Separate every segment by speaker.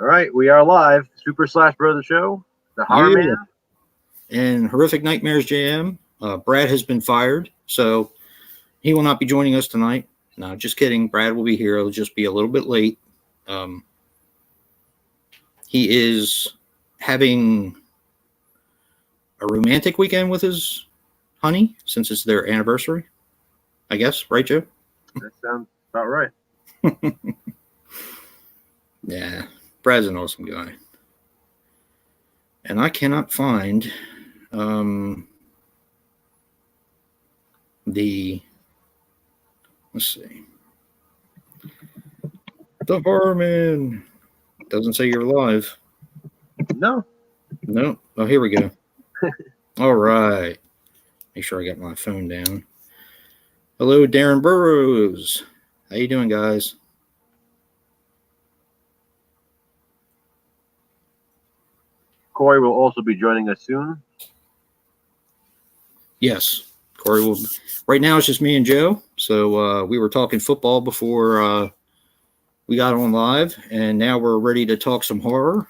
Speaker 1: All right, we are live. Super Slash Brother Show, the Horror Man.
Speaker 2: And Horrific Nightmares JM. Brad has been fired, so he will not be joining us tonight. No, just kidding. Brad will be here. It'll just be a little bit late. He is having a romantic weekend with his honey since it's their anniversary, I guess. Right, Joe?
Speaker 1: That sounds about right.
Speaker 2: Yeah, Brad's an awesome guy. And I cannot find let's see. TheHORRORman. Doesn't say you're live.
Speaker 1: No.
Speaker 2: Oh, here we go. All right. Make sure I got my phone down. Hello, Darren Burrows. How you doing, guys?
Speaker 1: Corey will also be joining us soon.
Speaker 2: Yes, Corey will. Right now, it's just me and Joe. So we were talking football before we got on live, and now we're ready to talk some horror.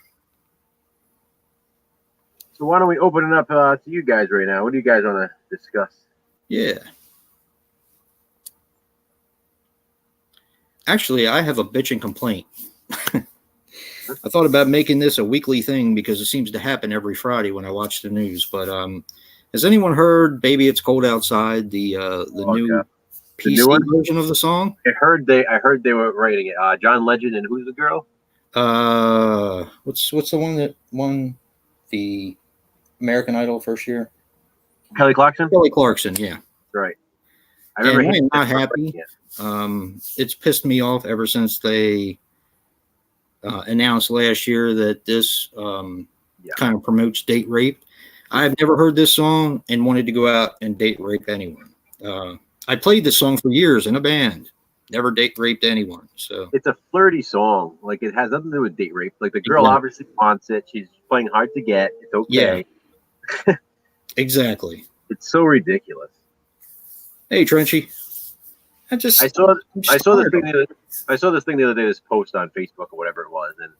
Speaker 1: So why don't we open it up to you guys right now? What do you guys want to discuss?
Speaker 2: Yeah. Actually, I have a bitch and complaint. I thought about making this a weekly thing because it seems to happen every Friday when I watch the news. But has anyone heard "Baby It's Cold Outside"? The new PC version of the song.
Speaker 1: I heard they were writing it. John Legend and who's the girl?
Speaker 2: What's the one that won the American Idol first year?
Speaker 1: Kelly Clarkson.
Speaker 2: Kelly Clarkson, yeah.
Speaker 1: Right.
Speaker 2: I am not happy. It's pissed me off ever since they announced last year that this kind of promotes date rape. I've never heard this song and wanted to go out and date rape anyone. I played this song for years in a band. Never date raped anyone. So
Speaker 1: it's a flirty song. Like, it has nothing to do with date rape. Like, the girl obviously wants it. She's playing hard to get. It's okay.
Speaker 2: Yeah. Exactly.
Speaker 1: It's so ridiculous.
Speaker 2: Hey, Trenchy. I saw
Speaker 1: this thing the other day, this post on Facebook or whatever it was, and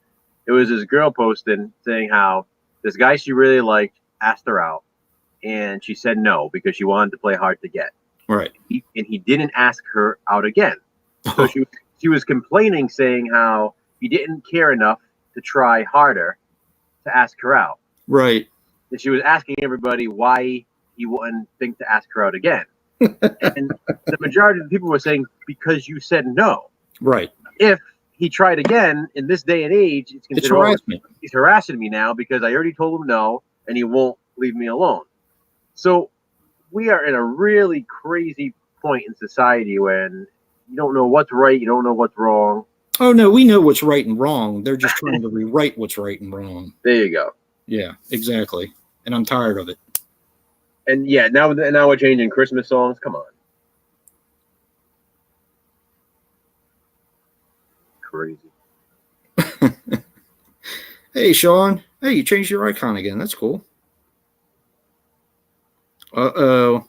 Speaker 1: it was this girl posting saying how this guy she really liked asked her out, and she said no because she wanted to play hard to get.
Speaker 2: Right.
Speaker 1: And he didn't ask her out again. So she was complaining, saying how he didn't care enough to try harder to ask her out.
Speaker 2: Right.
Speaker 1: And she was asking everybody why he wouldn't think to ask her out again. And the majority of the people were saying, because you said no.
Speaker 2: Right.
Speaker 1: If he tried again in this day and age, it's
Speaker 2: harassment.
Speaker 1: He's harassing me now because I already told him no, and he won't leave me alone. So we are in a really crazy point in society when you don't know what's right, you don't know what's wrong.
Speaker 2: Oh, no, we know what's right and wrong. They're just trying to rewrite what's right and wrong.
Speaker 1: There you go.
Speaker 2: Yeah, exactly. And I'm tired of it.
Speaker 1: And yeah, now we're changing Christmas songs. Come on. Crazy.
Speaker 2: Hey, Sean. Hey, you changed your icon again. That's cool. Uh-oh.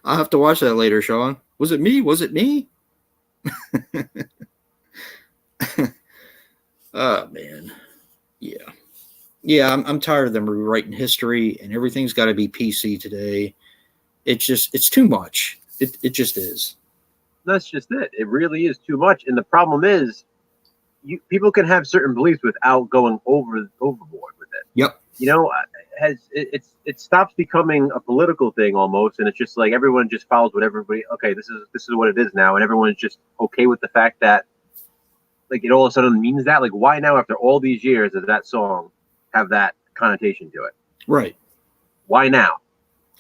Speaker 2: I'll have to watch that later, Sean. Was it me? Oh, man. Yeah. Yeah, I'm tired of them rewriting history, and everything's got to be PC today. It's too much. It just is.
Speaker 1: That's just it. It really is too much. And the problem is, people can have certain beliefs without going overboard with it.
Speaker 2: Yep.
Speaker 1: You know, it stops becoming a political thing almost, and it's just like everyone just follows what everybody. Okay, this is what it is now, and everyone's just okay with the fact that, like, it all of a sudden means that. Like, why now, after all these years, does that song have that connotation to it?
Speaker 2: Right.
Speaker 1: Why now?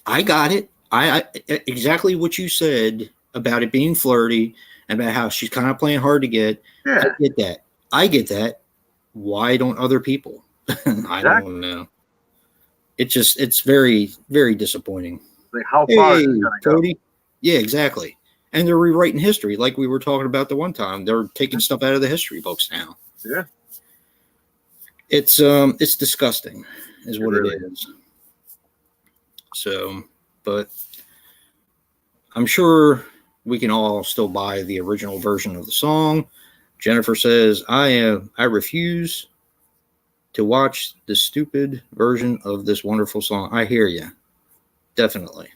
Speaker 2: I got it. I exactly what you said about it being flirty and about how she's kind of playing hard to get.
Speaker 1: Yeah.
Speaker 2: I get that. Why don't other people? I don't know. It's very, very disappointing.
Speaker 1: Like, how far is it gonna
Speaker 2: Cody?
Speaker 1: go?
Speaker 2: Yeah, exactly. And they're rewriting history, like we were talking about the one time. They're taking stuff out of the history books now.
Speaker 1: Yeah.
Speaker 2: It's disgusting, is what it is. So, but I'm sure we can all still buy the original version of the song. Jennifer says, I refuse to watch the stupid version of this wonderful song. I hear you. Definitely.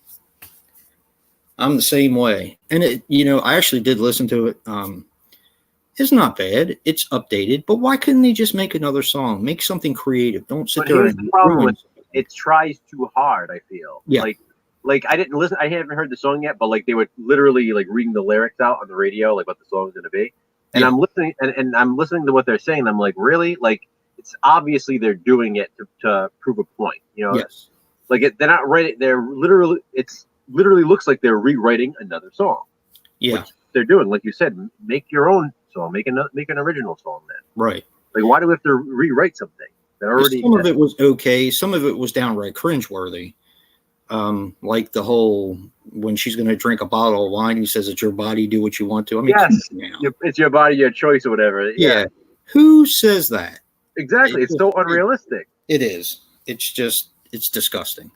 Speaker 2: I'm the same way. And I actually did listen to it. It's not bad. It's updated, but why couldn't they just make another song? Make something creative. Don't sit there
Speaker 1: here's
Speaker 2: and
Speaker 1: the problem with it tries too hard, I feel.
Speaker 2: Yeah.
Speaker 1: Like I didn't listen, I haven't heard the song yet, but like they were literally like reading the lyrics out on the radio, like what the song's gonna be. And I'm listening and I'm listening to what they're saying, and I'm like, really? Like it's obviously they're doing it to prove a point,
Speaker 2: Yes.
Speaker 1: Like they're not writing, it's literally looks like they're rewriting another song.
Speaker 2: Yeah.
Speaker 1: Which they're doing, like you said, make your own song, make an original song then.
Speaker 2: Right.
Speaker 1: Like why do we have to rewrite something that already
Speaker 2: some of it was okay, some of it was downright cringeworthy. Like the whole when she's going to drink a bottle of wine, he says it's your body, do what you want to. I mean,
Speaker 1: yes, it's your body, your choice, or whatever.
Speaker 2: Yeah. Who says that?
Speaker 1: Exactly. It's so unrealistic.
Speaker 2: It is. It's disgusting.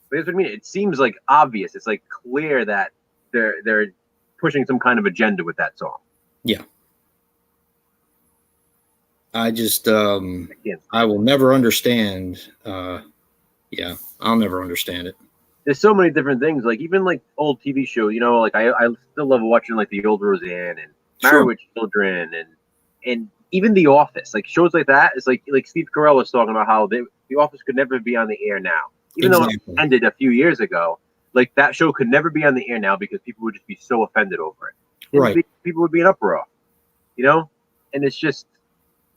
Speaker 1: But that's what I mean. It seems like obvious. It's like clear that they're pushing some kind of agenda with that song.
Speaker 2: Yeah. I just I will never understand. I'll never understand it.
Speaker 1: There's so many different things, like even like old TV shows, like I still love watching like the old Roseanne and Married with Children and even The Office, like shows like that. It's like Steve Carell was talking about how The Office could never be on the air now, even though it ended a few years ago. Like that show could never be on the air now because people would just be so offended over it. Right. People would be in uproar, and it's just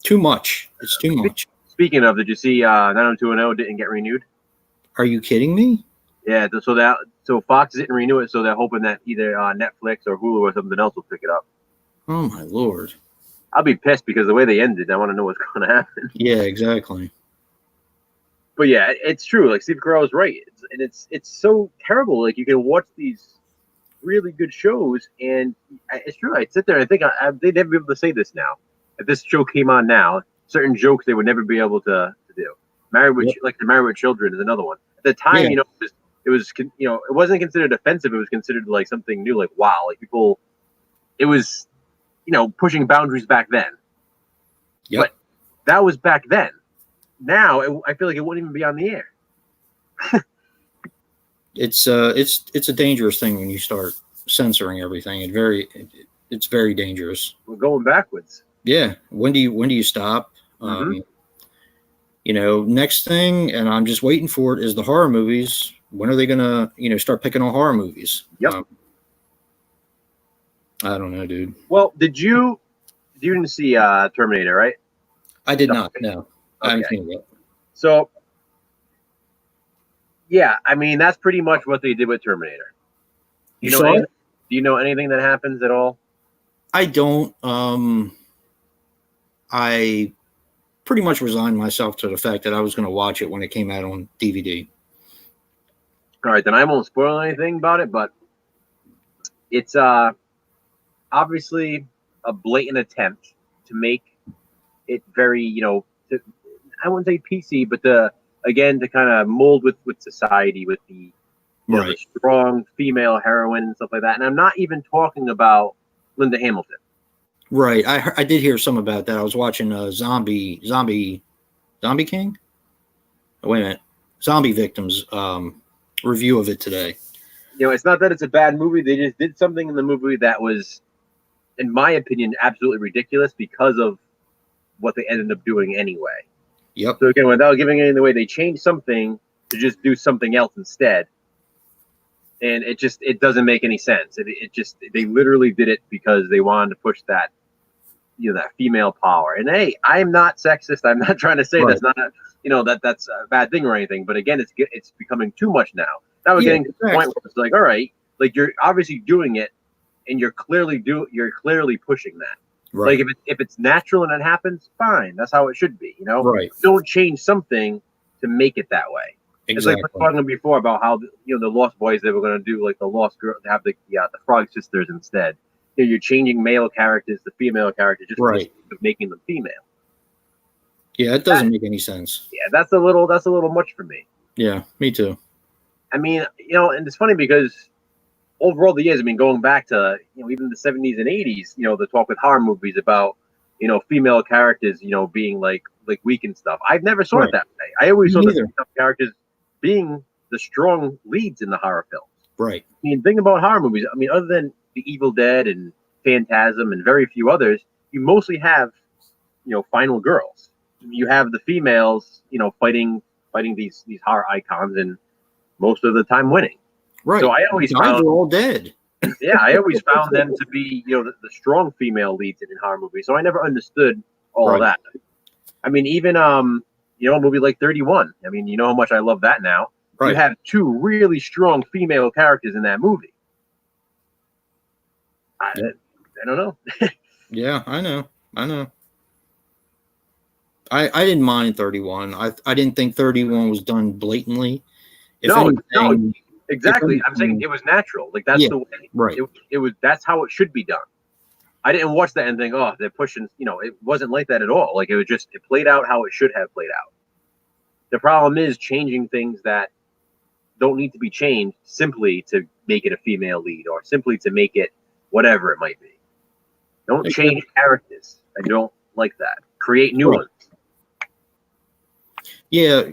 Speaker 2: too much. It's too much.
Speaker 1: Speaking of, did you see 90210 didn't get renewed?
Speaker 2: Are you kidding me?
Speaker 1: Yeah, so Fox didn't renew it, so they're hoping that either Netflix or Hulu or something else will pick it up.
Speaker 2: Oh my Lord!
Speaker 1: I'll be pissed because the way they ended, I want to know what's going to happen.
Speaker 2: Yeah, exactly.
Speaker 1: But yeah, it's true. Like Steve Carell is right, it's so terrible. Like you can watch these really good shows, and it's true. I'd sit there and I think they'd never be able to say this now. If this show came on now, certain jokes they would never be able to do. Married with Children is another one. At the time, it was it wasn't considered offensive. It was considered like something new. Like wow, like people, it was pushing boundaries back then.
Speaker 2: Yep.
Speaker 1: But that was back then. Now I feel like it wouldn't even be on the air.
Speaker 2: It's a dangerous thing when you start censoring everything. It's very dangerous.
Speaker 1: We're going backwards.
Speaker 2: Yeah. When do you stop?
Speaker 1: Mm-hmm.
Speaker 2: Next thing, and I'm just waiting for it, is the horror movies. When are they gonna, start picking on horror movies?
Speaker 1: Yep.
Speaker 2: I don't know, dude.
Speaker 1: Well, you didn't see Terminator, right?
Speaker 2: I did not. No,
Speaker 1: okay.
Speaker 2: I haven't seen it yet.
Speaker 1: So, yeah, I mean that's pretty much what they did with Terminator. Do you know anything that happens at all?
Speaker 2: I don't. I pretty much resigned myself to the fact that I was going to watch it when it came out on DVD.
Speaker 1: All right, then I won't spoil anything about it, but it's obviously a blatant attempt to make it very, I wouldn't say PC, but to kind of mold with society, with the, the strong female heroine and stuff like that. And I'm not even talking about Linda Hamilton.
Speaker 2: Right. I did hear some about that. I was watching a Zombie King. Oh, wait a minute. Zombie Victims review of it today.
Speaker 1: It's not that it's a bad movie. They just did something in the movie that was, in my opinion, absolutely ridiculous because of what they ended up doing anyway.
Speaker 2: Yep.
Speaker 1: So again, without giving it away, they changed something to just do something else instead. And it doesn't make any sense. They literally did it because they wanted to push that, that female power. And hey, I am not sexist. I'm not trying to say that's not, that's a bad thing or anything. But again, it's becoming too much now. Now we're getting to the point where it's like, all right, like you're obviously doing it, and you're clearly pushing that.
Speaker 2: Right.
Speaker 1: Like if it's natural and it happens, fine. That's how it should be.
Speaker 2: Right.
Speaker 1: Don't change something to make it that way.
Speaker 2: Exactly.
Speaker 1: It's like we were talking before about how the Lost Boys, they were going to do like the Lost Girl, to have the Frog Sisters instead. You're changing male characters to female characters just for making them female.
Speaker 2: Yeah, it doesn't make any sense.
Speaker 1: Yeah, that's a little much for me.
Speaker 2: Yeah, me too.
Speaker 1: I mean, and it's funny because overall the years, I mean, going back to, even the 70s and 80s, the talk with horror movies about, female characters, being like weak and stuff. I've never saw it that way. I always saw the female characters being the strong leads in the horror films.
Speaker 2: Right.
Speaker 1: I mean, think about horror movies. I mean, other than The Evil Dead and Phantasm and very few others, you mostly have, final girls. You have the females, fighting these horror icons, and most of the time winning.
Speaker 2: Right.
Speaker 1: So I always found
Speaker 2: they're all dead.
Speaker 1: Yeah, I always found them to be, the strong female leads in horror movies. So I never understood all of that. I mean, even a movie like 31. I mean, you know how much I love that now. Right. You have two really strong female characters in that movie. I don't know.
Speaker 2: Yeah, I know. I didn't mind 31. I didn't think 31 was done blatantly.
Speaker 1: No, exactly. I'm saying it was natural. Like that's the way.
Speaker 2: Right.
Speaker 1: It was. That's how it should be done. I didn't watch that and think, oh, they're pushing. It wasn't like that at all. Like it played out how it should have played out. The problem is changing things that don't need to be changed simply to make it a female lead or simply to make it whatever it might be. Don't change characters. I don't like that. Create new ones.
Speaker 2: Yeah.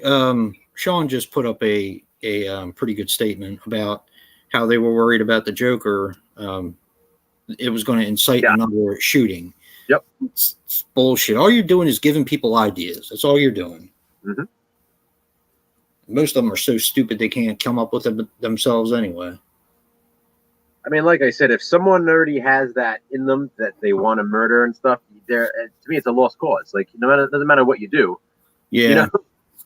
Speaker 2: Sean just put up a pretty good statement about how they were worried about the Joker. It was going to incite another shooting.
Speaker 1: Yep.
Speaker 2: It's bullshit. All you're doing is giving people ideas. That's all you're doing.
Speaker 1: Mm-hmm.
Speaker 2: Most of them are so stupid they can't come up with it themselves anyway.
Speaker 1: I mean, like I said, if someone already has that in them that they want to murder and stuff, to me, it's a lost cause. Like, it doesn't matter what you do.
Speaker 2: Yeah.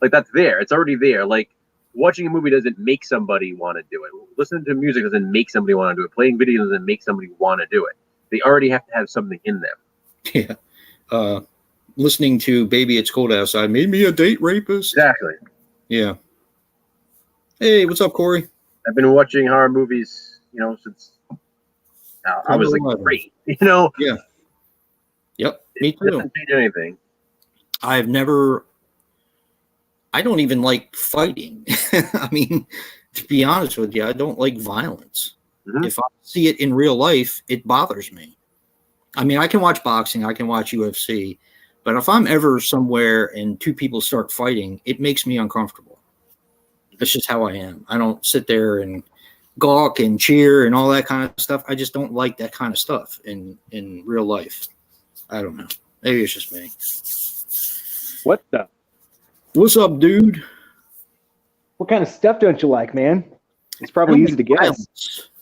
Speaker 1: Like that's there. It's already there. Like, watching a movie doesn't make somebody want to do it. Listening to music doesn't make somebody want to do it. Playing video doesn't make somebody want to do it. They already have to have something in them.
Speaker 2: Yeah. Listening to Baby It's Cold Outside made me a date rapist.
Speaker 1: Exactly.
Speaker 2: Yeah. Hey, what's up, Corey?
Speaker 1: I've been watching horror movies, since I was like 3,
Speaker 2: Yeah. Yep. Me too.
Speaker 1: It doesn't change anything.
Speaker 2: I don't even like fighting. I mean, to be honest with you, I don't like violence. Mm-hmm. If I see it in real life, it bothers me. I mean, I can watch boxing, I can watch UFC, but if I'm ever somewhere and two people start fighting, it makes me uncomfortable. That's just how I am. I don't sit there and gawk and cheer and all that kind of stuff. I just don't like that kind of stuff in real life. I don't know. Maybe it's just me.
Speaker 3: What the?
Speaker 2: What's up, dude?
Speaker 3: What kind of stuff don't you like, man? It's probably easy to guess.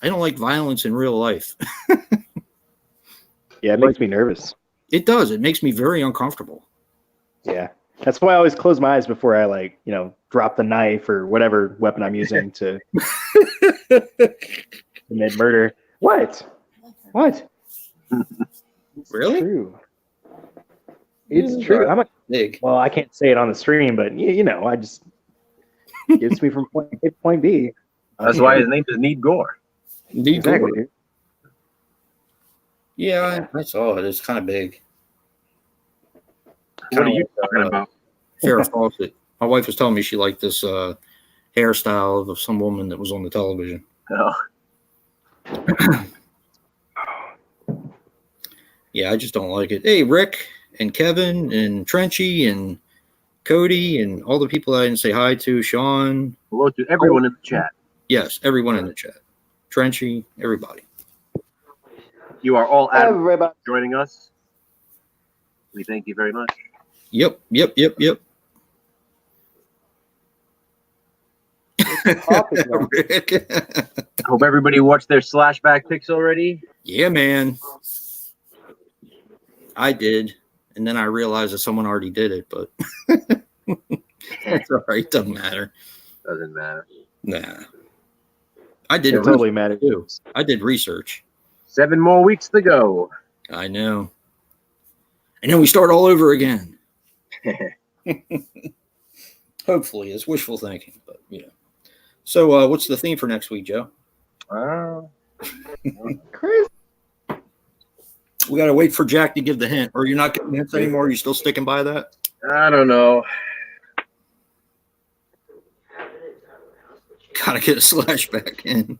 Speaker 2: I don't like violence in real life.
Speaker 3: Yeah, it makes me nervous.
Speaker 2: It does. It makes me very uncomfortable.
Speaker 3: Yeah. That's why I always close my eyes before I drop the knife or whatever weapon I'm using to commit murder. What?
Speaker 2: Really?
Speaker 3: It's true. It's true.
Speaker 2: Big.
Speaker 3: Well, I can't say it on the stream, but I just gets me from point A to point B.
Speaker 1: That's why his name is Need Gore.
Speaker 3: Exactly, dude.
Speaker 2: Yeah, I saw it. It's kind of big.
Speaker 1: What are you talking about?
Speaker 2: Farrah Fawcett. My wife was telling me she liked this hairstyle of some woman that was on the television.
Speaker 1: Oh.
Speaker 2: Yeah, I just don't like it. Hey, Rick and Kevin and Trenchy and Cody and all the people I didn't say hi to, Sean.
Speaker 1: Hello to everyone in the chat.
Speaker 2: Yes, everyone in the chat. Trenchy, everybody.
Speaker 1: You are all everybody joining us. We thank you very much.
Speaker 2: Yep.
Speaker 1: Rick. Hope everybody watched their Slashback picks already.
Speaker 2: Yeah, man. I did. And then I realized that someone already did it, but that's all right. Doesn't matter.
Speaker 1: Doesn't matter.
Speaker 2: Nah. I did
Speaker 3: it totally matters
Speaker 2: too. I did research.
Speaker 1: 7 more weeks to go.
Speaker 2: I know. And then we start all over again. Hopefully, it's wishful thinking, but So, what's the theme for next week, Joe?
Speaker 3: Crazy.
Speaker 2: We got to wait for Jack to give the hint, or you're not getting hints anymore. Are you still sticking by that?
Speaker 1: I don't know.
Speaker 2: Gotta get a Slashback in.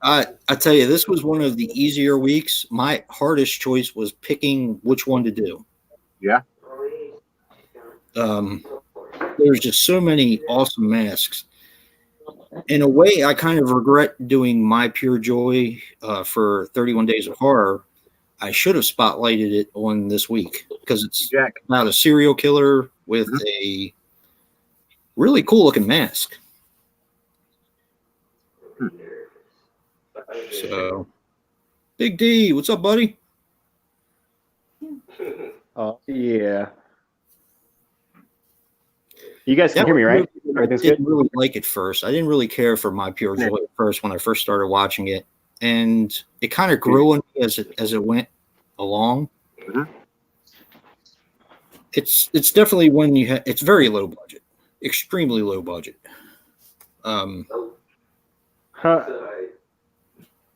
Speaker 2: I tell you, this was one of the easier weeks. My hardest choice was picking which one to do.
Speaker 1: Yeah.
Speaker 2: There's just so many awesome masks. In a way, I kind of regret doing My Pure Joy for 31 Days of Horror. I should have spotlighted it on this week because it's about a serial killer with a really cool looking mask. So, Big D, what's up, buddy?
Speaker 3: Oh, yeah. You guys can hear me, right?
Speaker 2: I didn't really like it first. I didn't really care for My Pure Joy at first when I first started watching it, and it kind of grew on me as it went along. It's definitely when you have. It's very low budget, extremely low budget.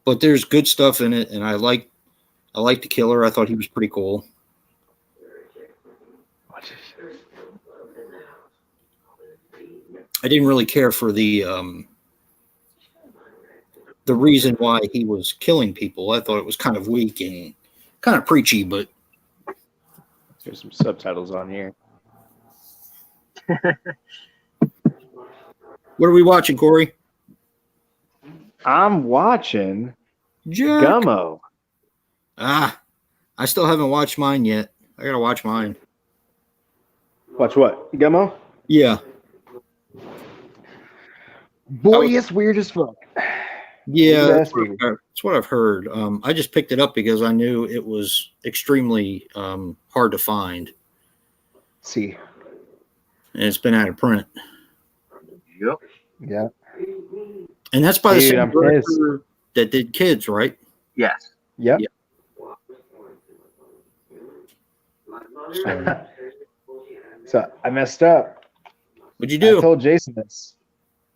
Speaker 2: But there's good stuff in it, and I like the killer. I thought he was pretty cool. I didn't really care for the reason why he was killing people. I thought it was kind of weak and kind of preachy, but
Speaker 3: there's some subtitles on here.
Speaker 2: What are we watching, Corey?
Speaker 3: I'm watching
Speaker 2: Jack.
Speaker 3: Gummo.
Speaker 2: I still haven't watched mine yet. I gotta watch mine.
Speaker 3: Watch what? Gummo?
Speaker 2: Yeah.
Speaker 3: Boy, it's weird as fuck.
Speaker 2: Yeah, that's what I've heard. I just picked it up because I knew it was extremely hard to find.
Speaker 3: See.
Speaker 2: And it's been out of print.
Speaker 1: Yep.
Speaker 3: Yeah.
Speaker 2: And that's by the same director that did Kids, right?
Speaker 1: Yes.
Speaker 3: Yep. So I messed up.
Speaker 2: What'd you do?
Speaker 3: I told Jason this.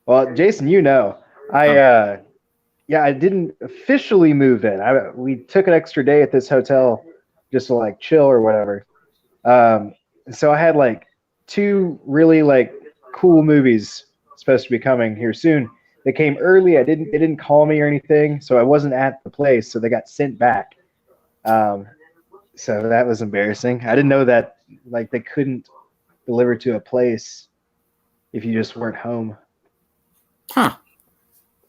Speaker 3: Well, Jason, you know, I didn't officially move in. We took an extra day at this hotel just to like chill or whatever. So I had like 2 really like cool movies supposed to be coming here soon. They came early. They didn't call me or anything, so I wasn't at the place. So they got sent back. So that was embarrassing. I didn't know that like they couldn't deliver to a place if you just weren't home.
Speaker 2: Huh.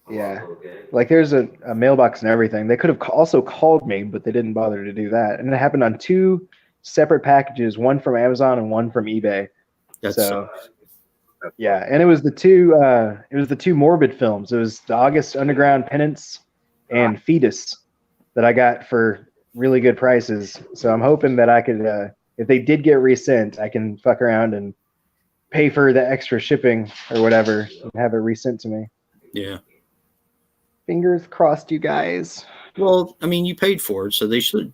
Speaker 3: Yeah. Like there's a mailbox and everything. They could have also called me, but they didn't bother to do that. And it happened on 2 separate packages, one from Amazon and one from eBay. Yeah, and it was the 2 morbid films. It was the August Underground Penance and Fetus that I got for really good prices. So I'm hoping that I could if they did get resent, I can fuck around and pay for the extra shipping or whatever and have it resent to me.
Speaker 2: Yeah.
Speaker 3: Fingers crossed, you guys.
Speaker 2: Well, I mean, you paid for it, so they should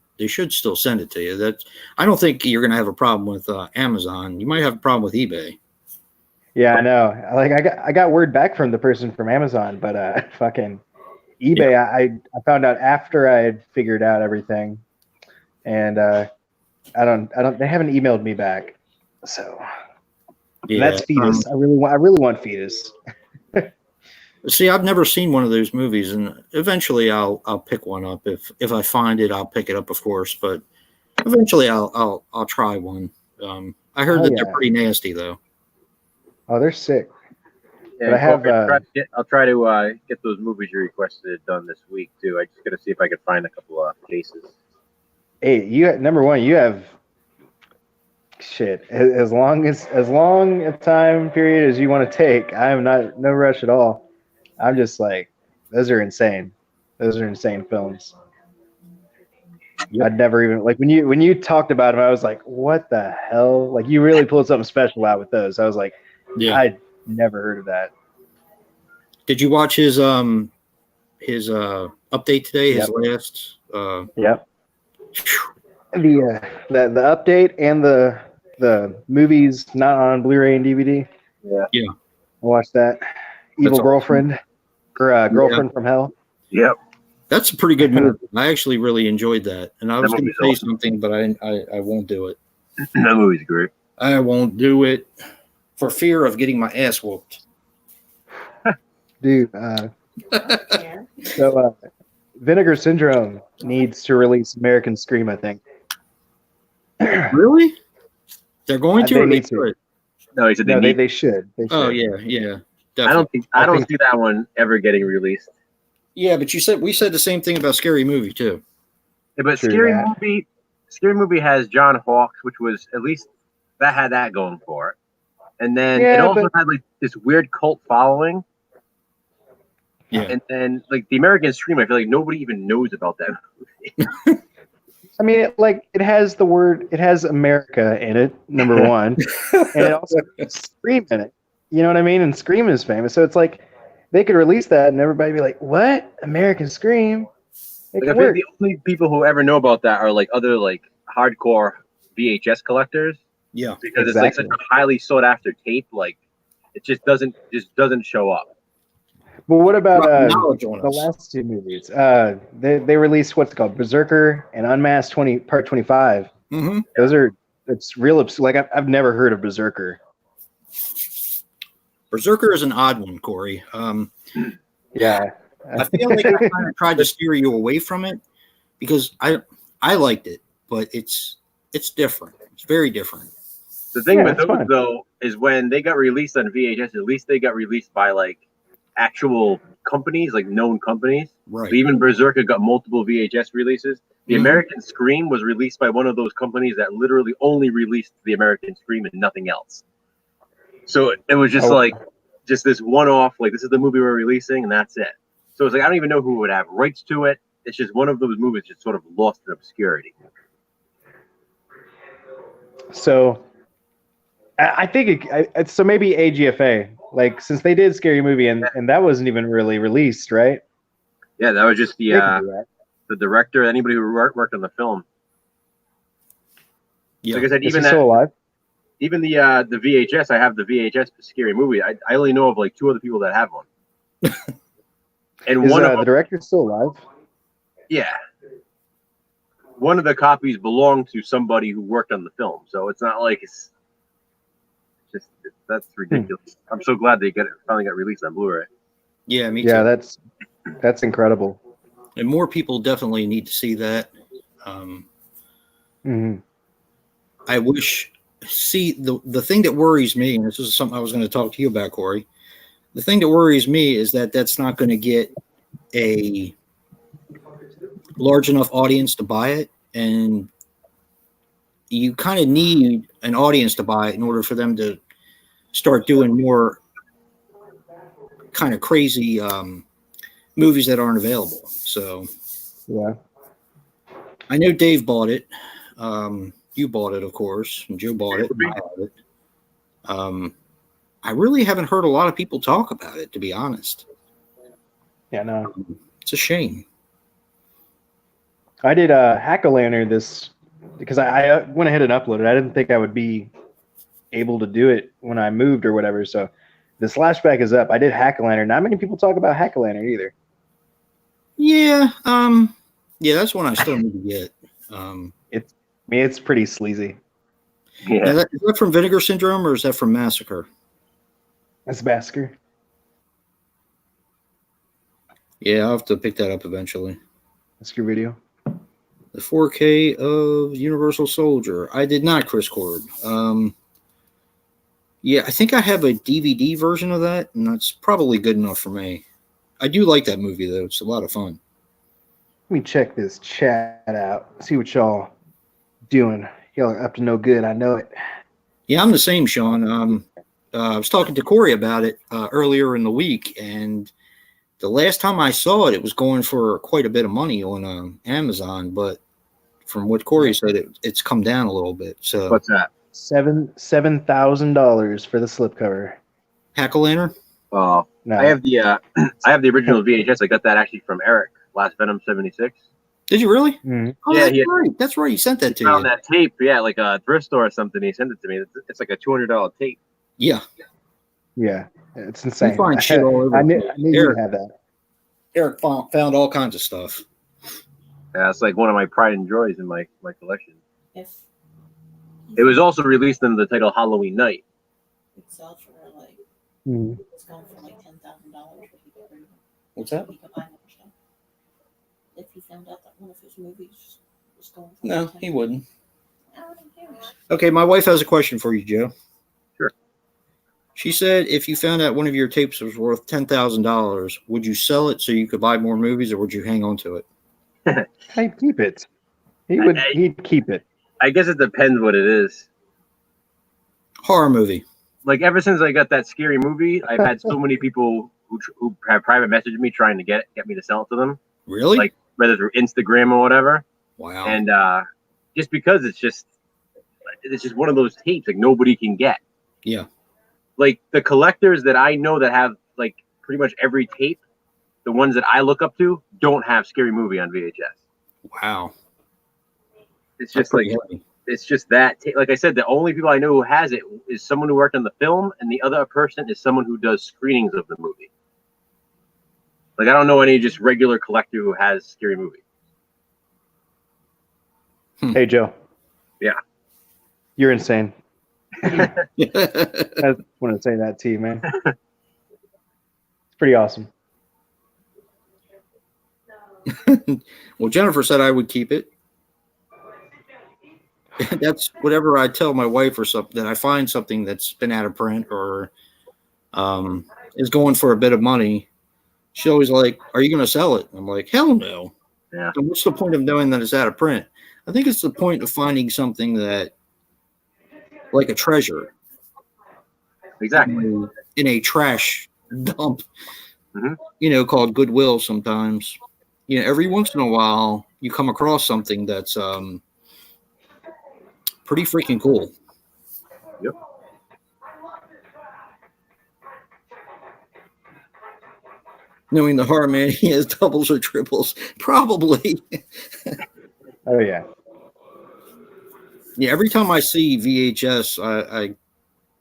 Speaker 2: still send it to you. I don't think you're gonna have a problem with Amazon. You might have a problem with eBay.
Speaker 3: Yeah, I know. Like I got word back from the person from Amazon, but fucking eBay, yeah. I found out after I had figured out everything, and I don't. They haven't emailed me back, so yeah. That's Fetus. I really want Fetus.
Speaker 2: See, I've never seen one of those movies, and eventually I'll pick one up. If I find it, I'll pick it up, of course. But eventually I'll try one. I heard that they're pretty nasty, though.
Speaker 3: Oh, they're sick.
Speaker 1: Yeah, but I have. I'll try to get those movies you requested done this week too. I just got to see if I can find a couple of cases.
Speaker 3: Hey, number one, you have shit. As long a time period as you want to take, I am no rush at all. I'm just like, those are insane. Those are insane films. Yep. I'd never even when you talked about them, I was like, what the hell? Like you really pulled something special out with those. I was like, yeah, I'd never heard of that.
Speaker 2: Did you watch his update today? His last.
Speaker 3: Yep. The update and the movies not on Blu-ray and DVD.
Speaker 1: Yeah.
Speaker 2: Yeah.
Speaker 3: I watched that. Evil Girlfriend or Girlfriend from Hell.
Speaker 1: Yep.
Speaker 2: That's a pretty good movie. I actually really enjoyed that. And I was going to say something, but I won't do it.
Speaker 1: That movie's great.
Speaker 2: I won't do it for fear of getting my ass whooped.
Speaker 3: Dude, So, Vinegar Syndrome needs to release American Scream, I think.
Speaker 2: Really? They're going to?
Speaker 3: They
Speaker 2: Or
Speaker 3: need
Speaker 2: they
Speaker 3: to.
Speaker 2: should?
Speaker 1: No, he said they
Speaker 3: No,
Speaker 1: need.
Speaker 3: they should. They
Speaker 2: Oh
Speaker 3: should.
Speaker 2: yeah, definitely.
Speaker 1: I don't see that one ever getting released.
Speaker 2: Yeah, but we said the same thing about Scary Movie too.
Speaker 1: Yeah, but
Speaker 3: True
Speaker 1: Scary Movie has John Hawkes, which was at least that had that going for it. And then it
Speaker 3: Yeah,
Speaker 1: also
Speaker 3: but
Speaker 1: had like this weird cult following.
Speaker 2: Yeah.
Speaker 1: And then like the American Scream, I feel like nobody even knows about that movie.
Speaker 3: I mean, it has it has America in it, number one, and it also has Scream in it. You know what I mean? And Scream is famous, so it's like they could release that, and everybody be like, "What? American Scream?" It
Speaker 1: Like, I
Speaker 3: could
Speaker 1: feel like
Speaker 3: work.
Speaker 1: the only people who ever know about that are like other like hardcore VHS collectors.
Speaker 2: Yeah.
Speaker 1: Because
Speaker 3: Exactly.
Speaker 1: it's like such a highly sought after tape. Like it just doesn't show up.
Speaker 3: But what about
Speaker 2: knowledge on
Speaker 3: the
Speaker 2: us.
Speaker 3: last two movies? They released what's it called, Berserker and Unmasked Part 25.
Speaker 2: Mm-hmm.
Speaker 3: It's real. Like I've never heard of Berserker.
Speaker 2: Berserker is an odd one, Corey.
Speaker 3: Yeah.
Speaker 2: I feel like they kind of tried to steer you away from it because I liked it, but it's different. It's very different.
Speaker 1: The thing with
Speaker 3: it's
Speaker 1: those
Speaker 3: fun.
Speaker 1: though is when they got released on VHS, at least they got released by like actual companies, like known companies.
Speaker 2: Right.
Speaker 1: So even Berserker got multiple VHS releases. The
Speaker 2: Mhm.
Speaker 1: American Scream was released by one of those companies that literally only released the American Scream and nothing else. So it was just like just this one-off, like this is the movie we're releasing and that's it. So it's like I don't even know who would have rights to it. It's just one of those movies just sort of lost in obscurity.
Speaker 3: So I think so maybe AGFA, like since they did Scary Movie and that wasn't even really released, right?
Speaker 1: Yeah, that was just
Speaker 3: They can do that.
Speaker 1: the director, anybody who worked on the film.
Speaker 2: Yeah.
Speaker 1: Like I said,
Speaker 3: Is he
Speaker 1: even
Speaker 3: still alive?
Speaker 1: even the VHS, I have the VHS Scary Movie. I only know of like two other people that have one. And
Speaker 3: Is
Speaker 1: one of
Speaker 3: the
Speaker 1: them,
Speaker 3: director still alive?
Speaker 1: yeah, one of the copies belonged to somebody who worked on the film. So it's not like it's just that's ridiculous. I'm so glad they finally got released on Blu-ray.
Speaker 2: Yeah, me too.
Speaker 3: Yeah, that's incredible.
Speaker 2: And more people definitely need to see that.
Speaker 3: Mhm.
Speaker 2: I wish. See, the thing that worries me, and this is something I was going to talk to you about, Corey. The thing that worries me is that that's not going to get a large enough audience to buy it, and you kind of need an audience to buy it in order for them to start doing more kind of crazy movies that aren't available. So,
Speaker 3: Yeah.
Speaker 2: I know Dave bought it. You bought it, of course, and Joe bought it. And I bought it. I really haven't heard a lot of people talk about it, to be honest.
Speaker 3: Yeah, no.
Speaker 2: It's a shame.
Speaker 3: I did Hack-A-Lantern this because I went ahead and uploaded. I didn't think I would be able to do it when I moved or whatever. So the Slashback is up. I did Hack-A-Lantern. Not many people talk about Hack-A-Lantern either.
Speaker 2: Yeah. Yeah, that's one I still need to get.
Speaker 3: It's pretty sleazy.
Speaker 1: Yeah,
Speaker 2: Is that from Vinegar Syndrome or is that from Massacre?
Speaker 3: That's Basker.
Speaker 2: Yeah, I'll have to pick that up eventually.
Speaker 3: That's your video.
Speaker 2: The 4K of Universal Soldier. I did not, Chris Cord. Yeah, I think I have a DVD version of that, and that's probably good enough for me. I do like that movie, though. It's a lot of fun.
Speaker 3: Let me check this chat out. See what y'all doing. Y'all are up to no good. I know it.
Speaker 2: Yeah, I'm the same, Sean. I was talking to Corey about it earlier in the week, and the last time I saw it, it was going for quite a bit of money on Amazon. But from what Corey said, it's come down a little bit. So
Speaker 1: what's that?
Speaker 3: $7,000 for the slipcover.
Speaker 2: Hack-A-Lantern?
Speaker 1: Oh,
Speaker 3: No.
Speaker 1: I have the original VHS. I got that actually from Eric, Last Venom 76.
Speaker 2: Did you really?
Speaker 3: Mm-hmm.
Speaker 2: Oh,
Speaker 1: Yeah,
Speaker 2: that's right. That's right. He sent that to
Speaker 1: Found
Speaker 2: you.
Speaker 1: that tape, yeah, like a thrift store or something. He sent it to me. It's like a $200 tape.
Speaker 2: Yeah.
Speaker 3: Yeah, it's insane.
Speaker 2: You find shit all over.
Speaker 3: I knew you
Speaker 2: Eric.
Speaker 3: had that.
Speaker 2: Eric found all kinds of stuff.
Speaker 1: Yeah, it's like one of my pride and joys in my collection. It was also released under the title Halloween Night.
Speaker 4: It sells for like
Speaker 3: Mm.
Speaker 4: it's going for like $10,000.
Speaker 2: What's that?
Speaker 4: If he found out that one of his movies was going for
Speaker 2: No, he wouldn't.
Speaker 4: Nobody cares.
Speaker 2: Okay, my wife has a question for you, Joe.
Speaker 1: Sure.
Speaker 2: She said if you found out one of your tapes was worth $10,000, would you sell it so you could buy more movies, or would you hang on to it?
Speaker 3: I'd keep it. He'd keep it.
Speaker 1: I guess it depends what it is.
Speaker 2: Horror movie.
Speaker 1: Like ever since I got that scary movie, I've had so many people who have private messaged me trying to get me to sell it to them.
Speaker 2: Really?
Speaker 1: Like whether through Instagram or whatever.
Speaker 2: Wow.
Speaker 1: And just because it's just one of those tapes like nobody can get.
Speaker 2: Yeah.
Speaker 1: Like the collectors that I know that have like pretty much every tape, the ones that I look up to don't have Scary Movie on VHS.
Speaker 2: Wow.
Speaker 1: It's just like it's just that. Like I said, the only people I know who has it is someone who worked on the film, and the other person is someone who does screenings of the movie. Like I don't know any just regular collector who has Scary Movie.
Speaker 3: Hey Joe.
Speaker 1: Yeah.
Speaker 3: You're insane. I just want to say that to you, man. It's pretty awesome.
Speaker 2: Well, Jennifer said I would keep it. That's whatever I tell my wife or something, that I find something that's been out of print or is going for a bit of money. She always like, are you going to sell it? I'm like, hell no.
Speaker 1: Yeah.
Speaker 2: And what's the point of knowing that it's out of print? I think it's the point of finding something that, like a treasure.
Speaker 1: Exactly.
Speaker 2: In a trash dump, called Goodwill sometimes. Every once in a while you come across something that's pretty freaking cool.
Speaker 1: Yep.
Speaker 2: Knowing the horror man, he has doubles or triples. Probably.
Speaker 3: Oh, yeah.
Speaker 2: Yeah, every time I see VHS, I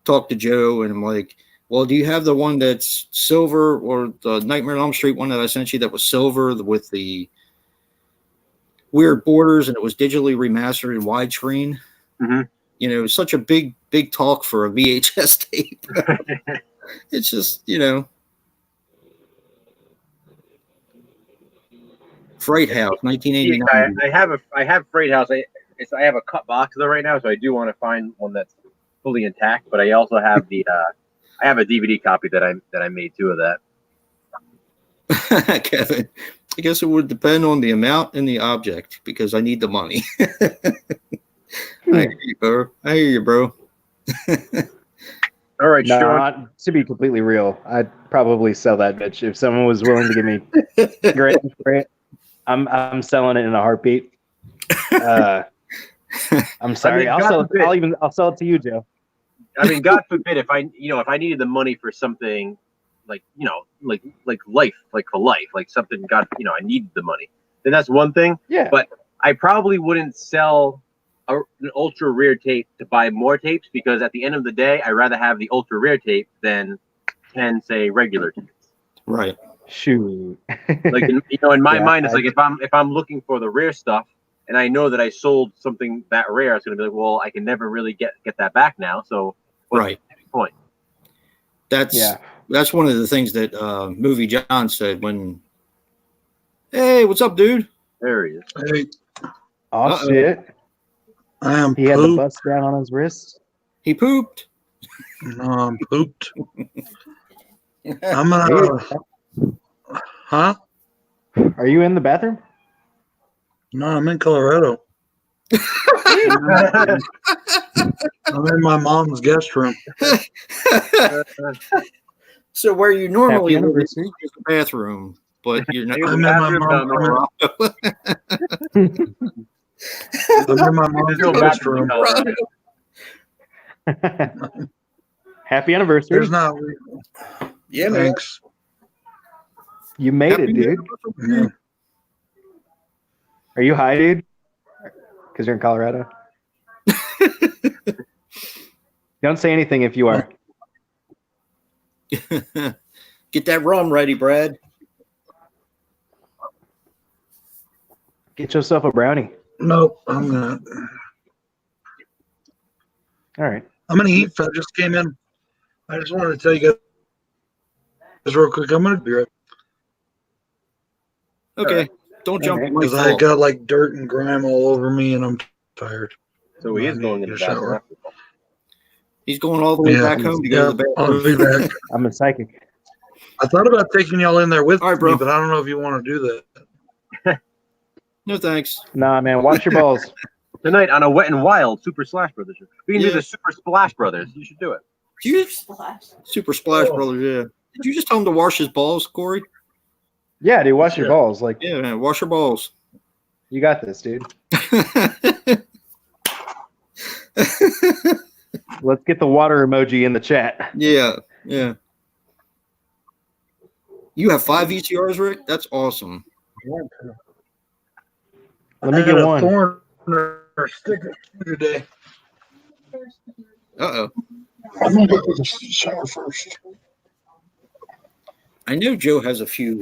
Speaker 2: talk to Joe and I'm like, well, do you have the one that's silver or the Nightmare on Elm Street one that I sent you that was silver with the weird borders and it was digitally remastered in widescreen?
Speaker 1: Mm-hmm.
Speaker 2: It was such a big talk for a VHS tape. It's just, Fright House, 1989.
Speaker 1: I have Fright House. I have a cut box though right now, so I do want to find one that's fully intact. But I also have I have a DVD copy that I made too of that.
Speaker 2: Kevin, I guess it would depend on the amount and the object because I need the money. I hear you, bro.
Speaker 1: All right,
Speaker 3: Sean. To be completely real, I'd probably sell that bitch if someone was willing to give me great for it. I'm selling it in a heartbeat. I'm sorry.
Speaker 1: I mean,
Speaker 3: I'll sell it to you, Joe.
Speaker 1: I mean, God forbid if I needed the money for something like life, like for life, like something I needed the money, then that's one thing.
Speaker 3: Yeah.
Speaker 1: But I probably wouldn't sell an ultra rare tape to buy more tapes because at the end of the day, I'd rather have the ultra rare tape than 10, say, regular tapes.
Speaker 2: Right.
Speaker 3: Shoot.
Speaker 1: Like in my mind, it's like if I'm looking for the rare stuff and I know that I sold something that rare, it's gonna be like, well, I can never really get that back now. So what's the point?
Speaker 2: That's one of the things that Movie John said when, hey, what's up, dude?
Speaker 1: There he is.
Speaker 5: Hey.
Speaker 3: Oh shit. He had the bust down on his wrist.
Speaker 2: He pooped.
Speaker 5: No, I'm pooped. I'm gonna. Huh?
Speaker 3: Are you in the bathroom?
Speaker 5: No, I'm in Colorado. I'm in my mom's guest room.
Speaker 2: So where you normally live is the bathroom, but you're not.
Speaker 5: I'm in my mom's guest room.
Speaker 3: Happy anniversary.
Speaker 5: There's not.
Speaker 2: Yeah,
Speaker 5: thanks.
Speaker 3: You made it, dude.
Speaker 5: Yeah.
Speaker 3: Are you high, dude? Because you're in Colorado. Don't say anything if you are.
Speaker 2: Get that rum ready, Brad.
Speaker 3: Get yourself a brownie.
Speaker 5: Nope, I'm gonna.
Speaker 3: All right.
Speaker 5: I'm gonna eat. I just came in. I just wanted to tell you guys real quick. I'm gonna be right.
Speaker 2: Okay.
Speaker 1: Right.
Speaker 2: Don't jump in my
Speaker 5: Because I
Speaker 2: fault.
Speaker 5: got like dirt and grime all over me, and I'm tired.
Speaker 1: So he is going in the bathroom
Speaker 5: shower.
Speaker 1: after all.
Speaker 2: He's going all the way back home to go to the bathroom.
Speaker 5: I'll be back.
Speaker 3: I'm a psychic.
Speaker 5: I thought about taking y'all in there with
Speaker 2: All right, bro.
Speaker 5: me, but I don't know if you want to do that.
Speaker 2: No thanks.
Speaker 3: Nah, man, watch your balls.
Speaker 1: Tonight on a Wet and Wild Super Splash Brothers. We can do
Speaker 2: Yeah.
Speaker 1: the Super Splash Brothers. You should do it.
Speaker 2: You
Speaker 4: Splash.
Speaker 2: Super Splash
Speaker 5: Oh.
Speaker 2: Brothers, yeah. Did you just tell him to wash his balls, Corey?
Speaker 3: Yeah, dude, watch your
Speaker 5: Sure.
Speaker 3: balls. Like,
Speaker 2: Yeah, man, wash your balls.
Speaker 3: you got this, dude. Let's get the water emoji in the chat.
Speaker 2: Yeah, yeah. You have 5 VCRs, Rick? That's awesome.
Speaker 3: Let me
Speaker 5: I
Speaker 3: get
Speaker 5: had a
Speaker 3: one.
Speaker 5: thorn or stick today.
Speaker 2: Uh-oh.
Speaker 5: I'm gonna go take a shower first.
Speaker 2: I know Joe has a few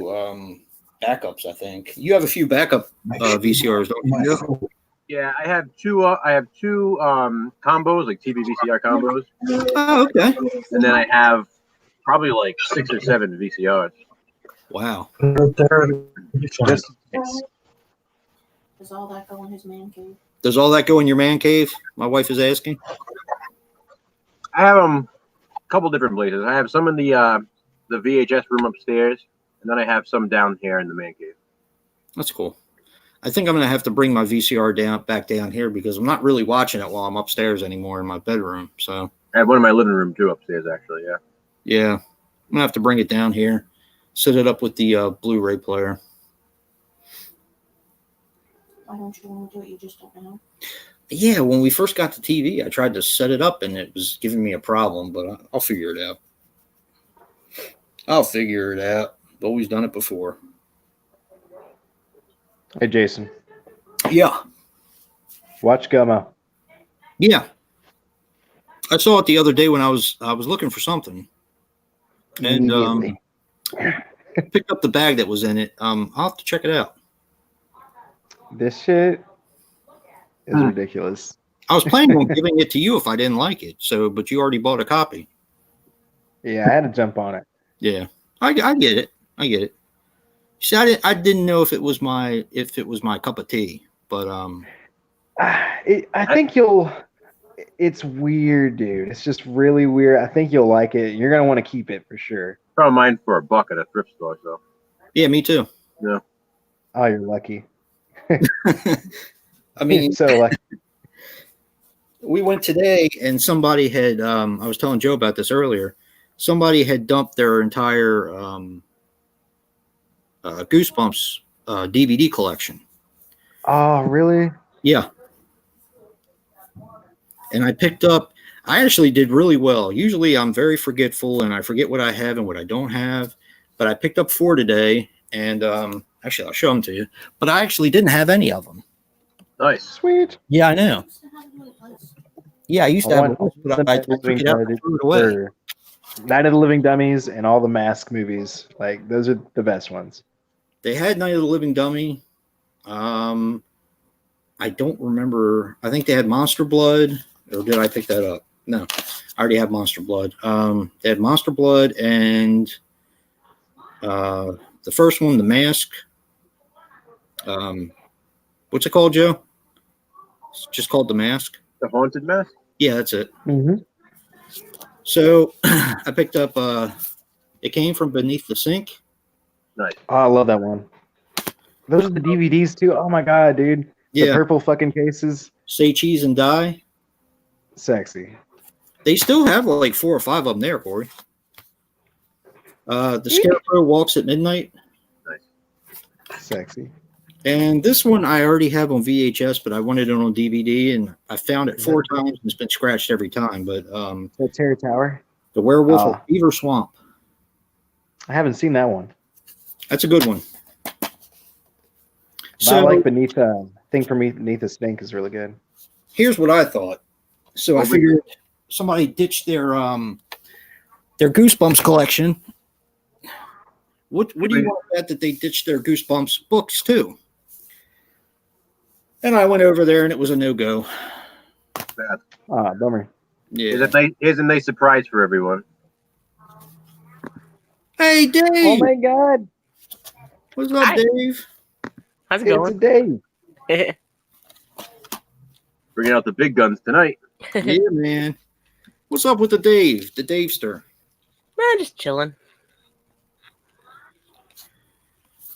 Speaker 2: backups, I think. You have a few backup VCRs, don't you, Joe?
Speaker 1: Yeah, I have two. I have two combos, like TV VCR combos,
Speaker 2: Oh, okay.
Speaker 1: and then I have probably like 6 or 7 VCRs.
Speaker 2: Wow.
Speaker 5: Right there.
Speaker 3: Just
Speaker 4: Does all that go in his man cave?
Speaker 2: Does all that go in your man cave? My wife is asking.
Speaker 1: I have them a couple different places. I have some in the VHS room upstairs, and then I have some down here in the man cave.
Speaker 2: That's cool. I think I'm going to have to bring my VCR back down here because I'm not really watching it while I'm upstairs anymore in my bedroom. So
Speaker 1: I have one in my living room too upstairs, actually. Yeah.
Speaker 2: yeah, I'm going to have to bring it down here, set it up with the Blu-ray player.
Speaker 4: Why don't you want to do it? You just don't know.
Speaker 2: Yeah, when we first got the TV, I tried to set it up and it was giving me a problem, but I'll figure it out. I'll figure it out. I've always done it before.
Speaker 3: hey, Jason,
Speaker 2: Yeah.
Speaker 3: watch Gummo.
Speaker 2: Yeah. I saw it the other day when I was looking for something. And
Speaker 3: Immediately.
Speaker 2: picked up the bag that was in it. I'll have to check it out.
Speaker 3: This shit is ridiculous.
Speaker 2: I was planning on giving it to you if I didn't like it. But you already bought a copy.
Speaker 3: Yeah, I had to jump on it.
Speaker 2: Yeah. I get it. I get it. See, I didn't know if it was my cup of tea, but
Speaker 3: I think you'll. It's weird, dude. It's just really weird. I think you'll like it. You're gonna want to keep it for sure.
Speaker 1: Found mine for $1 at a thrift store. So
Speaker 2: yeah, me too.
Speaker 1: yeah.
Speaker 3: Oh, you're lucky.
Speaker 2: I mean,
Speaker 3: so like,
Speaker 2: we went today and somebody had I was telling Joe about this earlier. Somebody had dumped their entire Goosebumps DVD collection.
Speaker 3: oh, really?
Speaker 2: Yeah. And I picked up, I actually did really well. Usually I'm very forgetful and I forget what I have and what I don't have. But I picked up 4 today and actually I'll show them to you. But I actually didn't have any of them.
Speaker 1: Nice.
Speaker 3: Sweet.
Speaker 2: Yeah, I know. Yeah, I used to have one, but I took it out and threw it away.
Speaker 3: or Night of the Living Dummies and all the Mask movies. Like, those are the best ones.
Speaker 2: They had Night of the Living Dummy. I don't remember. I think they had Monster Blood. Or did I pick that up? No, I already have Monster Blood. They had Monster Blood and the first one, The Mask. What's it called, Joe? It's just called The Mask.
Speaker 1: The Haunted Mask?
Speaker 2: Yeah, that's it.
Speaker 3: Mm-hmm.
Speaker 2: So I picked up, it came from Beneath the Sink.
Speaker 1: Nice.
Speaker 3: Oh, I love that one. Those are the DVDs too. Oh my god, dude. The
Speaker 2: Yeah.
Speaker 3: purple fucking cases.
Speaker 2: Say Cheese and Die.
Speaker 3: Sexy.
Speaker 2: They still have like 4 or 5 of them there, Corey. The Scarecrow Walks at Midnight.
Speaker 3: Sexy.
Speaker 2: And this one I already have on VHS, but I wanted it on DVD, and I found it 4 times and it's been scratched every time. But
Speaker 3: The Terror Tower.
Speaker 2: The Werewolf
Speaker 3: Oh.
Speaker 2: of Beaver Swamp.
Speaker 3: I haven't seen that one.
Speaker 2: That's a good one.
Speaker 3: But
Speaker 2: So
Speaker 3: I like Beneath Thing from Beneath the Stink is really good.
Speaker 2: here's what I thought. So I figured somebody ditched their Goosebumps collection. What do you want that they ditched their Goosebumps books too? And I went over there and it was a no-go.
Speaker 3: Ah, bummer.
Speaker 2: Yeah.
Speaker 1: Here's a nice surprise for everyone.
Speaker 2: Hey, Dave.
Speaker 3: Oh my god.
Speaker 2: What's up, Dave?
Speaker 6: How's it
Speaker 3: It's a
Speaker 6: going?
Speaker 3: Dave.
Speaker 1: Bringing out the big guns tonight.
Speaker 2: Yeah, man. What's up with the Davester?
Speaker 6: Man, just chilling.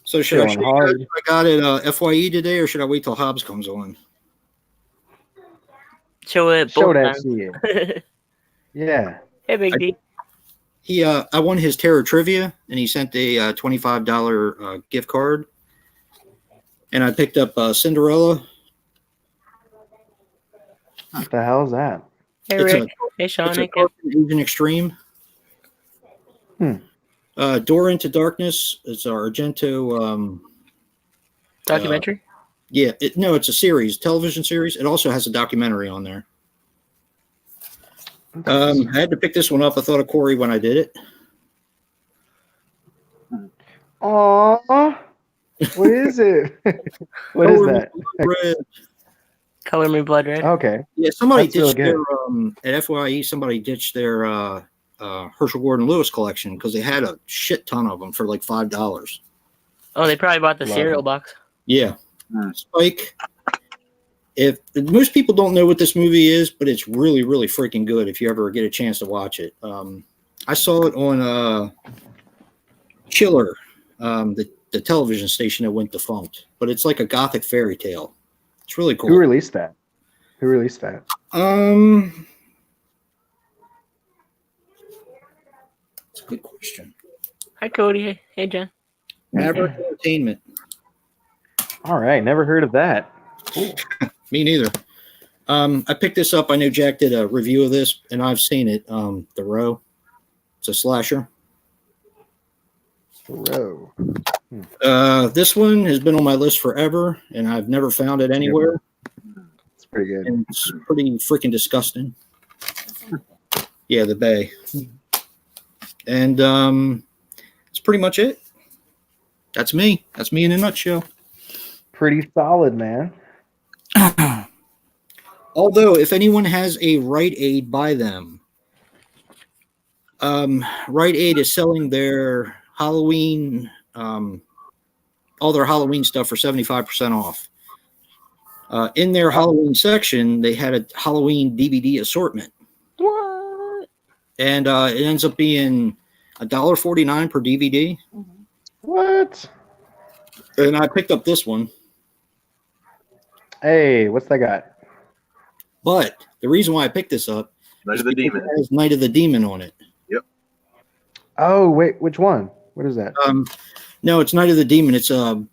Speaker 2: So should I
Speaker 3: Chilling
Speaker 2: show you
Speaker 3: hard.
Speaker 2: guys what I got at FYE today, or should I wait till Hobbs comes on?
Speaker 6: Show it
Speaker 3: Show
Speaker 6: both
Speaker 3: that
Speaker 6: times.
Speaker 3: to you. Yeah.
Speaker 6: Hey, Big D.
Speaker 2: I won his Terror Trivia, and he sent a $25 gift card. And I picked up Cinderella.
Speaker 3: What the hell is that?
Speaker 6: Hey,
Speaker 2: It's
Speaker 6: Rick. Hey, Sean.
Speaker 2: It's
Speaker 6: Hey,
Speaker 2: a
Speaker 6: Kim.
Speaker 2: Agent Extreme. Door into Darkness. It's our Argento.
Speaker 6: Documentary?
Speaker 2: Yeah, it's a series, television series. It also has a documentary on there. I had to pick this one up. I thought of Corey when I did it.
Speaker 3: Aww. What is it? What is that?
Speaker 2: Red.
Speaker 6: Color Me Blood Red.
Speaker 3: Okay.
Speaker 2: Yeah, somebody
Speaker 3: That's real
Speaker 2: ditched their at FYE. Somebody ditched their Herschel Gordon Lewis collection because they had a shit ton of them for like $5.
Speaker 6: Oh, they probably bought the
Speaker 3: Love
Speaker 6: cereal
Speaker 3: it.
Speaker 6: box.
Speaker 2: Yeah, Spike. If most people don't know what this movie is, but it's really, really freaking good. If you ever get a chance to watch it, I saw it on Chiller, the television station that went defunct. But it's like a gothic fairy tale. It's really cool.
Speaker 3: Who released that?
Speaker 2: It's a good question.
Speaker 6: Hi, Cody. Hey, Jen.
Speaker 2: Maverick Entertainment.
Speaker 3: All right. Never heard of that. Cool.
Speaker 2: Me neither. I picked this up. I know Jack did a review of this, and I've seen it. The Row. It's a slasher.
Speaker 3: Row.
Speaker 2: This one has been on my list forever, and I've never found it anywhere.
Speaker 3: It's pretty good.
Speaker 2: And it's pretty freaking disgusting. Yeah, the Bay. And that's pretty much it. That's me. That's me in a nutshell.
Speaker 3: Pretty solid, man.
Speaker 2: Although, if anyone has a Rite Aid, buy them. Rite Aid is selling their Halloween, all their Halloween stuff for 75% off. In their Halloween section, they had a Halloween DVD assortment.
Speaker 6: What?
Speaker 2: And it ends up being $1.49 per DVD.
Speaker 3: What?
Speaker 2: And I picked up this one.
Speaker 3: Hey, what's that got?
Speaker 2: But the reason why I picked this up
Speaker 1: Night of the Demon.
Speaker 2: it has Night of the Demon on it.
Speaker 3: Oh, wait. Which one? What is that?
Speaker 2: No, it's Night of the Demon. It's a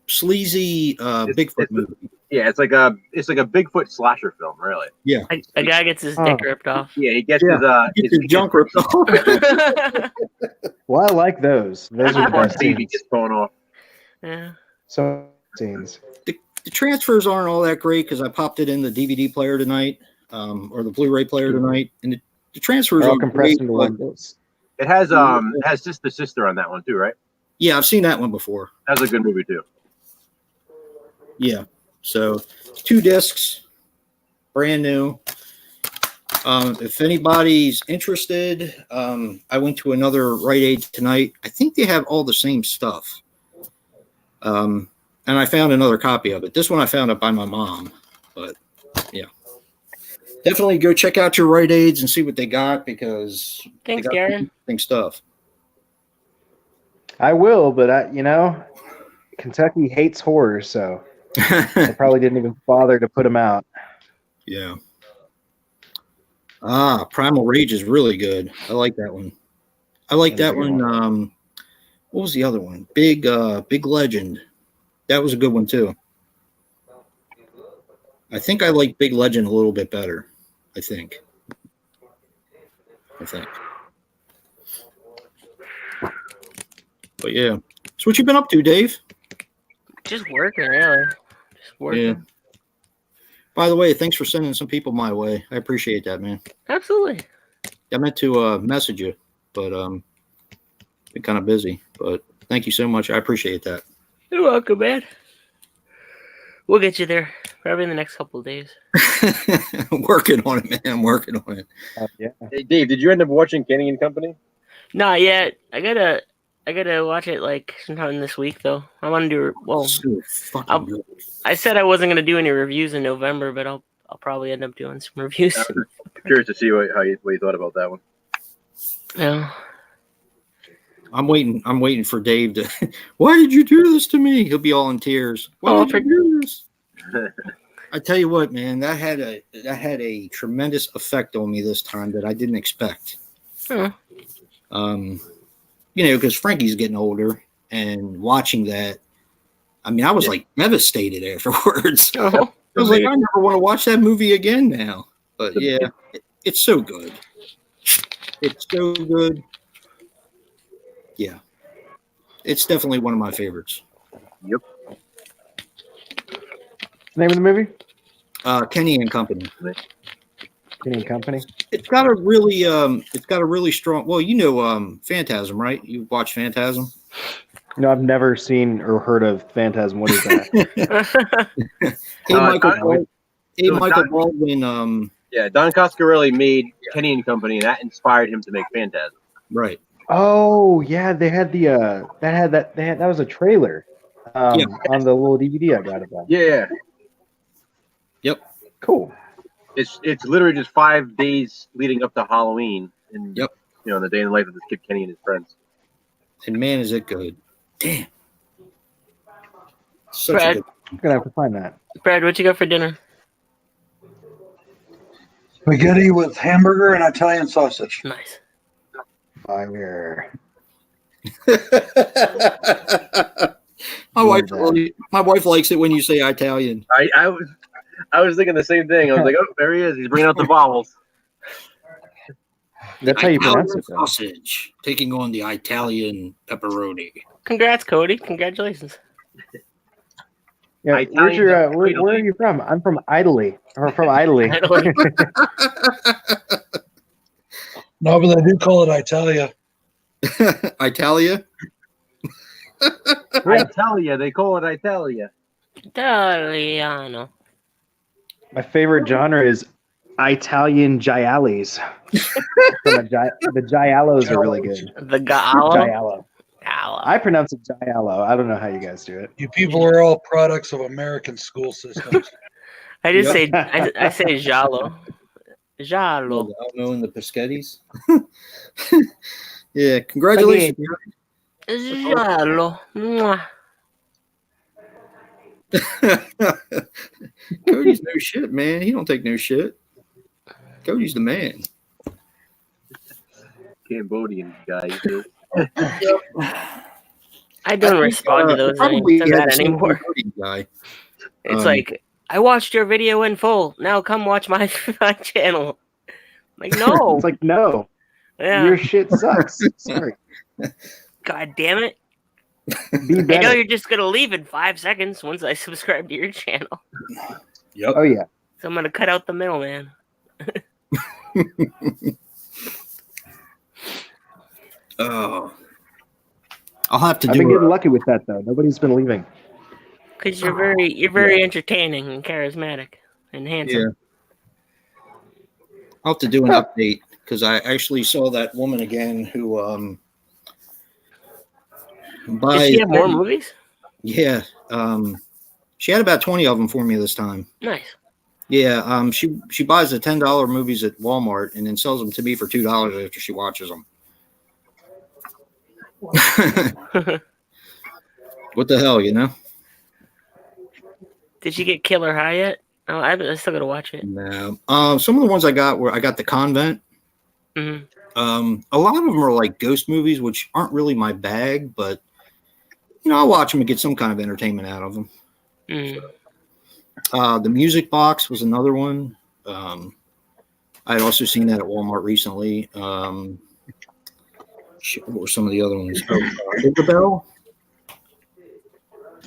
Speaker 2: sleazy Bigfoot movie.
Speaker 1: Yeah, it's like a Bigfoot slasher film, really.
Speaker 2: Yeah.
Speaker 6: A guy gets his dick ripped off.
Speaker 1: Yeah, he gets
Speaker 2: Get your junk ripped off.
Speaker 3: Well, I like those. Those are the best
Speaker 1: Baby
Speaker 3: scenes.
Speaker 1: gets torn off.
Speaker 6: Yeah.
Speaker 3: So scenes.
Speaker 2: The transfers aren't all that great because I popped it in the DVD player tonight, or the Blu-ray player tonight, and the transfers
Speaker 3: They're all
Speaker 2: are
Speaker 3: compressed
Speaker 2: great,
Speaker 3: into
Speaker 2: but-
Speaker 3: one dose.
Speaker 1: It has just the sister on that one too, right?
Speaker 2: Yeah, I've seen that one before.
Speaker 1: That's a good movie too.
Speaker 2: Yeah. So 2 discs, brand new. If anybody's interested, I went to another Rite Aid tonight. I think they have all the same stuff. And I found another copy of it. This one I found up by my mom, but yeah. Definitely go check out your Rite Aids and see what they got because
Speaker 6: Thanks,
Speaker 2: they got
Speaker 6: Garen.
Speaker 2: interesting stuff.
Speaker 3: I will, but Kentucky hates horror, so I probably didn't even bother to put them out.
Speaker 2: Yeah. Primal Rage is really good. I like that one. I like
Speaker 3: That's
Speaker 2: that
Speaker 3: a good
Speaker 2: one. What was the other one? Big Legend. That was a good one too. I think I like Big Legend a little bit better. I think. But yeah. So what you been up to, Dave?
Speaker 6: Just working, really. Just working.
Speaker 2: Yeah. By the way, thanks for sending some people my way. I appreciate that, man.
Speaker 6: Absolutely.
Speaker 2: I meant to message you, but been kind of busy. But thank you so much. I appreciate that.
Speaker 6: You're welcome, man. We'll get you there probably in the next couple of days.
Speaker 2: Working on it, man. I'm working on it.
Speaker 3: Yeah.
Speaker 1: Hey, Dave, did you end up watching Kenny and Company?
Speaker 6: Not yet. I gotta I gotta watch it like sometime this week though. I want to do
Speaker 2: So fucking good.
Speaker 6: I said I wasn't gonna do any reviews in November, but I'll probably end up doing some reviews.
Speaker 1: I'm curious to see what you thought about that one.
Speaker 6: Yeah.
Speaker 2: I'm waiting for Dave to. Why did you do this to me? He'll be all in tears. Why did you do this? I tell you what, man, that had a tremendous effect on me this time that I didn't expect.
Speaker 6: Huh.
Speaker 2: Because Frankie's getting older, and watching that, I mean, I was like devastated afterwards.
Speaker 6: Oh.
Speaker 2: I was like, I never want to watch that movie again now. But yeah, it's so good. It's so good. Yeah, it's definitely one of my favorites.
Speaker 1: Yep.
Speaker 3: Name of the movie?
Speaker 2: Kenny and Company.
Speaker 3: Kenny and Company.
Speaker 2: It's got a really strong. Well, Phantasm, right? You watch Phantasm?
Speaker 3: No, I've never seen or heard of Phantasm. What is that?
Speaker 2: Michael Baldwin.
Speaker 1: Yeah, Don Coscarelli made Kenny and Company, and that inspired him to make Phantasm.
Speaker 2: Right.
Speaker 3: Oh yeah, they had that was a trailer on the little DVD I got of that.
Speaker 1: Yeah.
Speaker 2: Yep.
Speaker 3: Cool.
Speaker 1: It's literally just 5 days leading up to Halloween, and
Speaker 2: yep.
Speaker 1: In the day in the life of this kid Kenny and his friends.
Speaker 2: And man, is it good! Damn.
Speaker 6: Brad,
Speaker 3: I'm gonna have to find that.
Speaker 6: Brad, what you got for dinner?
Speaker 5: Spaghetti with hamburger and Italian sausage.
Speaker 6: Nice.
Speaker 3: Fire.
Speaker 2: My wife likes it when you say Italian.
Speaker 1: I was thinking the same thing. I was like, oh, there he is. He's bringing out the vowels.
Speaker 3: That's how you pronounce it, though.
Speaker 2: Sausage taking on the Italian pepperoni.
Speaker 6: Congrats, Cody. Congratulations.
Speaker 3: Yeah, where are you from? I'm from Italy. Or from Italy.
Speaker 5: No, but they do call it Italia.
Speaker 2: Italia?
Speaker 1: Italia. They call it Italia.
Speaker 6: Italiano.
Speaker 3: My favorite genre is Italian giallis. The giallos are really good.
Speaker 6: The giallo?
Speaker 3: Giallo. I pronounce it giallo. I don't know how you guys do it.
Speaker 5: You people are all products of American school systems.
Speaker 6: I just say I say giallo. Giallo.
Speaker 2: Alno and the Peschettis. Yeah, congratulations.
Speaker 6: Giallo. Mwah.
Speaker 2: Cody's no shit, man. He don't take no shit. Cody's the man.
Speaker 1: Cambodian guy.
Speaker 6: I don't respond to those to that anymore.
Speaker 2: Guy.
Speaker 6: It's like, I watched your video in full. Now come watch my channel. Like, no.
Speaker 3: It's like, no.
Speaker 6: Yeah.
Speaker 3: Your shit sucks. Sorry.
Speaker 6: God damn it.
Speaker 3: Be better.
Speaker 6: I know you're just going to leave in 5 seconds once I subscribe to your channel.
Speaker 2: Yep.
Speaker 3: Oh, yeah.
Speaker 6: So I'm going to cut out the middleman.
Speaker 2: Oh. I'll have to
Speaker 3: I've been getting lucky with that, though. Nobody's been leaving.
Speaker 6: Because you're very entertaining and charismatic and handsome.
Speaker 2: Yeah. I'll have to do an update because I actually saw that woman again who
Speaker 6: Does she have more movies?
Speaker 2: Yeah. She had about 20 of them for me this time.
Speaker 6: Nice.
Speaker 2: Yeah. She buys the $10 movies at Walmart and then sells them to me for $2 after she watches them. What the hell, you know?
Speaker 6: Did she get Killer High yet? Oh, I still gotta watch it.
Speaker 2: No. Some of the ones I got The Convent.
Speaker 6: Mm-hmm.
Speaker 2: A lot of them are like ghost movies, which aren't really my bag, but I'll watch them and get some kind of entertainment out of them.
Speaker 6: Mm.
Speaker 2: The Music Box was another one. I had also seen that at Walmart recently. What were some of the other ones? Isabel.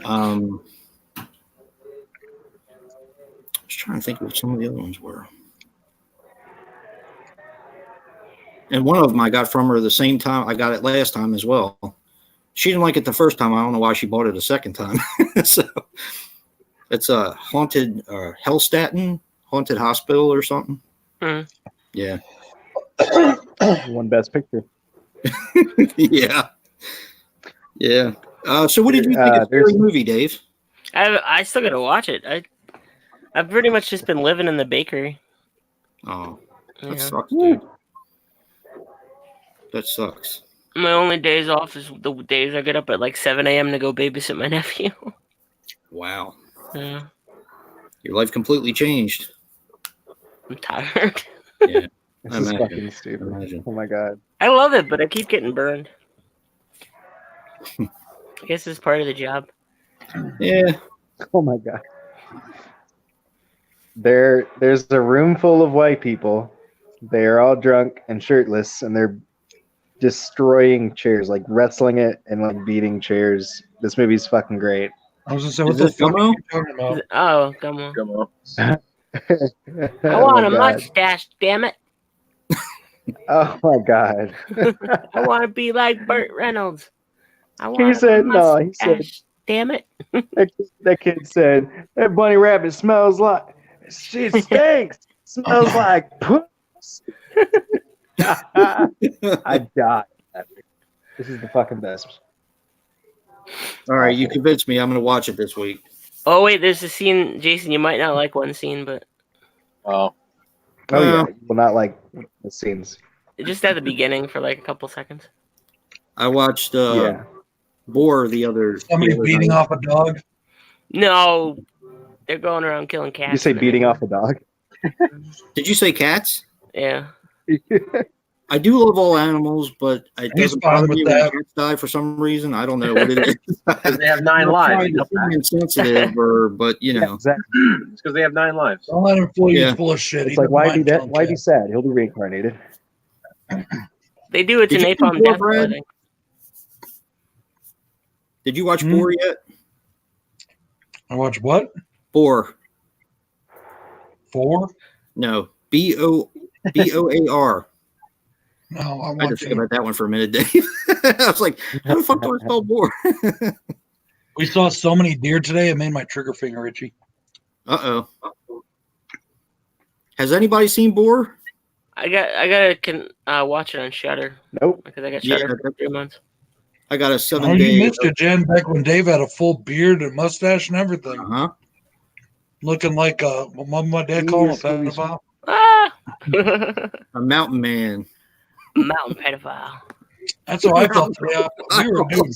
Speaker 2: I was trying to think what some of the other ones were. And one of them I got from her the same time I got it last time as well. She didn't like it the first time. I don't know why she bought it a second time. So it's a haunted Hellstatten haunted hospital or something.
Speaker 6: Mm.
Speaker 2: Yeah.
Speaker 3: One Best Picture.
Speaker 2: Yeah. Yeah. So what did you think of the movie, Dave?
Speaker 6: I still gotta watch it. I've pretty much just been living in the bakery.
Speaker 2: Oh, that
Speaker 6: Yeah.
Speaker 2: sucks, dude. That sucks.
Speaker 6: My only days off is the days I get up at like 7 a.m. to go babysit my nephew.
Speaker 2: Wow.
Speaker 6: Yeah.
Speaker 2: Your life completely changed.
Speaker 6: I'm tired.
Speaker 2: Yeah.
Speaker 3: This is fucking stupid. Oh my god.
Speaker 6: I love it, but I keep getting burned. I guess it's part of the job.
Speaker 2: Yeah.
Speaker 3: Oh my god. There's a room full of white people. They are all drunk and shirtless, and they're destroying chairs, like wrestling it and like beating chairs. This movie's fucking great.
Speaker 5: I was gonna say, what the fuck are you talking about?
Speaker 6: Oh, come on.
Speaker 1: Come on.
Speaker 6: I want a mustache, damn it.
Speaker 3: Oh my god.
Speaker 6: I want to be like Burt Reynolds. I want
Speaker 3: He said, no, he said,
Speaker 6: mustache, damn it.
Speaker 3: that kid said, that bunny rabbit smells like, shit stinks. Smells like puss. I died. This is the fucking best.
Speaker 2: All right, you convinced me. I'm going to watch it this week.
Speaker 6: Oh, wait, there's a scene, Jason, you might not like one scene, but...
Speaker 1: Oh.
Speaker 3: Oh, yeah. You will not like the scenes.
Speaker 6: Just at the beginning for like a couple seconds.
Speaker 2: I watched Boar the other...
Speaker 5: Somebody beating off a dog?
Speaker 6: No. They're going around killing cats.
Speaker 3: You say beating off a dog?
Speaker 2: Did you say cats?
Speaker 6: Yeah.
Speaker 2: I do love all animals, but it
Speaker 5: He's
Speaker 2: doesn't
Speaker 5: fine
Speaker 2: bother
Speaker 5: with
Speaker 2: me when
Speaker 5: that.
Speaker 2: cats die for some reason. I don't know what it is.
Speaker 1: Because they have 9
Speaker 2: I'm
Speaker 1: lives.
Speaker 2: trying to be insensitive, but you know.
Speaker 3: Yeah, exactly.
Speaker 1: It's because they have 9 lives.
Speaker 5: Don't let him fool you.
Speaker 2: Yeah.
Speaker 5: He's full of shit.
Speaker 3: It's like, why be sad? He'll be reincarnated.
Speaker 6: They do it to
Speaker 2: Did you
Speaker 6: Napalm
Speaker 2: see Boar,
Speaker 6: Death,
Speaker 2: Brad?
Speaker 6: I think.
Speaker 2: Did you watch Boar yet?
Speaker 5: I watch what?
Speaker 2: Boar.
Speaker 5: 4?
Speaker 2: No. Boar.
Speaker 5: No, I
Speaker 2: I had to
Speaker 5: watch
Speaker 2: think about that one for a minute, Dave. I was like, how the fuck do I spell Boar?
Speaker 5: We saw so many deer today, it made my trigger finger itchy.
Speaker 2: Uh-oh. Has anybody seen Boar?
Speaker 6: I gotta watch it on Shudder.
Speaker 3: Nope.
Speaker 6: Because I got Shudder for 3 months.
Speaker 2: I got a 7
Speaker 5: Oh,
Speaker 2: day.
Speaker 5: you missed it, Jen, back when Dave had a full beard and mustache and everything.
Speaker 2: Uh-huh.
Speaker 5: Looking like what my dad called him, a pedophile.
Speaker 6: Ah!
Speaker 2: A mountain man.
Speaker 6: Mountain pedophile.
Speaker 5: That's how I felt today. We were doing,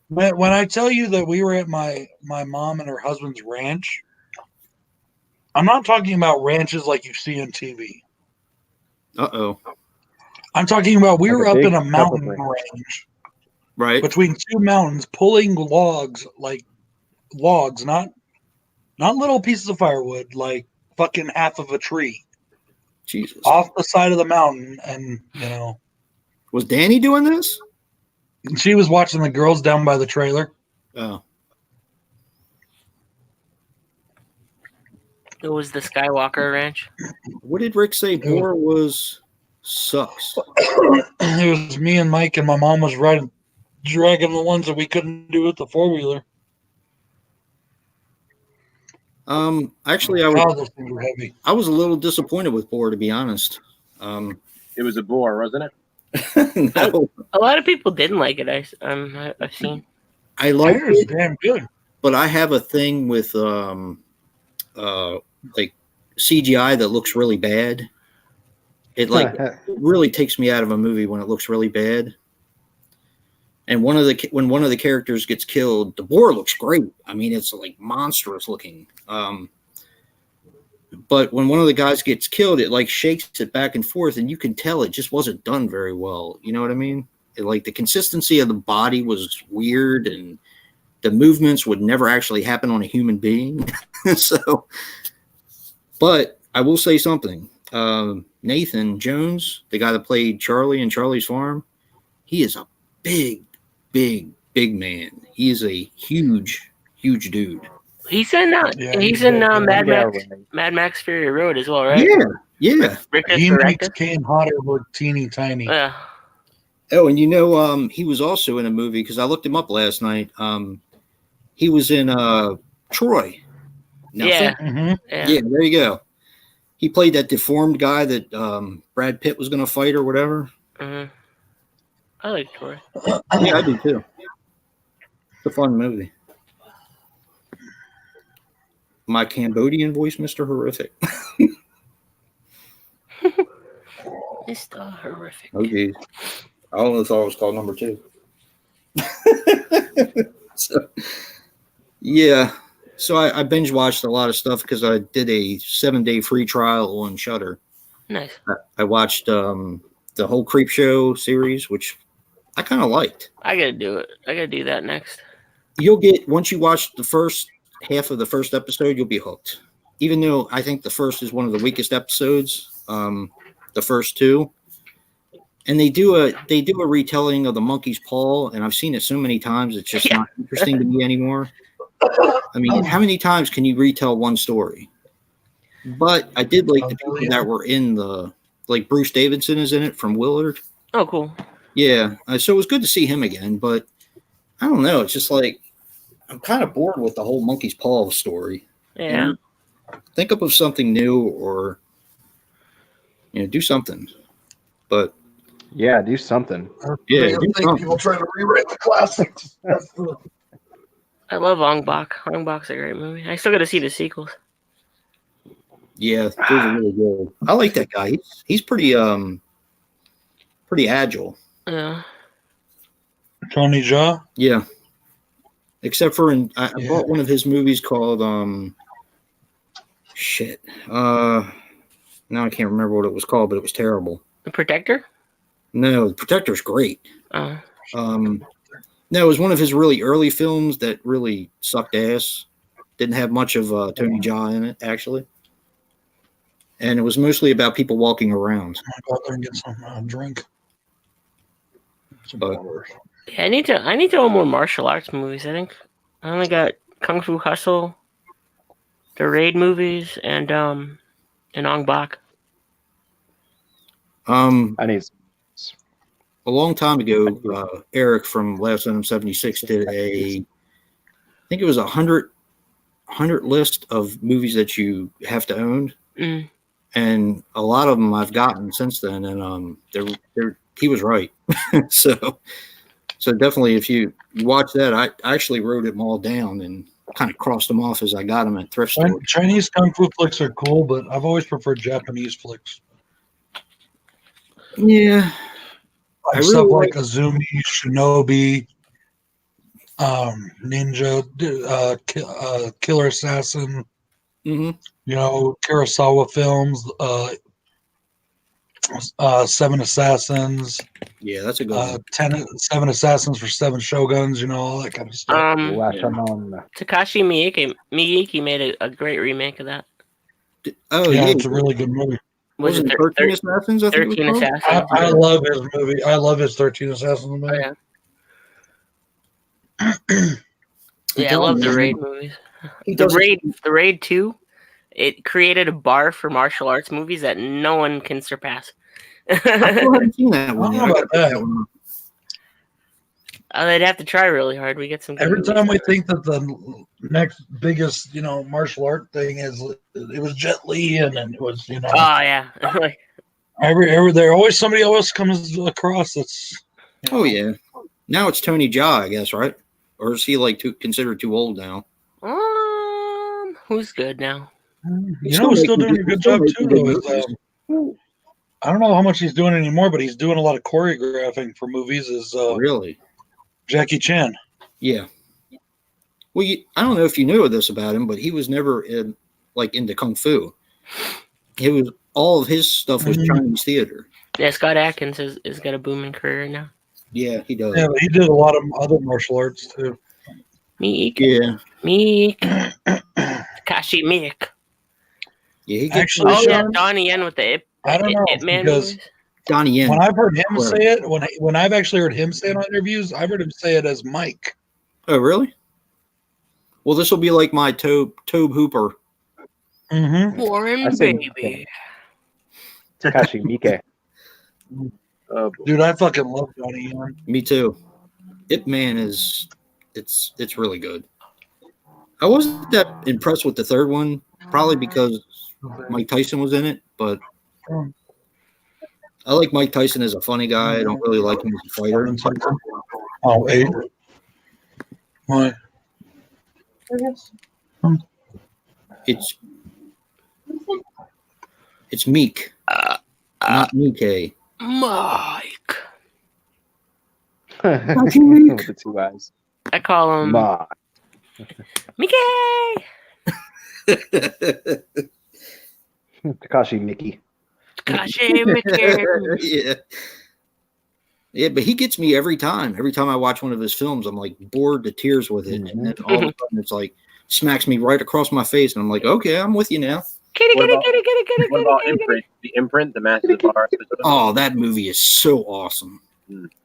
Speaker 5: when I tell you that we were at my mom and her husband's ranch, I'm not talking about ranches like you see on TV.
Speaker 2: Uh-oh.
Speaker 5: I'm talking about we were up in a mountain
Speaker 3: range.
Speaker 5: range
Speaker 2: Right.
Speaker 5: between 2 mountains, pulling logs, not little pieces of firewood, like fucking half of a tree
Speaker 2: Jesus.
Speaker 5: off the side of the mountain. And
Speaker 2: Was Danny doing this?
Speaker 5: she was watching the girls down by the trailer.
Speaker 2: Oh.
Speaker 6: It was the Skywalker Ranch.
Speaker 2: What did Rick say? Boar sucks.
Speaker 5: It was me and Mike, and my mom was dragging the ones that we couldn't do with the 4-wheeler.
Speaker 2: Actually,
Speaker 5: Those things were heavy.
Speaker 2: I was a little disappointed with Boar, to be honest.
Speaker 1: It was a boar, wasn't it?
Speaker 2: No.
Speaker 6: A lot of people didn't like it. I've seen.
Speaker 2: I like
Speaker 5: It was
Speaker 2: it,
Speaker 5: damn good.
Speaker 2: but I have a thing with like CGI that looks really bad. It really takes me out of a movie when it looks really bad. And when one of the characters gets killed, the boar looks great. I mean, it's like monstrous looking. But when one of the guys gets killed, it like shakes it back and forth, and you can tell it just wasn't done very well. You know what I mean? Like the consistency of the body was weird, and the movements would never actually happen on a human being. So, but I will say something. Nathan Jones, the guy that played Charlie in Charlie's Farm, he is a big man. He is a huge dude.
Speaker 6: He's in Mad Max Fury Road as well, right?
Speaker 2: Yeah.
Speaker 5: He makes Kane Hodder look teeny tiny.
Speaker 6: Yeah.
Speaker 2: Oh, and he was also in a movie because I looked him up last night. He was in Troy.
Speaker 6: Yeah.
Speaker 5: Mm-hmm.
Speaker 2: Yeah, there you go. He played that deformed guy that Brad Pitt was going to fight or whatever.
Speaker 6: Mm-hmm. I like Troy.
Speaker 2: Yeah, I do too. It's a fun movie. My Cambodian voice, Mr. Horrific.
Speaker 6: Mr. Horrific.
Speaker 2: Oh, geez. I only thought it was called number 2. So, yeah. So I binge watched a lot of stuff because I did a 7-day free trial on Shudder.
Speaker 6: Nice.
Speaker 2: I watched the whole Creep Show series, which I kind of liked.
Speaker 6: I gotta do it. I gotta do that next.
Speaker 2: You'll get, once you watch the first half of the first episode, you'll be hooked. Even though I think the first is one of the weakest episodes, the first 2. And they do a retelling of the Monkey's Paw, and I've seen it so many times it's just not interesting to me anymore. I mean, how many times can you retell one story? But I did like the people that were in like Bruce Davidson is in it from Willard.
Speaker 6: Oh, cool.
Speaker 2: Yeah, so it was good to see him again, but I don't know. It's just like I'm kind of bored with the whole Monkey's Paw story.
Speaker 6: Yeah.
Speaker 2: You know? Think up of something new, or do something. But
Speaker 3: yeah, do something.
Speaker 2: Yeah,
Speaker 5: I think people try to rewrite the classics.
Speaker 6: I love Ong Bak. Ong Bak's a great movie. I still got to see the sequels.
Speaker 2: Yeah, those are really good. I like that guy. He's pretty agile.
Speaker 6: Yeah.
Speaker 2: Tony Jaa? Yeah. Except for I bought one of his movies called now I can't remember what it was called, but it was terrible.
Speaker 6: The Protector?
Speaker 2: No, The Protector's great. No, it was one of his really early films that really sucked ass. Didn't have much of Tony Jaa in it, actually. And it was mostly about people walking around.
Speaker 5: I'll go out there and get some drink.
Speaker 2: But,
Speaker 6: yeah, I need to own more martial arts movies, I think. I only got Kung Fu Hustle, the Raid movies, and Ong Bak.
Speaker 3: I need
Speaker 2: a long time ago, Eric from Last Venom 76 did I think it was 100 list of movies that you have to own.
Speaker 6: Mm.
Speaker 2: And a lot of them I've gotten since then, and he was right. so definitely, if you watch that, I actually wrote them all down and kind of crossed them off as I got them at thrift stores.
Speaker 5: Chinese kung fu flicks are cool, but I've always preferred Japanese flicks.
Speaker 2: Yeah,
Speaker 5: Like stuff like Azumi, Shinobi, Ninja, Killer Assassin.
Speaker 2: Mm-hmm.
Speaker 5: Kurosawa films, 7 Assassins.
Speaker 2: Yeah, that's a good one.
Speaker 5: 7 Assassins for 7 Shoguns, all that kind of stuff.
Speaker 6: Takashi Miike made a great remake of that.
Speaker 2: Oh,
Speaker 5: yeah, it's a really good movie.
Speaker 6: Was it
Speaker 2: 13 Assassins?
Speaker 6: 13 Assassins.
Speaker 5: I love his movie. I love his 13 Assassins movie.
Speaker 6: Oh, yeah. Yeah, I love the Raid movies. The Raid 2, it created a bar for martial arts movies that no one can surpass.
Speaker 2: I still haven't seen that one.
Speaker 6: They'd have to try really hard. We get some.
Speaker 5: Every time we think that the next biggest, martial art thing is, it was Jet Li, and then it was,
Speaker 6: Oh yeah.
Speaker 5: there always somebody else comes across that's.
Speaker 2: Oh yeah. Now it's Tony Jaa, I guess, right? Or is he considered too old now?
Speaker 6: Who's good now?
Speaker 5: He's still doing a good job too. Though, I don't know how much he's doing anymore, but he's doing a lot of choreographing for movies.
Speaker 2: Really?
Speaker 5: Jackie Chan.
Speaker 2: Yeah. Well, I don't know if you knew this about him, but he was never into kung fu. All of his stuff was Chinese theater.
Speaker 6: Yeah, Scott Adkins has got a booming career now.
Speaker 2: Yeah, he does.
Speaker 5: Yeah, but he did a lot of other martial arts too.
Speaker 6: Meek.
Speaker 2: Yeah.
Speaker 6: Meek. Takashi Miike.
Speaker 2: Yeah, he
Speaker 5: gets actually.
Speaker 6: Yeah, Donnie Yen with the
Speaker 5: I don't know because
Speaker 2: Donnie Yen.
Speaker 5: When I've heard him say it, when I've actually heard him say it on interviews, I've heard him say it as Mike.
Speaker 2: Oh, really? Well, this will be like my Tobe Hooper.
Speaker 5: Mm-hmm.
Speaker 6: Warren baby.
Speaker 3: Takashi Miike.
Speaker 5: Dude, I fucking love Donnie Yen.
Speaker 2: Me too. Ip Man it's really good. I wasn't that impressed with the third one, probably because Mike Tyson was in it, but I like Mike Tyson as a funny guy. I don't really like him as a fighter.
Speaker 5: Oh, 8. What?
Speaker 2: It's Meek, not Mike.
Speaker 6: Mike.
Speaker 3: With the two eyes.
Speaker 6: I call him
Speaker 3: Ma.
Speaker 6: Mickey.
Speaker 3: Takashi Mickey.
Speaker 6: Takashi Mickey.
Speaker 2: Yeah, but he gets me every time. Every time I watch one of his films, I'm like bored to tears with it, and then all of a sudden it's like smacks me right across my face, and I'm like, okay, I'm with you now.
Speaker 1: What about Imprint? The Imprint, the Masters of Horror.
Speaker 2: Oh, that movie is so awesome.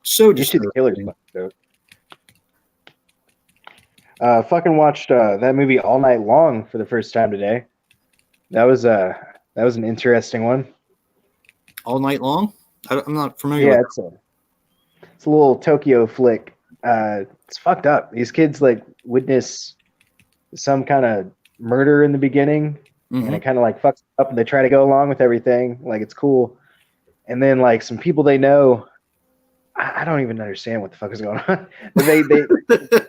Speaker 2: So
Speaker 3: You see the Killer's dope. Fucking watched that movie All Night Long for the first time today. That was an interesting one.
Speaker 2: All Night Long? I'm not familiar
Speaker 3: Yeah,
Speaker 2: with
Speaker 3: it's a little Tokyo flick. It's fucked up. These kids like witness some kind of murder in the beginning, and it kind of like fucks up, and they try to go along with everything. Like it's cool, and then like some people they know. I don't even understand what the fuck is going on. They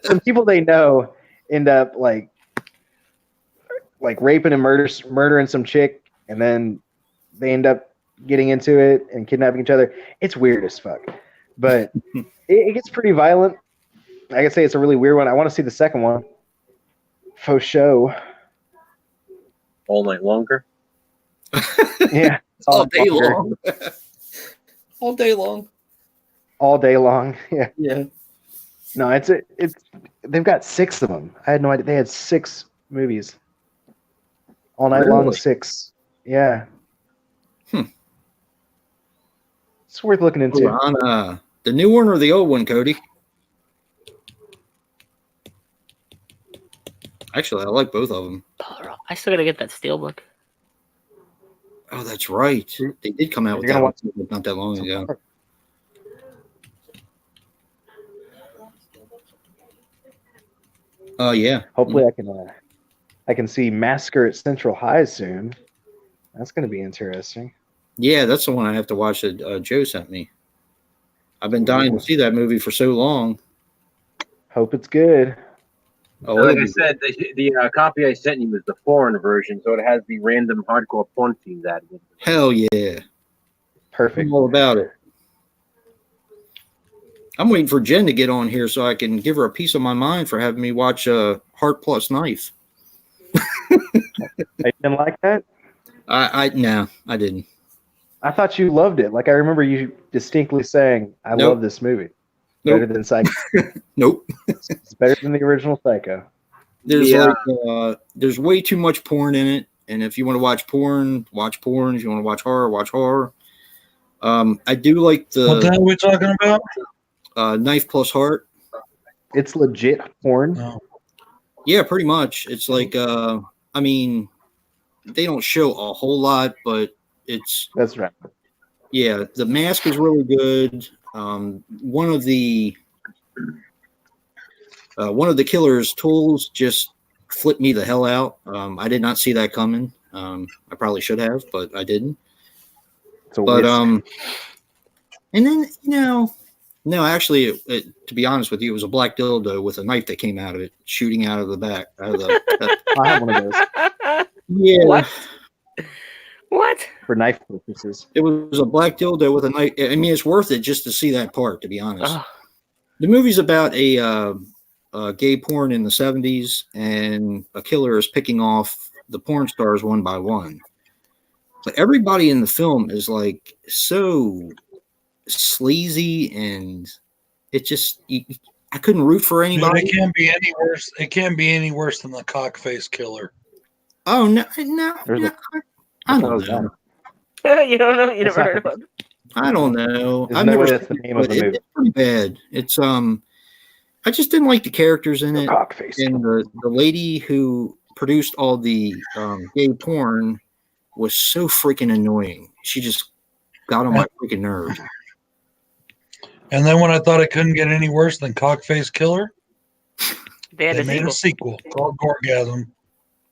Speaker 3: some people they know end up like raping and murdering some chick, and then they end up getting into it and kidnapping each other. It's weird as fuck, but it gets pretty violent. Like I say, it's a really weird one. I want to see the second one. Faux show.
Speaker 1: All Night Longer.
Speaker 3: Yeah,
Speaker 2: all day long. All day long.
Speaker 3: All day long. Yeah.
Speaker 2: Yeah.
Speaker 3: No, it's they've got 6 of them. I had no idea they had 6 movies. All Night Long 6. Yeah. It's worth looking into.
Speaker 2: On the new one or the old one, Cody? Actually, I like both of them.
Speaker 6: I still gotta get that Steelbook.
Speaker 2: Oh, that's right. They did come out with that one not that long ago. Oh yeah.
Speaker 3: Hopefully, I can see Massacre at Central High soon. That's going to be interesting.
Speaker 2: Yeah, that's the one I have to watch that Joe sent me. I've been dying to see that movie for so long.
Speaker 3: Hope it's good.
Speaker 1: Oh, like I said, the copy I sent you was the foreign version, so it has the random hardcore porn scenes added.
Speaker 2: Hell yeah.
Speaker 3: Perfect.
Speaker 2: I'm all about it. I'm waiting for Jen to get on here so I can give her a piece of my mind for having me watch Heart Plus Knife.
Speaker 3: I didn't like that?
Speaker 2: No, I didn't.
Speaker 3: I thought you loved it. Like I remember you distinctly saying, "I love this movie."
Speaker 2: Nope.
Speaker 3: Better than Psycho.
Speaker 2: Nope.
Speaker 3: It's better than the original Psycho.
Speaker 2: There's there's way too much porn in it, and if you want to watch porn, watch porn. If you want to watch horror, watch horror. I do like the.
Speaker 5: What the hell are we talking about?
Speaker 2: Knife Plus Heart.
Speaker 3: It's legit porn.
Speaker 5: No.
Speaker 2: Yeah, pretty much. It's like I mean, they don't show a whole lot, but
Speaker 3: that's right.
Speaker 2: Yeah, the mask is really good. One of the killer's tools just flipped me the hell out. I did not see that coming. I probably should have, but I didn't. But and then no, actually, to be honest with you, it was a black dildo with a knife that came out of it, shooting out of the back. I
Speaker 3: have one of those.
Speaker 2: Yeah.
Speaker 6: What?
Speaker 3: For knife purposes.
Speaker 2: It was a black dildo with a knife. I mean, it's worth it just to see that part, to be honest. The movie's about a gay porn in the 70s, and a killer is picking off the porn stars one by one. But everybody in the film is like so sleazy, and it just I couldn't root for anybody.
Speaker 5: It can't be any worse. It can't be any worse than the cockface killer.
Speaker 2: Oh no! I don't know.
Speaker 6: You don't know? You never heard about it?
Speaker 2: I don't know.
Speaker 3: I've never seen it, but
Speaker 2: it's pretty bad. It's I just didn't like the characters in it, and the lady who produced all the gay porn was so freaking annoying. She just got on my freaking nerves.
Speaker 5: And then when I thought it couldn't get any worse than Cockface Killer,
Speaker 6: they
Speaker 5: made a sequel called Gorgasm.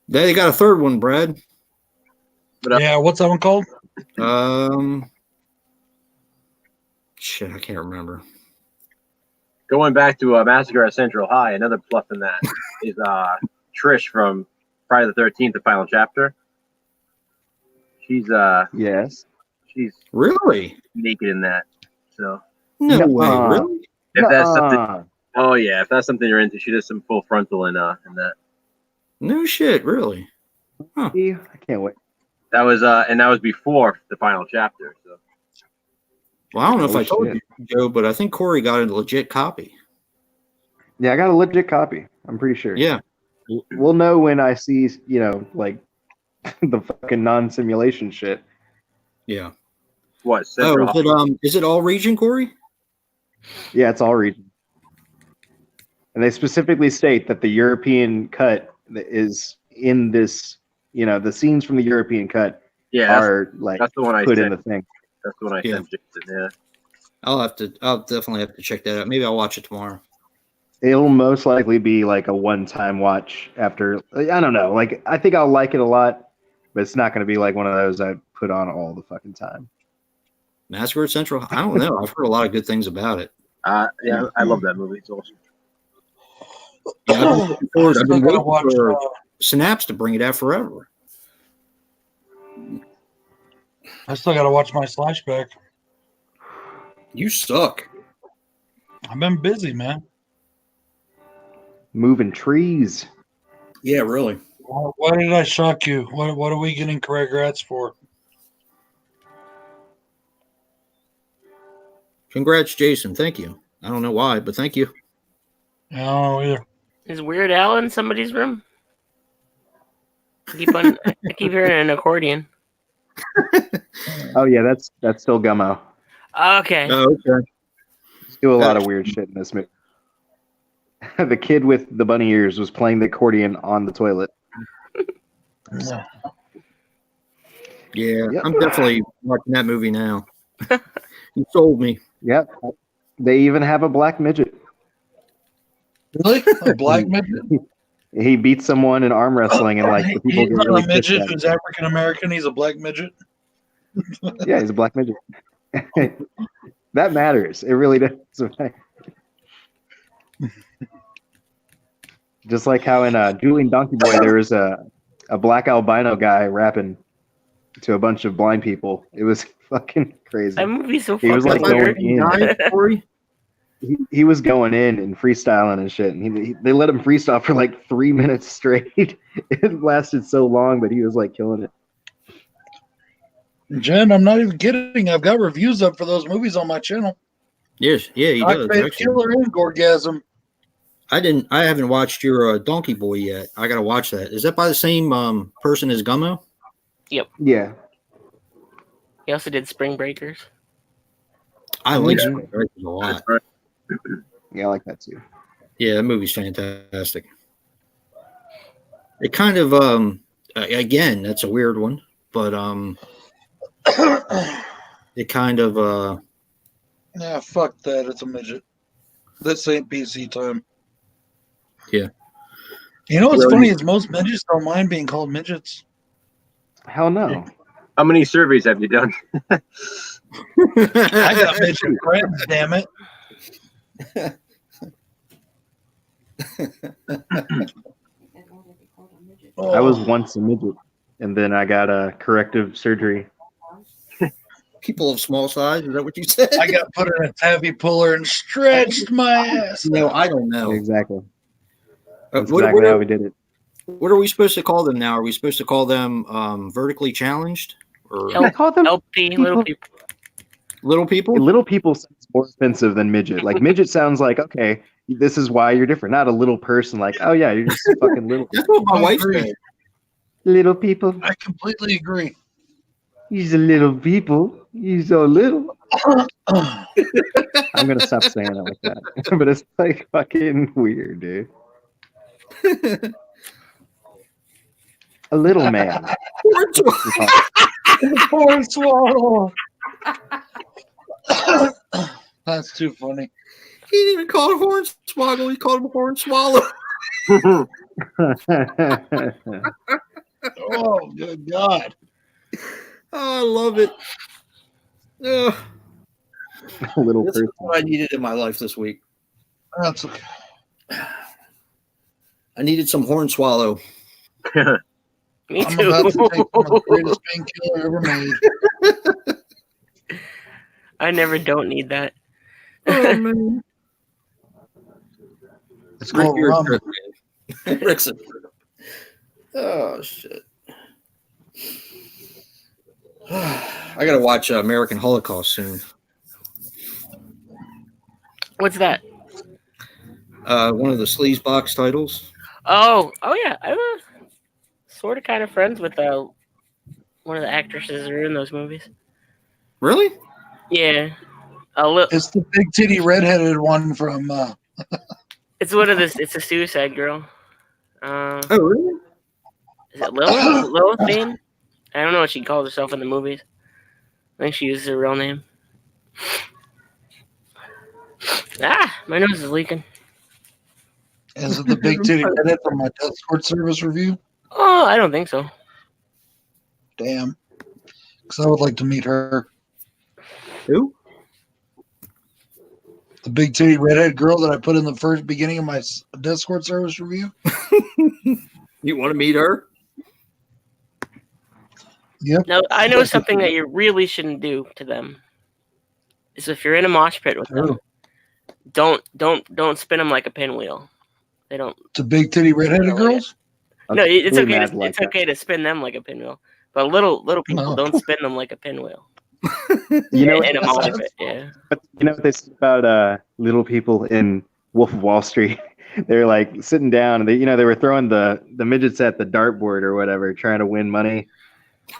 Speaker 2: They got a third one, Brad.
Speaker 5: Yeah, what's that one called?
Speaker 2: Shit, I can't remember.
Speaker 1: Going back to Massacre at Central High, another plus in that is Trish from Friday the 13th, the final chapter. She's
Speaker 3: yes.
Speaker 1: She's
Speaker 2: really
Speaker 1: naked in that. So
Speaker 2: no way, really?
Speaker 1: If that's something, oh yeah, if that's something you're into, she does some full frontal in that.
Speaker 2: No shit, really?
Speaker 3: Huh. I can't wait.
Speaker 1: That was and that was before the final chapter. So.
Speaker 2: Well, I don't know if I told you, Joe, but I think Corey got a legit copy.
Speaker 3: Yeah, I got a legit copy. I'm pretty sure.
Speaker 2: Yeah.
Speaker 3: We'll know when I see, like the fucking non-simulation shit.
Speaker 2: Yeah.
Speaker 1: What?
Speaker 2: Is it all region, Corey?
Speaker 3: Yeah, it's all region. And they specifically state that the European cut is in this, the scenes from the European cut are like
Speaker 1: that's the one
Speaker 3: put in the thing.
Speaker 1: That's the one I sent Jason, yeah.
Speaker 2: I'll definitely have to check that out. Maybe I'll watch it tomorrow.
Speaker 3: It'll most likely be like a one-time watch after, I don't know. Like, I think I'll like it a lot, but it's not going to be like one of those I put on all the fucking time.
Speaker 2: Massacre at Central? I don't know. I've heard a lot of good things about it.
Speaker 1: Yeah, I love that movie. It's awesome.
Speaker 2: Yeah, I've been waiting for Synapse to bring it out forever.
Speaker 5: I still got to watch my Slashback.
Speaker 2: You suck.
Speaker 5: I've been busy, man.
Speaker 3: Moving trees.
Speaker 2: Yeah, really.
Speaker 5: Why did I shock you? What are we getting congrats for?
Speaker 2: Congrats, Jason. Thank you. I don't know why, but thank you.
Speaker 5: I don't know either.
Speaker 6: Is Weird Al in somebody's room? I keep hearing an accordion.
Speaker 3: Oh yeah, that's still Gummo.
Speaker 6: Okay.
Speaker 2: Oh, okay.
Speaker 3: Do a lot of weird shit in this movie. The kid with the bunny ears was playing the accordion on the toilet.
Speaker 2: Yeah, yep. I'm definitely watching that movie now. You sold me.
Speaker 3: Yep. They even have a black midget.
Speaker 5: Really? A black midget?
Speaker 3: He beats someone in arm wrestling, and like the people
Speaker 5: he's
Speaker 3: get
Speaker 5: not
Speaker 3: really
Speaker 5: a midget
Speaker 3: pissed
Speaker 5: who's African American. He's a black midget.
Speaker 3: Yeah, he's a black midget. That matters. It really does. Just like how in Julian Donkey Boy there was a black albino guy rapping to a bunch of blind people. It was fucking crazy.
Speaker 6: That movie's so
Speaker 3: he was like
Speaker 6: weird.
Speaker 3: going in. He was going in and freestyling and shit. And they let him freestyle for like 3 minutes straight. It lasted so long, but he was like killing it.
Speaker 5: Jen, I'm not even kidding. I've got reviews up for those movies on my channel.
Speaker 2: Yes, yeah, he does.
Speaker 5: Killer and Gorgasm.
Speaker 2: I haven't watched your Donkey Boy yet. I gotta watch that. Is that by the same person as Gummo?
Speaker 6: Yep.
Speaker 3: Yeah.
Speaker 6: He also did Spring Breakers.
Speaker 2: I like Spring Breakers a lot.
Speaker 3: Yeah, I like that too.
Speaker 2: Yeah, that movie's fantastic. It kind of again, that's a weird one, but it kind of
Speaker 5: yeah, fuck that. It's a midget. This ain't PC time.
Speaker 2: Yeah.
Speaker 5: You know what's funny is most midgets don't mind being called midgets.
Speaker 3: Hell no.
Speaker 1: How many surveys have you done?
Speaker 5: I got midget friends, damn it.
Speaker 3: I was once a midget, and then I got a corrective surgery.
Speaker 2: People of small size, is that what you said?
Speaker 5: I got put in a taffy puller and stretched my ass.
Speaker 2: No, I don't know.
Speaker 3: Exactly. That's
Speaker 2: what
Speaker 3: exactly how we did it.
Speaker 2: What are we supposed to call them now? Are we supposed to call them vertically challenged? Or
Speaker 3: call them
Speaker 6: LP, little people.
Speaker 2: Little people?
Speaker 3: Little people sounds more offensive than midget. Like midget sounds like, okay, this is why you're different. Not a little person like, oh yeah, you're just fucking little.
Speaker 2: That's what my wife said.
Speaker 3: Little people.
Speaker 5: I completely agree.
Speaker 3: He's a little people. He's so little. I'm gonna stop saying it like that. But it's like fucking weird, dude. A little man.
Speaker 5: Horn swallow. That's too funny.
Speaker 2: He didn't even call it horn swallow. He called him horn swallow.
Speaker 5: Oh, good God.
Speaker 2: Oh, I love it.
Speaker 3: A little
Speaker 2: This
Speaker 3: person.
Speaker 2: is what I needed in my life this week.
Speaker 5: That's okay.
Speaker 2: I needed some Hornswallow.
Speaker 6: Me
Speaker 5: I'm
Speaker 6: too.
Speaker 5: about to take some of the greatest painkiller ever made.
Speaker 6: I never don't need that.
Speaker 2: Oh man,
Speaker 5: It's called
Speaker 2: Rick,
Speaker 5: rum.
Speaker 2: Rick's a trip. Oh shit. I gotta watch American Holocaust soon.
Speaker 6: What's that?
Speaker 2: One of the sleazebox titles.
Speaker 6: Oh yeah. I was sort of kind of friends with one of the actresses that are in those movies.
Speaker 2: Really?
Speaker 6: Yeah. A little.
Speaker 5: It's the big titty redheaded one from.
Speaker 6: It's one of this. It's a Suicide Girl.
Speaker 2: Oh really?
Speaker 6: Is it Lilith? Lilith Fain? I don't know what she calls herself in the movies. I think she uses her real name. My nose is leaking.
Speaker 5: Is it the big titty redhead from my Discord service review?
Speaker 6: Oh, I don't think so.
Speaker 5: Damn. Because I would like to meet her.
Speaker 2: Who?
Speaker 5: The big titty redhead girl that I put in the first beginning of my Discord service review.
Speaker 2: You want to meet her?
Speaker 5: Yep.
Speaker 6: No, I know something that you really shouldn't do to them. Is if you're in a mosh pit with them, don't spin them like a pinwheel. They don't.
Speaker 5: The big titty redheaded girls.
Speaker 6: No, it's
Speaker 3: Really
Speaker 6: okay.
Speaker 3: mad like
Speaker 6: It's okay to spin them like a pinwheel, but little people don't spin them like a pinwheel.
Speaker 3: You know,
Speaker 6: In a mosh pit, yeah.
Speaker 3: but you know what they say about little people in Wolf of Wall Street? They're like sitting down, and they were throwing the midgets at the dartboard or whatever, trying to win money.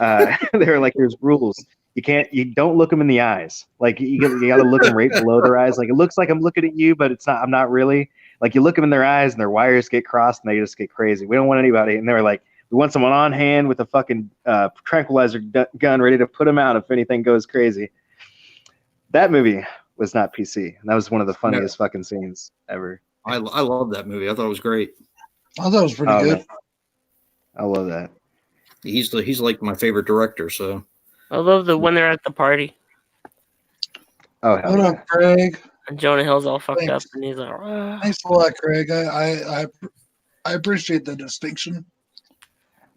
Speaker 3: They were like, "There's rules. You don't look them in the eyes. Like you got to look them right below their eyes. Like it looks like I'm looking at you, but it's not. I'm not really. Like you look them in their eyes, and their wires get crossed, and they just get crazy. We don't want anybody." And they were like, "We want someone on hand with a fucking tranquilizer gun ready to put them out if anything goes crazy." That movie was not PC. And that was one of the funniest fucking scenes ever.
Speaker 2: I love that movie. I thought it was great.
Speaker 5: I thought it was pretty good.
Speaker 3: Man. I love that.
Speaker 2: He's like my favorite director. So
Speaker 6: I love when they're at the party
Speaker 3: Oh, hell
Speaker 5: What
Speaker 3: yeah.
Speaker 5: up, Craig?
Speaker 6: and Jonah Hill's all fucked
Speaker 5: Thanks.
Speaker 6: up and he's like, "Ah."
Speaker 5: Thanks a lot, Craig. I appreciate the distinction.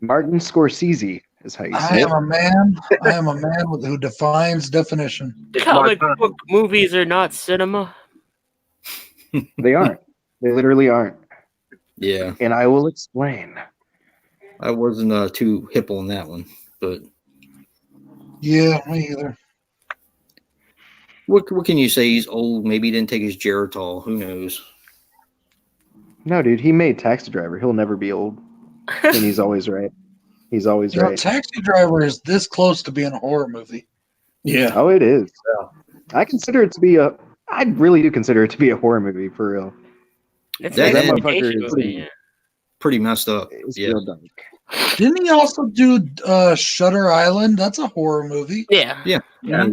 Speaker 3: Martin Scorsese is how you
Speaker 5: I
Speaker 3: say
Speaker 5: am
Speaker 3: it.
Speaker 5: a man. I am a man who defines definition.
Speaker 6: Comic book movies are not cinema.
Speaker 3: They aren't. They literally aren't.
Speaker 2: yeah,
Speaker 3: And I will explain.
Speaker 2: I wasn't too hip on that one, but
Speaker 5: Yeah, me either.
Speaker 2: what can you say? He's old. Maybe he didn't take his Geritol. Who knows?
Speaker 3: No, dude, he made Taxi Driver. He'll never be old. And he's always right. He's always
Speaker 5: You know,
Speaker 3: right.
Speaker 5: Taxi Driver is this close to being a horror movie.
Speaker 2: Yeah.
Speaker 3: Oh, it is. I consider it to be I really do consider it to be a horror movie, for real.
Speaker 6: It's
Speaker 2: That
Speaker 6: an
Speaker 2: motherfucker
Speaker 6: exploitation
Speaker 3: is
Speaker 6: movie,
Speaker 3: pretty-
Speaker 6: yeah.
Speaker 2: Pretty messed up.
Speaker 3: It's
Speaker 2: Yeah.
Speaker 3: real dark.
Speaker 5: Didn't he also do Shutter Island? That's a horror movie.
Speaker 6: Yeah.
Speaker 2: Yeah.
Speaker 3: Yeah.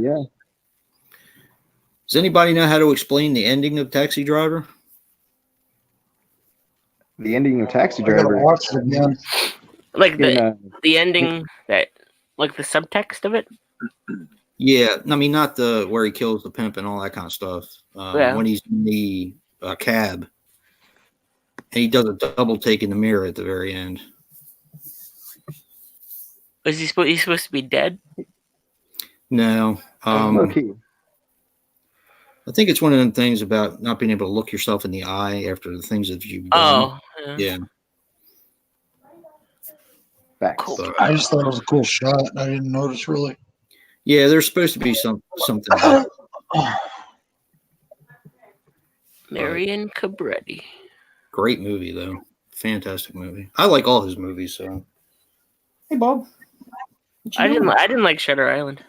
Speaker 2: Does anybody know how to explain the ending of Taxi Driver?
Speaker 3: The ending of Taxi
Speaker 5: I gotta
Speaker 3: Driver.
Speaker 5: watch it again.
Speaker 6: Like
Speaker 3: in,
Speaker 6: the ending that, like the subtext of it.
Speaker 2: Yeah, I mean not the where he kills the pimp and all that kind of stuff.
Speaker 6: Yeah.
Speaker 2: When he's in the cab, and he does a double take in the mirror at the very end.
Speaker 6: Was he's supposed to be dead?
Speaker 2: No,
Speaker 3: low-key.
Speaker 2: I think it's one of them things about not being able to look yourself in the eye after the things that you've done.
Speaker 6: Oh,
Speaker 2: Yeah.
Speaker 3: Facts.
Speaker 6: Cool.
Speaker 2: So,
Speaker 5: I just thought it was a cool shot. I didn't notice really.
Speaker 2: yeah, there's supposed to be something. About it.
Speaker 6: Marion Cabretti.
Speaker 2: Great movie though, fantastic movie. I like all his movies. So, hey Bob,
Speaker 6: I didn't like Shutter Island.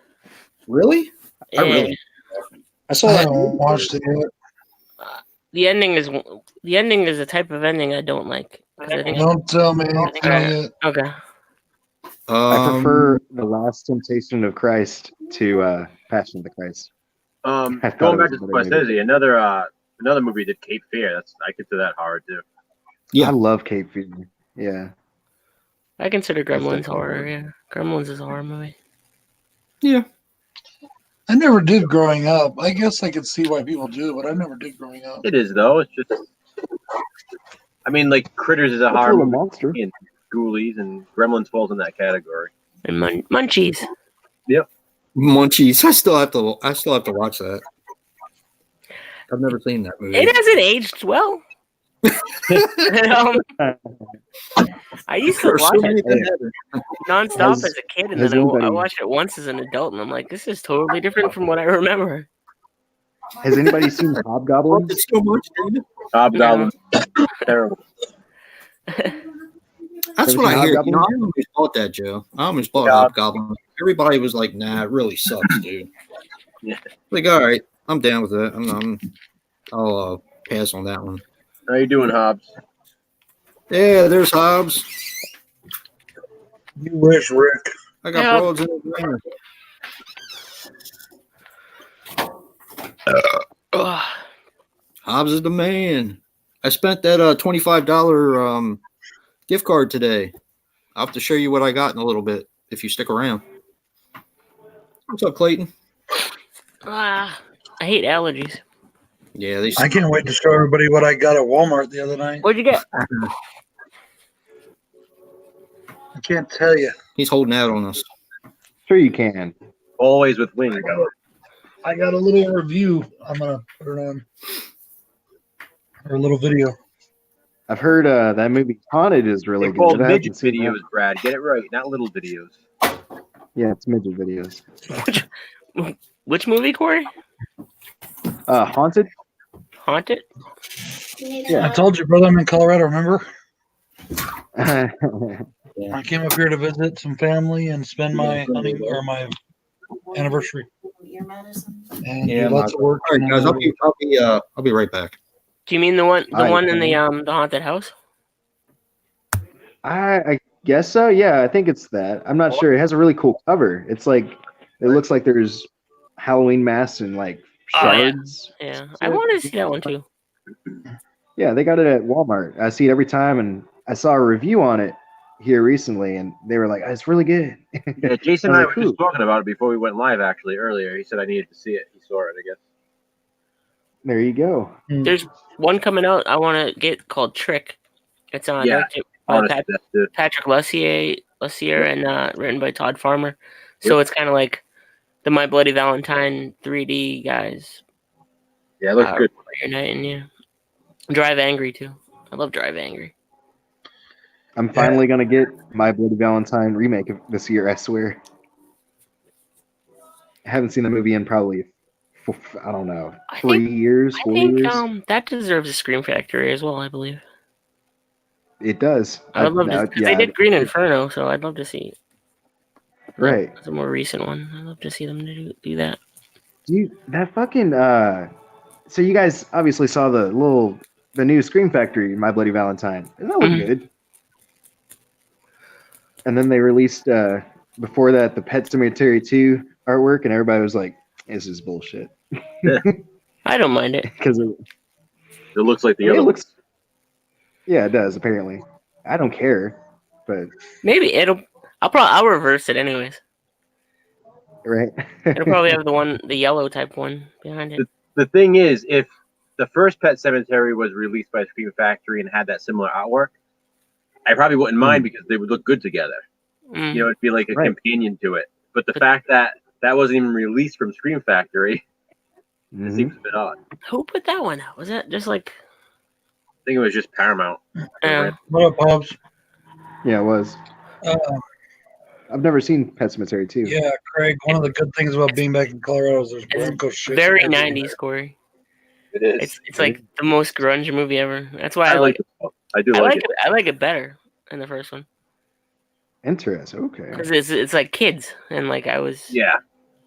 Speaker 2: really.
Speaker 6: Yeah.
Speaker 2: I really. I saw
Speaker 5: I
Speaker 2: that.
Speaker 5: haven't watched it yet.
Speaker 6: The ending is a type of ending I don't like. 'Cause I think,
Speaker 5: Don't tell me. Don't tell me yet.
Speaker 6: okay.
Speaker 3: I prefer The Last Temptation of Christ to Passion of the Christ.
Speaker 1: Going
Speaker 3: thought
Speaker 1: back
Speaker 3: it
Speaker 1: to
Speaker 3: was a better
Speaker 1: Scorsese, another movie did Cape Fear. I consider that horror too.
Speaker 2: Yeah.
Speaker 3: I love Cape Fear. Yeah.
Speaker 6: I consider Gremlins
Speaker 3: definitely
Speaker 6: horror.
Speaker 3: horror.
Speaker 6: Yeah, Gremlins is a horror movie.
Speaker 2: Yeah.
Speaker 5: I never did growing up. I guess I could see why people do, but I never did growing up.
Speaker 1: It is though. It's just. I mean, like Critters is a horror movie,
Speaker 3: monster.
Speaker 1: and Ghoulies and Gremlins falls in that category.
Speaker 6: And Munchies.
Speaker 1: Yep.
Speaker 2: Munchies. I still have to watch that. I've never seen that movie.
Speaker 6: It hasn't aged well. I used to watch it nonstop as a kid, and then I watched it once as an adult, and I'm like, this is totally different from what I remember.
Speaker 3: Has anybody seen Hobgoblins?
Speaker 2: It's so much, dude.
Speaker 1: Hobgoblins. Terrible.
Speaker 2: That's what I hear. You know, I almost bought that, Joe. I almost bought Hobgoblin. Everybody was like, nah, it really sucks, dude.
Speaker 1: Yeah.
Speaker 2: Like, all right, I'm down with that. I'll pass on that one.
Speaker 1: How you doing, Hobbs?
Speaker 2: Yeah, there's Hobbs.
Speaker 5: You wish, Rick.
Speaker 2: I got broads in the Hobbs is the man. I spent that $25 gift card today. I'll have to show you what I got in a little bit if you stick around. What's up, Clayton?
Speaker 6: I hate allergies.
Speaker 2: Yeah,
Speaker 5: I can't wait to show everybody what I got at Walmart the other night.
Speaker 6: What'd you get?
Speaker 5: I can't tell you.
Speaker 2: He's holding out on us.
Speaker 3: Sure you can.
Speaker 1: Always with wings.
Speaker 5: I got a little review. I'm gonna put it on, or a little video.
Speaker 3: I've heard that movie Haunted is really
Speaker 1: They're called
Speaker 3: good.
Speaker 1: midget videos, Brad. Get it right, not little videos.
Speaker 3: Yeah, it's midget videos.
Speaker 6: Which movie, Corey?
Speaker 3: Haunted.
Speaker 6: Haunted?
Speaker 3: Yeah.
Speaker 5: I told you, brother, I'm in Colorado, remember?
Speaker 3: Yeah.
Speaker 5: I came up here to visit some family and spend my my anniversary. And do lots of work.
Speaker 2: All right, guys, I'll be right back.
Speaker 6: Do you mean the one in the haunted house?
Speaker 3: I guess so. Yeah, I think it's that. I'm not sure. It has a really cool cover. It's like it looks like there's Halloween masks and like shards.
Speaker 6: Oh, yeah. I wanted to see that one too.
Speaker 3: Yeah, they got it at Walmart. I see it every time, and I saw a review on it here recently, and they were like, oh, "It's really good."
Speaker 1: Yeah, Jason and I were just talking about it before we went live. Actually, earlier, he said I needed to see it. He saw it, I guess.
Speaker 3: There you go.
Speaker 6: There's one coming out I want to get called Trick. It's on Patrick Lussier and written by Todd Farmer. So it's kind of like the My Bloody Valentine 3D guys.
Speaker 1: Yeah, it looks good.
Speaker 6: Reuniting, yeah. Drive Angry too. I love Drive Angry.
Speaker 3: I'm finally gonna get My Bloody Valentine remake this year. I swear. I haven't seen the movie in probably, I don't know, 4 years.
Speaker 6: I think that deserves a Scream Factory as well. I believe
Speaker 3: it does.
Speaker 6: I would love to. Because they did Green Inferno, so I'd love to see.
Speaker 3: Right.
Speaker 6: It's a more recent one. I'd love to see them do that.
Speaker 3: Dude, that fucking so you guys obviously saw the new Scream Factory, My Bloody Valentine. Doesn't that look good? And then they released before that the Pet Sematary 2 artwork, and everybody was like, "This is bullshit."
Speaker 6: I don't mind it
Speaker 1: because it looks like the other.
Speaker 3: Yeah, it does. Apparently, I don't care, but
Speaker 6: maybe I'll reverse it anyways.
Speaker 3: Right.
Speaker 6: It'll probably have the yellow type one behind it.
Speaker 1: The thing is, if the first Pet Sematary was released by Scream Factory and had that similar artwork, I probably wouldn't mind because they would look good together. You know, it'd be like a companion to it. But the fact that wasn't even released from Scream Factory, it seems a bit odd.
Speaker 6: Who put that one out? Was that just like?
Speaker 1: I think it was just Paramount.
Speaker 5: What up, Hobbs?
Speaker 3: Yeah, it was. I've never seen Pet Sematary 2.
Speaker 5: Yeah, Craig, one of the good things about being back in Colorado is there's Bronco shit.
Speaker 6: Very 90s, Corey.
Speaker 1: It is.
Speaker 6: It's like the most grunge movie ever. That's why I
Speaker 1: like it. I like it.
Speaker 6: I like it better than the first one.
Speaker 3: Interesting. Okay.
Speaker 6: Because it's like kids, and like I was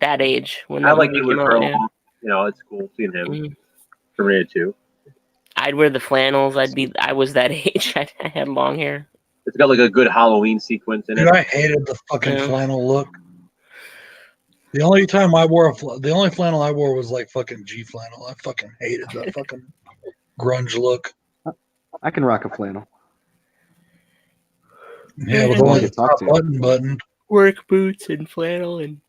Speaker 6: that age when
Speaker 1: I like it with Earl.
Speaker 6: Yeah.
Speaker 1: You know, it's cool seeing him. Terminator 2.
Speaker 6: I'd wear the flannels. I was that age. I had long hair.
Speaker 1: It's got like a good Halloween sequence in it.
Speaker 5: Dude, I hated the fucking flannel look. The only time I wore the only flannel I wore was like fucking G flannel. I fucking hated that fucking grunge look.
Speaker 3: I can rock a flannel.
Speaker 5: Yeah, with only the top button.
Speaker 6: Work boots and flannel and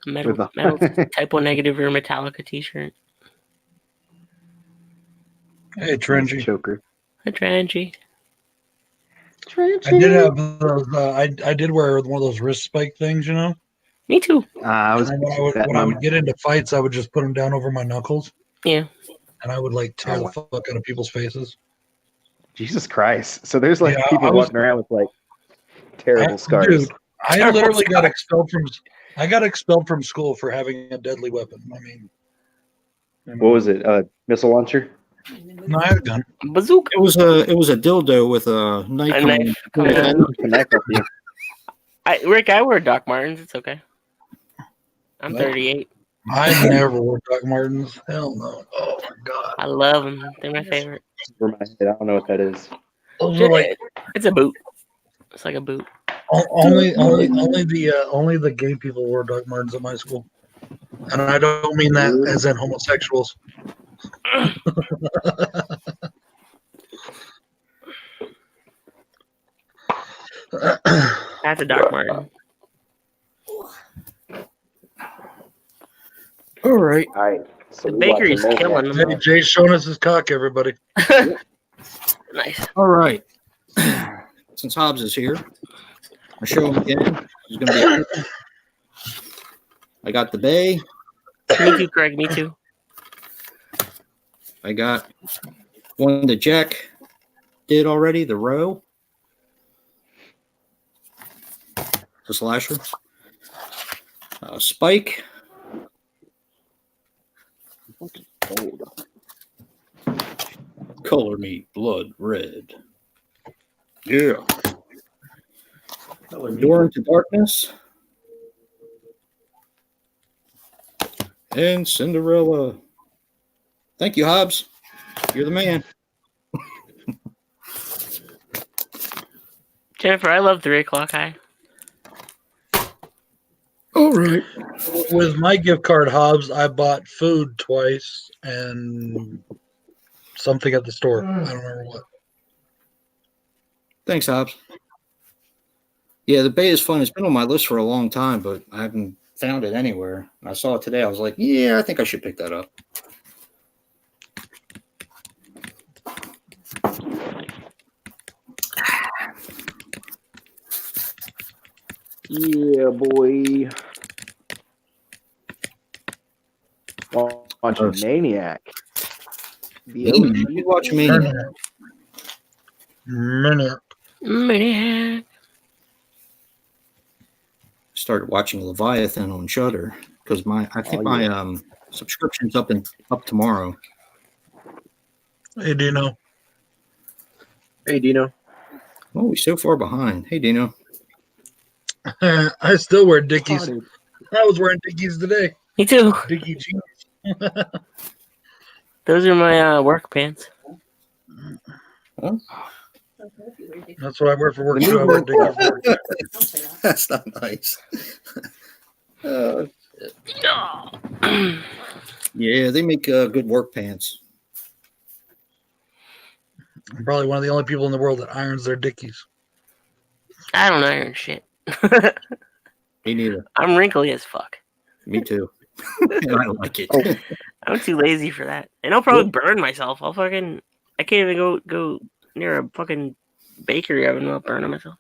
Speaker 6: Metal,
Speaker 3: With
Speaker 6: metal typo negative or Metallica t-shirt.
Speaker 5: Hey, Trengy.
Speaker 3: choker.
Speaker 6: Hi, Trengy.
Speaker 5: I did have those. I did wear one of those wrist spike things, you know.
Speaker 6: Me too.
Speaker 3: I was
Speaker 5: And when I would get into fights, I would just put them down over my knuckles.
Speaker 6: Yeah.
Speaker 5: And I would like tear the fuck out of people's faces.
Speaker 3: Jesus Christ! So there's like people walking around with like terrible scars.
Speaker 5: Dude, I literally got expelled from. I got expelled from school for having a deadly weapon. I mean,
Speaker 3: What was it? Missile launcher?
Speaker 5: No, I had a gun.
Speaker 6: Bazooka.
Speaker 2: It was a dildo with a knife.
Speaker 6: A knife coming out.
Speaker 3: Connect with you.
Speaker 6: Rick, I wear Doc Martens. It's okay. I'm 38.
Speaker 5: I never wore Doc Martens. Hell no. Oh my god.
Speaker 6: I love them. They're my favorite.
Speaker 3: Over my head. I don't know what that is.
Speaker 5: Those are like
Speaker 6: It's a boot. It's like a boot.
Speaker 5: only the gay people wore Doc Martens at my school, and I don't mean that as in homosexuals.
Speaker 6: That's a Doc Marten.
Speaker 2: All right.
Speaker 3: All right. So
Speaker 6: The bakery's killing them.
Speaker 5: Hey, Jay's showing us his cock, everybody.
Speaker 6: Nice.
Speaker 2: All right. Since Hobbs is here, I'll show him again. He's gonna be. I got the bay.
Speaker 6: Me too, Craig. Me too.
Speaker 2: I got one that Jack did already, the row. The slasher. Spike. Color me blood red. Yeah. Door into darkness. And Cinderella. Thank you, Hobbs. You're the man.
Speaker 6: Jennifer, I love 3 o'clock high.
Speaker 2: All right.
Speaker 5: With my gift card, Hobbs, I bought food twice and something at the store. I don't remember what.
Speaker 2: Thanks, Hobbs. Yeah, the bay is fun. It's been on my list for a long time, but I haven't found it anywhere. I saw it today. I was like, yeah, I think I should pick that up.
Speaker 3: Yeah, boy. Watching Maniac.
Speaker 2: You watching Maniac?
Speaker 6: Maniac.
Speaker 2: Started watching Leviathan on Shudder because my subscription's up tomorrow.
Speaker 5: Hey, Dino.
Speaker 1: Hey, Dino.
Speaker 2: Oh, we're so far behind. Hey, Dino.
Speaker 5: I still wear Dickies. I was wearing Dickies today.
Speaker 6: Me too.
Speaker 5: Dickie jeans.
Speaker 6: Those are my work pants.
Speaker 2: Huh?
Speaker 5: That's what I wear for work too. I wear Dickies for work.
Speaker 2: That's not nice. Yeah, they make good work pants.
Speaker 5: I'm probably one of the only people in the world that irons their Dickies.
Speaker 6: I don't iron shit.
Speaker 2: Me neither.
Speaker 6: I'm wrinkly as fuck.
Speaker 2: Me too. I don't like it.
Speaker 6: I'm too lazy for that. And I'll probably burn myself. I can't even go near a fucking bakery oven without burning myself.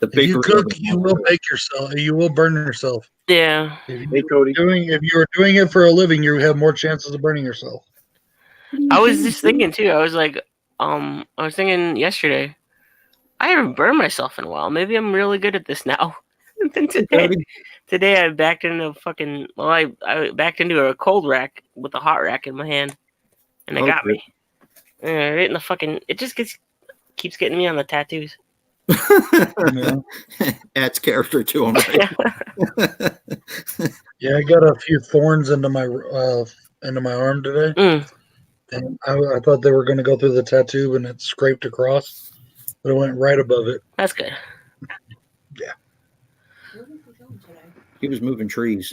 Speaker 5: If you cook, you will bake yourself. You will burn yourself.
Speaker 6: Yeah.
Speaker 5: If you are doing it for a living, you have more chances of burning yourself.
Speaker 6: I was just thinking too. I was like, I was thinking yesterday. I haven't burned myself in a while. Maybe I'm really good at this now. And then today I backed into I backed into a cold rack with a hot rack in my hand, and it got me. Right in the fucking. It just keeps getting me on the tattoos.
Speaker 2: Adds character to them. Right?
Speaker 5: Yeah, I got a few thorns into my arm today, and I thought they were going to go through the tattoo, and it scraped across, but it went right above it.
Speaker 6: That's good.
Speaker 5: Yeah.
Speaker 2: He was moving trees.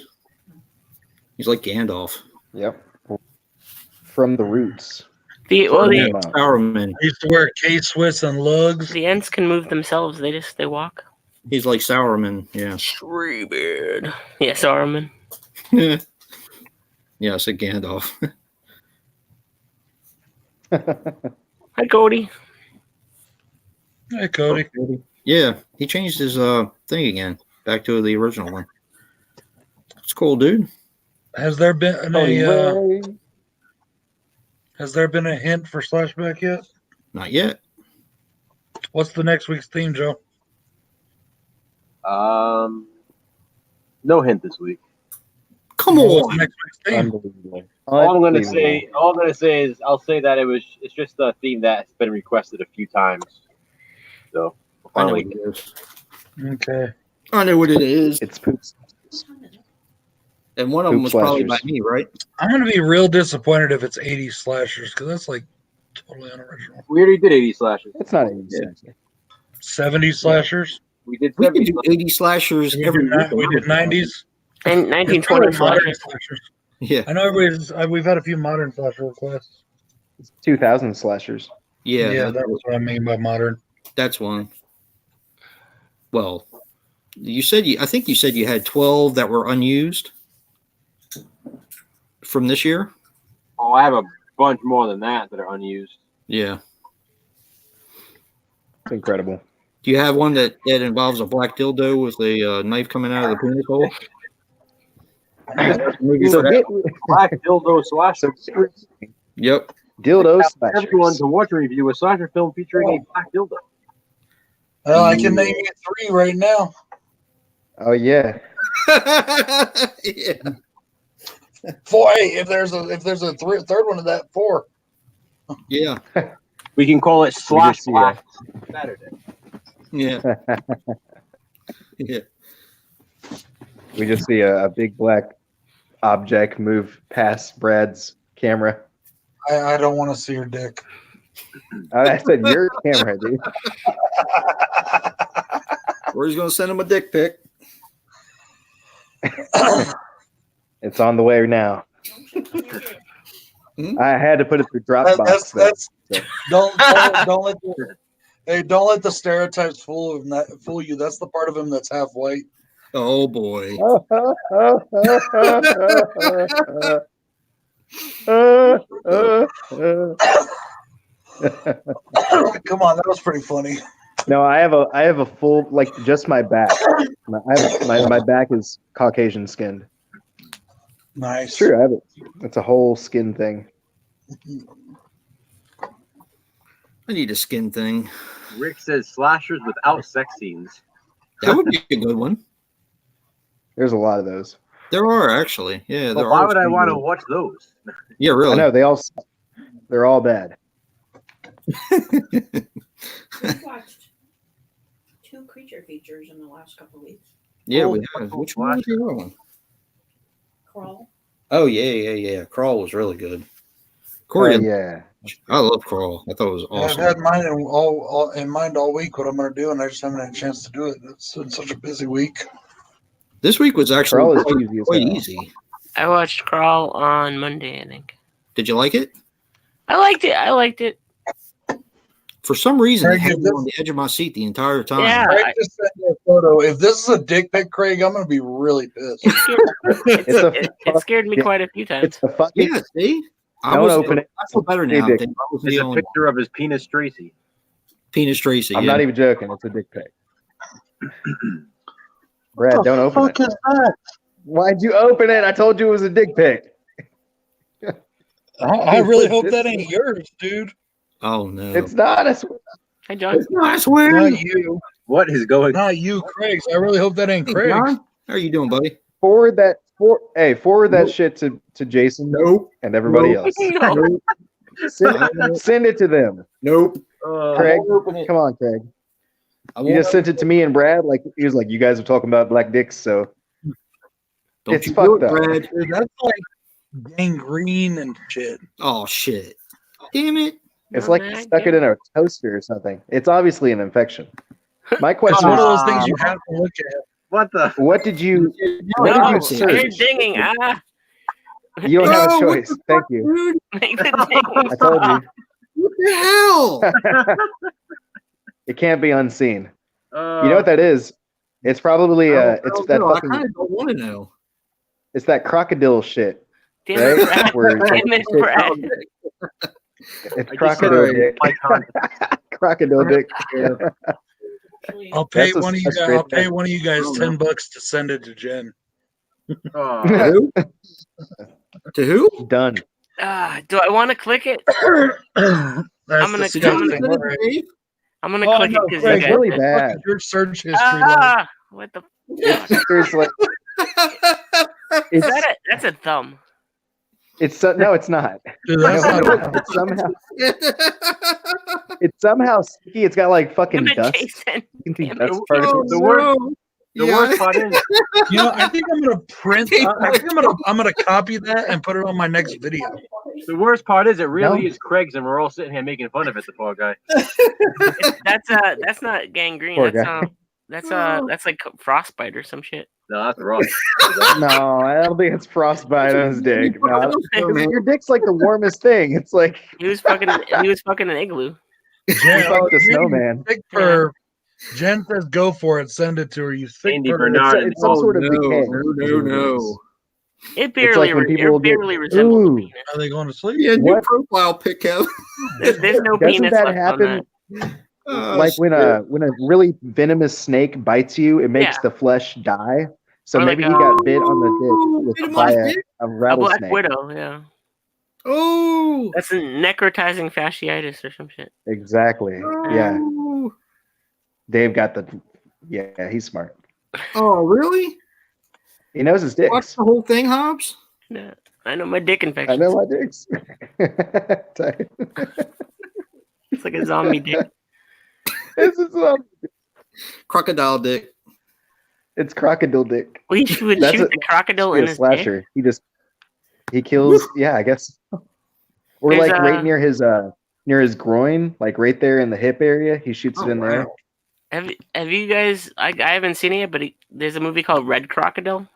Speaker 2: He's like Gandalf.
Speaker 3: Yep. From the roots.
Speaker 2: TheHORRORman.
Speaker 5: I used to wear K-Swiss and lugs.
Speaker 6: The ants can move themselves. They walk.
Speaker 2: He's like Sourman, yeah.
Speaker 6: Treebeard. Yeah, Saruman.
Speaker 2: Yeah, I said Gandalf.
Speaker 6: Hi, Cody.
Speaker 5: Hey, Cody.
Speaker 2: Yeah, he changed his thing again, back to the original one. It's cool, dude.
Speaker 5: Has there been a hint for Slashback yet?
Speaker 2: Not yet.
Speaker 5: What's the next week's theme, Joe?
Speaker 1: No hint this week.
Speaker 2: Come
Speaker 5: What's
Speaker 2: on.
Speaker 5: the next week's theme?
Speaker 3: Unbelievable.
Speaker 1: All I'm gonna say is I'll say that it's just a theme that's been requested a few times. So
Speaker 2: I know what
Speaker 1: finally,
Speaker 2: it is.
Speaker 5: Okay.
Speaker 2: I know what it is.
Speaker 3: It's poops.
Speaker 2: And one of them was probably by me, right?
Speaker 5: I'm going to be real disappointed if it's 80s slashers because that's like totally unoriginal.
Speaker 1: we already did 80 slashers.
Speaker 3: It's not 80
Speaker 5: 70s slashers?
Speaker 1: We did
Speaker 2: We can
Speaker 1: 70
Speaker 2: do 80 slashers every week.
Speaker 5: We did 90s.
Speaker 6: And 1920
Speaker 5: modern
Speaker 6: slashers.
Speaker 5: slashers.
Speaker 2: Yeah.
Speaker 5: I know we've had a few modern slasher requests.
Speaker 3: It's 2000 slashers.
Speaker 2: Yeah,
Speaker 5: That's what I mean by modern.
Speaker 2: that's one. Well, I think you said you had 12 that were unused from this year.
Speaker 1: Oh, I have a bunch more than that are unused.
Speaker 2: Yeah.
Speaker 3: It's incredible.
Speaker 2: Do you have one that involves a black dildo with a knife coming out of the penis hole?
Speaker 3: So
Speaker 1: Black dildo slasher.
Speaker 2: Yep.
Speaker 3: dildo
Speaker 1: Everyone
Speaker 3: slashers.
Speaker 1: to watch a review a slasher film featuring a black dildo.
Speaker 5: I can name you 3 right now.
Speaker 3: Oh yeah.
Speaker 2: Yeah.
Speaker 5: 4. Hey, if there's a third one of that, 4.
Speaker 2: Yeah.
Speaker 1: We can call it Slash
Speaker 3: just see
Speaker 1: Black Saturday.
Speaker 2: Yeah. Yeah.
Speaker 3: We just see a big black object move past Brad's camera.
Speaker 5: I don't want to see your dick.
Speaker 3: I said your camera, dude.
Speaker 2: Or he's gonna send him a dick pic.
Speaker 3: It's on the way now. I had to put it through Dropbox.
Speaker 5: Don't let the stereotypes fool you. That's the part of him that's half white.
Speaker 2: Oh boy.
Speaker 5: Come on, that was pretty funny.
Speaker 3: No, I have a full, like, just my back. My back is Caucasian skinned.
Speaker 5: Nice.
Speaker 3: It's true, I have it. It's a whole skin thing.
Speaker 2: I need a skin thing.
Speaker 1: Rick says slashers without sex scenes.
Speaker 2: That would be a good one.
Speaker 3: There's a lot of those.
Speaker 2: There are actually. Yeah.
Speaker 1: But why would I want to watch those?
Speaker 2: Yeah, really.
Speaker 3: I know they're all bad.
Speaker 4: We've watched 2 creature features in the last couple of weeks.
Speaker 2: Yeah, we have. Which one was the other one?
Speaker 4: Crawl.
Speaker 2: Oh yeah. Crawl was really good. Corey,
Speaker 3: Yeah.
Speaker 2: I love Crawl. I thought it was awesome.
Speaker 5: I've had mine in mind all week what I'm going to do, and I just haven't had a chance to do it. It's been such a busy week.
Speaker 2: This week was
Speaker 3: Crawl
Speaker 2: actually
Speaker 3: is easy as
Speaker 2: quite
Speaker 3: hell.
Speaker 2: easy.
Speaker 6: I watched Crawl on Monday, I think.
Speaker 2: Did you like it?
Speaker 6: I liked it.
Speaker 2: For some reason,
Speaker 5: Craig,
Speaker 2: I had
Speaker 5: if
Speaker 2: me on the edge of my seat the entire time.
Speaker 6: Yeah.
Speaker 5: Craig just sent me a photo. If this is a dick pic, Craig, I'm going to be really pissed.
Speaker 6: It scared me quite a few times.
Speaker 3: It's a fucking.
Speaker 2: Yeah, see?
Speaker 3: Don't open it.
Speaker 2: I feel better now. I think I was
Speaker 1: It's
Speaker 2: the
Speaker 1: a
Speaker 2: only
Speaker 1: picture of his penis Tracy.
Speaker 2: Penis Tracy.
Speaker 3: I'm
Speaker 2: yeah.
Speaker 3: not even joking. It's a dick pic. Brad, don't open it.
Speaker 5: Is that?
Speaker 3: Why'd you open it? I told you it was a dick pic.
Speaker 5: I really hope that ain't yours, dude.
Speaker 2: Oh no.
Speaker 3: It's not.
Speaker 6: Hi, John.
Speaker 2: I swear.
Speaker 5: Not you.
Speaker 1: What is going on?
Speaker 5: Not you, Craig. I really hope that ain't
Speaker 2: Hey,
Speaker 5: Craig.
Speaker 2: John, how are you doing, buddy?
Speaker 3: Forward that shit to Jason.
Speaker 2: Nope.
Speaker 3: And everybody else.
Speaker 6: No.
Speaker 3: Send it to them.
Speaker 2: Nope.
Speaker 3: Craig, come on, Craig. You just sent it to me and Brad. Like he was like, you guys are talking about black dicks, so
Speaker 2: Don't
Speaker 3: it's
Speaker 2: you
Speaker 3: fucked
Speaker 2: do it,
Speaker 3: up.
Speaker 2: Brad.
Speaker 5: Dude, that's like gangrene and shit.
Speaker 2: Oh shit. Damn it.
Speaker 3: It's like you stuck it in a toaster or something. It's obviously an infection. My
Speaker 5: It's
Speaker 3: question
Speaker 5: one of
Speaker 3: is,
Speaker 5: those things you have to look at.
Speaker 1: What the?
Speaker 3: what did you
Speaker 6: No,
Speaker 3: you
Speaker 6: you're
Speaker 3: search?
Speaker 6: dinging.
Speaker 3: You don't have a
Speaker 2: No, what
Speaker 3: choice. Thank you.
Speaker 6: Make the ding.
Speaker 3: I told you.
Speaker 2: What the hell?
Speaker 3: It can't be unseen.
Speaker 1: Uh,
Speaker 3: You know what that is? It's probably it's that
Speaker 2: I
Speaker 3: fucking.
Speaker 2: kind of don't want to know.
Speaker 3: It's that crocodile shit.
Speaker 6: Damn it,
Speaker 3: Right?
Speaker 6: Brad.
Speaker 3: Where,
Speaker 6: Damn it, Brad.
Speaker 3: it's crocodile dick. Crocodile dick.
Speaker 5: I'll pay
Speaker 3: That's a
Speaker 5: one of you guys.
Speaker 3: straight
Speaker 5: I'll pay
Speaker 3: thing.
Speaker 5: one of you guys
Speaker 2: Oh,
Speaker 5: $10 to send it to Jen.
Speaker 1: Oh,
Speaker 2: To who? To who?
Speaker 3: Done.
Speaker 6: Do I want to click it?
Speaker 5: That's
Speaker 6: I'm gonna
Speaker 5: disgusting.
Speaker 6: I'm gonna
Speaker 5: Oh,
Speaker 6: click
Speaker 5: no,
Speaker 6: it because
Speaker 5: Craig,
Speaker 3: It's
Speaker 6: you
Speaker 3: really
Speaker 6: guys.
Speaker 3: bad.
Speaker 5: your search history. Like,
Speaker 6: What the?
Speaker 3: There's like it's
Speaker 6: That's a thumb.
Speaker 3: no, it's not.
Speaker 5: dude, that's
Speaker 3: No,
Speaker 5: not
Speaker 3: it's somehow sticky. It's got like fucking
Speaker 6: Damn it,
Speaker 3: dust.
Speaker 6: Jason.
Speaker 3: You can see
Speaker 6: Damn it.
Speaker 3: dust particles.
Speaker 1: The worst part is,
Speaker 5: You know, I think I'm gonna print. I think I'm gonna copy that and put it on my next video.
Speaker 1: the worst part is, it really
Speaker 3: No.
Speaker 1: is Craig's, and we're all sitting here making fun of it. The poor guy.
Speaker 6: That's not gangrene.
Speaker 3: Poor
Speaker 6: That's
Speaker 3: guy.
Speaker 6: that's like frostbite or some shit.
Speaker 1: No, that's wrong.
Speaker 3: No, I don't think it's frostbite on his dick. No, your dick's like the warmest thing. It's like
Speaker 6: He was fucking an igloo.
Speaker 5: Jen,
Speaker 3: fucked a snowman.
Speaker 5: Sick perv. Jen says go for it. Send it to her. You sick
Speaker 1: Andy
Speaker 5: perv.
Speaker 1: Bernard.
Speaker 3: It's some sort of decay.
Speaker 2: No.
Speaker 6: It barely,
Speaker 3: like when people get,
Speaker 6: resembles
Speaker 3: ooh,
Speaker 6: a penis.
Speaker 5: Are they going to sleep?
Speaker 2: Yeah, new
Speaker 3: What?
Speaker 2: profile pic out.
Speaker 6: There's no
Speaker 3: Doesn't
Speaker 6: penis
Speaker 3: that
Speaker 6: left
Speaker 3: happen?
Speaker 6: on that.
Speaker 3: Like when a really venomous snake bites you, it makes the flesh die. So
Speaker 6: Or
Speaker 3: maybe
Speaker 6: like
Speaker 3: he got bit on the
Speaker 2: bit him
Speaker 3: dick by
Speaker 2: on
Speaker 3: a
Speaker 2: his dick?
Speaker 6: A black
Speaker 3: rattlesnake.
Speaker 6: widow, yeah.
Speaker 2: Oh,
Speaker 6: That's a necrotizing fasciitis or some shit.
Speaker 3: Exactly. Yeah. Dave got yeah, he's smart.
Speaker 2: Oh, really?
Speaker 3: He knows his dicks.
Speaker 2: Watch the whole thing, Hobbs?
Speaker 6: Yeah, I know my dick infection.
Speaker 3: I know my dicks.
Speaker 6: It's like a zombie dick.
Speaker 2: Crocodile dick.
Speaker 3: It's crocodile dick.
Speaker 6: We would
Speaker 3: That's
Speaker 6: shoot the crocodile
Speaker 3: Be
Speaker 6: in
Speaker 3: a
Speaker 6: his
Speaker 3: slasher. He kills. Yeah, I guess. Or
Speaker 6: There's
Speaker 3: like right near his groin, like right there in the hip area. He shoots it in there.
Speaker 6: Have you guys? I haven't seen it yet, but there's a movie called Red Crocodile.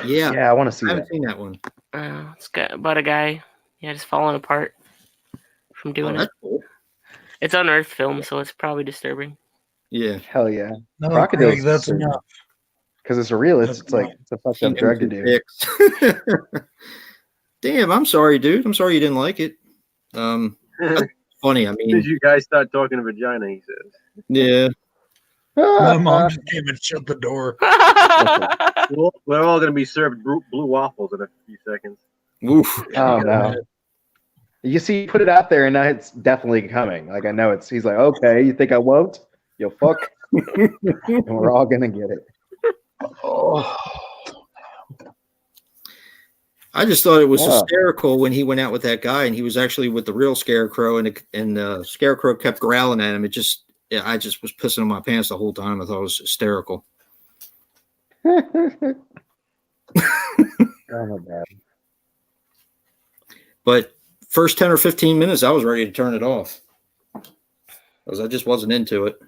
Speaker 2: Yeah.
Speaker 3: Yeah, I want to see
Speaker 2: I haven't
Speaker 3: that.
Speaker 2: seen that one.
Speaker 6: It's got about a guy, just falling apart from doing it.
Speaker 2: That's cool.
Speaker 6: It's unearthed film, so it's probably disturbing.
Speaker 2: Yeah.
Speaker 3: Hell yeah.
Speaker 5: No,
Speaker 3: Crocodiles
Speaker 5: Craig, that's
Speaker 3: are-
Speaker 5: enough.
Speaker 3: Because it's a realist. It's like it's a fucked up drug to do.
Speaker 2: Damn, I'm sorry, dude. I'm sorry you didn't like it. That's funny. I
Speaker 1: Did
Speaker 2: mean,
Speaker 1: you guys start talking vagina? He says.
Speaker 2: yeah.
Speaker 5: My mom just came and shut the door.
Speaker 1: We're all gonna be served blue waffles in a few seconds.
Speaker 2: Oof.
Speaker 3: Oh no. You see, put it out there, and now it's definitely coming. Like I know it's. He's like, okay, you think I won't? You'll fuck. And we're all gonna get it.
Speaker 5: Oh.
Speaker 2: I just thought it was
Speaker 3: Yeah.
Speaker 2: hysterical when he went out with that guy, and he was actually with the real Scarecrow, and the Scarecrow kept growling at him. I just was pissing in my pants the whole time. I thought it was hysterical.
Speaker 3: Oh my god.
Speaker 2: But first 10 or 15 minutes, I was ready to turn it off because I just wasn't into it.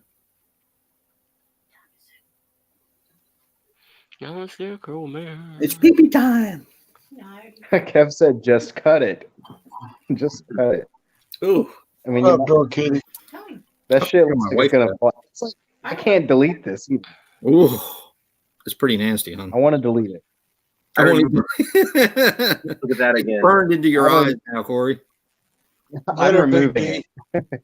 Speaker 6: No, Scarecrow, man.
Speaker 2: It's pee-pee time.
Speaker 3: Kev said, "Just cut it. Just cut it."
Speaker 2: Ooh.
Speaker 3: I mean,
Speaker 5: What up, dog kitty?
Speaker 3: that shit
Speaker 2: My
Speaker 3: looks like
Speaker 2: wife
Speaker 3: it's gonna. It's like, I can't delete this.
Speaker 2: Ooh. It's pretty nasty, huh?
Speaker 3: I want to delete it.
Speaker 2: I don't
Speaker 1: Look at that again.
Speaker 2: burned into your
Speaker 3: I don't-
Speaker 2: eyes now, Corey.
Speaker 3: I'm
Speaker 5: Later, Big
Speaker 3: removing
Speaker 5: D.
Speaker 3: it.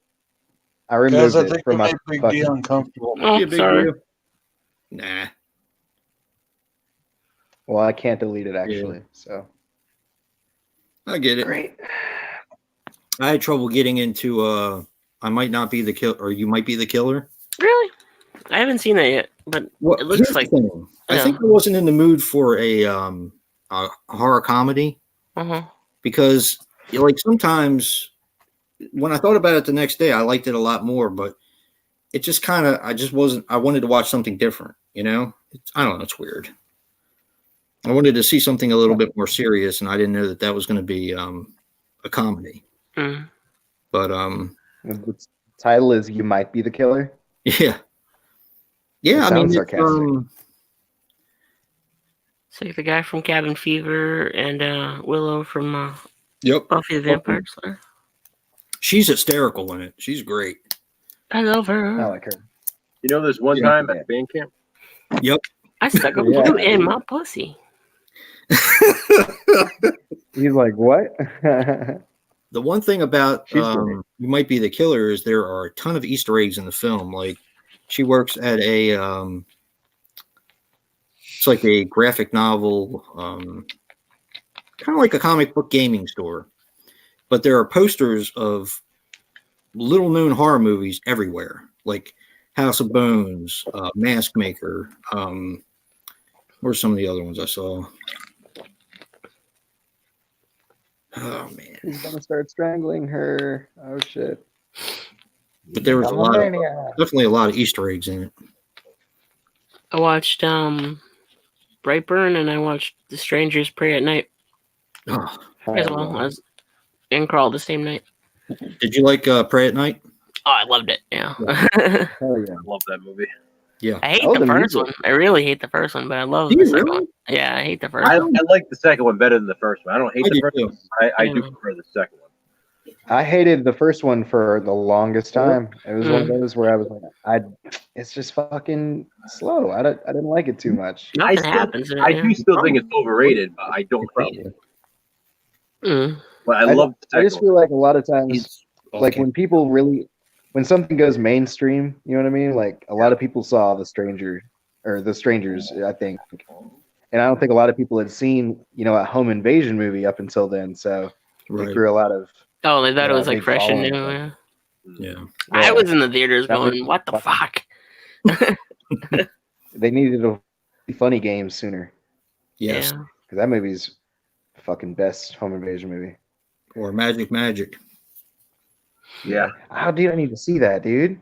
Speaker 3: I removed
Speaker 5: Guys, I
Speaker 3: it
Speaker 5: think
Speaker 3: from
Speaker 5: we
Speaker 3: my
Speaker 5: made Big D
Speaker 3: fucking.
Speaker 5: uncomfortable.
Speaker 2: Be
Speaker 6: Oh,
Speaker 2: a big
Speaker 6: sorry.
Speaker 2: deal. Nah.
Speaker 3: Well, I can't delete it actually. So
Speaker 2: I get it.
Speaker 3: great.
Speaker 2: I had trouble getting into I might not be the killer, or you might be the killer.
Speaker 6: Really? I haven't seen that yet, but
Speaker 2: Well,
Speaker 6: it looks
Speaker 2: here's the
Speaker 6: like.
Speaker 2: thing. I
Speaker 6: Yeah.
Speaker 2: think I wasn't in the mood for a horror comedy because like sometimes when I thought about it the next day, I liked it a lot more, but it just kind of I wanted to watch something different, I don't know, it's weird. I wanted to see something a little bit more serious, and I didn't know that was going to be a comedy.
Speaker 6: Mm.
Speaker 2: But
Speaker 3: The title is "You Might Be the Killer."
Speaker 2: yeah.
Speaker 3: It
Speaker 2: I mean,
Speaker 3: sounds sarcastic.
Speaker 6: It's like the guy from Cabin Fever and Willow from
Speaker 2: Yep.
Speaker 6: Buffy the Vampire Slayer.
Speaker 2: She's hysterical in it. She's great.
Speaker 6: I love her.
Speaker 3: I like her.
Speaker 1: You know, there's one
Speaker 3: Yeah.
Speaker 1: time at band camp,
Speaker 2: Yep.
Speaker 6: I stuck a blue in my pussy.
Speaker 3: He's like, what?
Speaker 2: The one thing about You Might Be the Killer is there are a ton of Easter eggs in the film. Like, she works at a it's like a graphic novel, kind of like a comic book gaming store. But there are posters of little known horror movies everywhere, like House of Bones, Mask Maker. Where's some of the other ones I saw? Oh man,
Speaker 3: He's gonna start strangling her. Oh shit!
Speaker 2: But there was definitely a lot of Easter eggs in it.
Speaker 6: I watched Brightburn and I watched The Strangers Pray at Night
Speaker 2: Oh,
Speaker 6: as well. I was in Crawl the same night.
Speaker 2: did you like Pray at Night?
Speaker 6: Oh, I loved it. Yeah.
Speaker 3: Hell yeah!
Speaker 1: I love that movie.
Speaker 2: Yeah.
Speaker 6: I hate the first one. I really hate the first one, but I love the second one. Yeah, I hate the first one.
Speaker 1: I like the second one better than the first one. I don't hate the first one. I do prefer the second one.
Speaker 3: I hated the first one for the longest time. It was one of those where I was like, it's just fucking slow. I didn't like it too much.
Speaker 6: Nothing happens.
Speaker 1: I do still think it's overrated, but I don't hate it. But I love the second
Speaker 3: I just feel like a lot of times,
Speaker 2: It's
Speaker 3: like when people really, when something goes mainstream, you know what I mean? Like a lot of people saw The Strangers, I think. And I don't think a lot of people had seen, a home invasion movie up until then. So they threw a lot of.
Speaker 6: Oh, they thought it was like fresh and new.
Speaker 2: Yeah.
Speaker 6: I was in the theaters going, what the fuck?
Speaker 3: They needed a funny game sooner.
Speaker 2: Yes.
Speaker 3: Because that movie's fucking best home invasion movie.
Speaker 2: Or Magic.
Speaker 1: Yeah.
Speaker 3: Oh, dude, I need to see that, dude.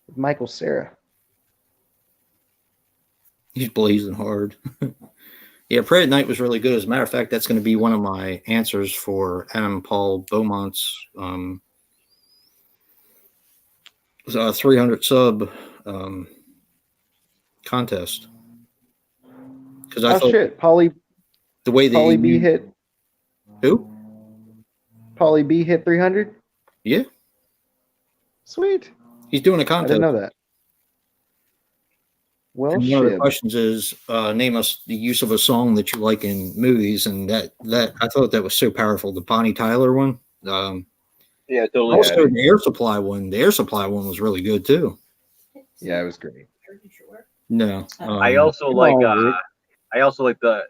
Speaker 3: With Michael Cera.
Speaker 2: He's blazing hard. Yeah, Pray at Night was really good. As a matter of fact, that's going to be one of my answers for Adam Paul Beaumont's 300 sub contest. Because I thought
Speaker 3: shit, Pauly B hit.
Speaker 2: Who?
Speaker 3: Pauly B hit 300.
Speaker 2: Yeah,
Speaker 3: Sweet.
Speaker 2: he's doing a
Speaker 3: I
Speaker 2: contest.
Speaker 3: didn't know that. Well,
Speaker 2: And
Speaker 3: shit.
Speaker 2: one of the questions is name us the use of a song that you like in movies, and that I thought that was so powerful. The Bonnie Tyler one.
Speaker 1: Yeah, totally.
Speaker 2: Also, the Air Supply one. The Air Supply one was really good too.
Speaker 3: Yeah, it was great.
Speaker 2: No,
Speaker 1: I also like the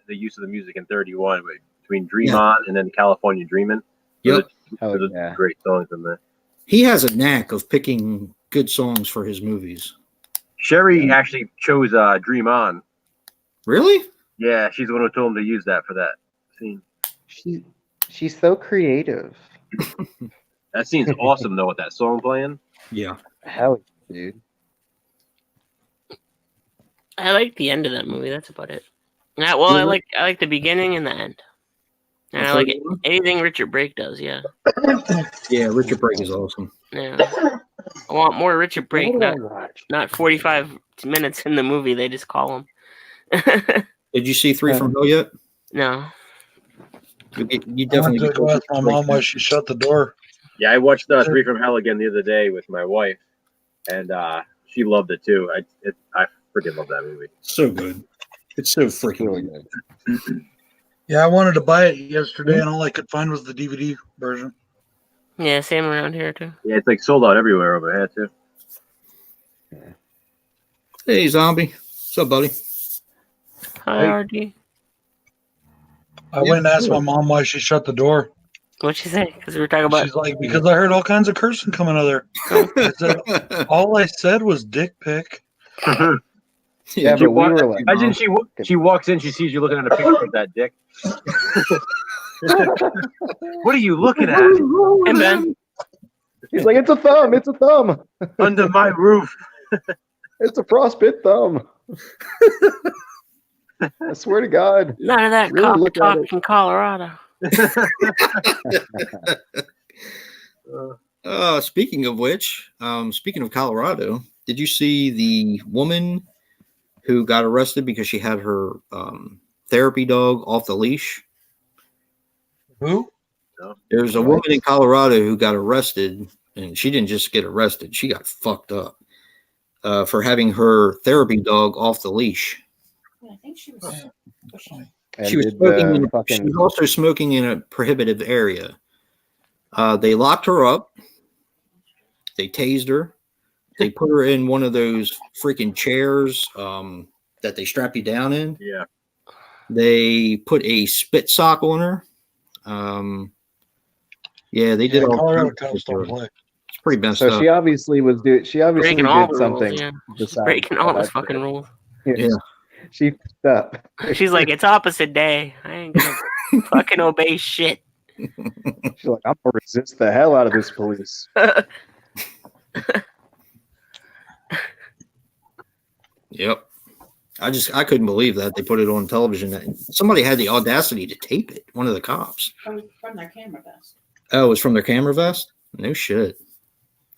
Speaker 1: use of the music in 31 between Dream On and then California Dreamin'.
Speaker 2: Yep.
Speaker 1: Those are great songs in there.
Speaker 2: He has a knack of picking good songs for his movies.
Speaker 1: Sherry actually chose Dream On.
Speaker 2: Really?
Speaker 1: Yeah, she's the one who told him to use that for that scene.
Speaker 3: She's so creative.
Speaker 1: That scene's awesome though with that song playing.
Speaker 2: Yeah.
Speaker 3: Hell, dude.
Speaker 6: I like the end of that movie. That's about it. Yeah, well, I like the beginning and the end. And I like anything Richard Brake does, yeah.
Speaker 2: Yeah, Richard Brake is awesome.
Speaker 6: Yeah. I want more Richard Brake, not 45 minutes in the movie. They just call him.
Speaker 2: Did you see Three from Hell yet?
Speaker 6: No.
Speaker 2: You definitely
Speaker 5: I went to ask my mom why she shut the door.
Speaker 1: Yeah, I watched Three from Hell again the other day with my wife, and she loved it too. I freaking love that movie.
Speaker 2: So good. It's so freaking
Speaker 3: Really
Speaker 2: good.
Speaker 5: Yeah, I wanted to buy it yesterday, and all I could find was the DVD version.
Speaker 6: Yeah, same around here too.
Speaker 1: Yeah, it's like sold out everywhere over here too.
Speaker 2: Hey, Zombie. What's up, buddy?
Speaker 6: Hi, RD.
Speaker 5: I went and asked my mom why she shut the door.
Speaker 6: What'd she say? Because we were talking about.
Speaker 5: She's like, because I heard all kinds of cursing coming out of there. I said, all I said was dick pic.
Speaker 3: Yeah, but we were like,
Speaker 1: imagine she walks in, she sees you looking at a picture of that dick. What are you looking at?
Speaker 6: Hey, Ben.
Speaker 3: he's like, it's a thumb. It's a thumb.
Speaker 1: Under my roof.
Speaker 3: It's a frostbit thumb. I swear to God.
Speaker 6: None of that
Speaker 3: Really
Speaker 6: copper
Speaker 3: look at
Speaker 6: talk
Speaker 3: it.
Speaker 6: in Colorado.
Speaker 2: Speaking of which, speaking of Colorado, did you see the woman who got arrested because she had her therapy dog off the leash?
Speaker 5: Who?
Speaker 2: There's a woman in Colorado who got arrested, and she didn't just get arrested; she got fucked up. for having her therapy dog off the leash.
Speaker 4: Yeah, I think she was.
Speaker 2: She was she was also smoking in a prohibitive area. They locked her up. They tased her. They put her in one of those freaking chairs that they strap you down in.
Speaker 1: Yeah.
Speaker 2: They put a spit sock on her. Yeah, they did all. It's pretty messed up.
Speaker 3: So she obviously was doing. She obviously
Speaker 6: breaking all
Speaker 3: did
Speaker 6: the
Speaker 3: something.
Speaker 6: rules, yeah.
Speaker 3: Besides
Speaker 6: Breaking all those
Speaker 3: that.
Speaker 6: fucking rules.
Speaker 3: Yeah. She fucked up.
Speaker 6: She's like, it's opposite day. I ain't gonna fucking obey shit.
Speaker 3: She's like, I'm gonna resist the hell out of this police.
Speaker 2: Yep. I couldn't believe that they put it on television. Somebody had the audacity to tape it. One of the cops.
Speaker 4: From their camera vest.
Speaker 2: Oh, it was from their camera vest? No shit.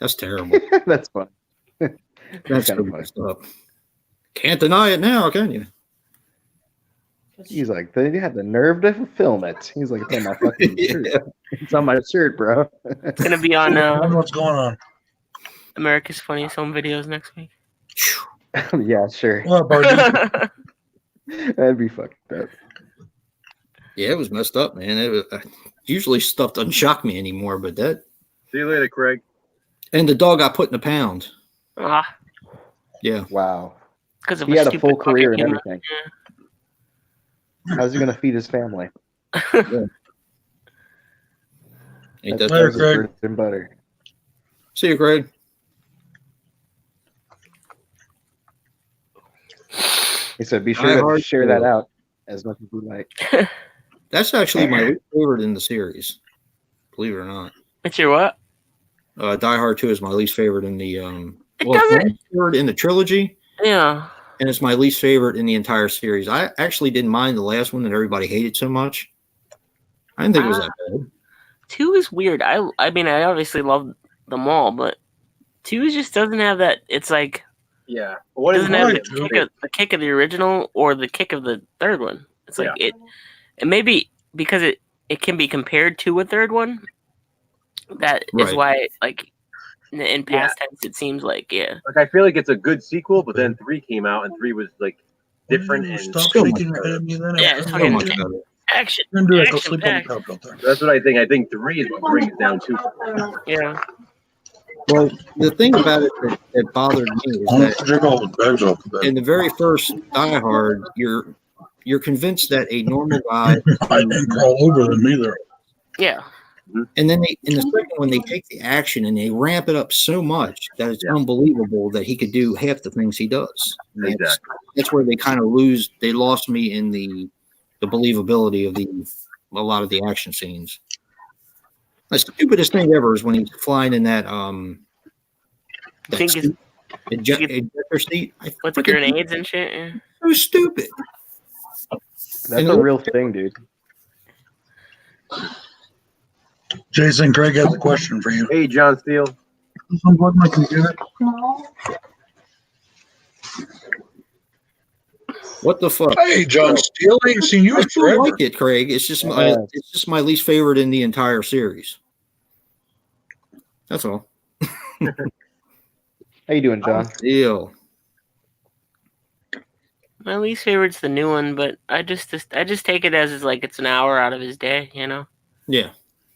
Speaker 2: That's terrible.
Speaker 3: That's fun.
Speaker 2: That's kind of messed up. Can't deny it now, can you?
Speaker 3: He's like, they had the nerve to film it. He's like, it's on my fucking shirt. It's on my shirt, bro.
Speaker 6: It's gonna be on
Speaker 5: what's going on?
Speaker 6: America's Funniest Home Videos next week.
Speaker 3: Yeah, sure.
Speaker 5: What,
Speaker 3: That'd be fucked up.
Speaker 2: Yeah, it was messed up, man. It was, usually stuff doesn't shock me anymore, but that.
Speaker 1: See you later, Craig.
Speaker 2: And the dog got put in a pound.
Speaker 6: Ah.
Speaker 2: Yeah.
Speaker 3: Wow.
Speaker 6: Because
Speaker 3: he had a full career and
Speaker 6: camera.
Speaker 3: everything. Yeah. How's he gonna feed his family?
Speaker 2: Yeah.
Speaker 3: That's bread and butter.
Speaker 2: See you, Craig.
Speaker 3: He said, "Be sure to share that out as much as you like."
Speaker 2: That's actually my least favorite in the series. Believe it or not.
Speaker 6: It's your what?
Speaker 2: Die Hard 2 is my least favorite in the favorite in the trilogy.
Speaker 6: Yeah.
Speaker 2: And it's my least favorite in the entire series. I actually didn't mind the last one that everybody hated so much. I didn't think it was that bad.
Speaker 6: 2 is weird. I mean, I obviously love them all, but 2 just doesn't have that. It's like,
Speaker 1: yeah,
Speaker 6: what doesn't have the kick of the original or the kick of the third one. It's like it maybe because it can be compared to a third one. That is why, like, in past tense, it seems like
Speaker 1: Like I feel like it's a good sequel, but then 3 came out and 3 was like different and
Speaker 5: stop shaking your head at me. Then
Speaker 6: it's fucking action.
Speaker 1: That's what I think. I think 3 is what brings it down to.
Speaker 6: Yeah.
Speaker 2: Well, the thing about it that bothered me is that in the very first Die Hard, you're convinced that a normal guy
Speaker 5: I didn't crawl over them either.
Speaker 6: Yeah.
Speaker 2: And then in the second one, they take the action and they ramp it up so much that it's unbelievable that he could do half the things he does. That's where they kind of they lost me in the believability of a lot of the action scenes. The stupidest thing ever is when he's flying in that ejector seat.
Speaker 6: With the grenades and shit. Yeah.
Speaker 2: So stupid.
Speaker 3: That's a real thing, dude.
Speaker 5: Jason, Craig has a question for you.
Speaker 1: Hey, John Steele.
Speaker 5: Unplug my computer.
Speaker 2: What the fuck?
Speaker 5: Hey, John Steele, I ain't seen you in forever.
Speaker 2: I like it, Craig. It's just my least favorite in the entire series. That's all.
Speaker 3: How you doing, John?
Speaker 2: Steele.
Speaker 6: My least favorite's the new one, but I just take it as like it's an hour out of his day, you know.
Speaker 2: Yeah.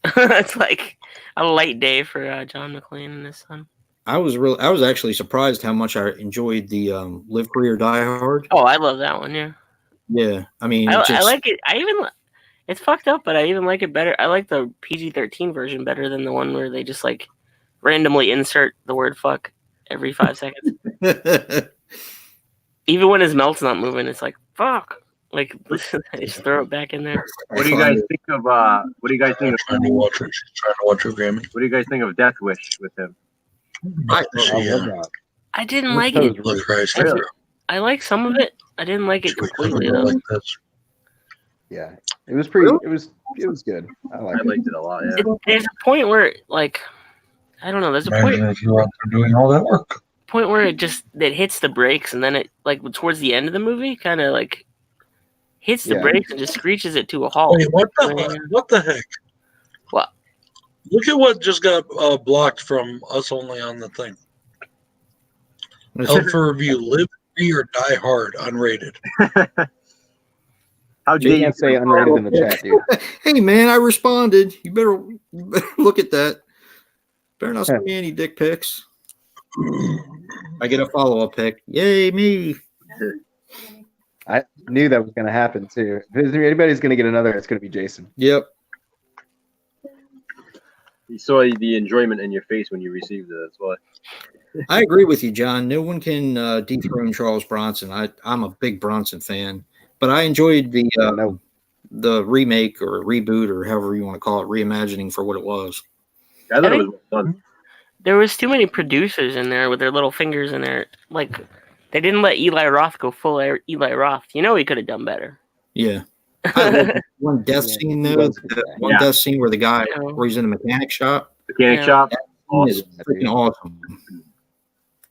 Speaker 6: It's like a light day for John McClane and his son.
Speaker 2: I was actually surprised how much I enjoyed the Live Free or Die Hard.
Speaker 6: Oh, I love that one. Yeah.
Speaker 2: Yeah, I mean,
Speaker 6: I like it. It's fucked up, but I even like it better. I like the PG-13 version better than the one where they just like randomly insert the word "fuck" every 5 seconds. Even when his mouth's not moving, it's like "fuck." Like, just throw it back in there.
Speaker 1: What do you guys think of? What do you guys think of?
Speaker 5: Trying to watch it. She's trying to watch her game.
Speaker 1: What do you guys think of Death Wish with him?
Speaker 6: I didn't like it.
Speaker 1: Really?
Speaker 6: I like some of it. I didn't like it completely though.
Speaker 3: Yeah, it was pretty. It was good. I liked
Speaker 1: it a lot. Yeah.
Speaker 6: There's a point where, like, I don't know. There's a point.
Speaker 5: If you're out there doing all that work.
Speaker 6: Point where it hits the brakes, and then it, like, towards the end of the movie, kind of like hits the brakes and just screeches it to a halt.
Speaker 5: Wait, what the heck?
Speaker 6: What?
Speaker 5: Look at what just got blocked from us only on the thing. Held for review: Live Free or Die Hard, unrated.
Speaker 1: How
Speaker 3: You
Speaker 1: dare you
Speaker 3: can't say unrated in the chat, dude.
Speaker 2: Hey man, I responded. You better look at that. Better not send me any dick pics. I get a follow-up pic. Yay, me.
Speaker 3: I knew that was going to happen too. If anybody's going to get another, it's going to be Jason.
Speaker 2: Yep.
Speaker 1: You saw the enjoyment in your face when you received it. That's why.
Speaker 2: I agree with you, John. No one can dethrone Charles Bronson. I'm a big Bronson fan, but I enjoyed the remake or reboot or however you want to call it, reimagining for what it was.
Speaker 1: I thought it was well done.
Speaker 6: There was too many producers in there with their little fingers in there. Like, they didn't let Eli Roth go full Eli Roth. You know he could have done better.
Speaker 2: Yeah. I love one death scene though. One death scene where the guy where he's in the mechanic shop.
Speaker 1: Mechanic shop.
Speaker 2: That is freaking awesome.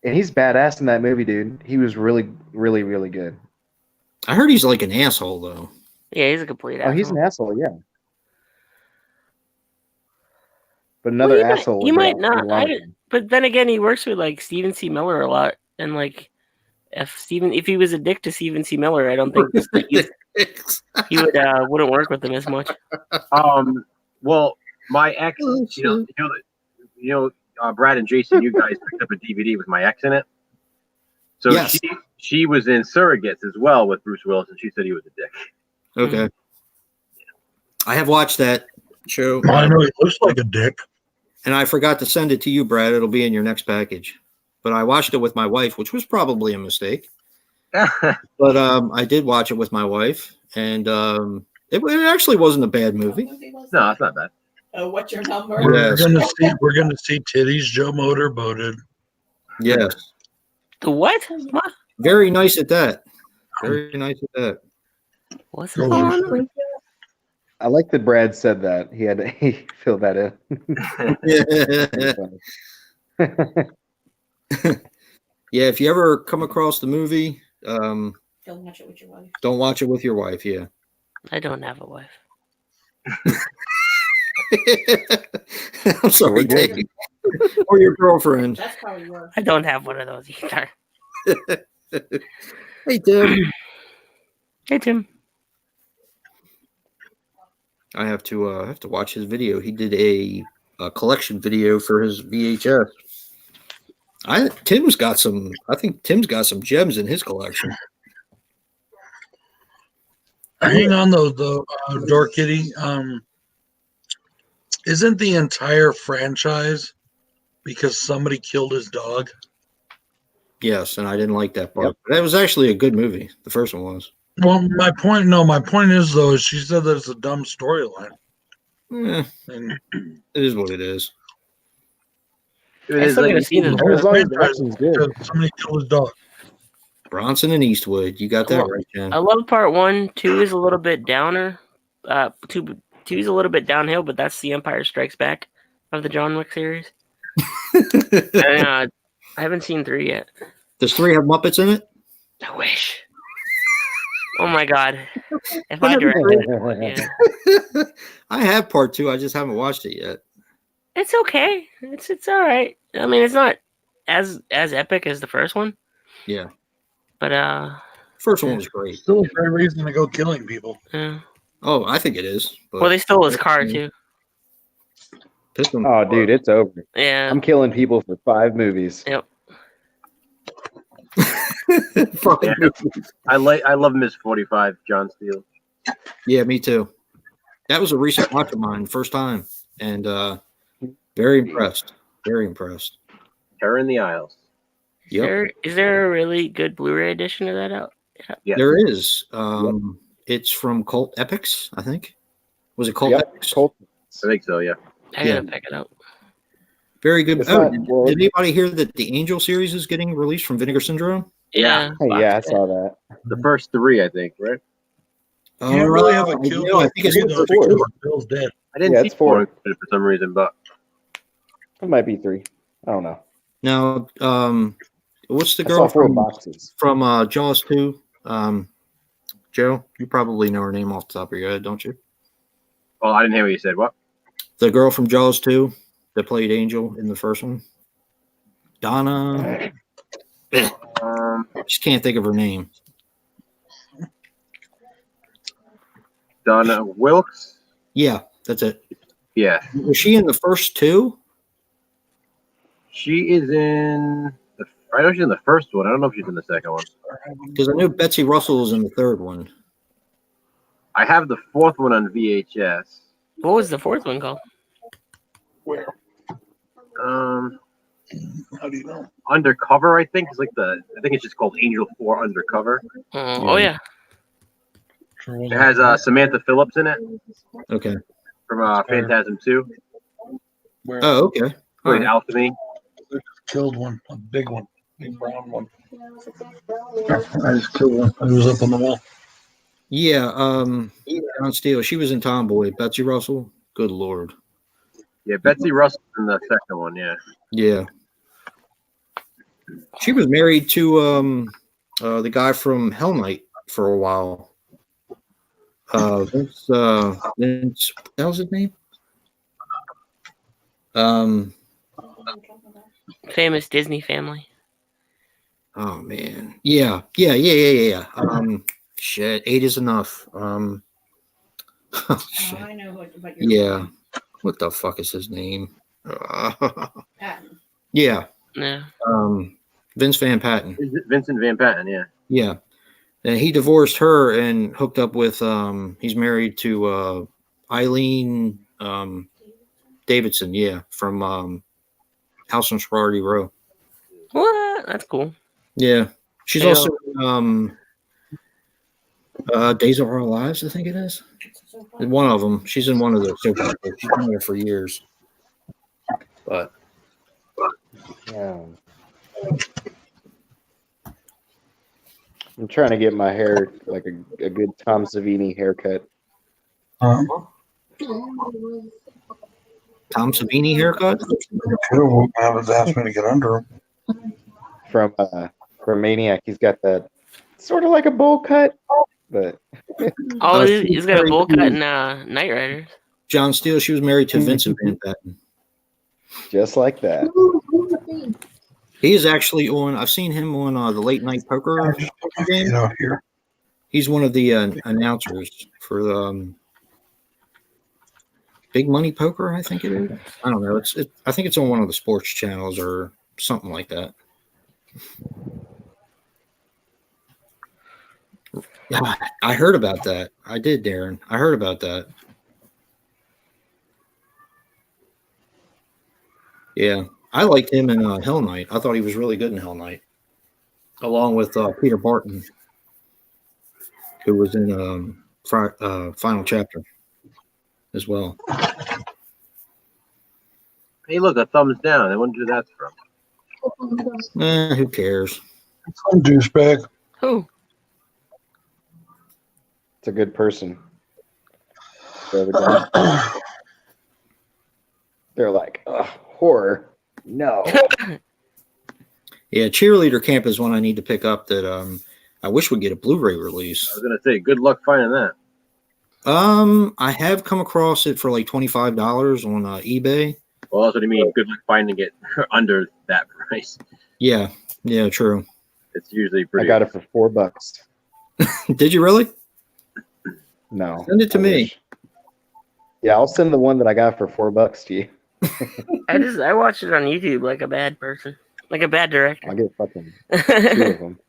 Speaker 3: And he's badass in that movie, dude. He was really, really, really good.
Speaker 2: I heard he's like an asshole though.
Speaker 6: Yeah, he's a complete asshole.
Speaker 3: Oh, he's an asshole, yeah. But another asshole.
Speaker 6: You might not. But then again, he works with like Stephen C. Miller a lot, and like if he was a dick to Stephen C. Miller, I don't think he wouldn't work with him as much.
Speaker 1: Well, my ex, Brad and Jason, you guys picked up a DVD with my ex in it. So yes. she was in Surrogates as well with Bruce Willis, and she said he was a dick.
Speaker 2: Okay. I have watched that show.
Speaker 5: I know he looks like a dick.
Speaker 2: And I forgot to send it to you, Brad. It'll be in your next package. But I watched it with my wife, which was probably a mistake. But I did watch it with my wife, and it actually wasn't a bad movie.
Speaker 1: No, it's not bad.
Speaker 4: What's your number?
Speaker 5: We're gonna see titties Joe motorboated.
Speaker 2: Yes.
Speaker 6: The what?
Speaker 2: Very nice at that. Very nice at that.
Speaker 6: What's going on?
Speaker 3: I like that Brad said that. He had to fill that in.
Speaker 2: Yeah, if you ever come across the movie,
Speaker 4: don't watch it with your wife.
Speaker 2: Don't watch it with your wife, yeah.
Speaker 6: I don't have a wife.
Speaker 2: I'm sorry, Dave. Or your girlfriend.
Speaker 4: That's probably worse.
Speaker 6: I don't have one of those either.
Speaker 2: Hey, Tim.
Speaker 6: Hey, Tim.
Speaker 2: I have to watch his video. He did a collection video for his VHS. I think Tim's got some gems in his collection.
Speaker 5: Hang on though, Door Kitty. Isn't the entire franchise because somebody killed his dog?
Speaker 2: Yes, and I didn't like that part. Yep. That was actually a good movie. The first one was.
Speaker 5: Well, my point is though, she said that it's a dumb storyline.
Speaker 2: And it is what it is.
Speaker 6: I'm still gonna see this.
Speaker 5: Somebody killed his dog.
Speaker 2: Bronson and Eastwood, you got that right, Jen.
Speaker 6: I love part 1. 2 is a little bit downer. 2 is a little bit downhill, but that's The Empire Strikes Back of the John Wick series. And, I haven't seen 3 yet.
Speaker 2: Does 3 have Muppets in it?
Speaker 6: I wish. Oh my god! If I directed it, yeah.
Speaker 2: I have part 2. I just haven't watched it yet.
Speaker 6: It's okay. It's all right. I mean, it's not as epic as the first one.
Speaker 2: Yeah.
Speaker 6: But
Speaker 2: first one was great.
Speaker 5: Still a great reason to go killing people.
Speaker 6: Yeah.
Speaker 2: Oh, I think it is. But
Speaker 6: well, they stole his car too.
Speaker 3: Oh, dude, it's over.
Speaker 6: Yeah.
Speaker 3: I'm killing people for 5 movies.
Speaker 6: Yep.
Speaker 1: I love Miss 45, John Steele.
Speaker 2: Yeah, me too. That was a recent watch of mine, first time, and very impressed. Very impressed.
Speaker 1: Terror in the Isles.
Speaker 2: Yep.
Speaker 6: Is there a really good Blu-ray edition of that out?
Speaker 1: Yeah.
Speaker 2: There is. It's from Cult Epics, I think. Was it Cult Epics?
Speaker 3: Cult.
Speaker 1: I think so, yeah.
Speaker 6: I gotta pick it up.
Speaker 2: Very good. Did anybody hear that the Angel series is getting released from Vinegar Syndrome?
Speaker 6: Yeah.
Speaker 3: Hey, yeah, I saw that.
Speaker 1: The first 3, I think, right?
Speaker 5: You don't really have a kill. I think it's 4. Bill's dead.
Speaker 1: I didn't see 4 for some reason, but
Speaker 3: it might be 3. I don't know.
Speaker 2: Now, what's the girl from Jaws 2? Joe, you probably know her name off the top of your head, don't you?
Speaker 1: Well, I didn't hear what you said. What?
Speaker 2: The girl from Jaws 2 that played Angel in the first one? Donna. just can't think of her name.
Speaker 1: Donna Wilkes.
Speaker 2: Yeah, that's it.
Speaker 1: Yeah.
Speaker 2: Was she in the first two?
Speaker 1: She is in. I know she's in the first one. I don't know if she's in the second one.
Speaker 2: Because I know Betsy Russell was in the third one.
Speaker 1: I have the fourth one on VHS.
Speaker 6: What was the fourth one called?
Speaker 5: Where?
Speaker 1: How
Speaker 5: do you know?
Speaker 1: Undercover, I think. I think it's just called Angel 4 Undercover.
Speaker 6: Oh yeah.
Speaker 1: It has Samantha Phillips in it.
Speaker 2: Okay.
Speaker 1: From Phantasm 2.
Speaker 5: Where?
Speaker 2: Oh, okay.
Speaker 1: Played Alchemy.
Speaker 5: Killed one, a big brown one. I just killed one. It was up on the wall.
Speaker 2: Yeah, John Steele. She was in Tomboy. Betsy Russell. Good Lord.
Speaker 1: Yeah, Betsy Russell in the second one. Yeah.
Speaker 2: Yeah. She was married to the guy from Hell Night for a while. Vince, what the hell's his name?
Speaker 6: Famous Disney family.
Speaker 2: Oh man. Yeah. Shit. 8 is enough.
Speaker 4: Oh, I know what you're
Speaker 2: yeah. What the fuck is his name?
Speaker 4: Patton.
Speaker 2: Yeah.
Speaker 6: Yeah.
Speaker 2: Vince Van Patten.
Speaker 1: Vincent Van Patten, yeah.
Speaker 2: Yeah. And he divorced her and hooked up with he's married to Eileen Davidson, yeah, from House on Sorority Row.
Speaker 6: What? That's cool.
Speaker 2: Yeah. She's also Days of Our Lives, I think it is. One of them. She's in one of those soap operas. She's been there for years. But
Speaker 3: Yeah. I'm trying to get my hair like a good Tom Savini haircut.
Speaker 2: Tom Savini haircut?
Speaker 5: Have asked me to get under him.
Speaker 3: From Maniac, he's got that sort of like a bowl cut, but
Speaker 6: he's got a bowl cut in Knight Riders.
Speaker 2: John Steele, she was married to Vincent Van Patten.
Speaker 3: Just like that.
Speaker 2: He is actually on. I've seen him on the late night poker game.
Speaker 5: Here.
Speaker 2: He's one of the announcers for Big Money Poker. I think it is. I don't know. I think it's on one of the sports channels or something like that. Yeah, I heard about that. I did, Darren. I heard about that. Yeah. I liked him in Hell Night. I thought he was really good in Hell Night, along with Peter Barton, who was in Final Chapter as well.
Speaker 1: Hey, look, a thumbs down. I wonder who that's from.
Speaker 2: Who cares?
Speaker 5: Some douchebag.
Speaker 6: Who?
Speaker 3: It's a good person. They're like, horror. No.
Speaker 2: Yeah, Cheerleader Camp is one I need to pick up that I wish would get a Blu-ray release.
Speaker 1: I was gonna say, good luck finding that.
Speaker 2: I have come across it for like $25 on eBay.
Speaker 1: Well, that's what I mean. Good luck finding it under that price.
Speaker 2: Yeah, true.
Speaker 1: It's usually pretty.
Speaker 3: I got it for $4.
Speaker 2: Did you really?
Speaker 3: No.
Speaker 2: Send it to me.
Speaker 3: Wish. Yeah, I'll send the one that I got for $4 to you.
Speaker 6: I watched it on YouTube like a bad person, like a bad director.
Speaker 3: I'll get fucking 2 of them.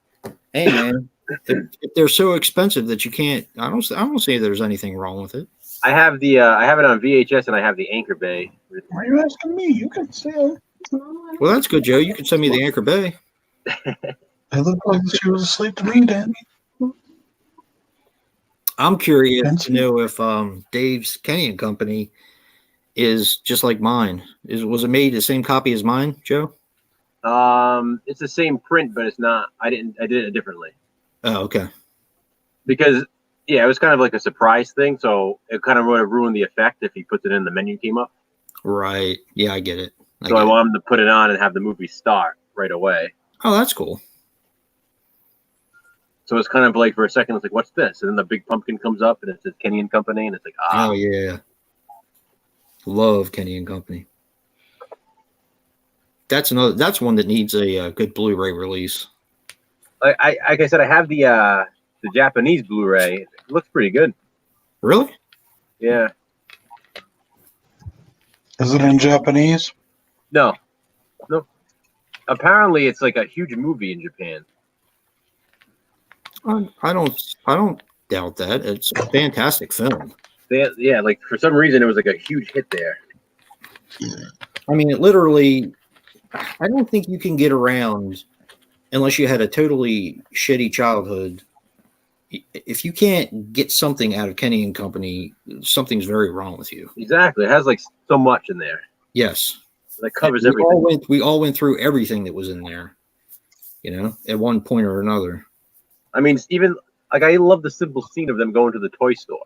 Speaker 2: Hey man, if they're so expensive that you can't, I don't see there's anything wrong with it.
Speaker 1: I have it on VHS and I have the Anchor Bay.
Speaker 5: Why are you asking me? You can see it.
Speaker 2: Well, that's good, Joe. You can send me the Anchor Bay.
Speaker 5: It looked like she was asleep to me, Danny.
Speaker 2: I'm curious to know if Dave's Kenny and Company is just like mine. Was it made the same copy as mine, Joe?
Speaker 1: It's the same print, but it's not. I did it differently.
Speaker 2: Oh, okay.
Speaker 1: Because it was kind of like a surprise thing, so it kind of would have ruined the effect if he puts it in the menu came up.
Speaker 2: Right. Yeah, I get it.
Speaker 1: I want him to put it on and have the movie start right away.
Speaker 2: Oh, that's cool.
Speaker 1: So it's kind of like for a second, it's like, what's this? And then the big pumpkin comes up and it says Kenny and Company, and it's like,
Speaker 2: Oh yeah. Love Kenny and Company. That's one that needs a good Blu-ray release.
Speaker 1: like I said, I have the Japanese Blu-ray. It looks pretty good.
Speaker 2: Really?
Speaker 1: Yeah.
Speaker 5: Is it in Japanese?
Speaker 1: No. Apparently, it's like a huge movie in Japan.
Speaker 2: I don't doubt that. It's a fantastic film.
Speaker 1: Yeah, like for some reason, it was like a huge hit there.
Speaker 2: I mean, it literally. I don't think you can get around unless you had a totally shitty childhood. If you can't get something out of Kenny and Company, something's very wrong with you.
Speaker 1: Exactly. It has like so much in there.
Speaker 2: Yes.
Speaker 1: That covers everything.
Speaker 2: We all went through everything that was in there, at one point or another.
Speaker 1: I mean, even like I love the simple scene of them going to the toy store.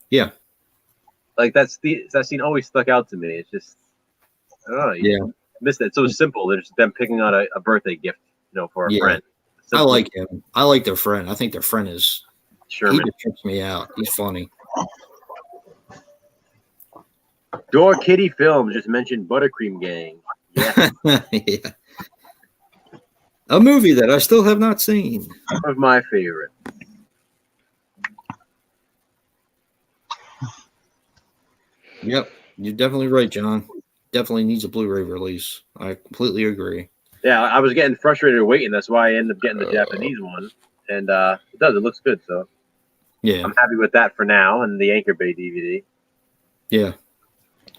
Speaker 2: Yeah.
Speaker 1: Like that scene always stuck out to me. It's just, I don't know. You missed it. It's so simple. They're just them picking out a birthday gift, for a friend.
Speaker 2: I like him. I like their friend. I think their friend is
Speaker 1: Sherman.
Speaker 2: He just trips me out. He's funny.
Speaker 1: Door Kitty Films just mentioned Buttercream Gang. Yeah.
Speaker 2: Yeah. A movie that I still have not seen.
Speaker 1: One of my favorite.
Speaker 2: Yep. You're definitely right, John. Definitely needs a Blu-ray release. I completely agree.
Speaker 1: Yeah, I was getting frustrated waiting. That's why I ended up getting the Japanese one. And it does. It looks good. So
Speaker 2: yeah,
Speaker 1: I'm happy with that for now. And the Anchor Bay DVD.
Speaker 2: Yeah.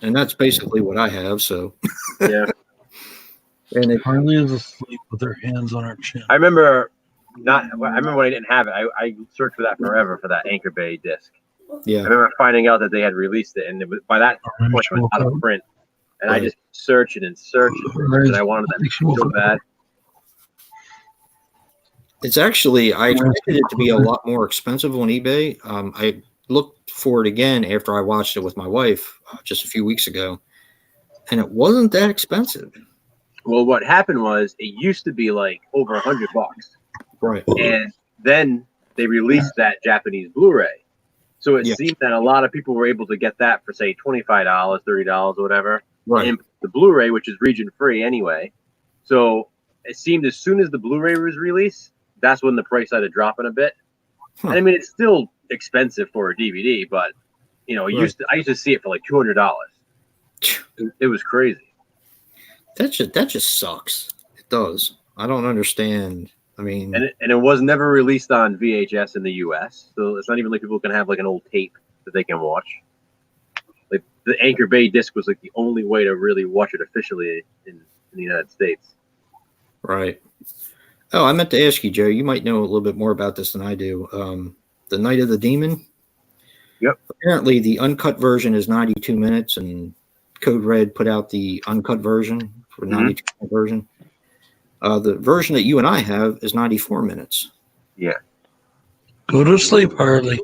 Speaker 2: And that's basically what I have. So
Speaker 1: yeah.
Speaker 2: And
Speaker 5: Harley is asleep with her hands on her chin.
Speaker 1: I remember when I didn't have it. I searched for that forever for that Anchor Bay disc.
Speaker 2: Yeah.
Speaker 1: I remember finding out that they had released it, and it was, by that point it was out of print. And I just searched and and I wanted that so bad.
Speaker 2: It's actually, I expected it to be a lot more expensive on eBay. I looked for it again after I watched it with my wife just a few weeks ago, and it wasn't that expensive.
Speaker 1: Well, what happened was it used to be like over $100,
Speaker 2: right?
Speaker 1: And then they released that Japanese Blu-ray, so it seemed that a lot of people were able to get that for say $25, $30, or whatever.
Speaker 2: Right.
Speaker 1: And the Blu-ray, which is region free anyway, so it seemed as soon as the Blu-ray was released, that's when the price started dropping a bit. And I mean, it's still expensive for a DVD, but I used to see it for like $200. It was crazy.
Speaker 2: That just sucks. It does. I don't understand. I mean,
Speaker 1: and it was never released on VHS in the US, so it's not even like people can have like an old tape that they can watch. Like the Anchor Bay disc was like the only way to really watch it officially in the United States.
Speaker 2: Right. Oh, I meant to ask you, Joe. You might know a little bit more about this than I do. The Night of the Demon.
Speaker 1: Yep.
Speaker 2: Apparently, the uncut version is 92 minutes, and Code Red put out the uncut version for 92-minute version. The version that you and I have is 94 minutes.
Speaker 1: Yeah.
Speaker 5: Go to sleep, Harley.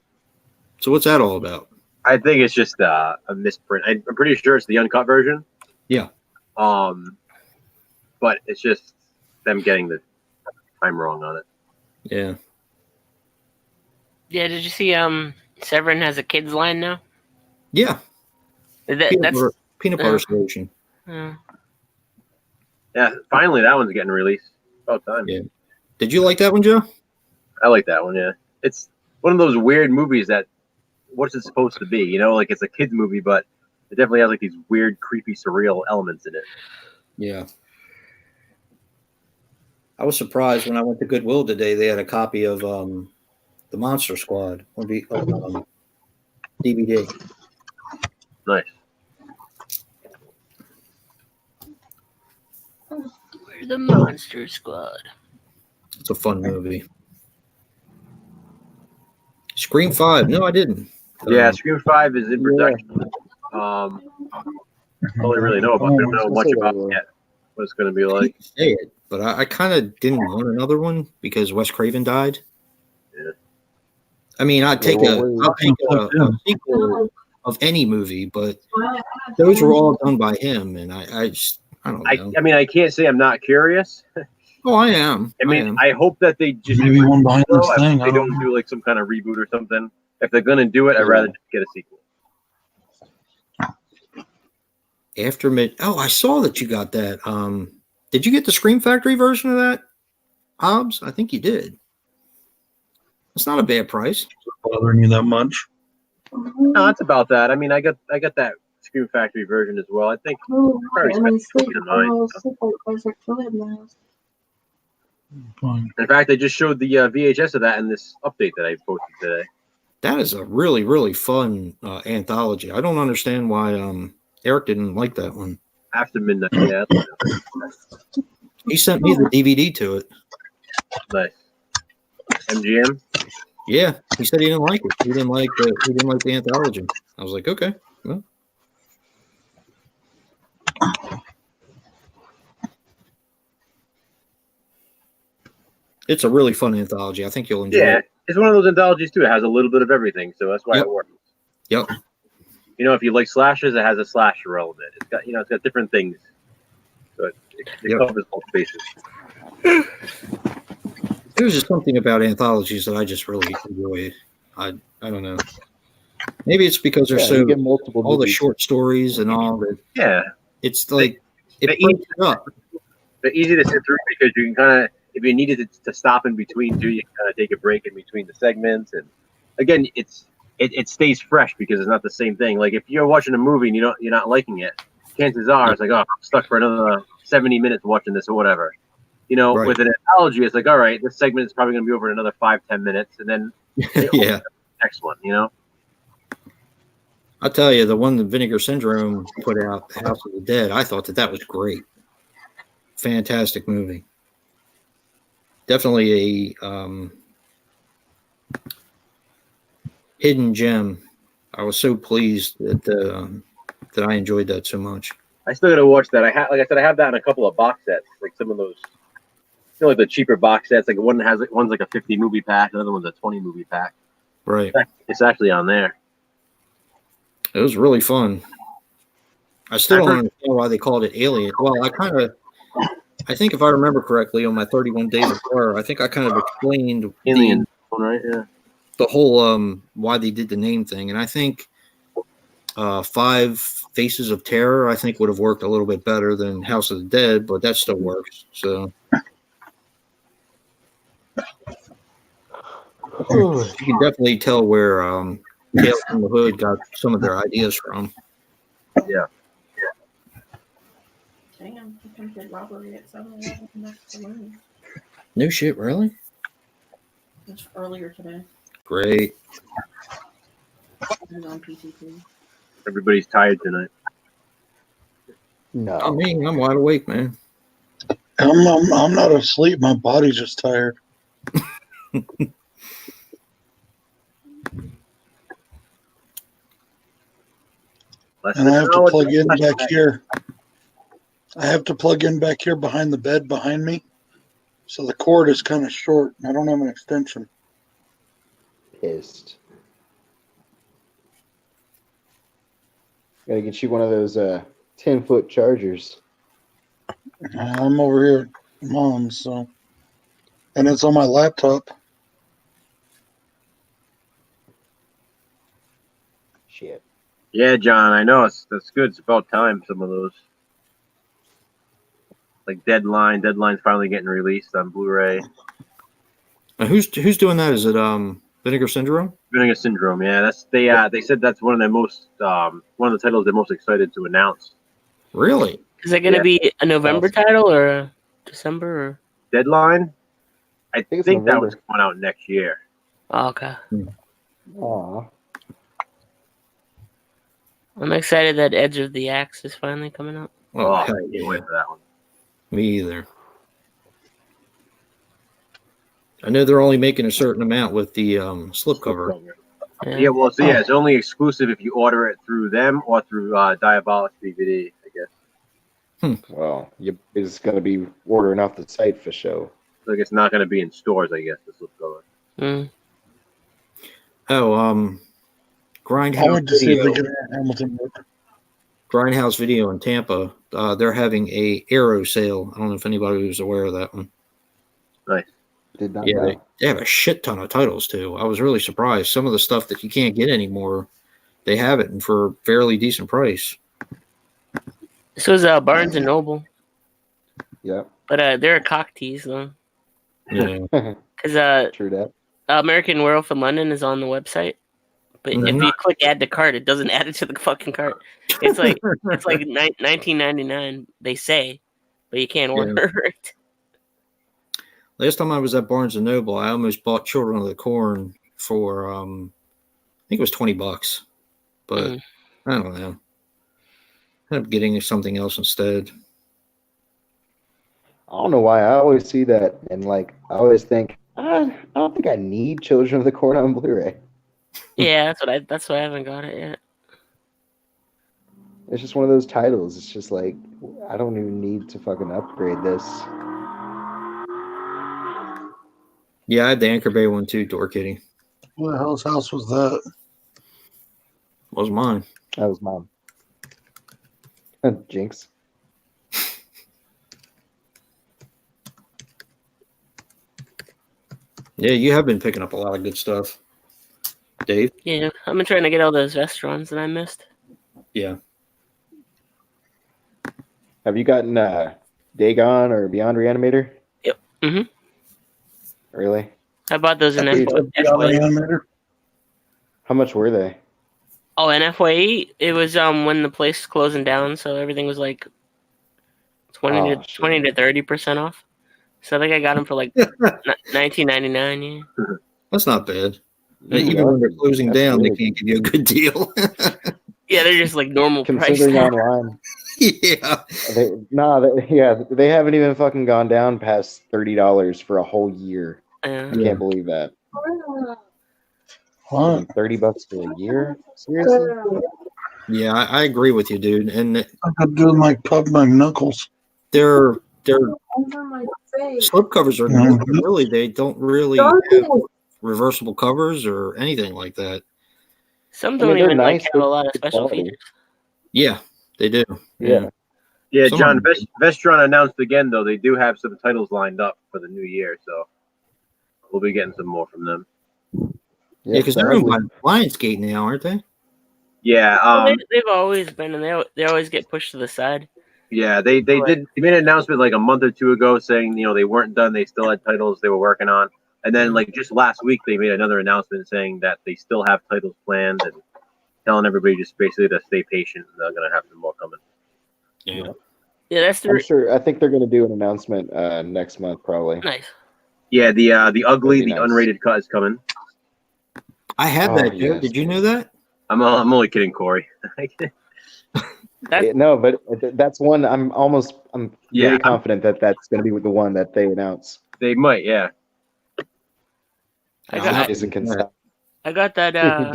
Speaker 2: So what's that all about?
Speaker 1: I think it's just a misprint. I'm pretty sure it's the uncut version.
Speaker 2: Yeah.
Speaker 1: But it's just them getting the time wrong on it.
Speaker 2: Yeah.
Speaker 6: Yeah, did you see Severin has a kids line now?
Speaker 2: Yeah.
Speaker 6: That's
Speaker 2: peanut butter solution.
Speaker 1: Yeah, finally that one's getting released. About time.
Speaker 2: Yeah. Did you like that one, Joe?
Speaker 1: I like that one, yeah. It's one of those weird movies that what's it supposed to be? Like it's a kids movie, but it definitely has like these weird, creepy, surreal elements in it.
Speaker 2: Yeah. I was surprised when I went to Goodwill today. They had a copy of the Monster Squad on DVD.
Speaker 1: Nice.
Speaker 6: We're the Monster Squad.
Speaker 2: It's a fun movie. Scream 5. No, I didn't.
Speaker 1: Yeah, Scream 5 is in production. All I really know about it. I don't know much about it yet. What it's going to be like.
Speaker 2: Say it, but I kind of didn't want another one because Wes Craven died.
Speaker 1: Yeah.
Speaker 2: I mean, I'll take a sequel of any movie, but those were all done by him, and I don't know.
Speaker 1: I mean, I can't say I'm not curious.
Speaker 2: Oh, I am.
Speaker 1: I hope that they just
Speaker 5: maybe one behind this thing.
Speaker 1: They don't do like some kind of reboot or something. If they're gonna do it, I'd rather just get a sequel.
Speaker 2: I saw that you got that. Did you get the Scream Factory version of that, Hobbs? I think you did. It's not a bad price.
Speaker 5: Bothering you that much?
Speaker 1: No, it's about that. I mean, I got that Scream Factory version as well. I think very in fact, I just showed the VHS of that in this update that I posted today.
Speaker 2: That is a really, really fun anthology. I don't understand why Eric didn't like that one.
Speaker 1: After Midnight, yeah.
Speaker 2: He sent me the DVD to it.
Speaker 1: Nice. MGM.
Speaker 2: Yeah, he said he didn't like it. He didn't like the anthology. I was like, okay, well. It's a really fun anthology. I think you'll enjoy it.
Speaker 1: It's one of those anthologies too. It has a little bit of everything, so that's why it works.
Speaker 2: Yep.
Speaker 1: You know, if you like slashers, it has a slasher element. It's got, it's got different things, so it covers both bases.
Speaker 2: There's just something about anthologies that I just really enjoy. I don't know. Maybe it's because they're so
Speaker 3: get multiple
Speaker 2: all the short stories and all that.
Speaker 1: Yeah,
Speaker 2: it's like it breaks it up.
Speaker 1: They're easy to sit through because you can kind of, if you needed to stop in between too, you can kind of take a break in between the segments. And again, it stays fresh because it's not the same thing. Like if you're watching a movie and you're not liking it, chances are it's like, oh, I'm stuck for another 70 minutes watching this or whatever. With an anthology, it's like, all right, this segment is probably going to be over in another 5-10 minutes, and then
Speaker 2: yeah,
Speaker 1: next one.
Speaker 2: I'll tell you, the one that Vinegar Syndrome put out, House of the Dead, I thought that was great. Fantastic movie. Definitely a hidden gem. I was so pleased that I enjoyed that so much.
Speaker 1: I still got to watch that. Like I said, I have that in a couple of box sets, like some of those. Like the cheaper box sets, like one's like a 50 movie pack, another one's a 20 movie pack.
Speaker 2: Right.
Speaker 1: It's actually on there.
Speaker 2: It was really fun. I still don't understand why they called it Alien. Well, I think if I remember correctly, on my 31 Days of Horror, I think I kind of explained
Speaker 1: Alien, right? Yeah.
Speaker 2: The whole why they did the name thing, and I think 5 Faces of Terror, I think would have worked a little bit better than House of the Dead, but that still works. So. You can definitely tell where Tales from the Hood got some of their ideas from.
Speaker 1: Yeah.
Speaker 4: Damn, attempted robbery at 7-Eleven next to Looney.
Speaker 2: No shit, really?
Speaker 4: It's earlier today.
Speaker 2: Great.
Speaker 4: It was on PCP.
Speaker 1: Everybody's tired tonight.
Speaker 3: No.
Speaker 2: Not me. I'm wide awake, man.
Speaker 5: I'm not asleep. My body's just tired. And I have to plug in back here. I have to plug in back here behind the bed behind me. So the cord is kind of short. I don't have an extension.
Speaker 3: Pissed. Gotta get you one of those 10-foot chargers.
Speaker 5: I'm over here at Mom's, so. And it's on my laptop.
Speaker 3: Shit.
Speaker 1: Yeah, John, I know that's good. It's about time. Some of those, like Deadline's finally getting released on Blu-ray.
Speaker 2: Who's doing that? Is it Vinegar Syndrome?
Speaker 1: Vinegar Syndrome, yeah. They said that's one of the titles they're most excited to announce.
Speaker 2: Really?
Speaker 6: Is it going to be a November title or a December? Or?
Speaker 1: Deadline? I think that
Speaker 3: November.
Speaker 1: was coming out next year.
Speaker 6: Oh, okay.
Speaker 3: Aw.
Speaker 6: I'm excited that Edge of the Axe is finally coming out.
Speaker 2: Oh,
Speaker 1: I
Speaker 2: hell
Speaker 1: can't
Speaker 2: yeah.
Speaker 1: wait for that one.
Speaker 2: Me either. I know they're only making a certain amount with the slipcover.
Speaker 1: Yeah, well, so yeah, it's only exclusive if you order it through them or through Diabolik DVD, I guess.
Speaker 3: Well, it's going to be ordering off the site for show.
Speaker 1: Like it's not going to be in stores, I guess, the slipcover.
Speaker 6: Mm.
Speaker 2: Oh,
Speaker 5: I went to see if
Speaker 2: Video.
Speaker 5: they get Hamilton work.
Speaker 2: Grindhouse Video in Tampa. They're having a Arrow sale. I don't know if anybody was aware of that one.
Speaker 1: Nice.
Speaker 3: Did not
Speaker 2: Yeah,
Speaker 3: know.
Speaker 2: they have a shit ton of titles too. I was really surprised. Some of the stuff that you can't get anymore, they have it for a fairly decent price.
Speaker 6: This was Barnes and Noble,
Speaker 3: Yep.
Speaker 6: but they're a cock tease though.
Speaker 2: Yeah.
Speaker 6: Because
Speaker 3: True that.
Speaker 6: American Werewolf in London is on the website, but if you click add to cart, it doesn't add it to the fucking cart. It's like 19.99. They say, but you can't order it.
Speaker 2: Last time I was at Barnes and Noble, I almost bought Children of the Corn for I think it was $20, but I don't know. I ended up getting something else instead.
Speaker 3: I don't know why. I always see that, and like I always think, I don't think I need Children of the Corn on Blu-ray.
Speaker 6: Yeah, that's why I haven't got it yet.
Speaker 3: It's just one of those titles. It's just like I don't even need to fucking upgrade this.
Speaker 2: Yeah, I had the Anchor Bay one too, Door Kitty.
Speaker 5: What the hell's house was that?
Speaker 2: Was mine.
Speaker 3: That was mine. Jinx.
Speaker 2: Yeah, you have been picking up a lot of good stuff, Dave.
Speaker 6: Yeah, I've been trying to get all those restaurants that I missed.
Speaker 2: Yeah.
Speaker 3: Have you gotten Dagon or Beyond Reanimator?
Speaker 6: Yep.
Speaker 3: Really?
Speaker 6: I bought those in
Speaker 5: Reanimator.
Speaker 3: How much were they?
Speaker 6: Oh, and FYE, it was when the place was closing down, so everything was like 20 to 30% off. So I think I got them for like $19.99. Yeah,
Speaker 2: that's not bad. Even when they're closing down, they can't give you a good deal.
Speaker 6: Yeah, they're just like normal price.
Speaker 3: Considering online.
Speaker 2: Yeah.
Speaker 3: They haven't even fucking gone down past $30 for a whole year. I can't believe that.
Speaker 5: What?
Speaker 3: $30 for a year? Seriously?
Speaker 2: Yeah, I agree with you, dude. And
Speaker 5: I'm doing like Pub My Knuckles.
Speaker 2: They're slip covers are nice, but really they don't really have reversible covers or anything like that.
Speaker 6: Some don't even like have a lot of special features.
Speaker 2: Yeah, they do.
Speaker 3: Yeah.
Speaker 1: Yeah, John, Vestron announced again, though, they do have some titles lined up for the new year, so we'll be getting some more from them.
Speaker 2: Yeah, because they're owned by Lionsgate now, aren't they?
Speaker 1: Yeah.
Speaker 6: They've always been, and they always get pushed to the side.
Speaker 1: Yeah, they made an announcement like a month or two ago saying, they weren't done. They still had titles they were working on. And then, like, just last week, they made another announcement saying that they still have titles planned and telling everybody just basically to stay patient. They're going to have some more coming.
Speaker 6: Yeah, that's
Speaker 3: I'm sure. I think they're going to do an announcement next month, probably.
Speaker 6: Nice.
Speaker 1: Yeah, the ugly, the unrated cut is coming.
Speaker 2: I had that, Joe. Did you know that?
Speaker 1: I'm only kidding, Corey.
Speaker 3: No, but that's one. I'm very confident that that's going to be the one that they announce.
Speaker 1: They might, yeah.
Speaker 6: I got that that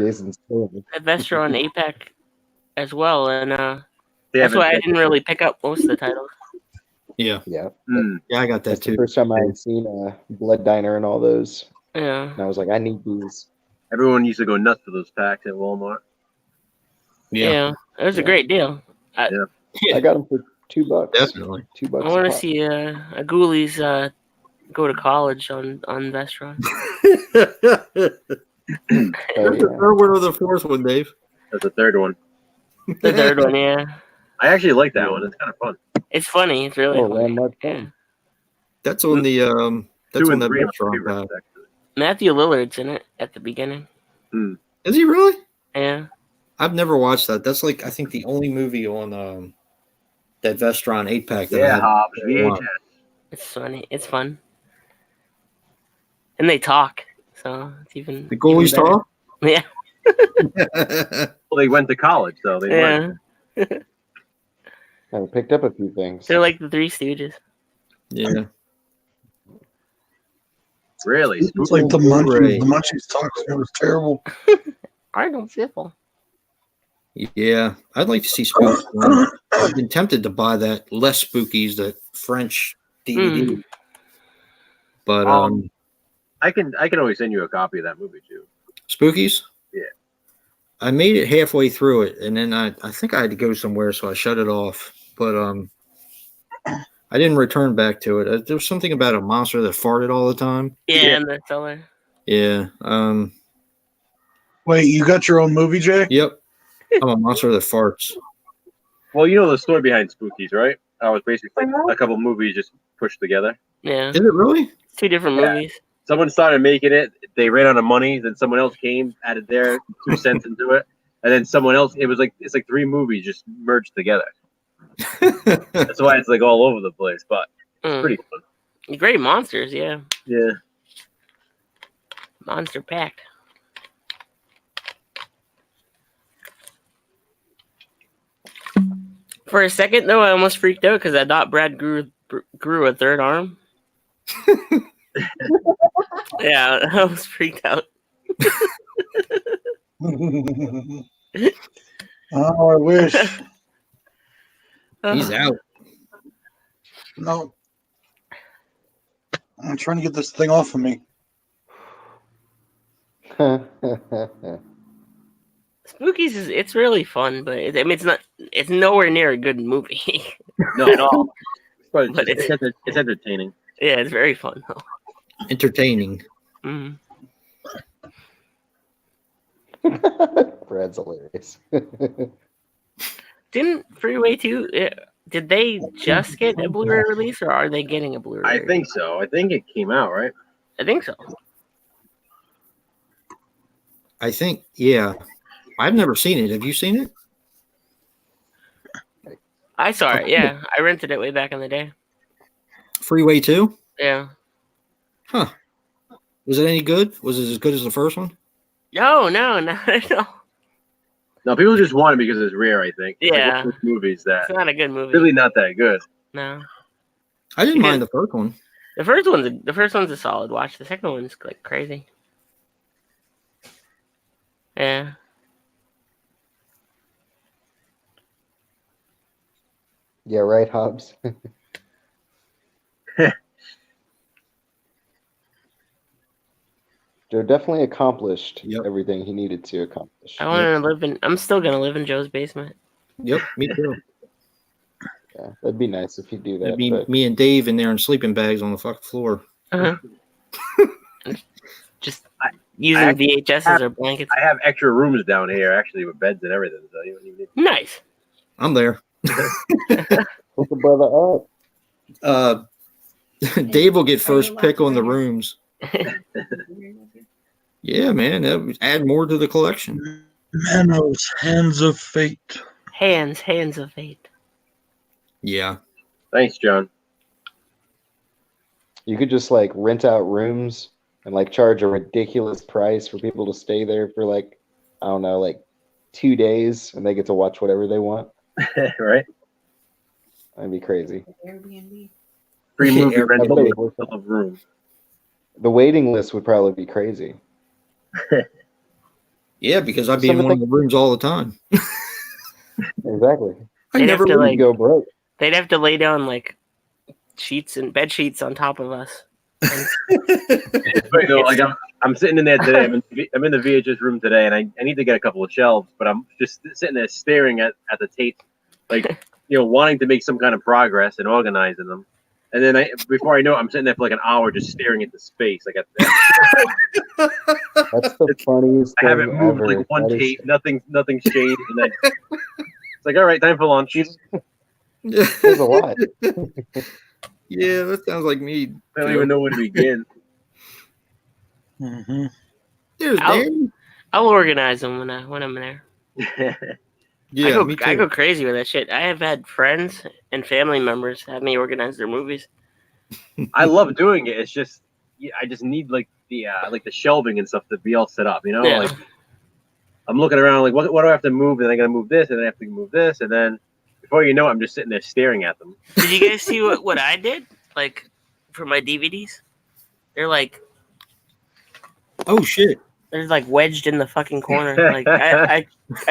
Speaker 6: Vestron APAC as well, and that's why I didn't really pick up most of the titles.
Speaker 2: Yeah.
Speaker 3: Yeah,
Speaker 2: I got that too.
Speaker 3: The first time I had seen Blood Diner and all those.
Speaker 6: Yeah,
Speaker 3: and I was like, I need these.
Speaker 1: Everyone used to go nuts for those packs at Walmart.
Speaker 6: Yeah, it was a great deal.
Speaker 3: I got them for $2.
Speaker 2: Definitely
Speaker 3: $2.
Speaker 6: I want to see a Ghoulies go to college on Vestron.
Speaker 2: That's the third one or the fourth one, Dave?
Speaker 1: That's the third one.
Speaker 6: The third one, yeah.
Speaker 1: I actually like that one. It's kind of fun.
Speaker 6: It's funny. It's really funny.
Speaker 3: Yeah.
Speaker 2: That's on the that's on the Vestron pack.
Speaker 6: Matthew Lillard's in it at the beginning.
Speaker 2: Is he really?
Speaker 6: Yeah.
Speaker 2: I've never watched that. That's like I think the only movie on that Vestron 8-pack that
Speaker 1: I had.
Speaker 6: It's funny. It's fun. And they talk. So it's even
Speaker 2: the Ghoulies talk?
Speaker 6: Yeah.
Speaker 1: Well, they went to college, so they
Speaker 6: learned.
Speaker 3: I picked up a few things.
Speaker 6: They're like the Three Stooges.
Speaker 2: Yeah.
Speaker 1: Really?
Speaker 5: It's like the Munchies. The Munchies talk. It was terrible.
Speaker 6: I don't feel.
Speaker 2: Yeah, I'd like to see Spooky. I've been tempted to buy that Less Spookies, that French DVD. But
Speaker 1: I can always send you a copy of that movie too.
Speaker 2: Spookies?
Speaker 1: Yeah.
Speaker 2: I made it halfway through it, and then I think I had to go somewhere, so I shut it off. But I didn't return back to it. There was something about a monster that farted all the time.
Speaker 6: Yeah, in the cellar.
Speaker 2: Yeah.
Speaker 5: Wait, you got your own movie, Jay?
Speaker 2: Yep. I'm a monster that farts.
Speaker 1: Well, you know the story behind Spookies, right? I was basically a couple movies just pushed together.
Speaker 6: Yeah.
Speaker 2: Is it really?
Speaker 6: 2 different movies.
Speaker 1: someone started making it. They ran out of money. Then someone else came, added their 2 cents into it, and then someone else. It's like 3 movies just merged together. That's why it's like all over the place, but it's pretty fun.
Speaker 6: Great monsters, yeah.
Speaker 1: Yeah.
Speaker 6: Monster packed. For a second, though, I almost freaked out because I thought Brad grew a third arm. Yeah, I was freaked out.
Speaker 5: Oh, I wish.
Speaker 2: He's out.
Speaker 5: No. I'm trying to get this thing off of me.
Speaker 6: Spookies it's really fun, but I mean it's nowhere near a good movie.
Speaker 1: No,
Speaker 6: at all.
Speaker 1: But it's entertaining.
Speaker 6: Yeah, it's very fun though.
Speaker 2: Entertaining.
Speaker 6: Mm-hmm.
Speaker 3: Brad's hilarious.
Speaker 6: Didn't Freeway 2? Did they just get a Blu-ray release, or are they getting a Blu-ray?
Speaker 1: I think so. I think it came out, right?
Speaker 6: I think so.
Speaker 2: I think, yeah. I've never seen it. Have you seen it?
Speaker 6: I saw it. Yeah, I rented it way back in the day.
Speaker 2: Freeway 2?
Speaker 6: Yeah.
Speaker 2: Huh. Was it any good? Was it as good as the first one?
Speaker 6: No, not at all.
Speaker 1: No, people just want it because it's rare, I think. It's
Speaker 6: Yeah.
Speaker 1: like one of those movies that
Speaker 6: It's not a good movie.
Speaker 1: really not that good.
Speaker 6: No.
Speaker 2: I didn't mind the first one.
Speaker 6: The first one's a solid watch. The second one's like crazy. Yeah.
Speaker 3: Yeah, right, Hobbs. Joe definitely accomplished everything he needed to accomplish.
Speaker 6: I want to live in. I'm still gonna live in Joe's basement.
Speaker 2: Yep, me too.
Speaker 3: Yeah, that'd be nice if you do that.
Speaker 2: That'd be me and Dave in there in sleeping bags on the fucking floor.
Speaker 6: Just using VHSs or blankets.
Speaker 1: I have extra rooms down here, actually, with beds and everything. So you don't even need...
Speaker 6: Nice.
Speaker 2: I'm there.
Speaker 3: Put the brother up.
Speaker 2: Dave will get first pick on the rooms. Yeah, man, that would add more to the collection.
Speaker 5: Manos, Hands of Fate.
Speaker 6: Hands of Fate.
Speaker 2: Yeah.
Speaker 1: Thanks, John.
Speaker 3: You could just like rent out rooms and like charge a ridiculous price for people to stay there for like, I don't know, like 2 days, and they get to watch whatever they want.
Speaker 1: Right?
Speaker 3: That'd be crazy.
Speaker 4: Airbnb.
Speaker 1: Free movie
Speaker 3: I
Speaker 1: rental
Speaker 3: bet it would.
Speaker 1: of room.
Speaker 3: The waiting list would probably be crazy.
Speaker 2: Yeah, because I'd be in one of the rooms all the time.
Speaker 3: Exactly.
Speaker 2: I never
Speaker 3: really go broke.
Speaker 6: They'd have to lay down like sheets and bed sheets on top of us.
Speaker 1: Right, though, like I'm sitting in there today. I'm in the VHS room today, and I need to get a couple of shelves, but I'm just sitting there staring at the tapes, like wanting to make some kind of progress and organizing them. And then before I know it, I'm sitting there for like an hour just staring into space. Like
Speaker 3: That's the funniest thing
Speaker 1: I haven't moved
Speaker 3: ever.
Speaker 1: like one tape. Nothing's changed. And then it's like, all right, time for lunch.
Speaker 3: There's a lot.
Speaker 2: Yeah, that sounds like me.
Speaker 1: I don't even know where to begin.
Speaker 5: Mm-hmm.
Speaker 6: I'll organize them when I'm there.
Speaker 2: Yeah, me too.
Speaker 6: I go crazy with that shit. I have had friends and family members have me organize their movies.
Speaker 1: I love doing it. It's just I just need like the shelving and stuff to be all set up.
Speaker 6: Yeah.
Speaker 1: Like I'm looking around like what do I have to move? And I gotta move this, and then I have to move this, and then before you know it, I'm just sitting there staring at them.
Speaker 6: Did you guys see what I did? Like for my DVDs, they're like,
Speaker 2: oh shit.
Speaker 6: they're like wedged in the fucking corner. Like I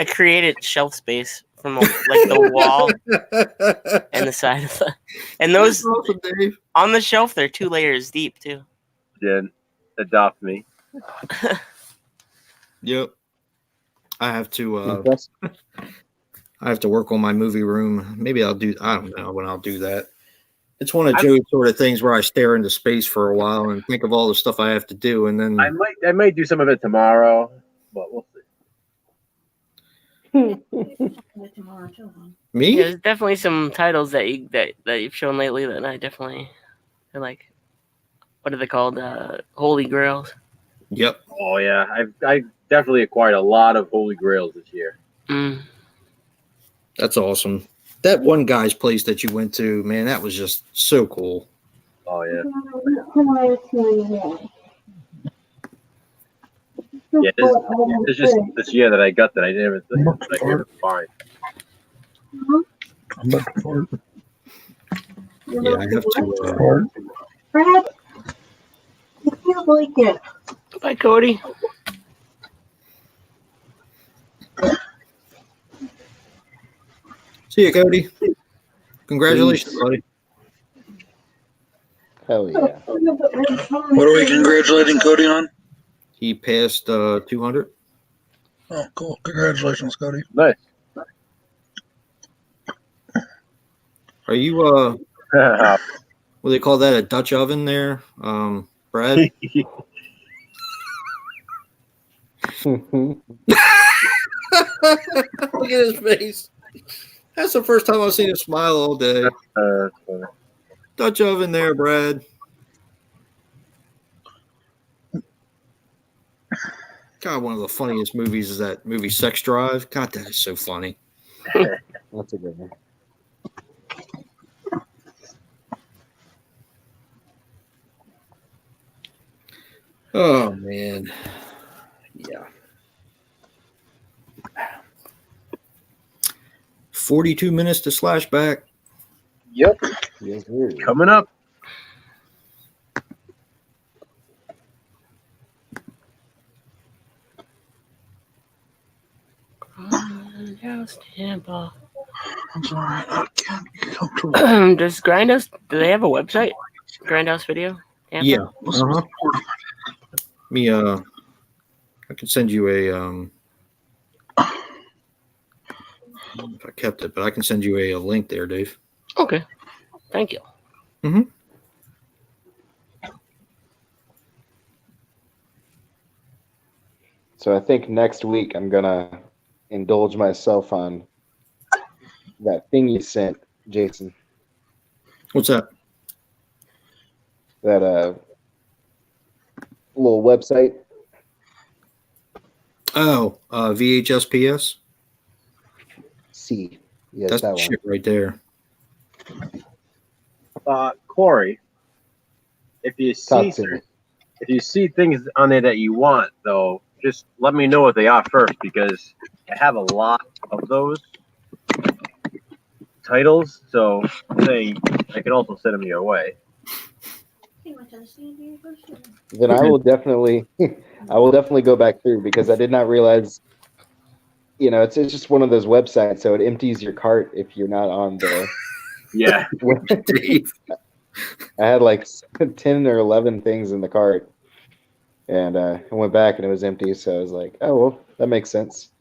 Speaker 6: created shelf space from like the wall and the side of the, and those
Speaker 2: awesome, Dave.
Speaker 6: On the shelf they're 2 layers deep too.
Speaker 1: Then adopt me.
Speaker 2: Yep. I have to work on my movie room. Maybe I don't know when I'll do that. It's one of Joe's sort of things where I stare into space for a while and think of all the stuff I have to do, and then
Speaker 1: I might do some of it tomorrow, but we'll see.
Speaker 2: Me?
Speaker 6: Yeah, there's definitely some titles that you've shown lately that I definitely like. what are they called? Holy Grails.
Speaker 2: Yep.
Speaker 1: Oh yeah, I definitely acquired a lot of Holy Grails this year.
Speaker 2: That's awesome. That one guy's place that you went to, man, that was just so cool.
Speaker 1: Oh yeah. Yeah, it's just this year that I got that I didn't even find.
Speaker 5: I'm back to fart.
Speaker 2: Yeah, I have to.
Speaker 7: Brad, you feel like it.
Speaker 6: Bye, Cody.
Speaker 2: See you, Cody. Congratulations, buddy.
Speaker 3: Hell yeah.
Speaker 5: What are we congratulating Cody on?
Speaker 2: He passed 200.
Speaker 5: Oh, cool. Congratulations, Cody.
Speaker 1: Nice.
Speaker 2: Are you what do they call that? A Dutch oven there, Brad? Look at his face. That's the first time I've seen him smile all day. Dutch oven there, Brad. God, one of the funniest movies is that movie Sex Drive. God, that is so funny.
Speaker 3: That's a good one.
Speaker 2: Oh, man. Yeah. 42 minutes to slash back.
Speaker 1: Yep.
Speaker 3: Yes, sir.
Speaker 1: Coming up.
Speaker 6: Tampa.
Speaker 5: I'm sorry. I can't get comfortable.
Speaker 6: Does Grindhouse, do they have a website? Grindhouse Video? Tampa?
Speaker 2: Yeah. Me, I can send you a, if I kept it, but I can send you a link there, Dave.
Speaker 6: Okay. Thank you.
Speaker 2: Mm-hmm.
Speaker 3: So I think next week I'm gonna indulge myself on that thing you sent, Jason.
Speaker 2: What's that?
Speaker 3: That little website.
Speaker 2: Oh, VHSPS.
Speaker 3: C. Yes,
Speaker 2: That's
Speaker 3: that
Speaker 2: the
Speaker 3: one.
Speaker 2: shit right there.
Speaker 1: Corey, if you
Speaker 3: Talk to me.
Speaker 1: things on there that you want, though, just let me know what they are first, because I have a lot of those titles. So I can also send them your way.
Speaker 3: Then I will definitely go back through, because I did not realize, it's just one of those websites, so it empties your cart if you're not on the.
Speaker 1: Yeah.
Speaker 3: I had like 10 or 11 things in the cart, and I went back and it was empty, so I was like, oh, well, that makes sense.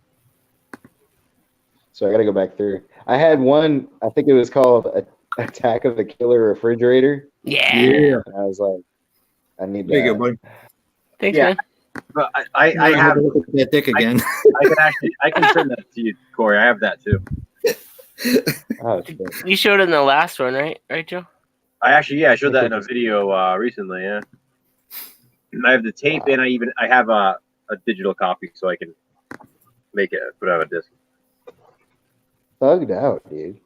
Speaker 3: So I got to go back through. I had one, I think it was called Attack of the Killer Refrigerator.
Speaker 6: Yeah.
Speaker 3: And I was like, I need
Speaker 2: There
Speaker 3: that.
Speaker 2: you go, buddy.
Speaker 6: Thanks,
Speaker 1: Yeah.
Speaker 6: man.
Speaker 1: But I have
Speaker 2: look at that dick again.
Speaker 1: I can send that to you, Corey. I have that too.
Speaker 3: Oh, shit.
Speaker 6: You showed it in the last one, right? Right, Joe?
Speaker 1: I showed that in a video recently. Yeah. I have the tape, and I have a digital copy, so I can put out a disc.
Speaker 3: Thugged out, dude.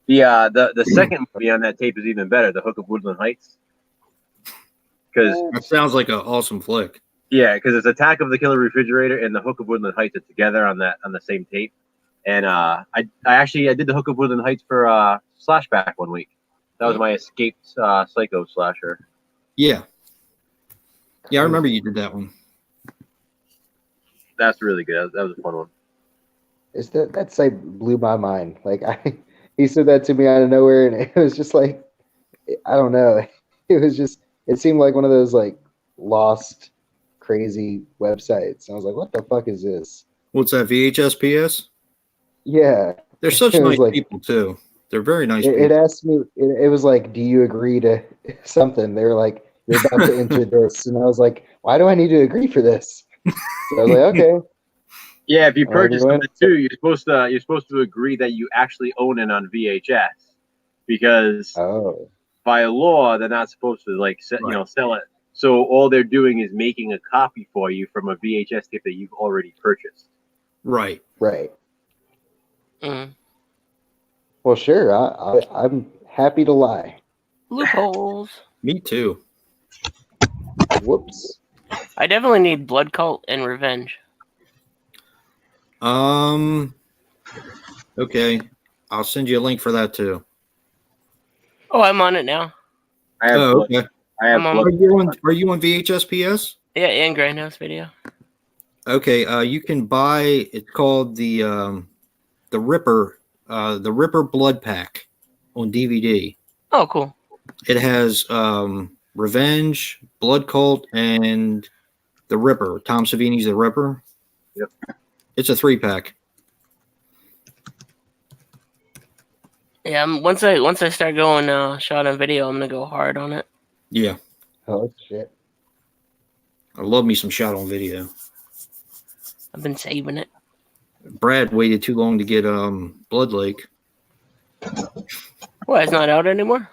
Speaker 1: The second movie on that tape is even better. The Hook of Woodland Heights. Because
Speaker 2: That sounds like an awesome flick.
Speaker 1: yeah, because it's Attack of the Killer Refrigerator and the Hook of Woodland Heights are together on the same tape. And I did the Hook of Woodland Heights for Slashback one week. That was my escaped psycho slasher.
Speaker 2: Yeah. Yeah, I remember you did that one.
Speaker 1: That's really good. That was a fun one.
Speaker 3: That site blew my mind. Like he said that to me out of nowhere, and it was just like, I don't know. It seemed like one of those like lost, crazy websites. I was like, what the fuck is this?
Speaker 2: What's that, VHSPS?
Speaker 3: Yeah.
Speaker 2: They're such
Speaker 3: It was
Speaker 2: nice people, too. They're very nice people.
Speaker 3: It asked me, it was like, do you agree to something? They were like, you're about to enter this. And I was like, why do I need to agree for this? So I was like, okay.
Speaker 1: Yeah, if you purchase something too, you're supposed to agree that you actually own it on VHS, because by law, they're not supposed to like sell it. So all they're doing is making a copy for you from a VHS tape that you've already purchased.
Speaker 2: Right.
Speaker 3: Right.
Speaker 6: Mm.
Speaker 3: Well, sure. I'm happy to lie.
Speaker 6: Loopholes.
Speaker 2: Me too.
Speaker 3: Whoops.
Speaker 6: I definitely need Blood Cult and Revenge.
Speaker 2: Okay. I'll send you a link for that too.
Speaker 6: Oh, I'm on it now.
Speaker 1: I have
Speaker 2: okay.
Speaker 6: I'm on.
Speaker 2: Are you on VHS PS?
Speaker 6: Yeah, and Grindhouse Video.
Speaker 2: Okay. You can buy. It's called the Ripper. The Ripper Blood Pack on DVD.
Speaker 6: Oh, cool.
Speaker 2: It has Revenge, Blood Cult, and the Ripper. Tom Savini's The Ripper.
Speaker 1: Yep.
Speaker 2: It's a 3-pack.
Speaker 6: Yeah, once I start going shot on video, I'm gonna go hard on it.
Speaker 2: Yeah.
Speaker 3: Oh shit.
Speaker 2: I love me some shot on video.
Speaker 6: I've been saving it.
Speaker 2: Brad waited too long to get Blood Lake.
Speaker 6: What, it's not out anymore?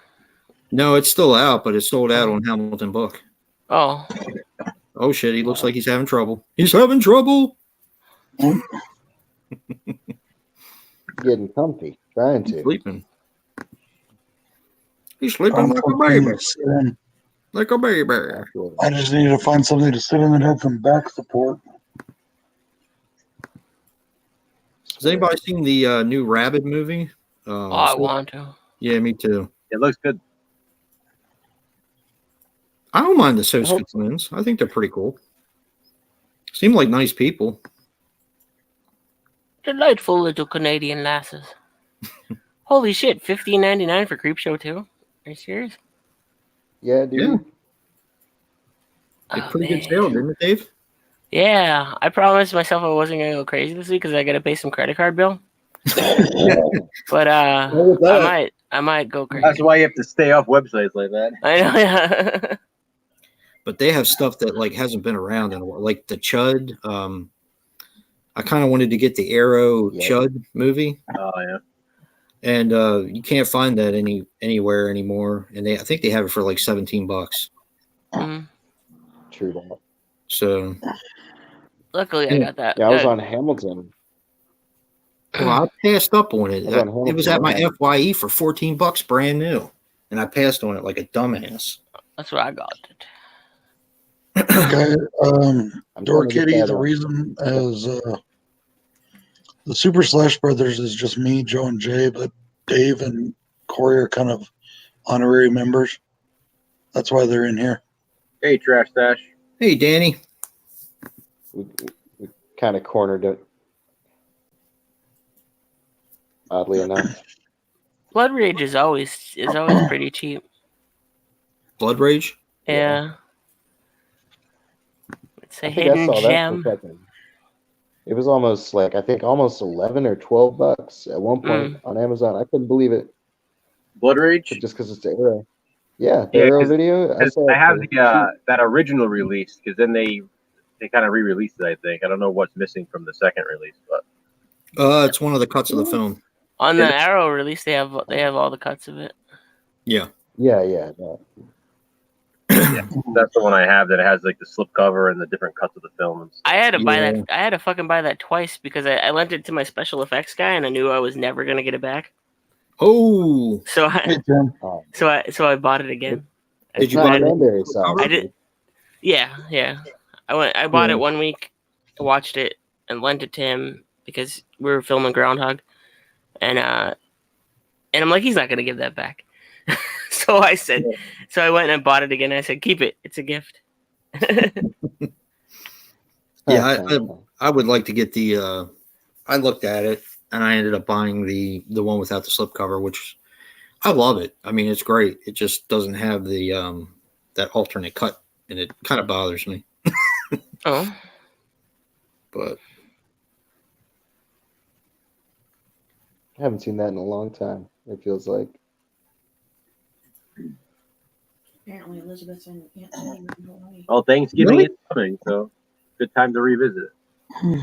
Speaker 2: No, it's still out, but it's sold out on Hamilton Book.
Speaker 6: Oh.
Speaker 2: Oh shit, he looks like he's having trouble. He's having trouble.
Speaker 3: Getting comfy. Trying to.
Speaker 2: Sleeping. He's sleeping like a baby. Like a baby.
Speaker 5: I just need to find something to sit in that had some back support.
Speaker 2: Has anybody seen the new Rabid movie?
Speaker 6: I want to.
Speaker 2: Yeah, me too.
Speaker 1: It looks good.
Speaker 2: I don't mind the Soska twins. I think they're pretty cool. Seem like nice people.
Speaker 6: Delightful little Canadian lasses. Holy shit, $15.99 for Creepshow 2? Are you serious?
Speaker 3: Yeah, dude.
Speaker 2: Yeah. It's pretty good sale, didn't it, Dave?
Speaker 6: Yeah, I promised myself I wasn't gonna go crazy this week because I gotta pay some credit card bill. But I might go crazy.
Speaker 1: That's why you have to stay off websites like that.
Speaker 6: I know, yeah.
Speaker 2: But they have stuff that like hasn't been around in a while, like the Chud. I kind of wanted to get the Arrow Chud movie.
Speaker 1: Oh yeah.
Speaker 2: And you can't find that anywhere anymore. And I think they have it for like $17.
Speaker 6: Mm-hmm.
Speaker 3: True that.
Speaker 2: So
Speaker 6: luckily I got that.
Speaker 3: Yeah, I was on Hamilton.
Speaker 2: Well, I passed up on it. It was at my FYE for $14 brand new. And I passed on it like a dumbass.
Speaker 6: That's what I got it.
Speaker 5: Okay, Door Kitty, the reason is the Super Slash Brothers is just me, Joe, and Jay, but Dave and Corey are kind of honorary members. That's why they're in here.
Speaker 1: Hey, Trash Stash.
Speaker 2: Hey, Danny.
Speaker 3: We kind of cornered it. Oddly enough.
Speaker 6: Blood Rage is always pretty cheap.
Speaker 2: Blood Rage?
Speaker 6: Yeah. It's a hidden gem.
Speaker 3: It was almost like, I think almost $11 or $12 at one point on Amazon. I couldn't believe it.
Speaker 1: Blood Rage?
Speaker 3: Just because it's the Arrow. Yeah, the Arrow video.
Speaker 1: I have that original release, because then they kind of re-released it, I think. I don't know what's missing from the second release, but
Speaker 2: it's one of the cuts of the film.
Speaker 6: On the Arrow release, they have all the cuts of it.
Speaker 2: Yeah.
Speaker 3: Yeah.
Speaker 1: Yeah, that's the one I have that has like the slipcover and the different cuts of the film.
Speaker 6: I had to buy that. I had to fucking buy that twice because I lent it to my special effects guy and I knew I was never gonna get it back.
Speaker 2: Oh.
Speaker 6: So I bought it again.
Speaker 2: Did you buy it?
Speaker 6: I did. Yeah. I bought it one week, watched it, and lent it to him because we were filming Groundhog, and I'm like, he's not gonna give that back. So I went and bought it again. I said, keep it. It's a gift.
Speaker 2: Yeah, I would like to get the. I looked at it and I ended up buying the one without the slipcover, which I love it. I mean, it's great. It just doesn't have the that alternate cut, and it kind of bothers me.
Speaker 6: Oh,
Speaker 2: but
Speaker 3: I haven't seen that in a long time. It feels like.
Speaker 4: Apparently, Elizabeth's in
Speaker 1: Well, Thanksgiving is coming, so good time to revisit it.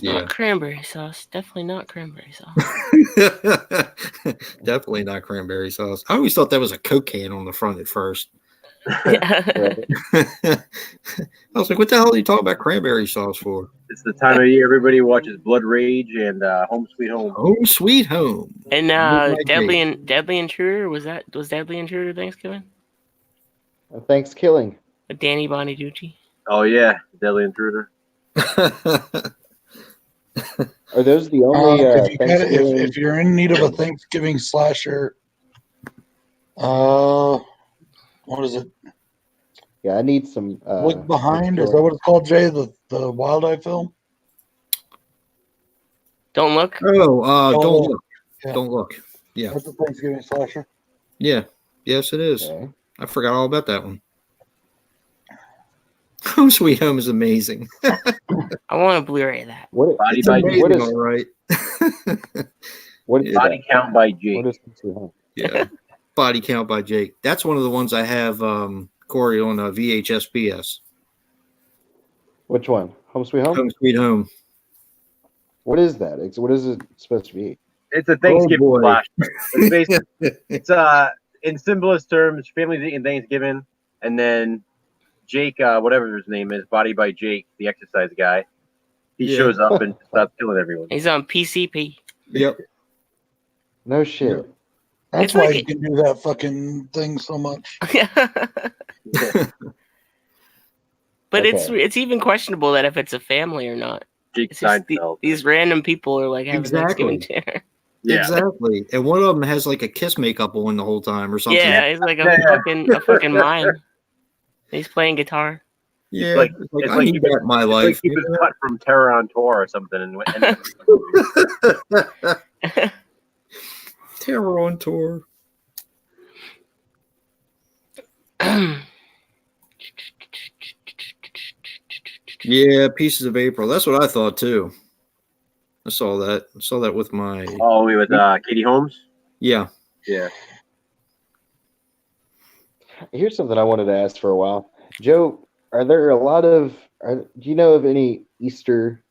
Speaker 6: Not cranberry sauce. Definitely not cranberry sauce.
Speaker 2: Definitely not cranberry sauce. I always thought that was a Coke can on the front at first.
Speaker 6: Yeah.
Speaker 2: I was like, what the hell are you talking about cranberry sauce for?
Speaker 1: It's the time of year everybody watches Blood Rage and Home Sweet Home.
Speaker 2: Home Sweet Home.
Speaker 6: And Deadly Intruder, was Deadly Intruder Thanksgiving?
Speaker 3: Thanksgiving.
Speaker 6: With Danny Bonaducci.
Speaker 1: Oh yeah, Deadly Intruder.
Speaker 3: Are those the only
Speaker 5: if you're in need of a Thanksgiving slasher, what is it?
Speaker 3: Yeah, I need some.
Speaker 5: Look Behind. Is that what it's called, Jay? The Wild Eye film?
Speaker 6: Don't Look?
Speaker 2: Oh, Don't
Speaker 5: Look.
Speaker 2: Look.
Speaker 5: Yeah.
Speaker 2: Don't Look. Yeah.
Speaker 5: That's a Thanksgiving slasher.
Speaker 2: Yeah. Yes, it is.
Speaker 3: Okay.
Speaker 2: I forgot all about that one. Home Sweet Home is amazing.
Speaker 6: I want a Blu-ray of that.
Speaker 1: Body by Jake.
Speaker 3: What is
Speaker 2: all right?
Speaker 3: What is
Speaker 1: Body Count by Jake?
Speaker 3: What is Home Sweet Home?
Speaker 2: Yeah. Body Count by Jake. That's one of the ones I have, Corey, on VHS PS.
Speaker 3: Which one? Home Sweet Home?
Speaker 2: Home Sweet Home.
Speaker 3: What is that? What is it supposed to be?
Speaker 1: It's a Thanksgiving
Speaker 2: boy.
Speaker 1: flash. It's basically, it's in simplest terms, families eating Thanksgiving, and then Jake, whatever his name is, Body by Jake, the exercise guy, he shows up and starts killing everyone.
Speaker 6: He's on PCP.
Speaker 2: Yep.
Speaker 3: No shit.
Speaker 5: That's
Speaker 6: It's
Speaker 5: why
Speaker 6: like
Speaker 5: you can do that fucking thing so much.
Speaker 6: But
Speaker 3: Okay.
Speaker 6: it's even questionable that if it's a family or not.
Speaker 1: Jake
Speaker 6: It's just
Speaker 1: Seinfeld.
Speaker 6: these random people are like having
Speaker 2: Exactly.
Speaker 6: Thanksgiving dinner.
Speaker 1: Yeah.
Speaker 2: Exactly. And one of them has like a kiss makeup on the whole time or something.
Speaker 6: Yeah, he's like a fucking mime. He's playing guitar.
Speaker 2: Yeah.
Speaker 1: Like-
Speaker 2: it's like,
Speaker 1: it's
Speaker 2: I
Speaker 1: like
Speaker 2: need
Speaker 1: he
Speaker 2: that in my
Speaker 1: It's
Speaker 2: life.
Speaker 1: like he was cut from Terror on Tour or something. And
Speaker 2: Terror on Tour. Yeah, Pieces of April. That's what I thought too. I saw that. I saw that with my
Speaker 1: we with Katie Holmes.
Speaker 2: yeah.
Speaker 1: Yeah.
Speaker 3: Here's something I wanted to ask for a while. Joe, are there a lot of do you know of any Easter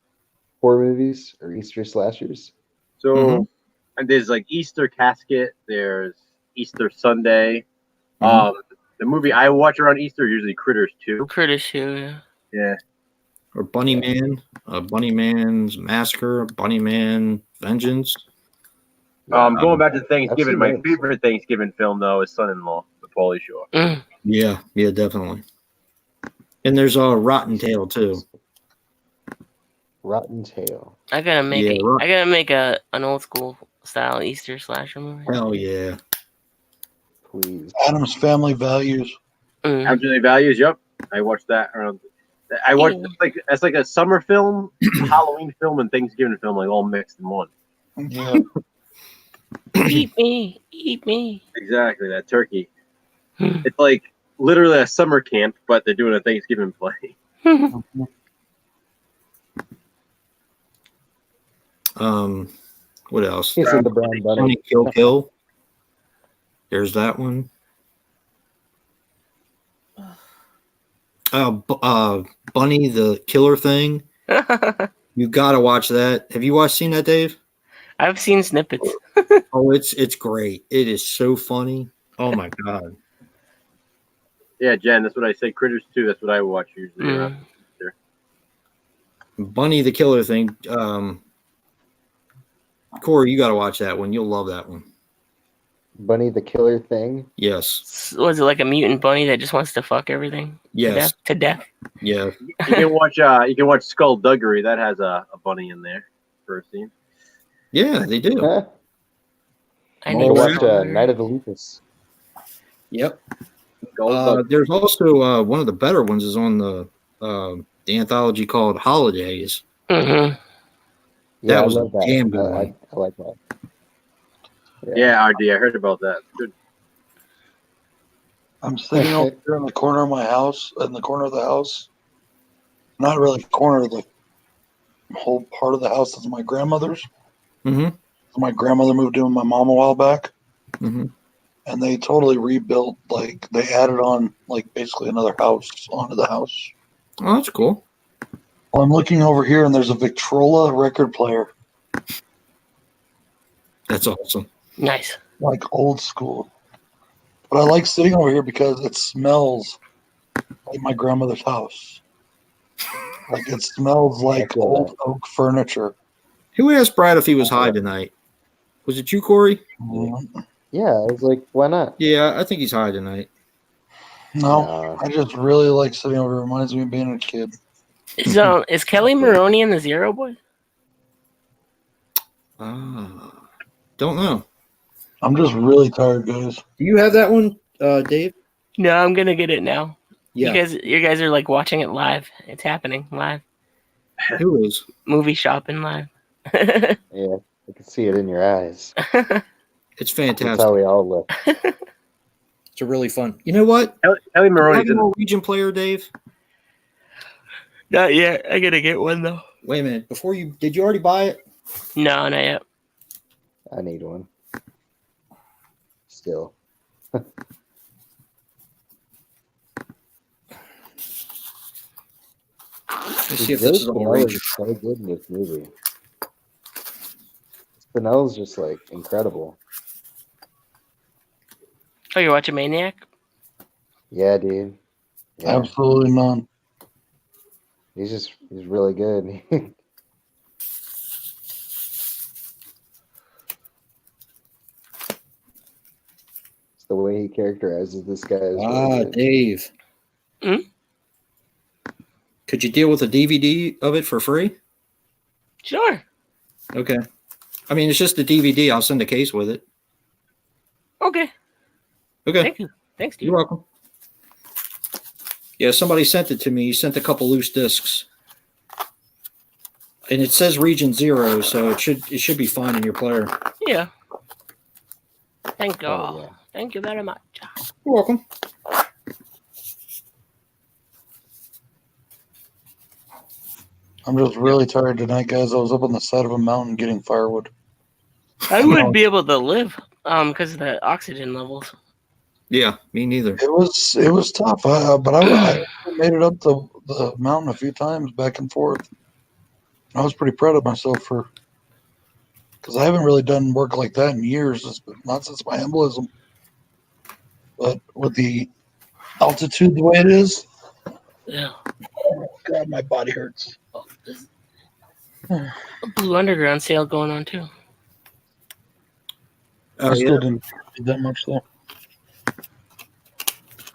Speaker 3: horror movies or Easter slashers?
Speaker 1: So and there's like Easter Casket. There's Easter Sunday. The movie I watch around Easter is usually Critters 2.
Speaker 6: Critters 2, yeah.
Speaker 1: Yeah.
Speaker 2: Or Bunny Man, Bunny Man's Massacre, Bunny Man Vengeance.
Speaker 1: Going back to
Speaker 3: I've
Speaker 1: Thanksgiving,
Speaker 3: seen
Speaker 1: my
Speaker 3: those.
Speaker 1: favorite Thanksgiving film though is Son-in-Law, the Pauly Shore.
Speaker 2: Yeah, definitely. And there's a Rotten Tail too.
Speaker 3: Rotten Tail.
Speaker 6: I gotta make
Speaker 2: Yeah,
Speaker 6: I gotta make an old school style Easter slasher movie.
Speaker 2: Hell yeah.
Speaker 3: Please.
Speaker 5: Adam's Family Values.
Speaker 1: Absolutely Values. Yep, I watched that around. I watched it's like a summer film, Halloween film, and Thanksgiving film, like all mixed in one.
Speaker 5: Yeah.
Speaker 6: Eat me, eat me.
Speaker 1: Exactly, that turkey. It's like literally a summer camp, but they're doing a Thanksgiving play.
Speaker 2: What else?
Speaker 3: He's in the brown bunny.
Speaker 2: Bunny Kill. There's that one. Bunny the Killer Thing. You gotta watch that. Have you seen that, Dave?
Speaker 6: I've seen snippets.
Speaker 2: Oh, it's great. It is so funny. Oh my god.
Speaker 1: Yeah, Jen, that's what I say. Critters 2, that's what I watch usually.
Speaker 2: Bunny the Killer Thing. Corey, you gotta watch that one. You'll love that one.
Speaker 3: Bunny the Killer Thing.
Speaker 2: Yes.
Speaker 6: Was it like a mutant bunny that just wants to fuck everything?
Speaker 2: Yes.
Speaker 6: To death.
Speaker 2: Yeah.
Speaker 1: You can watch Skullduggery. That has a bunny in there for a scene.
Speaker 2: Yeah, they do.
Speaker 3: Huh?
Speaker 6: I
Speaker 3: You
Speaker 6: need
Speaker 3: can watch
Speaker 6: Skullduggery.
Speaker 3: Night of the Lupus.
Speaker 2: Yep. There's also one of the better ones is on the anthology called Holidays.
Speaker 6: Mm-hmm.
Speaker 3: Yeah,
Speaker 2: That
Speaker 3: I
Speaker 2: was
Speaker 3: love that.
Speaker 2: damn good.
Speaker 3: I like that.
Speaker 1: Yeah, RD, I heard about that. Good.
Speaker 5: I'm sitting over here in the corner of my house, in the corner of the house. Not really corner, the whole part of the house that's my grandmother's.
Speaker 2: Mm-hmm.
Speaker 5: My grandmother moved in with my mom a while back.
Speaker 2: Mm-hmm.
Speaker 5: And they totally rebuilt, like, they added on, like, basically another house onto the house.
Speaker 2: Oh, that's cool.
Speaker 5: Well, I'm looking over here, and there's a Victrola record player.
Speaker 2: That's awesome.
Speaker 6: Nice.
Speaker 5: Like old school. But I like sitting over here because it smells like my grandmother's house. Like it smells like old oak furniture.
Speaker 2: Who asked Brad if he was high tonight? Was it you, Corey?
Speaker 3: Yeah, I was like, why not?
Speaker 2: Yeah, I think he's high tonight.
Speaker 5: No, I just really like sitting over. It reminds me of being a kid.
Speaker 6: Is Kelly Maroney in the Zero Boy?
Speaker 2: Don't know.
Speaker 5: I'm just really tired, guys.
Speaker 2: Do you have that one, Dave?
Speaker 6: No, I'm gonna get it now.
Speaker 2: Yeah.
Speaker 6: You guys are like watching it live. It's happening live.
Speaker 2: Who is?
Speaker 6: Movie shopping live.
Speaker 3: Yeah, I can see it in your eyes.
Speaker 2: It's fantastic.
Speaker 3: That's how we all look.
Speaker 2: It's a really fun. You know what?
Speaker 1: Kelly Maroney's
Speaker 2: a Norwegian player, Dave?
Speaker 6: Not yet. I gotta get one though.
Speaker 2: Wait a minute. Did you already buy it?
Speaker 6: No, not yet.
Speaker 3: I need one. Still.
Speaker 2: Let's see if this is all right.
Speaker 3: So good in this movie. Spinell's just like incredible.
Speaker 6: Oh, you're watching Maniac?
Speaker 3: Yeah, dude. Yeah.
Speaker 5: Absolutely none.
Speaker 3: He's really good. It's the way he characterizes this guy. Is really good.
Speaker 2: Dave.
Speaker 6: Hmm?
Speaker 2: Could you deal with a DVD of it for free?
Speaker 6: Sure.
Speaker 2: Okay. I mean, it's just a DVD. I'll send a case with it.
Speaker 6: Okay.
Speaker 2: Okay.
Speaker 6: Thank you. Thanks, dude.
Speaker 2: You're welcome. Yeah, somebody sent it to me. He sent a couple loose discs. And it says Region 0, so it should be fine in your player.
Speaker 6: Yeah. Thank you.
Speaker 3: Oh, yeah.
Speaker 6: Thank you very much.
Speaker 2: You're welcome.
Speaker 5: I'm just really tired tonight, guys. I was up on the side of a mountain getting firewood.
Speaker 6: I wouldn't be able to live because of the oxygen levels.
Speaker 2: Yeah, me neither.
Speaker 5: It was tough, but I made it up the mountain a few times back and forth. I was pretty proud of myself because I haven't really done work like that in years, not since my embolism. But with the altitude the way it is,
Speaker 6: Yeah.
Speaker 5: oh God, my body hurts.
Speaker 6: A Blue Underground sale going on too.
Speaker 2: Oh,
Speaker 5: I still didn't do that much though.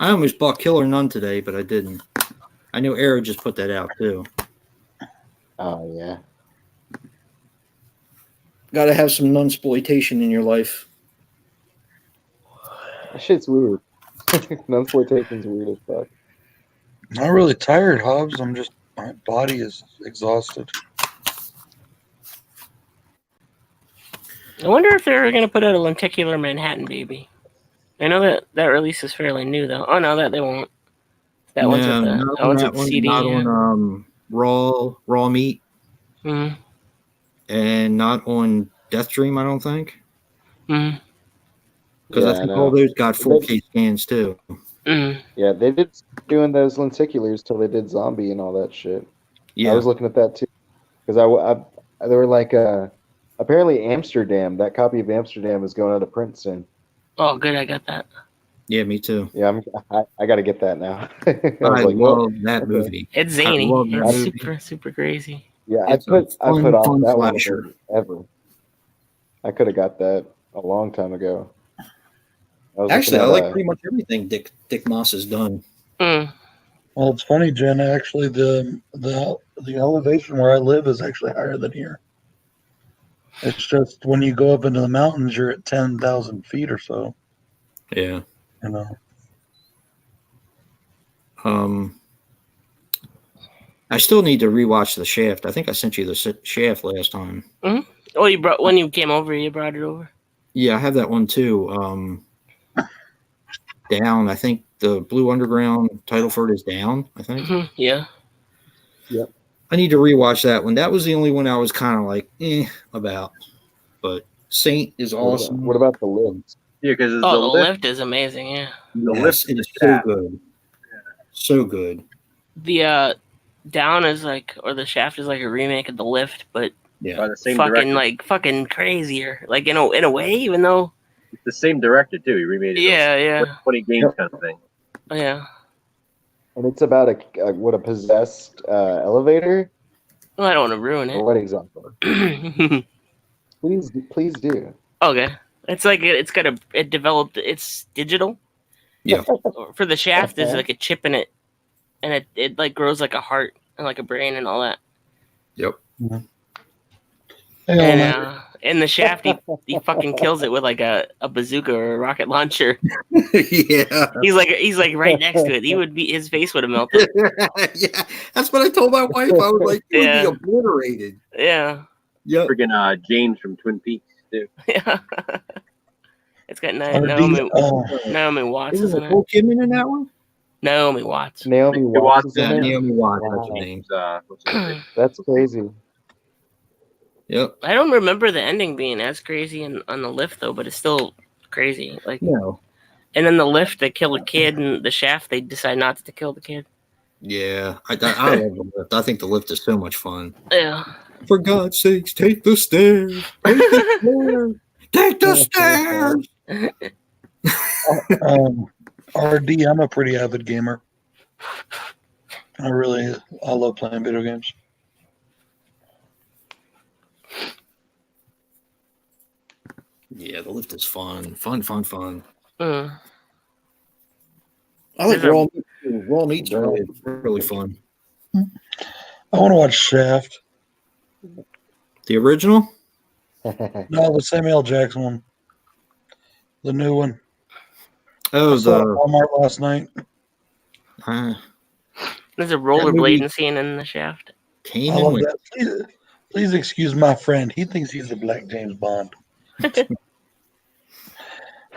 Speaker 2: I almost bought Killer Nun today, but I didn't. I know Arrow just put that out too.
Speaker 3: Oh yeah.
Speaker 2: Got to have some nunsploitation in your life.
Speaker 3: That shit's weird. Nunsploitation's weird as fuck.
Speaker 5: I'm not really tired, Hobbs. My body is exhausted.
Speaker 6: I wonder if they're going to put out a lenticular Manhattan Baby. I know that release is fairly new though. Oh no, that they won't. That one's with the CD.
Speaker 2: Not on raw meat.
Speaker 6: Mm-hmm.
Speaker 2: And not on Death Dream, I don't think.
Speaker 6: Mm-hmm.
Speaker 2: Because I think all those got 4K scans too.
Speaker 6: Mm-hmm.
Speaker 3: Yeah, they did doing those lenticulars till they did Zombie and all that shit.
Speaker 2: Yeah,
Speaker 3: I was looking at that too because I they were like apparently Amsterdam. That copy of Amsterdam is going out of print soon.
Speaker 6: Oh, good, I got that.
Speaker 2: Yeah, me too.
Speaker 3: Yeah, I got to get that now.
Speaker 2: I love that movie.
Speaker 6: It's zany. It's super crazy.
Speaker 3: Yeah,
Speaker 2: It's
Speaker 3: I put off that
Speaker 2: flasher.
Speaker 3: one ever. I could have got that a long time ago.
Speaker 2: Actually, I like pretty much everything Dick Moss has done.
Speaker 6: Mm.
Speaker 5: Well, it's funny, Jen. Actually, the elevation where I live is actually higher than here. It's just when you go up into the mountains, you're at 10,000 feet or so.
Speaker 2: Yeah.
Speaker 5: You know.
Speaker 2: I still need to rewatch The Shaft. I think I sent you The Shaft last time.
Speaker 6: Mm-hmm. Oh, when you came over, you brought it over.
Speaker 2: Yeah, I have that one too. Down. I think the Blue Underground title for it is Down. I think.
Speaker 6: Mm-hmm. Yeah.
Speaker 3: Yep.
Speaker 2: I need to rewatch that one. That was the only one I was kind of like about. But Saint is awesome.
Speaker 3: What about The Lift?
Speaker 1: Yeah, because
Speaker 6: the lift is amazing. Yeah.
Speaker 2: The Lift is so good. So good.
Speaker 6: The Down is like, or the Shaft is like a remake of the Lift, but
Speaker 1: by the same
Speaker 6: fucking
Speaker 1: director.
Speaker 6: like fucking crazier. Like in a way, even though
Speaker 1: It's the same director too. He remade it.
Speaker 6: Yeah.
Speaker 1: 20 games kind of thing.
Speaker 6: Yeah.
Speaker 3: And it's about a possessed elevator.
Speaker 6: Well, I don't want to ruin
Speaker 3: Or
Speaker 6: it.
Speaker 3: what exactly? Please do.
Speaker 6: Okay. It's like it developed. It's digital.
Speaker 2: Yeah.
Speaker 6: For the Shaft, there's like a chip in it, and it like grows like a heart and like a brain and all that.
Speaker 2: Yep.
Speaker 6: And in the Shaft, he fucking kills it with like a bazooka or a rocket launcher.
Speaker 2: Yeah.
Speaker 6: He's like right next to it. His face would have melted.
Speaker 2: Yeah, that's what I told my wife. I was like, "You would be obliterated."
Speaker 6: Yeah.
Speaker 2: Yeah.
Speaker 1: Friggin' James from Twin Peaks too.
Speaker 6: Yeah. It's got Naomi Watts.
Speaker 2: Isn't
Speaker 6: Isn't
Speaker 2: Nicole
Speaker 6: it?
Speaker 2: Kidman in that one?
Speaker 6: Naomi Watts.
Speaker 3: Naomi Watts. Is in
Speaker 2: Yeah,
Speaker 3: it?
Speaker 2: Naomi Watts.
Speaker 3: Wow.
Speaker 2: That's her name.
Speaker 1: What's her name?
Speaker 3: That's crazy.
Speaker 2: Yep.
Speaker 6: I don't remember the ending being as crazy on the Lift though, but it's still crazy. Like
Speaker 2: No.
Speaker 6: And then the Lift, they kill a kid, and the Shaft, they decide not to kill the kid.
Speaker 2: Yeah, I love the Lift. I think the Lift is so much fun.
Speaker 6: Yeah.
Speaker 2: For God's sakes, take the stairs. Take the stairs. Take the stairs.
Speaker 5: RD, I'm a pretty avid gamer. I love playing video games.
Speaker 2: Yeah, the Lift is fun. Fun.
Speaker 6: Mm.
Speaker 2: I like Raw Meat's really fun.
Speaker 5: I want to watch Shaft.
Speaker 2: The original?
Speaker 5: No, the Samuel L. Jackson one. The new one.
Speaker 2: Oh,
Speaker 5: I saw it at Walmart last night.
Speaker 6: There's a rollerblading scene in the Shaft.
Speaker 5: I love that. Please excuse my friend. He thinks he's the Black James Bond.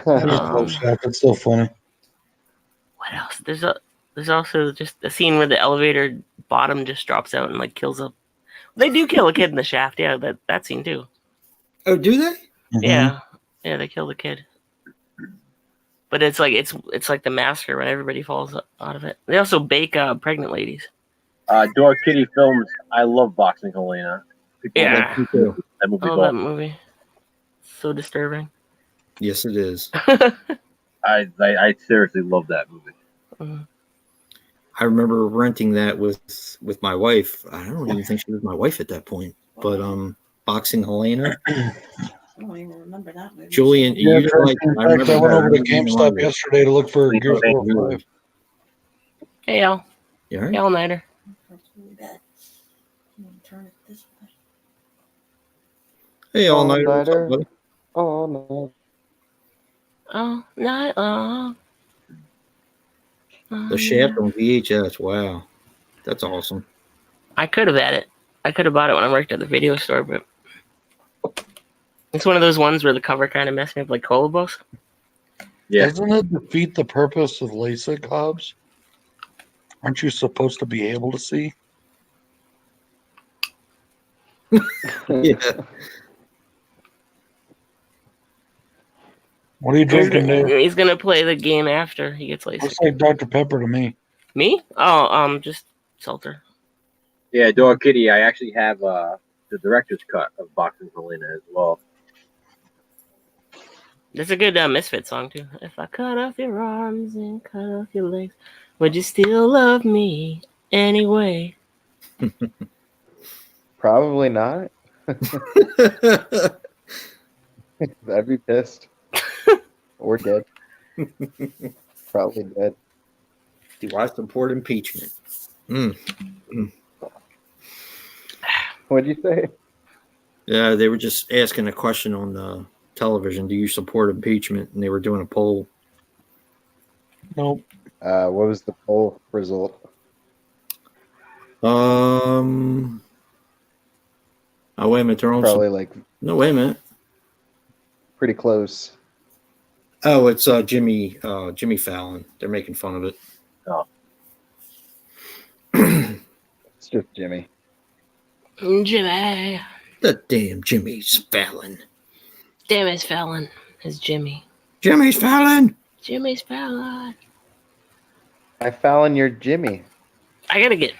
Speaker 5: It's so funny.
Speaker 6: What else? There's also just a scene where the elevator bottom just drops out and like kills a. They do kill a kid in the Shaft. Yeah, that scene too.
Speaker 2: Oh, do they?
Speaker 5: Mm-hmm.
Speaker 6: Yeah, they kill the kid. But it's like the massacre when everybody falls out of it. They also bake pregnant ladies.
Speaker 1: Door Kitty Films. I love Boxing Helena.
Speaker 6: Yeah,
Speaker 1: that movie.
Speaker 6: That movie. So disturbing.
Speaker 2: Yes, it is.
Speaker 1: I seriously love that movie.
Speaker 6: Mm-hmm.
Speaker 2: I remember renting that with my wife. I don't even think she was my wife at that point. But Boxing Helena.
Speaker 4: I don't even remember that movie.
Speaker 2: Julian,
Speaker 5: I went over to GameStop yesterday to look for Gears 4 5.
Speaker 6: Hey, Al.
Speaker 2: You all right?
Speaker 6: Hey, all-nighter.
Speaker 4: That's really bad. I'm gonna turn it this way.
Speaker 2: Hey, all-nighter.
Speaker 3: All-nighter. Oh, no.
Speaker 6: Oh, night long.
Speaker 2: The Shaft on VHS. Wow. That's awesome.
Speaker 6: I could have had it. I could have bought it when I worked at the video store, but it's one of those ones where the cover kind of messed me up like Colobos.
Speaker 1: Yeah.
Speaker 5: Doesn't it defeat the purpose of LASIK, Hobbs? Aren't you supposed to be able to see?
Speaker 2: Yeah.
Speaker 5: What are you drinking there?
Speaker 6: He's gonna play the game after he gets LASIK.
Speaker 5: Looks like Dr. Pepper to me.
Speaker 6: Me? Oh, just seltzer.
Speaker 1: Yeah, Door Kitty. I actually have the director's cut of Boxing Helena as well.
Speaker 6: That's a good Misfit song too. If I cut off your arms and cut off your legs, would you still love me anyway?
Speaker 3: Probably not. I'd be pissed. Or dead. Probably dead.
Speaker 2: Do I support impeachment?
Speaker 3: What'd you say?
Speaker 2: Yeah, they were just asking a question on the television. Do you support impeachment? And they were doing a poll.
Speaker 5: Nope.
Speaker 3: What was the poll result?
Speaker 2: Oh, wait a minute. They're on
Speaker 3: Probably like
Speaker 2: no, wait a minute.
Speaker 3: pretty close.
Speaker 2: Oh, it's Jimmy Fallon. They're making fun of it.
Speaker 1: Oh.
Speaker 3: It's just Jimmy.
Speaker 6: Jimmy.
Speaker 2: The damn Jimmy's Fallon.
Speaker 6: Damn, it's Fallon. It's Jimmy.
Speaker 2: Jimmy's Fallon.
Speaker 6: Jimmy's Fallon.
Speaker 3: I Fallon, you're Jimmy.
Speaker 6: I gotta get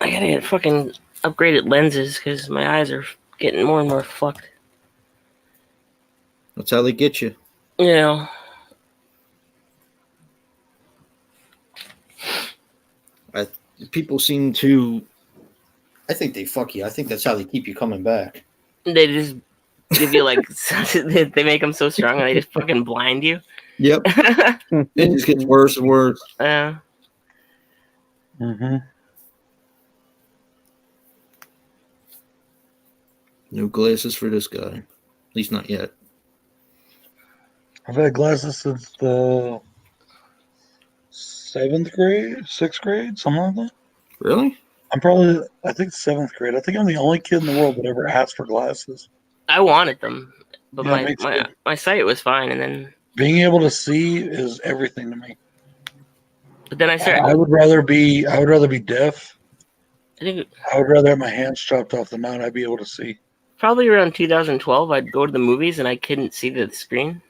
Speaker 6: I gotta get fucking upgraded lenses because my eyes are getting more and more fucked.
Speaker 2: That's how they get you.
Speaker 6: You know.
Speaker 2: People seem to. I think they fuck you. I think that's how they keep you coming back.
Speaker 6: They just give you like they make them so strong and they just fucking blind you.
Speaker 2: Yep. It just gets worse and worse.
Speaker 6: Yeah.
Speaker 2: No glasses for this guy. At least not yet.
Speaker 5: I've had glasses since the 7th grade, 6th grade, something like that.
Speaker 2: Really?
Speaker 5: I think 7th grade. I think I'm the only kid in the world that ever asked for glasses.
Speaker 6: I wanted them, but
Speaker 5: Yeah,
Speaker 6: my sight was fine, and then
Speaker 5: being able to see is everything to me.
Speaker 6: but then I started.
Speaker 5: I would rather be deaf.
Speaker 6: I think
Speaker 5: I would rather have my hands chopped off than not. I'd be able to see.
Speaker 6: probably around 2012, I'd go to the movies and I couldn't see the screen.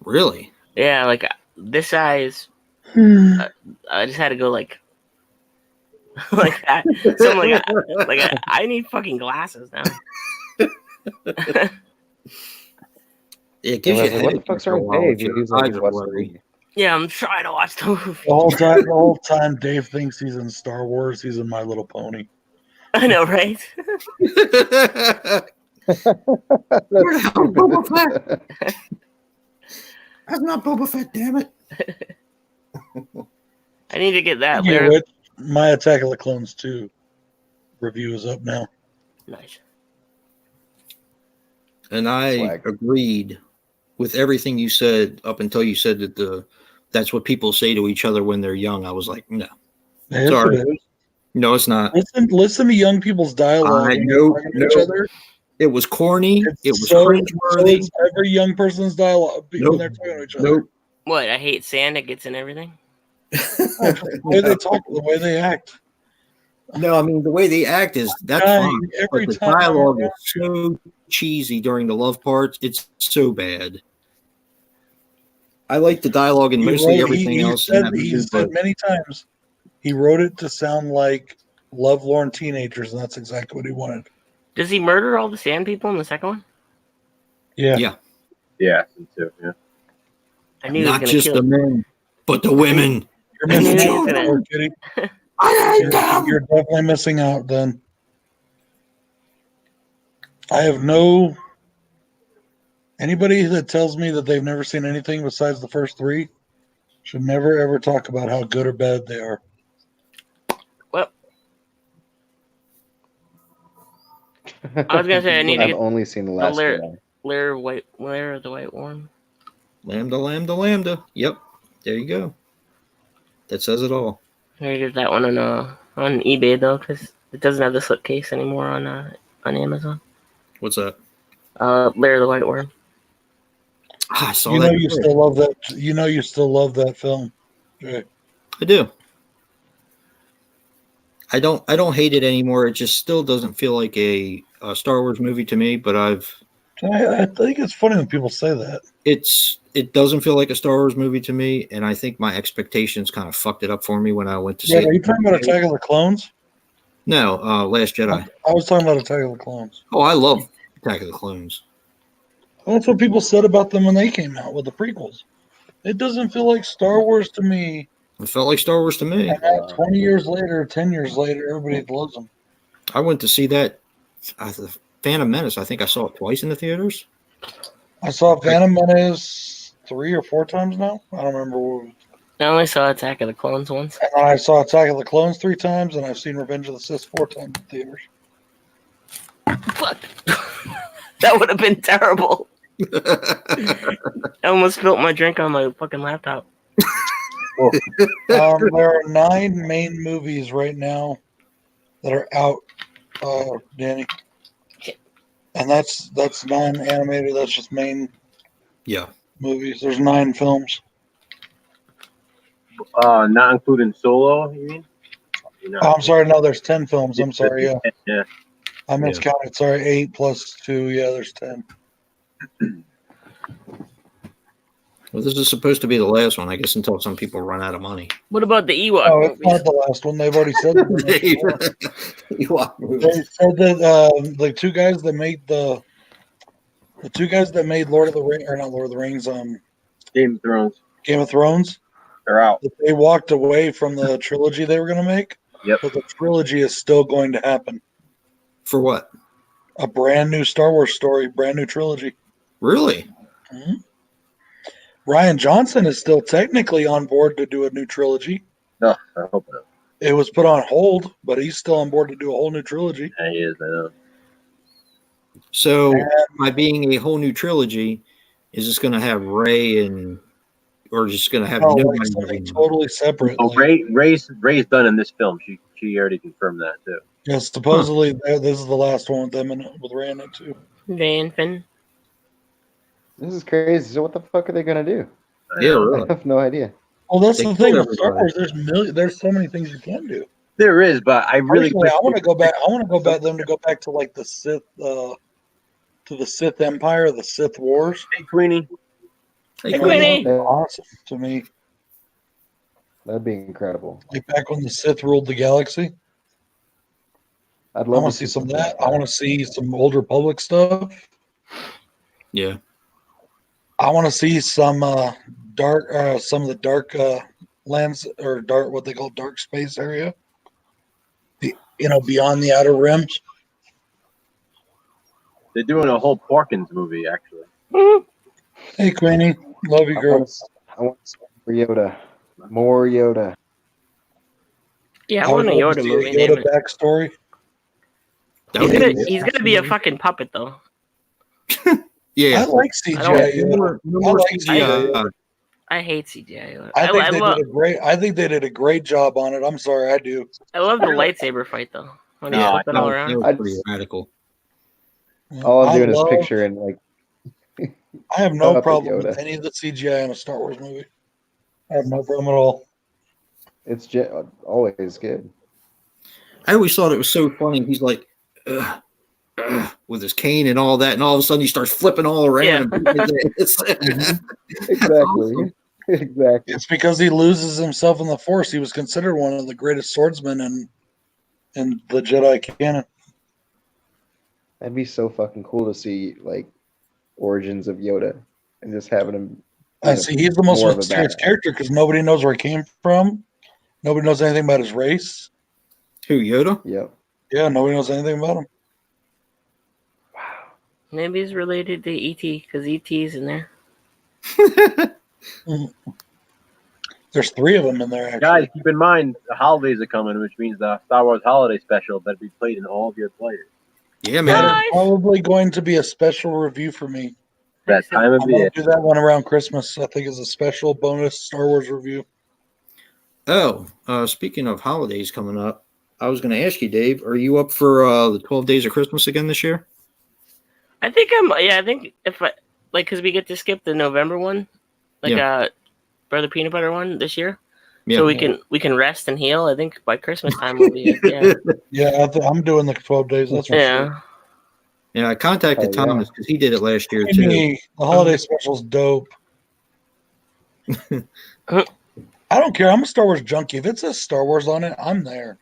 Speaker 2: Really?
Speaker 6: Yeah, like this size. I just had to go like that. So I'm like I need fucking glasses now.
Speaker 2: It gives you
Speaker 3: what the fuck's wrong with Dave? He's like, he's watching the movie.
Speaker 6: Yeah, I'm trying to watch the movie.
Speaker 5: The whole time Dave thinks he's in Star Wars, he's in My Little Pony.
Speaker 6: I know, right?
Speaker 2: Where the hell is Boba Fett? That's not Boba Fett, damn it.
Speaker 6: I need to get that.
Speaker 5: My Attack of the Clones 2 review is up now.
Speaker 6: Nice.
Speaker 2: And I agreed with everything you said up until you said that that's what people say to each other when they're young. I was like, no.
Speaker 5: Yes,
Speaker 2: sorry.
Speaker 5: it is.
Speaker 2: No, it's not.
Speaker 5: Listen to young people's dialogue.
Speaker 2: Each other. It was corny. It was cringeworthy.
Speaker 5: So every young person's dialogue when they're talking to each other.
Speaker 2: Nope.
Speaker 6: What? I hate sand. It gets in everything.
Speaker 5: The way they talk, the way they act.
Speaker 2: No, I mean the way they act that's fine. But the dialogue is so cheesy during the love parts. It's so bad. I like the dialogue and mostly everything else.
Speaker 5: He said many times he wrote it to sound like lovelorn teenagers, and that's exactly what he wanted.
Speaker 6: Does he murder all the sand people in the second one?
Speaker 5: Yeah.
Speaker 1: Yeah, me too. Yeah.
Speaker 6: I knew
Speaker 2: not just the men, but the women.
Speaker 5: You're missing out, Kitty. You're definitely missing out. Then I have anybody that tells me that they've never seen anything besides the first 3 should never ever talk about how good or bad they are.
Speaker 6: Well, I was gonna say I need to
Speaker 3: I've only seen the last one.
Speaker 6: Lair of the White Worm.
Speaker 2: Lambda, lambda, lambda. Yep, there you go. That says it all.
Speaker 6: I get that one on eBay though, because it doesn't have the slipcase anymore on Amazon.
Speaker 2: What's that?
Speaker 6: Lair of the White Worm.
Speaker 2: I saw that.
Speaker 5: You still love that. You know you still love that film. Okay.
Speaker 2: I do. I don't hate it anymore. It just still doesn't feel like a Star Wars movie to me. But I
Speaker 5: think it's funny when people say that.
Speaker 2: It doesn't feel like a Star Wars movie to me, and I think my expectations kind of fucked it up for me when I went to see it.
Speaker 5: Are you talking about Attack of the Clones?
Speaker 2: No, Last Jedi.
Speaker 5: I was talking about Attack of the Clones.
Speaker 2: Oh, I love Attack of the Clones.
Speaker 5: That's what people said about them when they came out with the prequels. It doesn't feel like Star Wars to me.
Speaker 2: It felt like Star Wars to me.
Speaker 5: And now 20 years later, 10 years later, everybody loves them.
Speaker 2: I went to see that the Phantom Menace. I think I saw it twice in the theaters.
Speaker 5: I saw Phantom Menace 3 or 4 times now. I don't remember.
Speaker 6: I only saw Attack of the Clones once.
Speaker 5: And then I saw Attack of the Clones 3 times, and I've seen Revenge of the Sith 4 times in theaters.
Speaker 6: Fuck. That would have been terrible. I almost spilled my drink on my fucking laptop.
Speaker 5: There are 9 main movies right now that are out, Danny. And that's non-animated. That's just main movies. There's 9 films.
Speaker 1: Not including Solo, you mean?
Speaker 5: I'm sorry. No, there's 10 films. I'm sorry. Yeah.
Speaker 1: Yeah.
Speaker 5: I miscounted. Sorry, 8 plus 2. Yeah, there's 10.
Speaker 2: Well, this is supposed to be the last one, I guess, until some people run out of money.
Speaker 6: What about the Ewok
Speaker 5: Oh, it's
Speaker 6: movies?
Speaker 5: not the last one. They've already said that.
Speaker 2: Ewok
Speaker 5: They
Speaker 2: movies.
Speaker 5: said that the two guys that made Lord of the Rings, or not Lord of the Rings,
Speaker 1: Game of Thrones.
Speaker 5: Game of Thrones,
Speaker 1: They're out.
Speaker 5: they walked away from the trilogy they were going to make.
Speaker 1: Yep.
Speaker 5: But the trilogy is still going to happen.
Speaker 2: For what?
Speaker 5: A brand new Star Wars story, brand new trilogy.
Speaker 2: Really?
Speaker 5: Mm-hmm. Rian Johnson is still technically on board to do a new trilogy.
Speaker 1: No, I hope not.
Speaker 5: It was put on hold, but he's still on board to do a whole new trilogy.
Speaker 1: Yeah, he is, I know.
Speaker 2: So, by being a whole new trilogy, is this going to have Rey or just going to have
Speaker 5: something totally separate?
Speaker 1: Oh, Rey's done in this film. She already confirmed that too.
Speaker 5: Yes, supposedly this is the last one with them with Rey in it too.
Speaker 6: Rey and Finn.
Speaker 3: This is crazy. So what the fuck are they gonna do?
Speaker 2: Yeah,
Speaker 3: I
Speaker 2: really.
Speaker 3: have no idea.
Speaker 5: Well, that's
Speaker 2: They
Speaker 5: the thing
Speaker 2: killed
Speaker 5: with Star Wars.
Speaker 2: everybody.
Speaker 5: There's so many things you can do.
Speaker 1: There is, but I really
Speaker 5: Personally, I want to go back. I want to go back to like the Sith, to the Sith Empire, the Sith Wars.
Speaker 1: Hey, Queenie.
Speaker 2: Hey,
Speaker 5: That
Speaker 6: Queenie.
Speaker 5: would be awesome to me.
Speaker 3: That'd be incredible.
Speaker 5: Like back when the Sith ruled the galaxy.
Speaker 3: I'd
Speaker 5: I
Speaker 3: love
Speaker 5: want to see some of that. I want to see some Old Republic stuff.
Speaker 2: Yeah.
Speaker 5: I want to see some of the dark lands, or dark, what they call dark space area. Beyond the outer rims.
Speaker 1: They're doing a whole Porkins movie, actually.
Speaker 5: Hey, Queenie, love you, girl.
Speaker 3: I want more Yoda. More Yoda.
Speaker 6: Yeah, I want a Yoda movie. Damn
Speaker 5: Yoda
Speaker 6: it.
Speaker 5: backstory.
Speaker 6: He's gonna be a fucking puppet though.
Speaker 2: Yeah.
Speaker 5: I like CGI Yoda.
Speaker 6: I hate CGI Yoda.
Speaker 5: I think they did a great job on it. I'm sorry, I do.
Speaker 6: I love the lightsaber fight though. When he's flipping all around.
Speaker 2: That was pretty radical.
Speaker 3: All I'm doing is picturing like.
Speaker 5: I have no
Speaker 3: Puppet
Speaker 5: problem
Speaker 3: Yoda.
Speaker 5: with any of the CGI in a Star Wars movie. I have no problem at all.
Speaker 3: It's always good.
Speaker 2: I always thought it was so funny. He's like, with his cane and all that, and all of a sudden he starts flipping all around.
Speaker 6: Yeah.
Speaker 3: Exactly. Exactly.
Speaker 5: It's because he loses himself in the Force. He was considered one of the greatest swordsmen in the Jedi canon.
Speaker 3: That'd be so fucking cool to see like origins of Yoda and just having him.
Speaker 5: I see. He's the most mysterious character because nobody knows where he came from. Nobody knows anything about his race.
Speaker 2: Who, Yoda?
Speaker 3: Yep.
Speaker 5: Yeah, nobody knows anything about him.
Speaker 6: Maybe he's related to E.T. because E.T.'s in there.
Speaker 5: There's 3 of them in there, actually.
Speaker 1: Guys, keep in mind the holidays are coming, which means the Star Wars Holiday Special better be played in all of your players.
Speaker 2: Yeah, man.
Speaker 5: That is probably going to be a special review for me.
Speaker 1: That time of
Speaker 5: I'm going
Speaker 1: year.
Speaker 5: to do that one around Christmas. I think is a special bonus Star Wars review.
Speaker 2: Oh, speaking of holidays coming up, I was going to ask you, Dave, are you up for the 12 Days of Christmas again this year?
Speaker 6: I think I think if I because we get to skip the November one, Brother Peanut Butter one this year, so we can rest and heal. I think by Christmas time we'll be
Speaker 5: Yeah, I'm doing the 12 days. That's for sure.
Speaker 2: Yeah, I contacted Thomas because he did it last year too.
Speaker 5: The holiday special's dope. I don't care. I'm a Star Wars junkie. If it says Star Wars on it, I'm there.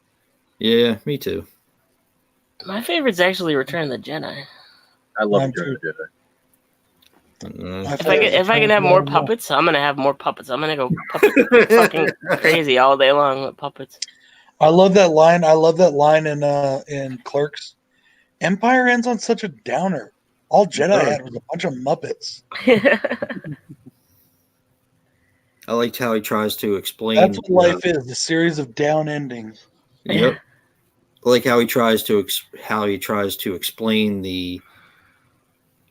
Speaker 2: Yeah, me too.
Speaker 6: My favorite's actually Return of the Jedi.
Speaker 1: I love Return of the Jedi.
Speaker 6: If I can have more puppets, I'm gonna have more puppets. I'm gonna go puppet fucking crazy all day long with puppets.
Speaker 5: I love that line. I love that line in Clerks. Empire ends on such a downer. All Jedi had was a bunch of Muppets.
Speaker 2: I liked how he tries to explain.
Speaker 5: That's what life is, the series of down endings.
Speaker 2: Yep. I like how he tries to explain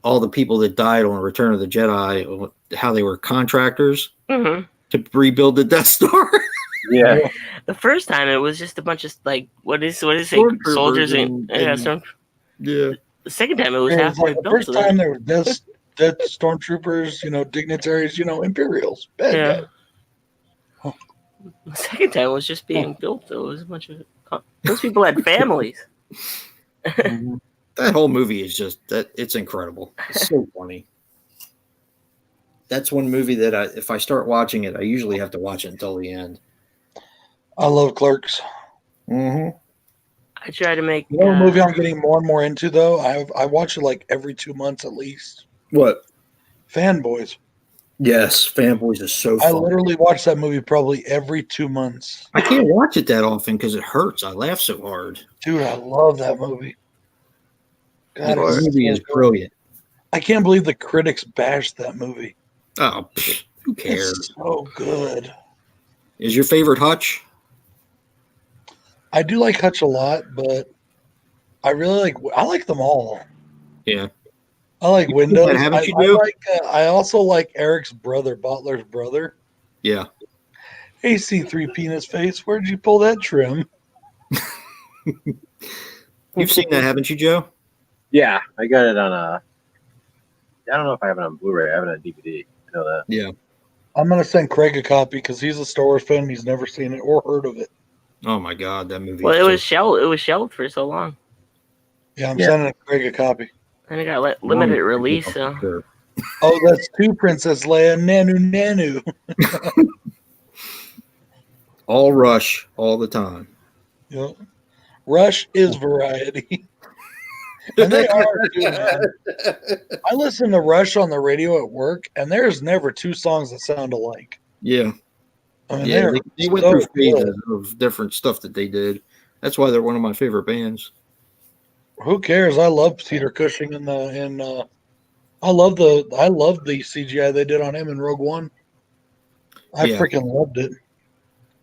Speaker 2: all the people that died on Return of the Jedi, how they were contractors to rebuild the Death Star.
Speaker 1: Yeah.
Speaker 6: The first time it was just a bunch of what is it? Soldiers and
Speaker 2: yeah.
Speaker 6: The second time it was halfway built.
Speaker 5: The first time there were death stormtroopers, dignitaries, Imperials. Bad guys.
Speaker 6: The second time it was just being built. Though it was a bunch of those people had families.
Speaker 2: That whole movie is it's incredible. It's so funny. that's one movie that if I start watching it, I usually have to watch it until the end.
Speaker 5: I love Clerks.
Speaker 2: Mm-hmm.
Speaker 6: I try to make.
Speaker 5: You know, a movie I'm getting more and more into though. I watch it like every 2 months at least.
Speaker 2: What?
Speaker 5: Fanboys.
Speaker 2: Yes, Fanboys is so
Speaker 5: I
Speaker 2: fun.
Speaker 5: literally watch that movie probably every 2 months.
Speaker 2: I can't watch it that often because it hurts. I laugh so hard.
Speaker 5: Dude, I love that movie. God,
Speaker 2: The movie is brilliant.
Speaker 5: I can't believe the critics bashed that movie.
Speaker 2: Oh, who cares?
Speaker 5: It's so good.
Speaker 2: Is your favorite Hutch?
Speaker 5: I do like Hutch a lot, but I like them all.
Speaker 2: Yeah.
Speaker 5: I like Windows. I also like Eric's brother, Butler's brother.
Speaker 2: Yeah.
Speaker 5: Hey, C3 penis face, where'd you pull that trim?
Speaker 2: You've seen that, haven't you, Joe?
Speaker 1: Yeah, I got it on I don't know if I have it on Blu-ray. I have it on DVD. I know that.
Speaker 2: Yeah.
Speaker 5: I'm gonna send Craig a copy because he's a Star Wars fan. And he's never seen it or heard of it.
Speaker 2: Oh my God, that movie!
Speaker 6: Well, it was shelved. It was shelved for so long.
Speaker 5: Yeah, I'm sending Craig a copy.
Speaker 6: And it got limited release. So.
Speaker 2: Sure.
Speaker 5: Oh, that's 2 Princess Leia, Nanu.
Speaker 2: All Rush, all the time.
Speaker 5: Yep. Rush is variety. And they are too, man. I listen to Rush on the radio at work, and there's never 2 songs that sound alike.
Speaker 2: Yeah.
Speaker 5: I mean,
Speaker 2: yeah, they went through phases of different stuff that they did. That's why they're one of my favorite bands.
Speaker 5: Who cares? I love Peter Cushing I love the CGI they did on him in Rogue One. I freaking loved it.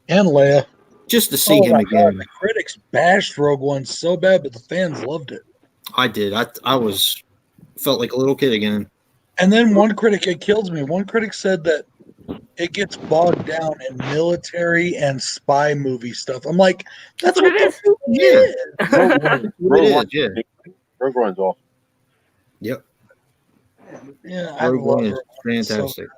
Speaker 5: And Leia.
Speaker 2: Just to see him again.
Speaker 5: God, the critics bashed Rogue One so bad, but the fans loved it.
Speaker 2: I did. I felt like a little kid again.
Speaker 5: And then one critic, it kills me. One critic said that it gets bogged down in military and spy movie stuff. I'm like, that's what it is.
Speaker 1: Rogue One's awesome.
Speaker 2: Yep.
Speaker 5: Yeah, I love
Speaker 2: it. Fantastic.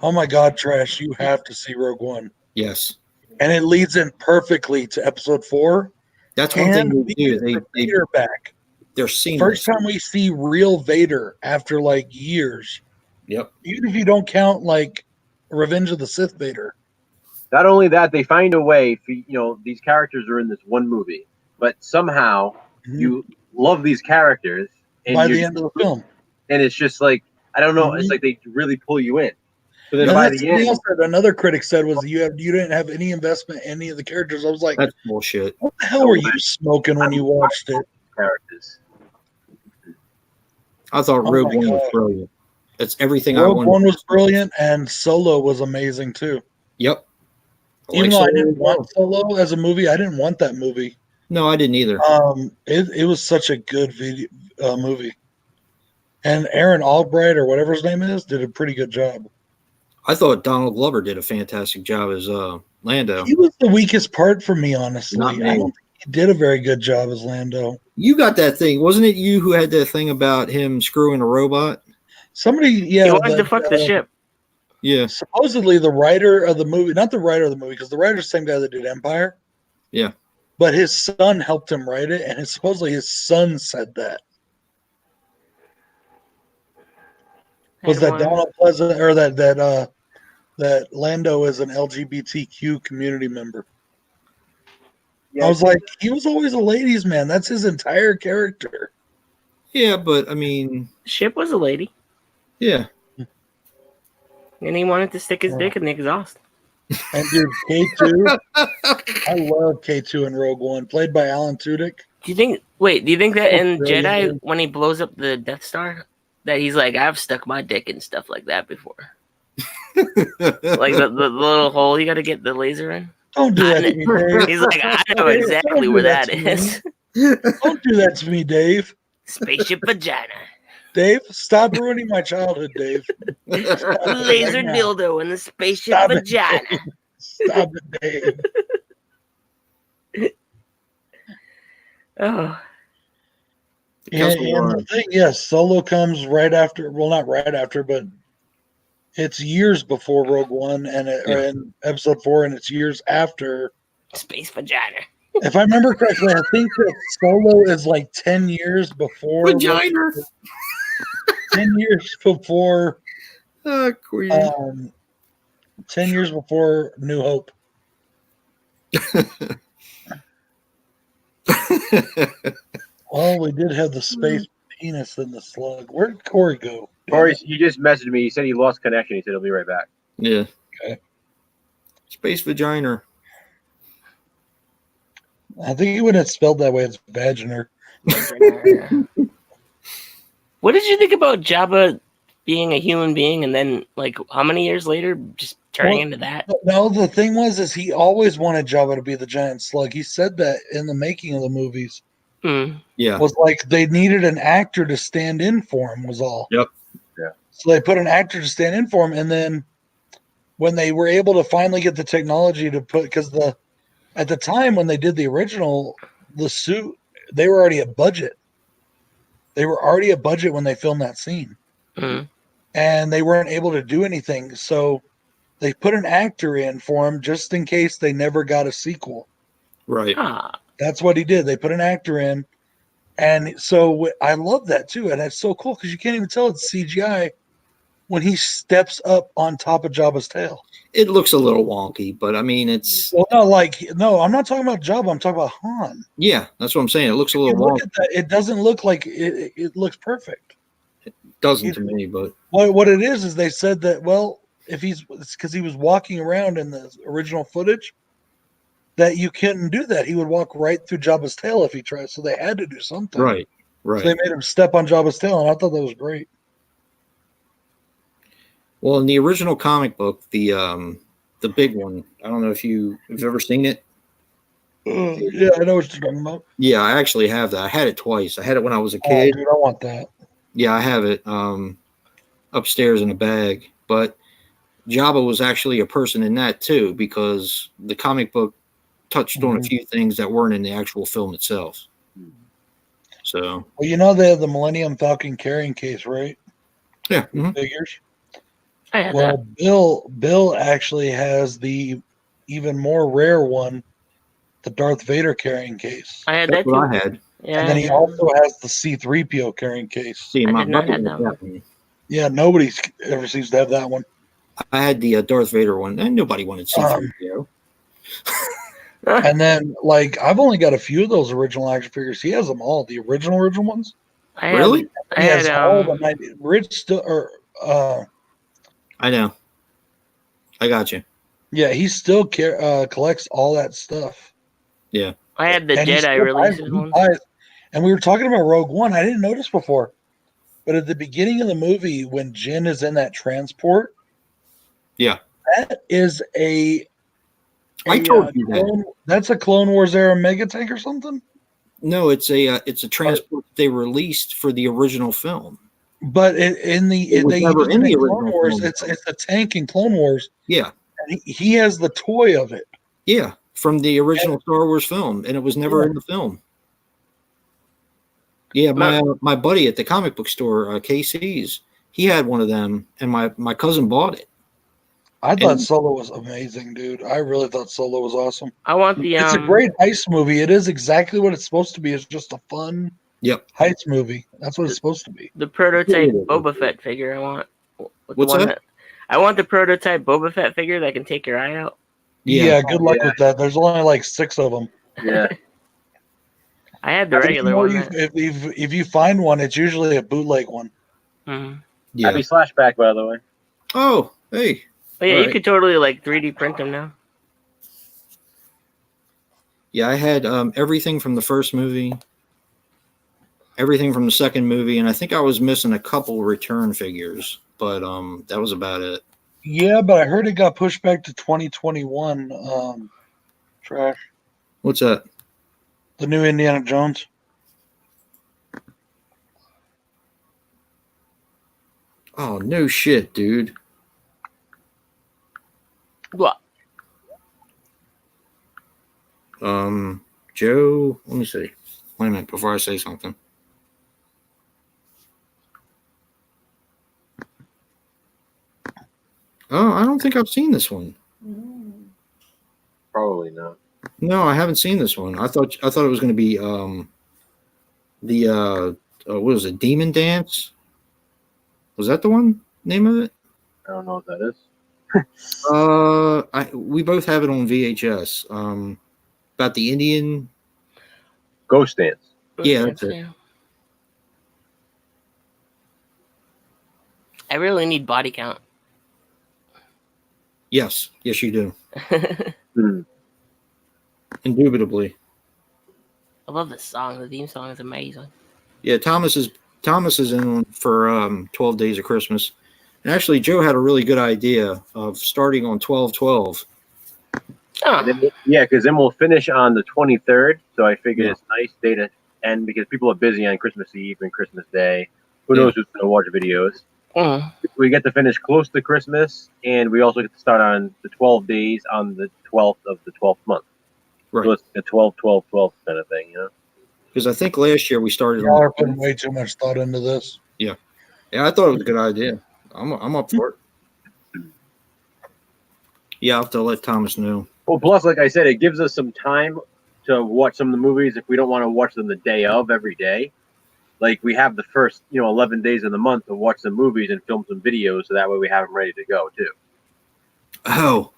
Speaker 5: Oh my God, Trash, you have to see Rogue One.
Speaker 2: Yes.
Speaker 5: And it leads in perfectly to episode 4.
Speaker 2: That's one thing they do.
Speaker 5: Vader back.
Speaker 2: They're seeing
Speaker 5: first time we see real Vader after like years.
Speaker 2: Yep.
Speaker 5: Even if you don't count like Revenge of the Sith Vader.
Speaker 1: Not only that, they find a way for, these characters are in this one movie, but somehow you love these characters and
Speaker 5: by the end of the film.
Speaker 1: And it's just like, I don't know, it's like they really pull you in. So then by the end,
Speaker 5: another critic said was you didn't have any investment in any of the characters. I was like,
Speaker 2: that's bullshit.
Speaker 5: What the hell were you smoking when you watched it?
Speaker 1: Characters.
Speaker 2: I thought Rogue One was brilliant. That's everything
Speaker 5: Rogue
Speaker 2: I wanted.
Speaker 5: One was brilliant, and Solo was amazing too.
Speaker 2: Yep.
Speaker 5: Even though I didn't want Solo as a movie, I didn't want that movie.
Speaker 2: No, I didn't either.
Speaker 5: It was such a good movie, and Aaron Albright or whatever his name is did a pretty good job.
Speaker 2: I thought Donald Glover did a fantastic job as Lando.
Speaker 5: He was the weakest part for me, honestly.
Speaker 2: Not me.
Speaker 5: I don't think he did a very good job as Lando.
Speaker 2: You got that thing, wasn't it? You who had that thing about him screwing a robot.
Speaker 5: Somebody,
Speaker 6: he wanted to fuck the ship.
Speaker 2: Yeah.
Speaker 5: Supposedly the writer of the movie, not the writer of the movie, because the writer's the same guy that did Empire.
Speaker 2: Yeah.
Speaker 5: But his son helped him write it, and supposedly his son said that. Was that Donald Pleasant, or that Lando is an LGBTQ community member? Yeah, I was like, he was always a ladies' man. That's his entire character.
Speaker 2: Yeah, but I mean,
Speaker 6: Ship was a lady.
Speaker 2: Yeah.
Speaker 6: And he wanted to stick his dick in the exhaust.
Speaker 5: And dude, K2, I love K2 in Rogue One, played by Alan Tudyk.
Speaker 6: Do you think that in Jedi, when he blows up the Death Star, that he's like, I've stuck my dick in stuff like that before? Like the little hole you got to get the laser in?
Speaker 5: Don't do that to me, Dave.
Speaker 6: He's like, I know exactly where that is.
Speaker 5: Don't do that to me, Dave.
Speaker 6: Spaceship vagina.
Speaker 5: Dave, stop ruining my childhood, Dave.
Speaker 6: Laser dildo in the spaceship vagina.
Speaker 5: Stop it, Dave.
Speaker 6: Oh.
Speaker 5: And the thing, yes, Solo comes right after. Well, not right after, but it's years before Rogue One and in Episode 4, and it's years after
Speaker 6: Space Vagina.
Speaker 5: If I remember correctly, I think that Solo is like 10 years before.
Speaker 2: Vagina.
Speaker 5: 10 years before
Speaker 2: Queen.
Speaker 5: 10 years before New Hope. Well, we did have the space penis and the slug. Where'd Corey go?
Speaker 1: Corey, you just messaged me. He said he lost connection. He said he'll be right back.
Speaker 2: Yeah.
Speaker 5: Okay.
Speaker 2: Space vagina.
Speaker 5: I think he wouldn't have spelled that way. It's vaginer.
Speaker 6: What did you think about Jabba being a human being and then, like, how many years later, just turning into that?
Speaker 5: No, the thing is he always wanted Jabba to be the giant slug. He said that in the making of the movies.
Speaker 2: Yeah.
Speaker 5: Was like they needed an actor to stand in for him, was all.
Speaker 2: Yep.
Speaker 1: Yeah.
Speaker 5: So they put an actor to stand in for him, and then when they were able to finally get the technology to put, because at the time when they did the original, the suit, they were already at budget. They were already at budget when they filmed that scene. And they weren't able to do anything. So they put an actor in for him just in case they never got a sequel.
Speaker 2: Right.
Speaker 5: That's what he did. They put an actor in. And so I love that too. And it's so cool because you can't even tell it's CGI when he steps up on top of Jabba's tail.
Speaker 2: It looks a little wonky, but I mean, it's.
Speaker 5: Well, no, I'm not talking about Jabba. I'm talking about Han.
Speaker 2: Yeah, that's what I'm saying. It looks a little wonky.
Speaker 5: Look at that. It doesn't look like it looks perfect.
Speaker 2: It doesn't to me, but.
Speaker 5: What it is they said that, well, it's because he was walking around in the original footage, that you couldn't do that. He would walk right through Jabba's tail if he tried. So they had to do something.
Speaker 2: Right.
Speaker 5: So they made him step on Jabba's tail, and I thought that was great.
Speaker 2: Well, in the original comic book, the big one, I don't know if you've ever seen it.
Speaker 5: Yeah, I know what you're talking about.
Speaker 2: Yeah, I actually have that. I had it twice. I had it when I was a
Speaker 5: Oh,
Speaker 2: kid.
Speaker 5: dude, I want that.
Speaker 2: Yeah, I have it upstairs in a bag. But Jabba was actually a person in that too, because the comic book touched on a few things that weren't in the actual film itself. So,
Speaker 5: well, you know they have the Millennium Falcon carrying case, right?
Speaker 2: Yeah.
Speaker 5: Figures.
Speaker 6: Well,
Speaker 5: Bill actually has the even more rare one, the Darth Vader carrying case.
Speaker 6: I had
Speaker 2: that's
Speaker 6: that too.
Speaker 2: what I had.
Speaker 6: Yeah,
Speaker 5: and then he also has the C-3PO carrying case.
Speaker 2: See,
Speaker 6: I
Speaker 2: my
Speaker 6: did not
Speaker 2: brother
Speaker 6: have
Speaker 2: had
Speaker 6: that one.
Speaker 5: Yeah, nobody ever seems to have that one.
Speaker 2: I had the Darth Vader one, and nobody wanted C-3PO.
Speaker 5: And then, like, I've only got a few of those original action figures. He has them all, the original ones.
Speaker 2: Really?
Speaker 5: He has all the 90. Rich still,
Speaker 2: I know. I got you.
Speaker 5: Yeah, he still collects all that stuff.
Speaker 2: Yeah.
Speaker 6: I had the Jedi releases one.
Speaker 5: And we were talking about Rogue One. I didn't notice before, but at the beginning of the movie, when Jin is in that transport,
Speaker 2: yeah,
Speaker 5: that is
Speaker 2: I told you that.
Speaker 5: That's a Clone Wars era mega tank or something.
Speaker 2: No, it's a transport they released for the original film.
Speaker 5: But in the Clone Wars,
Speaker 2: film.
Speaker 5: it's a tank in Clone Wars.
Speaker 2: Yeah,
Speaker 5: and he has the toy of it.
Speaker 2: Yeah, from the original Star Wars film, and it was never in the film. Yeah, my buddy at the comic book store, KC's, he had one of them, and my cousin bought it.
Speaker 5: I thought Solo was amazing, dude. I really thought Solo was awesome.
Speaker 6: I want the.
Speaker 5: It's a great heist movie. It is exactly what it's supposed to be. It's just a fun heist movie. That's what it's supposed to be.
Speaker 6: The prototype Boba Fett figure I want.
Speaker 2: What's that?
Speaker 6: I want the prototype Boba Fett figure that can take your eye out.
Speaker 5: Yeah, good luck with that. There's only like 6 of them.
Speaker 1: Yeah.
Speaker 6: I had the regular one.
Speaker 5: If you find one, it's usually a bootleg one.
Speaker 6: Mm-hmm.
Speaker 1: Yeah. Happy Slashback, by the way.
Speaker 2: Oh, hey.
Speaker 6: But yeah, you could totally like 3D print them now.
Speaker 2: Yeah, I had everything from the first movie, everything from the second movie, and I think I was missing a couple return figures, but that was about it.
Speaker 5: Yeah, but I heard it got pushed back to 2021. Trash.
Speaker 2: What's that?
Speaker 5: The new Indiana Jones.
Speaker 2: Oh, no shit, dude.
Speaker 6: What?
Speaker 2: Joe, let me see. Wait a minute before I say something. Oh, I don't think I've seen this one.
Speaker 1: Probably not.
Speaker 2: No, I haven't seen this one. I thought it was going to be what was it? Demon Dance? Was that the one name of it?
Speaker 1: I don't know what that is.
Speaker 2: We both have it on VHS. About the Indian
Speaker 1: Ghost Dance.
Speaker 2: Yeah, that's it.
Speaker 6: I really need body count.
Speaker 2: Yes, you do.
Speaker 1: Hmm.
Speaker 2: Indubitably.
Speaker 6: I love this song. The theme song is amazing.
Speaker 2: Yeah, Thomas is in on for 12 Days of Christmas. And actually, Joe had a really good idea of starting on 12/12.
Speaker 6: Oh.
Speaker 1: Yeah, because then we'll finish on the 23rd. So I figured it's a nice day to end because people are busy on Christmas Eve and Christmas Day. Who knows who's going to watch videos? We get to finish close to Christmas, and we also get to start on the 12 days on the 12th of the 12th month.
Speaker 2: Right.
Speaker 1: So it's a 12/12/12 kind of thing, you know?
Speaker 2: Because I think last year we started.
Speaker 5: Y'all are putting way too much thought into this.
Speaker 2: Yeah, I thought it was a good idea. I'm up for it. Yeah, I'll have to let Thomas know.
Speaker 1: Well, plus, like I said, it gives us some time to watch some of the movies if we don't want to watch them the day of every day. Like we have the first, 11 days of the month to watch some movies and film some videos, so that way we have them ready to go too.
Speaker 2: Oh,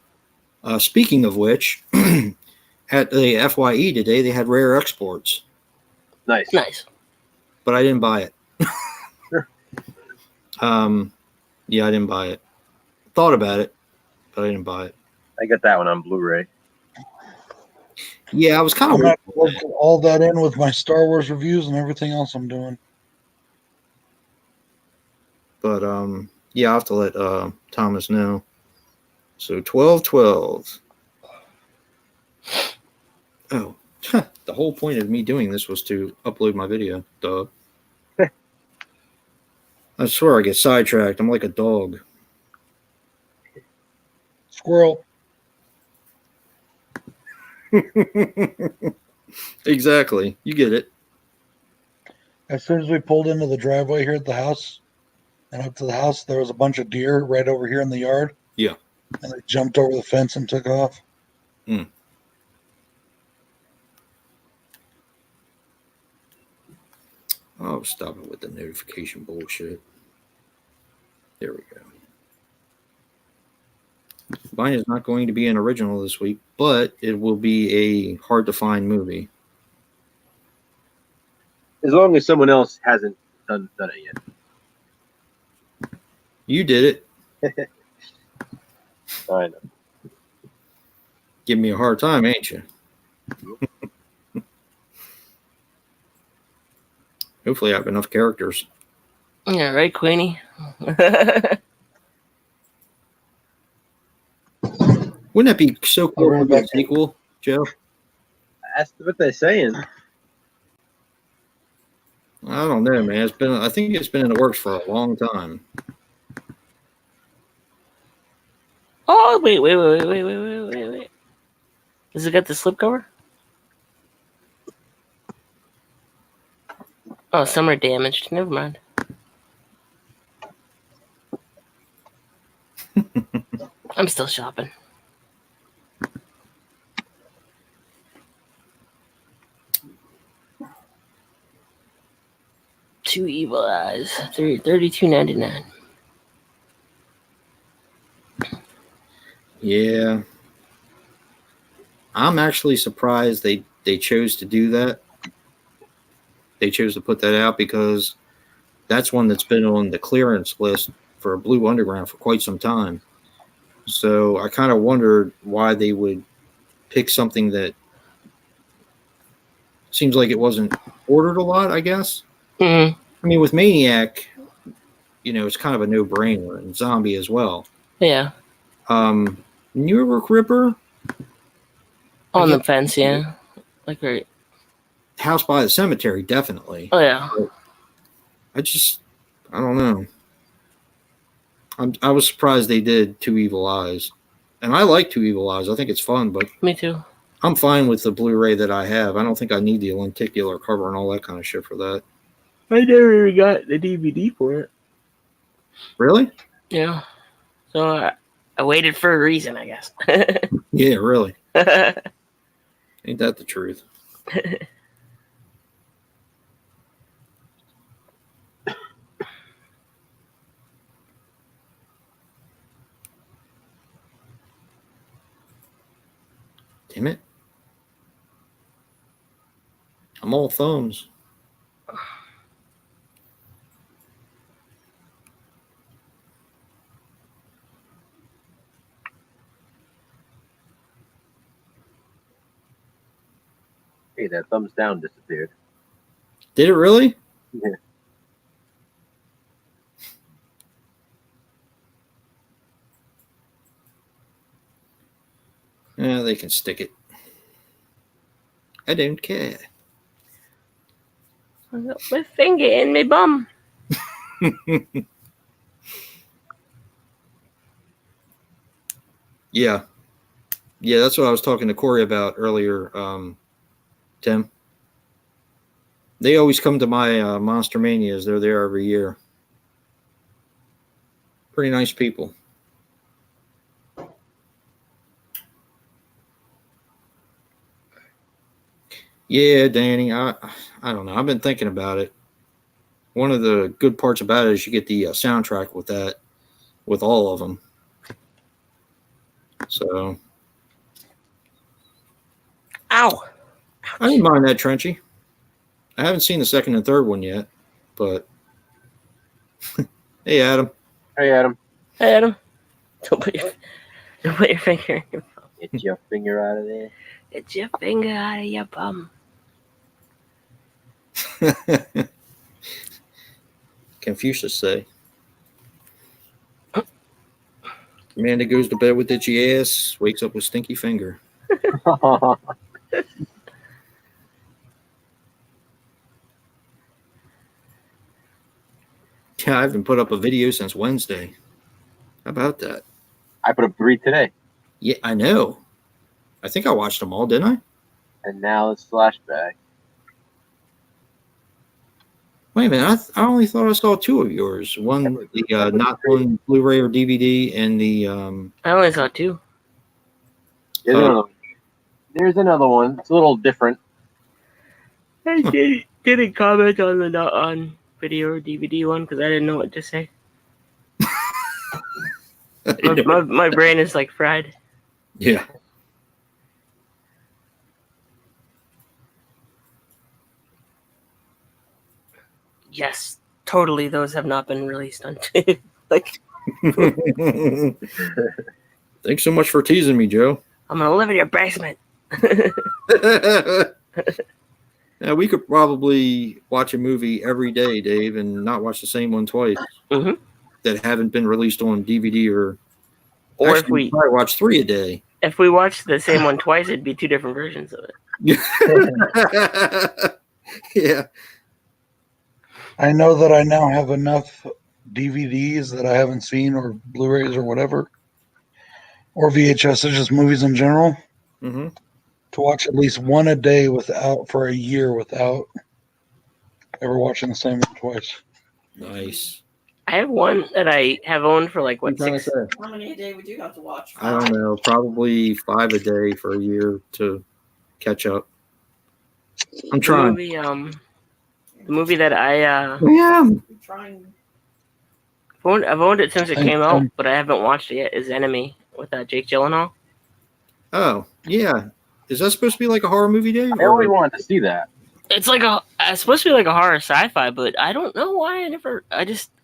Speaker 2: speaking of which, at the FYE today they had rare exports.
Speaker 1: Nice.
Speaker 2: But I didn't buy it.
Speaker 1: Sure.
Speaker 2: Yeah, I didn't buy it. Thought about it, but I didn't buy it.
Speaker 1: I got that one on Blu-ray.
Speaker 2: Yeah, I was kind of
Speaker 5: working all that in with my Star Wars reviews and everything else I'm doing.
Speaker 2: But yeah, I'll have to let Thomas know. So 12/12. Oh, the whole point of me doing this was to upload my video. Duh. I swear I get sidetracked. I'm like a dog.
Speaker 5: Squirrel.
Speaker 2: Exactly. You get it.
Speaker 5: As soon as we pulled into the driveway here at the house and up to the house, there was a bunch of deer right over here in the yard.
Speaker 2: Yeah.
Speaker 5: And they jumped over the fence and took off.
Speaker 2: Hmm. Oh, stop it with the notification bullshit. There we go. Mine is not going to be an original this week, but it will be a hard-to-find movie.
Speaker 1: As long as someone else hasn't done it yet.
Speaker 2: You did it.
Speaker 1: I know.
Speaker 2: Give me a hard time, ain't you? Hopefully I have enough characters.
Speaker 6: Yeah, right, Queenie?
Speaker 2: Wouldn't that be so cool to be a sequel, Joe?
Speaker 1: That's what they're saying.
Speaker 2: I don't know, man. I think it's been in the works for a long time.
Speaker 6: Oh, wait. Does it got the slipcover? Oh, some are damaged. Never mind. I'm still shopping. Two Evil Eyes, $32.99.
Speaker 2: Yeah. I'm actually surprised they chose to do that. They chose to put that out because that's one that's been on the clearance list for Blue Underground for quite some time. So I kind of wondered why they would pick something that seems like it wasn't ordered a lot, I guess.
Speaker 6: Mm-hmm.
Speaker 2: I mean, with Maniac, it's kind of a no-brainer, and Zombie as well.
Speaker 6: Yeah.
Speaker 2: New York Ripper?
Speaker 6: On the fence, yeah. Like right.
Speaker 2: House by the Cemetery, definitely.
Speaker 6: Oh, yeah.
Speaker 2: But I don't know. I was surprised they did Two Evil Eyes. And I like Two Evil Eyes. I think it's fun, but...
Speaker 6: Me too.
Speaker 2: I'm fine with the Blu-ray that I have. I don't think I need the lenticular cover and all that kind of shit for that.
Speaker 6: I never even got the DVD for it.
Speaker 2: Really?
Speaker 6: Yeah. So I waited for a reason, I guess.
Speaker 2: Yeah, really. Ain't that the truth? I'm all thumbs.
Speaker 1: Hey, that thumbs down disappeared.
Speaker 2: Did it really?
Speaker 1: Yeah.
Speaker 2: Yeah, they can stick it. I don't care.
Speaker 6: I got my finger in my bum.
Speaker 2: Yeah. Yeah, that's what I was talking to Corey about earlier, Tim. They always come to my Monster Manias. They're there every year. Pretty nice people. Yeah, Danny, I don't know. I've been thinking about it. One of the good parts about it is you get the soundtrack with that, with all of them. So.
Speaker 6: Ow.
Speaker 2: I didn't mind that, Trenchy. I haven't seen the second and third one yet, but hey, Adam.
Speaker 1: Hey, Adam.
Speaker 6: Hey, Adam. Don't put your finger in your bum.
Speaker 1: Get your finger out of there.
Speaker 6: Get your finger out of your bum.
Speaker 2: Confucius say. Man that goes to bed with itchy ass wakes up with stinky finger. Yeah, I haven't put up a video since Wednesday. How about that?
Speaker 1: I put up 3 today.
Speaker 2: Yeah, I know. I think I watched them all, didn't I?
Speaker 1: And now it's flashback.
Speaker 2: Wait a minute. I only thought I saw 2 of yours. One, the not one Blu-ray or DVD, and the.
Speaker 6: I only saw 2.
Speaker 1: There's another one. It's a little different.
Speaker 6: I didn't comment on the not on video or DVD one because I didn't know what to say. my brain is like fried.
Speaker 2: Yeah.
Speaker 6: Yes, totally. Those have not been released on like.
Speaker 2: Thanks so much for teasing me, Joe.
Speaker 6: I'm gonna live in your basement.
Speaker 2: Yeah, we could probably watch a movie every day, Dave, and not watch the same one twice.
Speaker 6: Mm-hmm.
Speaker 2: That haven't been released on DVD or
Speaker 6: actually,
Speaker 2: if we probably watch 3 a day.
Speaker 6: If we watched the same one twice, it'd be 2 different versions of it.
Speaker 2: Yeah.
Speaker 5: I know that I now have enough DVDs that I haven't seen, or Blu-rays, or whatever, or VHS, just movies in general,
Speaker 2: to
Speaker 5: watch at least one a day for a year without ever watching the same one twice.
Speaker 2: Nice.
Speaker 6: I have one that I have owned for like what 6.
Speaker 4: How many a day would you have to watch?
Speaker 2: I don't know. Probably 5 a day for a year to catch up. I'm trying.
Speaker 6: The movie that
Speaker 2: yeah.
Speaker 4: I'm trying.
Speaker 6: I've owned it since it came out, but I haven't watched it yet. Is Enemy with Jake Gyllenhaal?
Speaker 2: Oh yeah. Is that supposed to be like a horror movie, Dave?
Speaker 1: I always wanted to see that.
Speaker 6: It's like it's supposed to be like a horror sci-fi, but I don't know why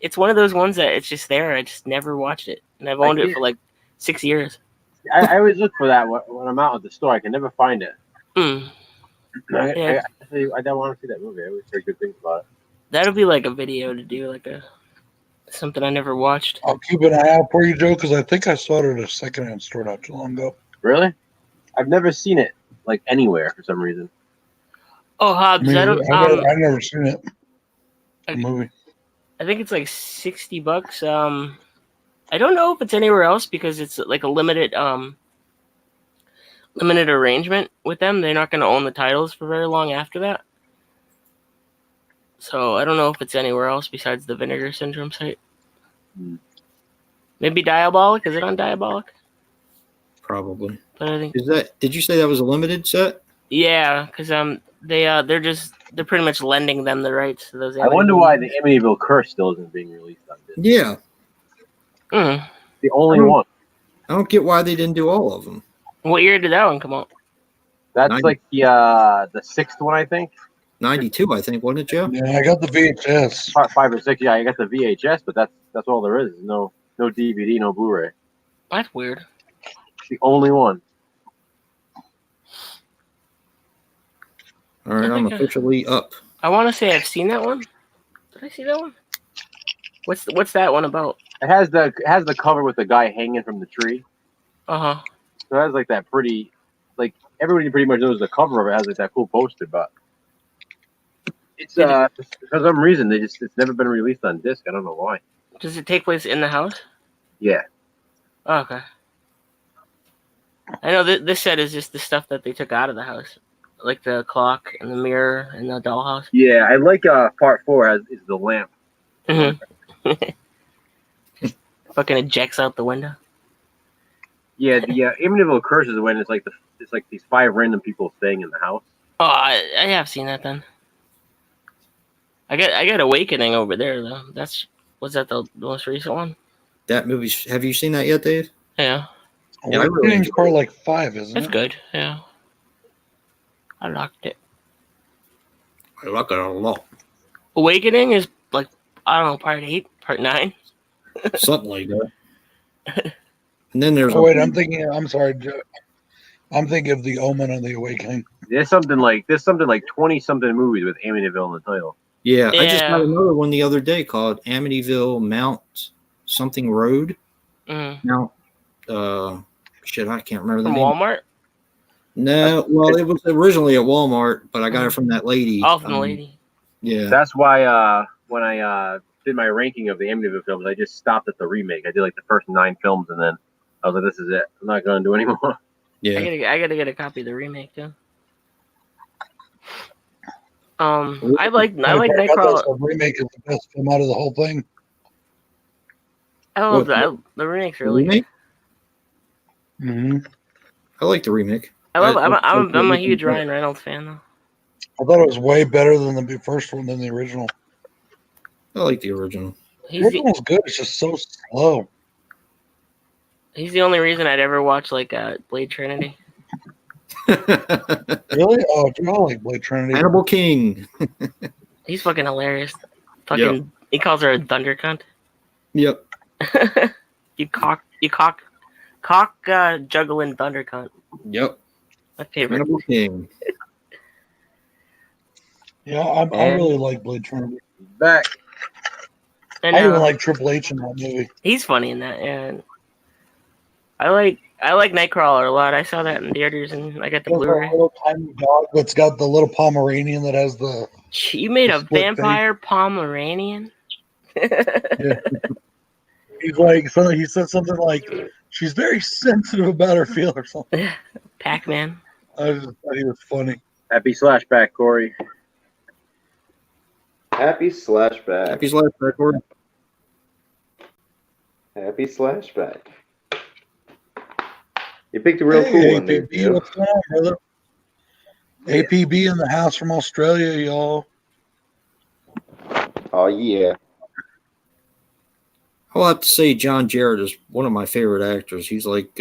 Speaker 6: it's one of those ones that it's just there. I just never watched it, and I've owned it for like 6 years.
Speaker 1: I always look for that when I'm out at the store. I can never find it.
Speaker 6: Yeah.
Speaker 1: I don't want to see that movie. I always heard good things about it.
Speaker 6: That'll be like a video to do, like something I never watched.
Speaker 5: I'll keep an eye out for you, Joe, because I think I saw it at a secondhand store not too long ago.
Speaker 1: Really? I've never seen it like anywhere for some reason.
Speaker 6: Oh, Hobbs,
Speaker 5: I've never seen it. The movie.
Speaker 6: I think it's like $60. I don't know if it's anywhere else because it's like a limited arrangement with them. They're not going to own the titles for very long after that. So I don't know if it's anywhere else besides the Vinegar Syndrome site. Maybe Diabolic. Is it on Diabolic?
Speaker 2: Probably.
Speaker 6: But I think
Speaker 2: did you say that was a limited set?
Speaker 6: Yeah, because they're pretty much lending them the rights to those.
Speaker 1: I wonder why the Amityville Curse still isn't being released on Disney.
Speaker 2: Yeah.
Speaker 1: The only one.
Speaker 2: I don't get why they didn't do all of them.
Speaker 6: What year did that one come out?
Speaker 1: That's like the 6th one, I think.
Speaker 2: 92, I think, wasn't it, Joe?
Speaker 5: Yeah, I got the VHS.
Speaker 1: 5 or 6. Yeah, I got the VHS, but that's all there is. No DVD, no Blu-ray.
Speaker 6: That's weird.
Speaker 1: It's the only one.
Speaker 2: All right, I'm officially up.
Speaker 6: I want to say I've seen that one. Did I see that one? What's that one about?
Speaker 1: It has the cover with the guy hanging from the tree.
Speaker 6: Uh huh.
Speaker 1: So it has like that pretty, like everybody pretty much knows the cover of it has like that cool poster, but it's for some reason it's never been released on disc. I don't know why.
Speaker 6: Does it take place in the house?
Speaker 1: Yeah.
Speaker 6: Oh, okay. I know this set is just the stuff that they took out of the house, like the clock and the mirror and the dollhouse.
Speaker 1: Yeah, I like part 4 is the lamp.
Speaker 6: Mm-hmm. Fucking ejects out the window.
Speaker 1: Yeah, the Amityville Curse is when it's like these 5 random people staying in the house.
Speaker 6: Oh, I have seen that then. I got Awakening over there though. Was that the most recent one?
Speaker 2: That movie's. Have you seen that yet, Dave?
Speaker 6: Yeah.
Speaker 2: Yeah, I really
Speaker 5: Awakening's part like 5, isn't it?
Speaker 6: It's good. Yeah. I liked it.
Speaker 2: I like it a lot.
Speaker 6: Awakening is like, I don't know, part 8, part 9.
Speaker 2: Something like that. And then there's.
Speaker 5: Oh wait, I'm sorry, Joe. I'm thinking of The Omen and The Awakening.
Speaker 1: There's something like 20-something movies with Amityville in the title.
Speaker 2: Yeah, I just got another one the other day called Amityville Mount something Road. Mount. Shit, I can't remember the name.
Speaker 6: Walmart?
Speaker 2: No, well, it was originally at Walmart, but I got it from that lady.
Speaker 6: Oh, from the lady.
Speaker 2: Yeah.
Speaker 1: That's why when I did my ranking of the Amityville films, I just stopped at the remake. I did like the first 9 films, and then I was like, "This is it. I'm not going to do any more."
Speaker 2: Yeah.
Speaker 6: I gotta get a copy of the remake too. I like Nightcrawler.
Speaker 5: The remake is the best film out of the whole thing.
Speaker 6: I love that. The remake's really good.
Speaker 5: Mm-hmm.
Speaker 2: I like the remake.
Speaker 6: I'm a huge Ryan Reynolds fan though.
Speaker 5: I thought it was way better than the first one than the original.
Speaker 2: I like the original.
Speaker 5: The original's good. It's just so slow.
Speaker 6: He's the only reason I'd ever watch like Blade Trinity.
Speaker 5: Really? Oh, I like Blade Trinity.
Speaker 2: Hannibal King.
Speaker 6: He's fucking hilarious. He calls her a thunder cunt.
Speaker 2: Yep.
Speaker 6: you cock juggling thunder cunt.
Speaker 2: Yep.
Speaker 6: My favorite.
Speaker 2: Hannibal King.
Speaker 5: Yeah, I really like Blade Trinity.
Speaker 1: Back.
Speaker 6: And,
Speaker 5: I even like Triple H in that movie.
Speaker 6: He's funny in that, and I like Nightcrawler a lot. I saw that in theaters, and I got the Blu-ray.
Speaker 5: A little tiny dog that's got the little Pomeranian that has the.
Speaker 6: You made a vampire Pomeranian.
Speaker 5: Yeah. He's like, he said something like, "She's very sensitive about her feel" or something.
Speaker 6: Pac-Man.
Speaker 5: I just thought he was funny.
Speaker 1: Happy slashback, Corey.
Speaker 8: Happy slashback.
Speaker 2: Happy slashback, Corey.
Speaker 8: Happy slashback. You picked a real cool one there.
Speaker 5: APB, what's going on, brother? APB in the house from Australia, y'all.
Speaker 8: Oh, yeah.
Speaker 2: I'll have to say John Jarrett is one of my favorite actors. He's like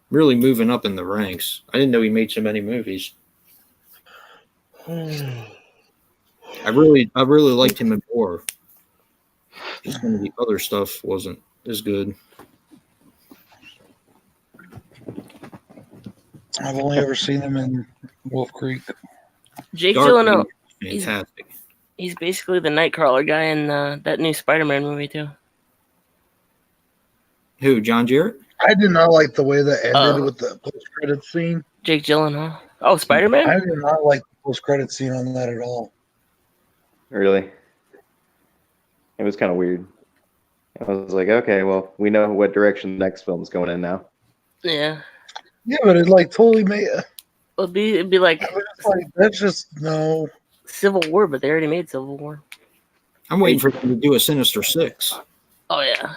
Speaker 2: really moving up in the ranks. I didn't know he made so many movies. I really liked him in horror. Some of the other stuff wasn't as good.
Speaker 5: I've only ever seen him in Wolf Creek.
Speaker 6: Jake Gyllenhaal.
Speaker 2: Fantastic.
Speaker 6: He's basically the Nightcrawler guy in that new Spider-Man movie too.
Speaker 2: Who, John Jarrett?
Speaker 5: I did not like the way that ended with the post-credit scene.
Speaker 6: Jake Gyllenhaal. Oh, Spider-Man?
Speaker 5: I did not like the post-credit scene on that at all.
Speaker 8: Really? It was kind of weird. I was like, okay, well, we know what direction the next film's going in now.
Speaker 6: Yeah.
Speaker 5: Yeah, but it like totally made.
Speaker 6: It'd be like
Speaker 5: that's just no
Speaker 6: Civil War, but they already made Civil War.
Speaker 2: I'm waiting for them to do a Sinister Six.
Speaker 6: Oh yeah.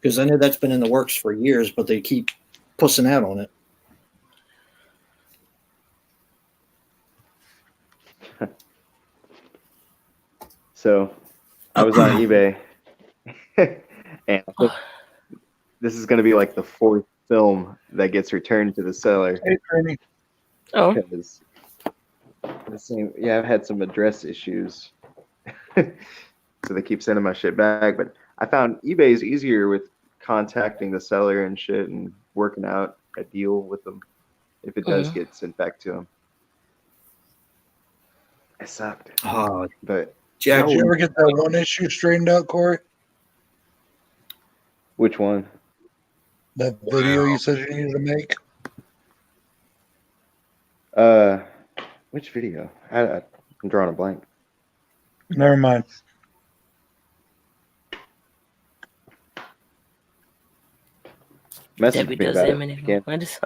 Speaker 2: Because I know that's been in the works for years, but they keep pussing out on it.
Speaker 8: So, I was on eBay, and this is going to be like the 4th film that gets returned to the seller.
Speaker 5: Hey, Trini.
Speaker 6: Oh.
Speaker 8: The same. Yeah, I've had some address issues, so they keep sending my shit back. But I found eBay is easier with contacting the seller and shit and working out a deal with them if it does get sent back to them. It sucked.
Speaker 2: Oh,
Speaker 8: But
Speaker 5: Did you ever get that one issue straightened out, Corey?
Speaker 8: which one?
Speaker 5: That video you said you needed to make?
Speaker 8: Which video? I'm drawing a blank.
Speaker 5: Never mind.
Speaker 8: Message
Speaker 6: Debbie
Speaker 8: me
Speaker 6: does
Speaker 8: about
Speaker 6: them
Speaker 8: it.
Speaker 6: anymore.
Speaker 8: Again.
Speaker 6: I just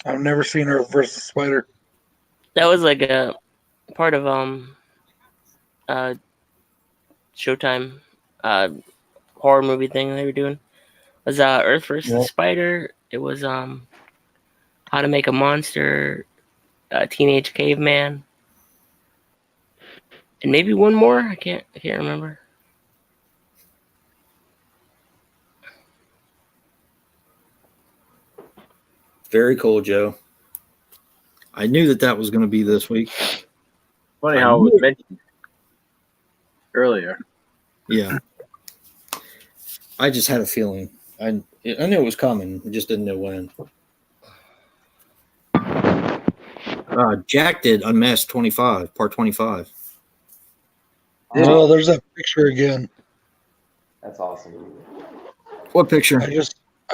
Speaker 5: I've never seen Earth versus Spider.
Speaker 6: that was like a part of Showtime horror movie thing they were doing. It was Earth versus Spider. It was How to Make a Monster, Teenage Caveman, and maybe one more. I can't remember.
Speaker 2: very cool, Joe. I knew that was going to be this week.
Speaker 1: Funny how it was mentioned earlier.
Speaker 2: Yeah. I just had a feeling. I knew it was coming. I just didn't know when. Jack did Unmasked 25, part 25.
Speaker 5: Oh, there's that picture again.
Speaker 8: That's awesome.
Speaker 2: What picture?
Speaker 5: I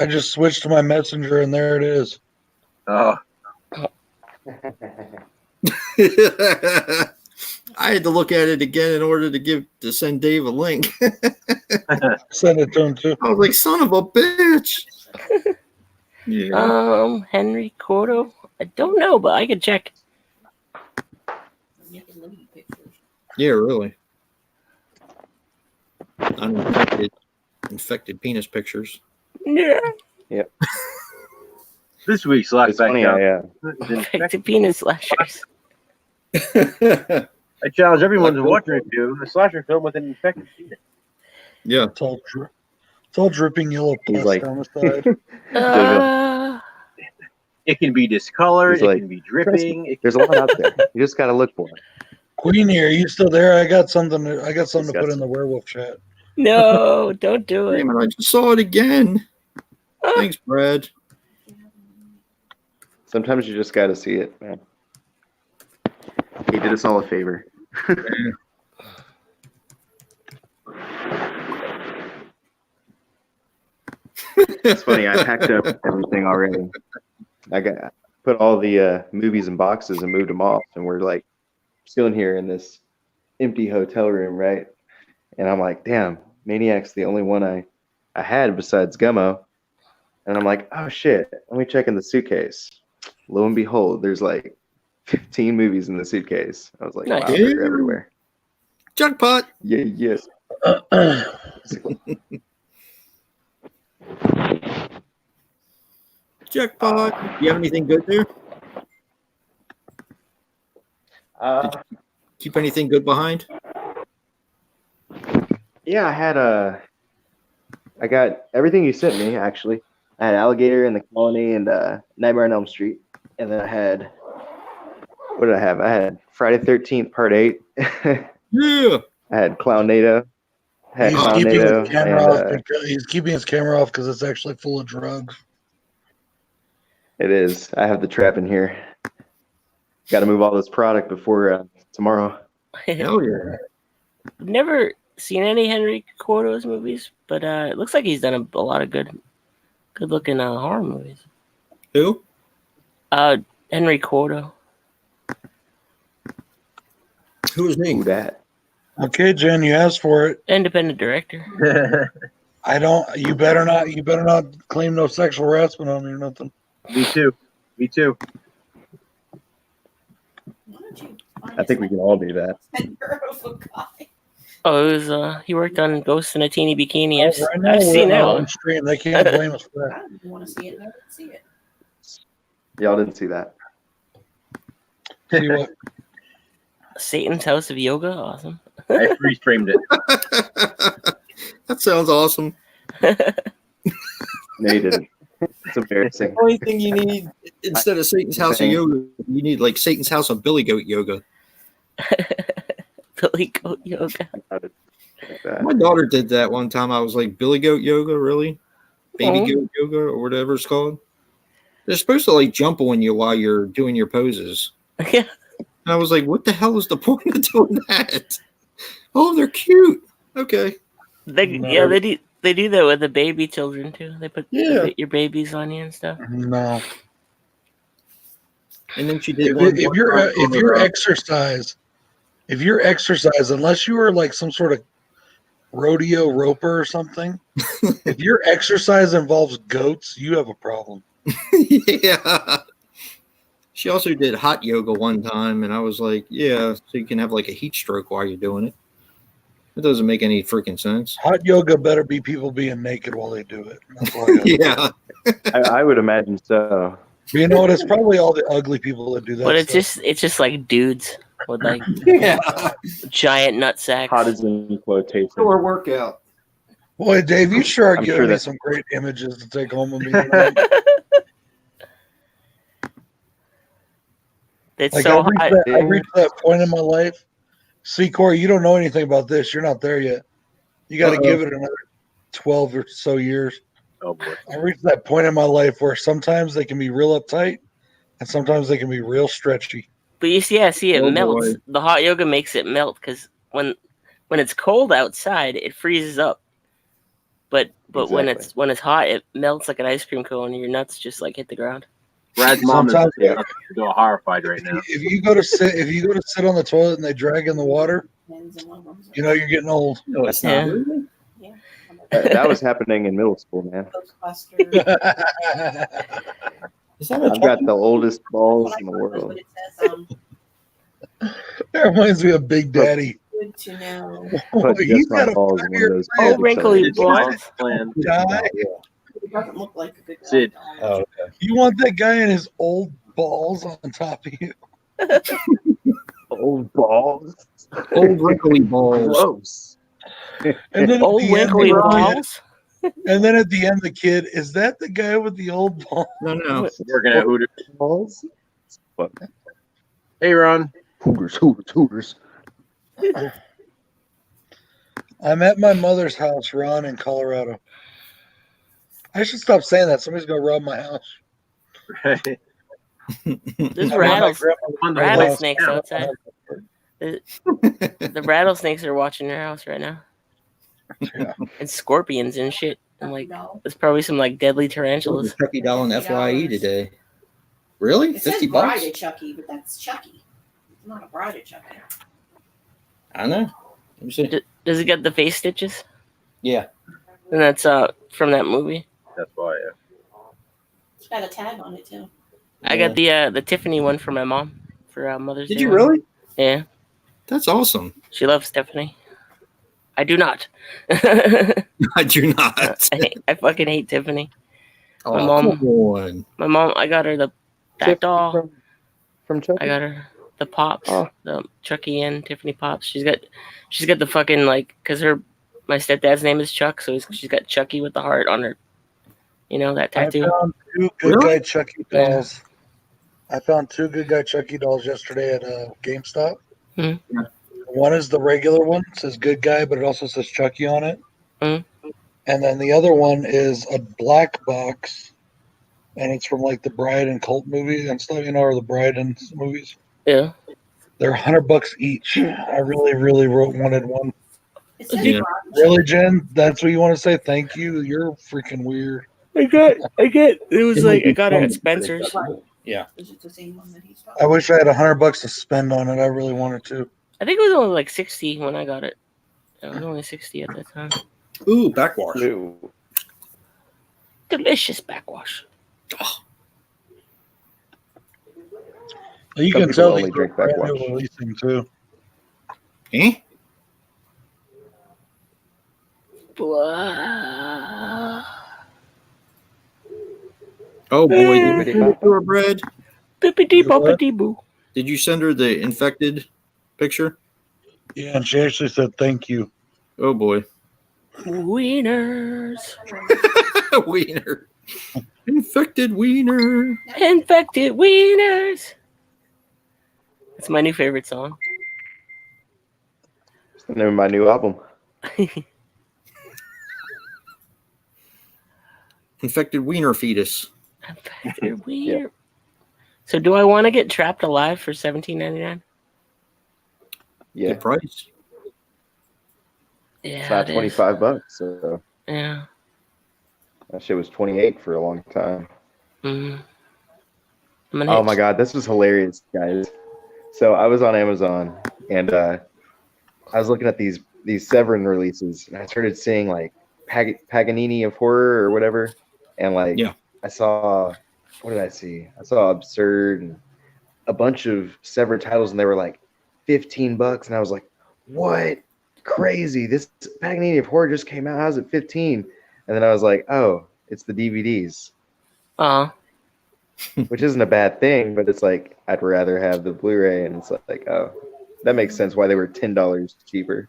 Speaker 5: just switched to my messenger and there it is.
Speaker 1: Oh,
Speaker 2: I had to look at it again in order to send Dave a link.
Speaker 5: Send it to him too.
Speaker 2: I was like, son of a bitch. Yeah.
Speaker 6: Henry Cotto. I don't know, but I could check.
Speaker 2: Yeah, really. Infected penis pictures.
Speaker 6: Yeah.
Speaker 8: Yep.
Speaker 1: this week's last
Speaker 8: Funny,
Speaker 6: Infected penis slashers.
Speaker 1: I challenge everyone to watch a slasher film with an infected penis.
Speaker 2: Yeah.
Speaker 5: It's all dripping yellow pus down the side.
Speaker 1: It can be discolored.
Speaker 8: He's
Speaker 1: It
Speaker 8: like,
Speaker 1: can be dripping.
Speaker 8: There's a lot out there. You just got to look for it.
Speaker 5: Queenie, are you still there? I got something to put in the werewolf chat.
Speaker 6: No, don't do it.
Speaker 2: Damn it, I just saw it again. Thanks, Brad.
Speaker 8: Sometimes you just got to see it, man. He did us all a favor. It's funny. I packed up everything already. I put all the movies in boxes and moved them off, and we're like still in here in this empty hotel room, right? And I'm like, damn, Maniac's the only one I had besides Gummo. And I'm like, oh shit, let me check in the suitcase. Lo and behold, there's like 15 movies in the suitcase. I was like,
Speaker 6: nice.
Speaker 8: wow, they're everywhere.
Speaker 2: Jackpot.
Speaker 8: Yeah, yes.
Speaker 2: Jackpot. Do you have anything good there? Did you keep anything good behind?
Speaker 8: Yeah, I got everything you sent me, actually. I had Alligator in the Colony and Nightmare on Elm Street. And then I had, what did I have? I had Friday 13th, Part 8.
Speaker 2: Yeah.
Speaker 8: I had Clownado.
Speaker 5: He's keeping his camera off because it's actually full of drugs.
Speaker 8: It is. I have the trap in here. Got to move all this product before tomorrow.
Speaker 2: Hell yeah.
Speaker 6: I've never seen any Henry Cotto's movies, but it looks like he's done a lot of good looking horror movies.
Speaker 2: Who?
Speaker 6: Henry Cotto.
Speaker 2: Who is he?
Speaker 8: Who that?
Speaker 5: Okay, Jen, you asked for it.
Speaker 6: Independent director.
Speaker 5: You better not claim no sexual harassment on me or nothing.
Speaker 1: Me too.
Speaker 8: I think we can all do that.
Speaker 6: Oh, it was he worked on Ghost in a Teeny Bikini.
Speaker 5: I've
Speaker 6: I've seen that
Speaker 5: on
Speaker 6: one.
Speaker 5: stream. They can't blame us for that.
Speaker 4: I didn't want to see it. I didn't see it.
Speaker 8: Y'all didn't see that.
Speaker 5: See what?
Speaker 6: Satan's House of Yoga. Awesome.
Speaker 1: I freeze framed it.
Speaker 2: That sounds awesome.
Speaker 8: No, you didn't. It's embarrassing.
Speaker 2: The only thing you need instead of Satan's House of Yoga, you need like Satan's House of Billy Goat Yoga.
Speaker 6: Billy Goat Yoga.
Speaker 2: My daughter did that one time. I was like, Billy Goat Yoga, really? Baby Goat Yoga, or whatever it's called. They're supposed to like jump on you while you're doing your poses.
Speaker 6: Yeah.
Speaker 2: And I was like, what the hell is the point of doing that? Oh, they're cute. Okay.
Speaker 6: They do that with the baby children too. They put your babies on you and stuff.
Speaker 5: No.
Speaker 2: And then she did
Speaker 5: if you're exercise, unless you are like some sort of rodeo roper or something, if your exercise involves goats, you have a problem.
Speaker 2: Yeah. She also did hot yoga one time, and I was like, yeah, so you can have like a heat stroke while you're doing it. It doesn't make any freaking sense.
Speaker 5: Hot yoga better be people being naked while they do it. That's all
Speaker 2: yeah.
Speaker 8: I would imagine so.
Speaker 5: You know what? It's probably all the ugly people that do that.
Speaker 6: But it's just like dudes with like giant nut sacks.
Speaker 8: Hot is in quotation.
Speaker 2: Or workout.
Speaker 5: Boy, Dave, you sure are
Speaker 8: I'm
Speaker 5: giving
Speaker 8: sure
Speaker 5: me
Speaker 8: that-
Speaker 5: some great images to take home with me tonight.
Speaker 6: It's
Speaker 5: Like
Speaker 6: so
Speaker 5: I
Speaker 6: hot.
Speaker 5: reached that point in my life. See, Corey, you don't know anything about this. You're not there yet. You got to give it another 12 or so years.
Speaker 1: Oh boy.
Speaker 5: I reached that point in my life where sometimes they can be real uptight and sometimes they can be real stretchy.
Speaker 6: But you see, it
Speaker 2: Oh,
Speaker 6: melts.
Speaker 2: boy.
Speaker 6: The hot yoga makes it melt because when it's cold outside, it freezes up. But when it's hot, it melts like an ice cream cone, and your nuts just like hit the ground.
Speaker 1: Brad's mom is
Speaker 5: Sometimes-
Speaker 1: horrified right now.
Speaker 5: If you go to sit on the toilet and they drag in the water, you know you're getting old.
Speaker 2: No, it's not.
Speaker 6: Yeah.
Speaker 8: That was happening in middle school, man.
Speaker 2: Is that
Speaker 8: I've got the oldest balls in the world.
Speaker 5: That reminds me of Big Daddy.
Speaker 4: Good to know.
Speaker 8: Put
Speaker 5: He's
Speaker 8: just
Speaker 5: got
Speaker 8: my
Speaker 5: a
Speaker 8: balls in one of those.
Speaker 6: Oh,
Speaker 8: packets
Speaker 6: wrinkly
Speaker 8: already.
Speaker 6: balls.
Speaker 1: Plan.
Speaker 5: Guy.
Speaker 4: It doesn't look like a good guy.
Speaker 1: Sid.
Speaker 3: Oh, okay.
Speaker 5: You want that guy and his old balls on top of you.
Speaker 8: Old balls.
Speaker 2: Old wrinkly balls.
Speaker 8: Gross.
Speaker 5: And then
Speaker 6: Old wrinkly balls.
Speaker 5: And then at the end, the kid, is that the guy with the old balls?
Speaker 2: No.
Speaker 1: Working at Hooters.
Speaker 8: Balls. What?
Speaker 1: Hey, Ron.
Speaker 8: Hooters.
Speaker 5: I'm at my mother's house, Ron, in Colorado. I should stop saying that. Somebody's going to rob my house.
Speaker 6: There's
Speaker 5: I'm at my grandmother's
Speaker 6: rattlesnakes
Speaker 5: house.
Speaker 6: outside. The rattlesnakes are watching your house right now.
Speaker 5: Yeah.
Speaker 6: And scorpions and shit. And like,
Speaker 4: No.
Speaker 6: there's probably some like deadly tarantulas.
Speaker 2: Chucky doll and FYE today. Really?
Speaker 4: It says
Speaker 2: 50
Speaker 4: Bride
Speaker 2: bucks?
Speaker 4: of Chucky, but that's Chucky. It's not a Bride of Chucky.
Speaker 2: I know. Let me see.
Speaker 6: Does it get the face stitches?
Speaker 2: Yeah.
Speaker 6: And that's from that movie.
Speaker 1: That's why.
Speaker 4: It's got a tag on it too.
Speaker 6: I got the Tiffany one for my mom for Mother's Day.
Speaker 2: Did you really?
Speaker 6: Yeah.
Speaker 2: That's awesome.
Speaker 6: She loves Tiffany. I do not.
Speaker 2: I do not.
Speaker 6: I fucking hate Tiffany.
Speaker 2: Oh,
Speaker 6: My mom-
Speaker 2: come on.
Speaker 6: My mom, I got her that doll.
Speaker 3: From Chucky?
Speaker 6: I got her the pops,
Speaker 3: Oh.
Speaker 6: the Chucky and Tiffany pops. She's got the fucking like, cause my stepdad's name is Chuck, so she's got Chucky with the heart on her. You know that
Speaker 5: I
Speaker 6: tattoo.
Speaker 5: found two good
Speaker 2: Really?
Speaker 5: guy Chucky dolls. I found two good guy Chucky dolls yesterday at GameStop.
Speaker 6: Mhm.
Speaker 5: One is the regular one, it says good guy, but it also says Chucky on it.
Speaker 6: Mhm.
Speaker 5: And then the other one is a black box, and it's from like the Bride and Cult movie and stuff, you know, or the Bride and movies.
Speaker 6: Yeah.
Speaker 5: They're $100 each. I really, really wanted one.
Speaker 4: It says
Speaker 2: Yeah.
Speaker 4: Bride of
Speaker 5: Really, Jen? That's what you want to say? Thank you. You're freaking weird.
Speaker 6: I got. It was like I got it at Spencer's.
Speaker 4: Chucky.
Speaker 2: Yeah.
Speaker 4: Is it the same one that he's
Speaker 5: I
Speaker 4: talking
Speaker 5: wish I had $100 to spend on it. I really wanted to.
Speaker 6: I think it was only like 60 when I got it. It was only 60 at that time.
Speaker 2: Ooh, backwash.
Speaker 8: Ew.
Speaker 6: Delicious backwash.
Speaker 5: You
Speaker 8: Some
Speaker 5: can
Speaker 8: people
Speaker 5: tell
Speaker 8: only
Speaker 5: these
Speaker 8: drink
Speaker 5: are brand
Speaker 8: backwash.
Speaker 5: new releasing too.
Speaker 2: Eh?
Speaker 6: Blah.
Speaker 2: Oh boy, did you send it to her, Brad?
Speaker 6: Bippity boppity boo.
Speaker 2: Did you send her the infected picture?
Speaker 5: Yeah, and she actually said thank you.
Speaker 2: Oh boy.
Speaker 6: Wieners.
Speaker 2: Wiener. Infected wiener.
Speaker 6: Infected wieners. That's my new favorite song.
Speaker 8: It's the name of my new album.
Speaker 2: Infected wiener fetus.
Speaker 6: Infected wiener. Yeah. So do I want to get Trapped Alive for $17.99?
Speaker 8: Yeah.
Speaker 2: Good price.
Speaker 6: Yeah.
Speaker 8: It's not $25, so
Speaker 6: yeah.
Speaker 8: That shit was $28 for a long time.
Speaker 6: Mm-hmm.
Speaker 8: Oh my god, this was hilarious, guys. So I was on Amazon and I was looking at these Severin releases, and I started seeing like Paganini of Horror or whatever, and like I saw, what did I see? I saw Absurd and a bunch of Severin titles, and they were like $15, and I was like, what? Crazy! This Paganini of Horror just came out. How's it 15? And then I was like, oh, it's the DVDs. Which isn't a bad thing, but it's like I'd rather have the Blu-ray, and it's like, oh, that makes sense why they were $10 cheaper.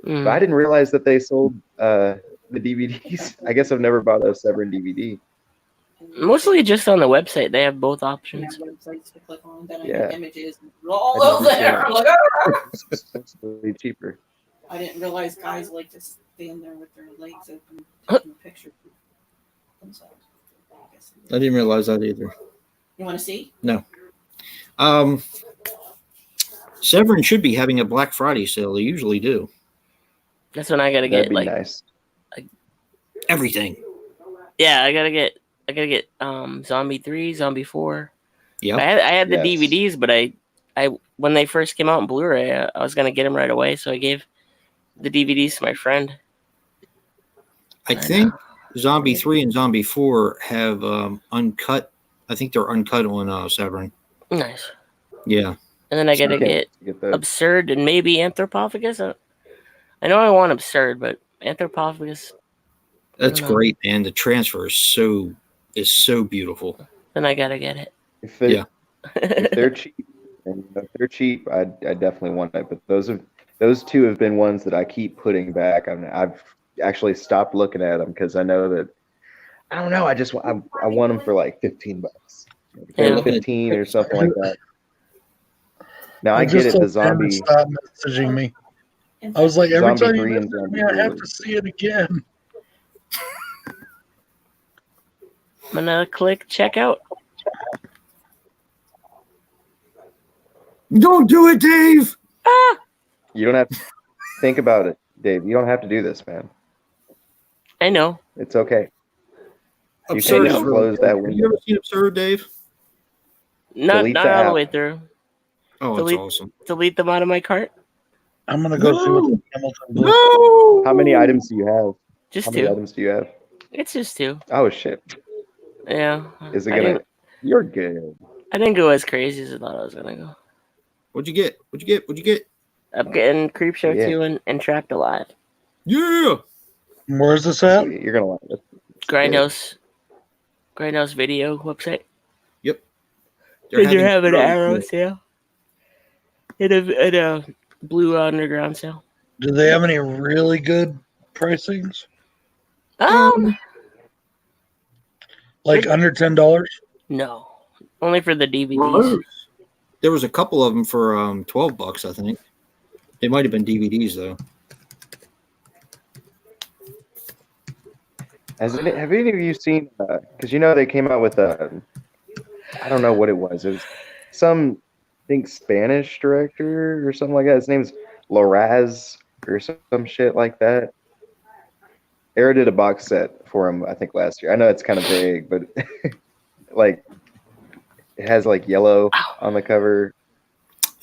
Speaker 8: But I didn't realize that they sold the DVDs. I guess I've never bought a Severin DVD.
Speaker 6: Mostly just on the website. They have both options.
Speaker 4: Websites to click on, then I
Speaker 8: Yeah.
Speaker 4: get images all over there. I'm like, ah!
Speaker 8: It's really cheaper.
Speaker 4: I didn't realize guys like to stand there with their legs open, taking a picture of themselves.
Speaker 2: I didn't realize that either.
Speaker 4: You want to see?
Speaker 2: No. Severin should be having a Black Friday sale. They usually do.
Speaker 6: That's when I gotta get like
Speaker 8: nice.
Speaker 2: Everything.
Speaker 6: Yeah, I gotta get Zombie 3, Zombie 4.
Speaker 2: Yeah.
Speaker 6: I had the DVDs, but I when they first came out in Blu-ray, I was gonna get them right away, so I gave the DVDs to my friend.
Speaker 2: I think Zombie 3 and Zombie 4 have uncut. I think they're uncut on Severin.
Speaker 6: Nice.
Speaker 2: Yeah.
Speaker 6: And then I gotta get Absurd and maybe Anthropophagus. I know I want Absurd, but Anthropophagus.
Speaker 2: That's great, man. The transfer is so beautiful.
Speaker 6: Then I gotta get it.
Speaker 8: If they're cheap, and if they're cheap, I definitely want it. But those two have been ones that I keep putting back. I mean, I've actually stopped looking at them because I know that I don't know. I want them for like $15, 15 or something like that. Now I get it. The zombie.
Speaker 5: Stop messaging me. I was like, every time you message me, I have to see it again.
Speaker 6: I'm gonna click checkout.
Speaker 2: Don't do it, Dave.
Speaker 8: You don't have to think about it, Dave. You don't have to do this, man.
Speaker 6: I know.
Speaker 8: It's okay.
Speaker 2: Absurd.
Speaker 8: You can just close that window.
Speaker 2: Have you ever seen Absurd, Dave?
Speaker 6: Not all the way through.
Speaker 2: Oh, it's awesome.
Speaker 6: Delete them out of my cart.
Speaker 5: I'm gonna go see what the Hamilton Blue.
Speaker 2: No!
Speaker 8: How many items do you have?
Speaker 6: Just
Speaker 8: How
Speaker 6: 2.
Speaker 8: many items do you have?
Speaker 6: It's just 2.
Speaker 8: Oh shit.
Speaker 6: Yeah.
Speaker 8: Is it gonna? You're good.
Speaker 6: I didn't go as crazy as I thought I was gonna go.
Speaker 2: What'd you get? What'd you get?
Speaker 6: I'm getting Creepshow 2 and Trapped Alive.
Speaker 2: Yeah.
Speaker 5: Where's this at?
Speaker 8: You're gonna like it.
Speaker 6: Grindhouse video website.
Speaker 2: Yep.
Speaker 6: They're having an Arrow sale. In a Blue Underground sale.
Speaker 5: Do they have any really good pricings? Like under $10?
Speaker 6: No, only for the DVDs.
Speaker 2: There was a couple of them for $12, I think. They might have been DVDs though.
Speaker 8: Have any of you seen? Because they came out with I don't know what it was. It was some, I think, Spanish director or something like that. His name's Loraz or some shit like that. Era did a box set for him, I think, last year. I know it's kind of big, but like it has like yellow on the cover.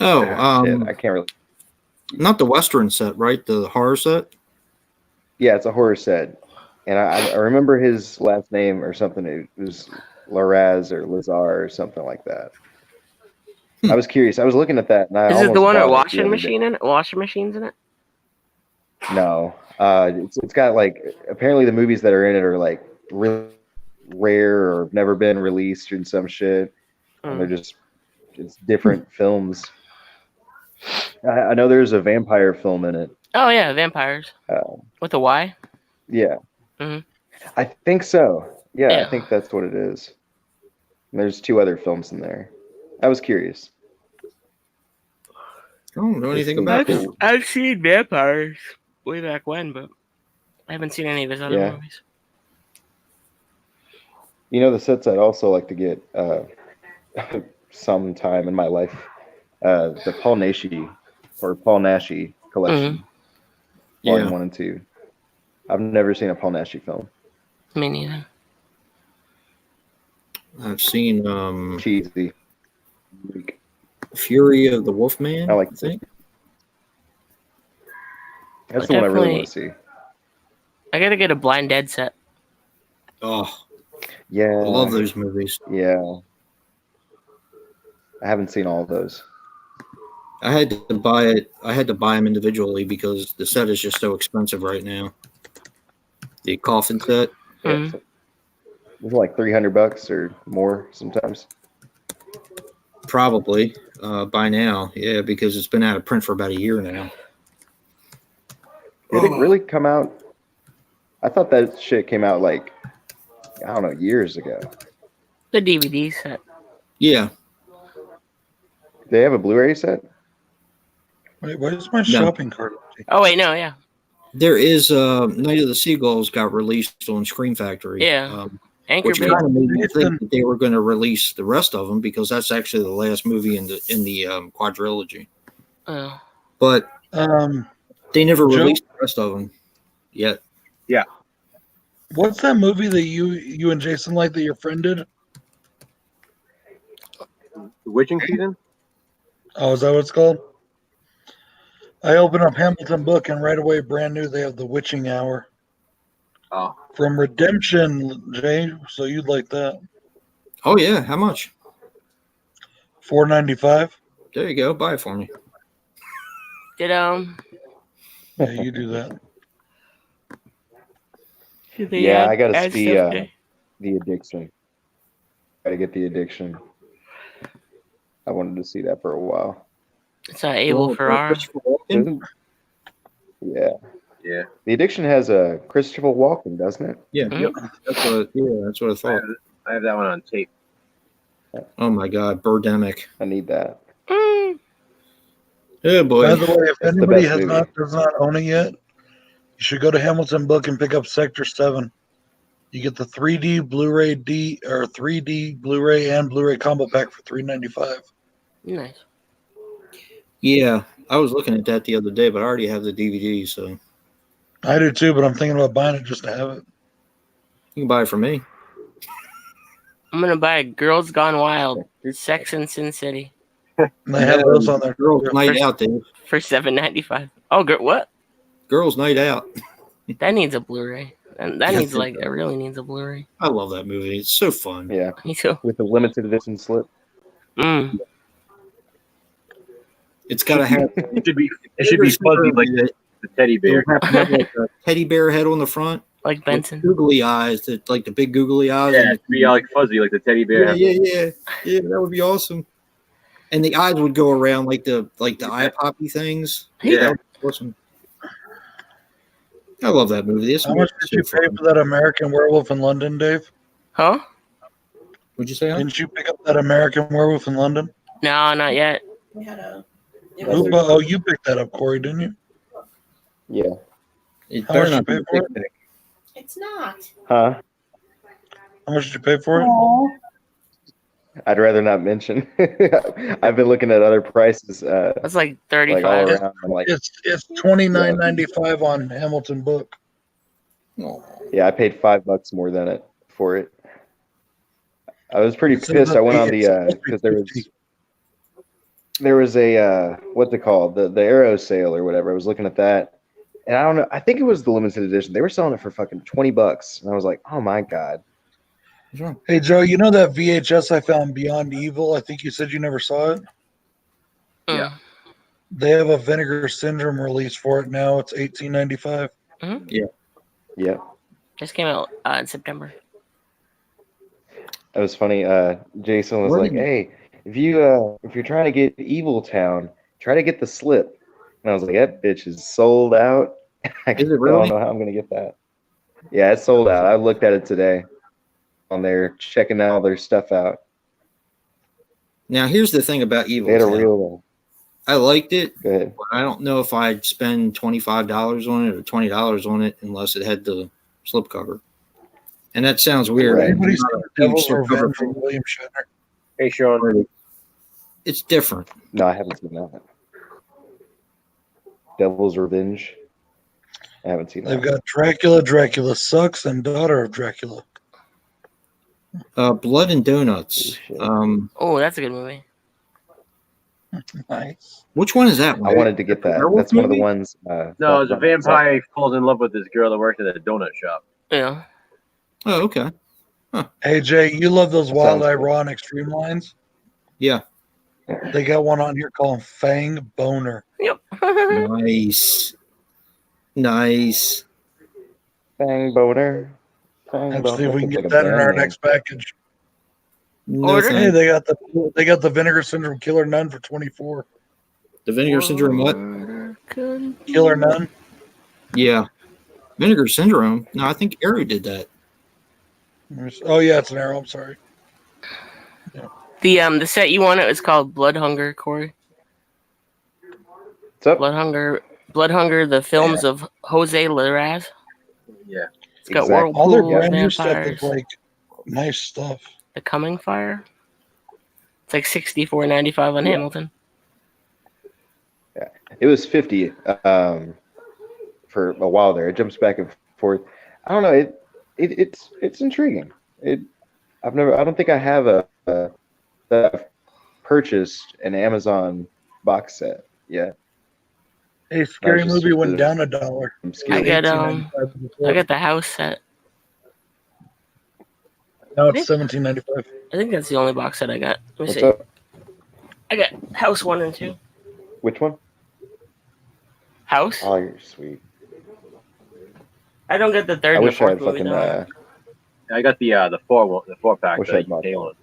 Speaker 2: Oh,
Speaker 8: I can't really.
Speaker 2: Not the Western set, right? The horror set.
Speaker 8: Yeah, it's a horror set, and I remember his last name or something. It was Loraz or Lazar or something like that. I was curious. I was looking at that, and
Speaker 6: Is it the one with washing machines in it?
Speaker 8: No, it's got like apparently the movies that are in it are like really rare or have never been released or some shit, and it's different films. I know there's a vampire film in it.
Speaker 6: Oh yeah, vampires. With a Y?
Speaker 8: Yeah.
Speaker 6: Mhm.
Speaker 8: I think so. Yeah,
Speaker 6: Yeah.
Speaker 8: I think that's what it is. And there's 2 other films in there. I was curious.
Speaker 2: I don't know anything about it.
Speaker 6: I've seen Vampires way back when, but I haven't seen any of his other movies.
Speaker 8: You know, the sets I'd also like to get sometime in my life, the Paul Naschy collection, Volume 1 and 2. I've never seen a Paul Naschy film.
Speaker 6: Me neither.
Speaker 2: I've seen
Speaker 8: Cheesy.
Speaker 2: Fury of the Wolfman.
Speaker 8: I like
Speaker 2: think.
Speaker 8: That's the one I really want to see.
Speaker 6: I gotta get a Blind Dead set.
Speaker 2: Oh,
Speaker 8: yeah.
Speaker 2: I love those movies.
Speaker 8: Yeah. I haven't seen all of those.
Speaker 2: I had to buy it. I had to buy them individually because the set is just so expensive right now. The coffin set.
Speaker 6: Mm-hmm.
Speaker 8: It's like $300 or more sometimes.
Speaker 2: Probably by now, yeah, because it's been out of print for about a year now.
Speaker 8: Did it really come out? I thought that shit came out like, I don't know, years ago.
Speaker 6: The DVD set.
Speaker 2: Yeah.
Speaker 8: They have a Blu-ray set?
Speaker 5: Wait, where's my shopping cart?
Speaker 6: Oh wait, no, yeah.
Speaker 2: There is Night of the Seagulls got released on Scream Factory.
Speaker 6: Yeah.
Speaker 2: Which kind of made me think that they were going to release the rest of them because that's actually the last movie in the quadrilogy.
Speaker 6: Oh.
Speaker 2: But they never released the rest of them yet.
Speaker 1: Yeah.
Speaker 5: What's that movie that you and Jason like that your friend did?
Speaker 1: The Witching Season?
Speaker 5: Oh, is that what it's called? I opened up Hamilton Book and right away, brand new, they have the Witching Hour.
Speaker 1: Oh.
Speaker 5: From Redemption, Jay. So you'd like that?
Speaker 2: Oh yeah, how much?
Speaker 5: $4.95.
Speaker 2: There you go. Buy it for me.
Speaker 6: Did
Speaker 5: Yeah, you do that.
Speaker 8: Yeah, I gotta see The Addiction. Gotta get The Addiction. I wanted to see that for a while.
Speaker 6: It's not Abel Ferrara.
Speaker 8: Yeah.
Speaker 1: Yeah.
Speaker 8: The Addiction has a Christopher Walken, doesn't it?
Speaker 2: Yeah. Yep. That's what I thought.
Speaker 1: I have that one on tape.
Speaker 2: Oh my God, Birdemic.
Speaker 8: I need that.
Speaker 2: Yeah, boy.
Speaker 5: By the way, if anybody does not own it yet, you should go to Hamilton Book and pick up Sector 7. You get the 3D Blu-ray 3D Blu-ray and Blu-ray combo pack for $3.95.
Speaker 6: Nice.
Speaker 2: Yeah, I was looking at that the other day, but I already have the DVD, so
Speaker 5: I do too, but I'm thinking about buying it just to have it.
Speaker 2: You can buy it from me.
Speaker 6: I'm gonna buy Girls Gone Wild, Sex in Sin City.
Speaker 5: They have those on there.
Speaker 2: Girls Night Out, Dave.
Speaker 6: For $7.95. Oh, what?
Speaker 2: Girls Night Out.
Speaker 6: That needs a Blu-ray. And that needs it really needs a Blu-ray.
Speaker 2: I love that movie. It's so fun.
Speaker 8: Yeah.
Speaker 6: Me too.
Speaker 8: With the limited edition slip.
Speaker 2: It's gotta have
Speaker 1: it should be fuzzy like the teddy bear.
Speaker 2: Have like a teddy bear head on the front.
Speaker 6: Like Benson.
Speaker 2: Googly eyes, like the big googly eyes.
Speaker 1: Yeah, it'd be like fuzzy like the teddy bear.
Speaker 2: Yeah, that would be awesome. And the eyes would go around like the eye poppy things.
Speaker 1: Yeah.
Speaker 2: Awesome. I love that movie.
Speaker 5: How much did you pay for that American Werewolf in London, Dave?
Speaker 6: Huh?
Speaker 2: What'd you say?
Speaker 5: Didn't you pick up that American Werewolf in London?
Speaker 6: No, not yet.
Speaker 4: We had a.
Speaker 5: You picked that up, Corey, didn't you?
Speaker 8: Yeah.
Speaker 5: How much did you pay for it?
Speaker 4: It's not.
Speaker 8: Huh?
Speaker 5: How much did you pay for it?
Speaker 4: Aww.
Speaker 8: I'd rather not mention. I've been looking at other prices.
Speaker 6: That's like $35.
Speaker 8: Like all around. I'm like,
Speaker 5: It's $29.95 on Hamilton Book.
Speaker 8: yeah, I paid $5 more than it for it. I was pretty pissed. I went on the because there was a what's it called, the Arrow sale or whatever. I was looking at that, and I don't know. I think it was the limited edition. They were selling it for fucking $20, and I was like, oh my god.
Speaker 5: Hey Joe, you know that VHS I found, Beyond Evil? I think you said you never saw it.
Speaker 1: Yeah.
Speaker 5: They have a Vinegar Syndrome release for it now. It's $18.95.
Speaker 8: Yeah.
Speaker 6: Just came out in September.
Speaker 8: It was funny. Jason was like, "Hey, if you're trying to get Evil Town, try to get the slip." And I was like, "That bitch is sold out." I
Speaker 2: Is it
Speaker 8: don't
Speaker 2: really?
Speaker 8: know how I'm gonna get that. Yeah, it's sold out. I looked at it today on there, checking all their stuff out.
Speaker 2: Now, here's the thing about Evil
Speaker 8: They had a
Speaker 2: Town.
Speaker 8: real.
Speaker 2: I liked it,
Speaker 8: Go ahead.
Speaker 2: but I don't know if I'd spend $25 on it or $20 on it unless it had the slipcover. And that sounds weird.
Speaker 8: Right.
Speaker 5: Anybody seen The Devil's
Speaker 2: slipcover
Speaker 5: Revenge
Speaker 2: fan.
Speaker 5: with William Shatner?
Speaker 1: Hey, Sean.
Speaker 2: It's different.
Speaker 8: No, I haven't seen that. Devil's Revenge. I haven't seen
Speaker 5: They've
Speaker 8: that.
Speaker 5: got Dracula, Dracula Sucks, and Daughter of Dracula.
Speaker 2: Blood and Donuts.
Speaker 6: Oh, that's a good movie.
Speaker 5: Nice.
Speaker 2: Which one is that one?
Speaker 8: I wanted to get that.
Speaker 2: Werewolf
Speaker 8: That's one of the
Speaker 2: movie?
Speaker 8: ones.
Speaker 1: No, it's a vampire falls in love with this girl that works at a donut shop.
Speaker 6: Yeah.
Speaker 2: Oh, okay.
Speaker 5: Hey, Jay, you love those
Speaker 8: That
Speaker 5: Wild
Speaker 8: sounds
Speaker 5: Eye
Speaker 8: cool.
Speaker 5: Raw and Extreme lines?
Speaker 2: Yeah.
Speaker 5: They got one on here called Fang Boner.
Speaker 6: Yep.
Speaker 2: Nice. Nice.
Speaker 8: Fang Boner. Fang
Speaker 5: Let's see if we can
Speaker 8: Boner.
Speaker 5: get that in our next package.
Speaker 2: No
Speaker 6: Order.
Speaker 5: Hey,
Speaker 2: thanks.
Speaker 5: they got the Vinegar Syndrome Killer Nun for 24.
Speaker 2: The Vinegar Syndrome what?
Speaker 5: Killer Nun.
Speaker 2: Yeah. Vinegar Syndrome. No, I think Arrow did that.
Speaker 5: Oh yeah, it's an arrow. I'm sorry.
Speaker 6: The set you wanted is called Blood Hunger, Corey.
Speaker 8: What's up?
Speaker 6: Blood Hunger, the films of Jose Larraz.
Speaker 1: Yeah.
Speaker 6: It's got
Speaker 8: Exactly.
Speaker 5: All their
Speaker 6: whirlpools,
Speaker 5: brand new stuff
Speaker 6: vampires,
Speaker 5: is like nice stuff.
Speaker 6: The Coming Fire. It's like $64.95 on Hamilton.
Speaker 8: It was 50 for a while there. It jumps back and forth. I don't know. It's intriguing. I don't think I have I've purchased an Amazon box set yet.
Speaker 5: Hey, Scary
Speaker 8: just
Speaker 5: Movie went
Speaker 8: the-
Speaker 5: down $1.
Speaker 8: I'm
Speaker 6: I
Speaker 8: scared.
Speaker 6: got
Speaker 5: $18.95 before.
Speaker 6: I got the house set.
Speaker 5: Now it's $17.95.
Speaker 6: I think that's the only box set I got. Let me
Speaker 8: What's
Speaker 6: see.
Speaker 8: up?
Speaker 6: I got House 1 and 2.
Speaker 8: Which one?
Speaker 6: House?
Speaker 8: Oh, you're sweet.
Speaker 6: I don't get the third
Speaker 8: I
Speaker 6: and the
Speaker 8: wish I
Speaker 6: fourth
Speaker 8: had
Speaker 6: movie.
Speaker 8: fucking.
Speaker 6: though.
Speaker 1: I got the four pack,
Speaker 8: Wish
Speaker 1: the
Speaker 8: I'd bought
Speaker 1: UK
Speaker 8: that.
Speaker 1: one.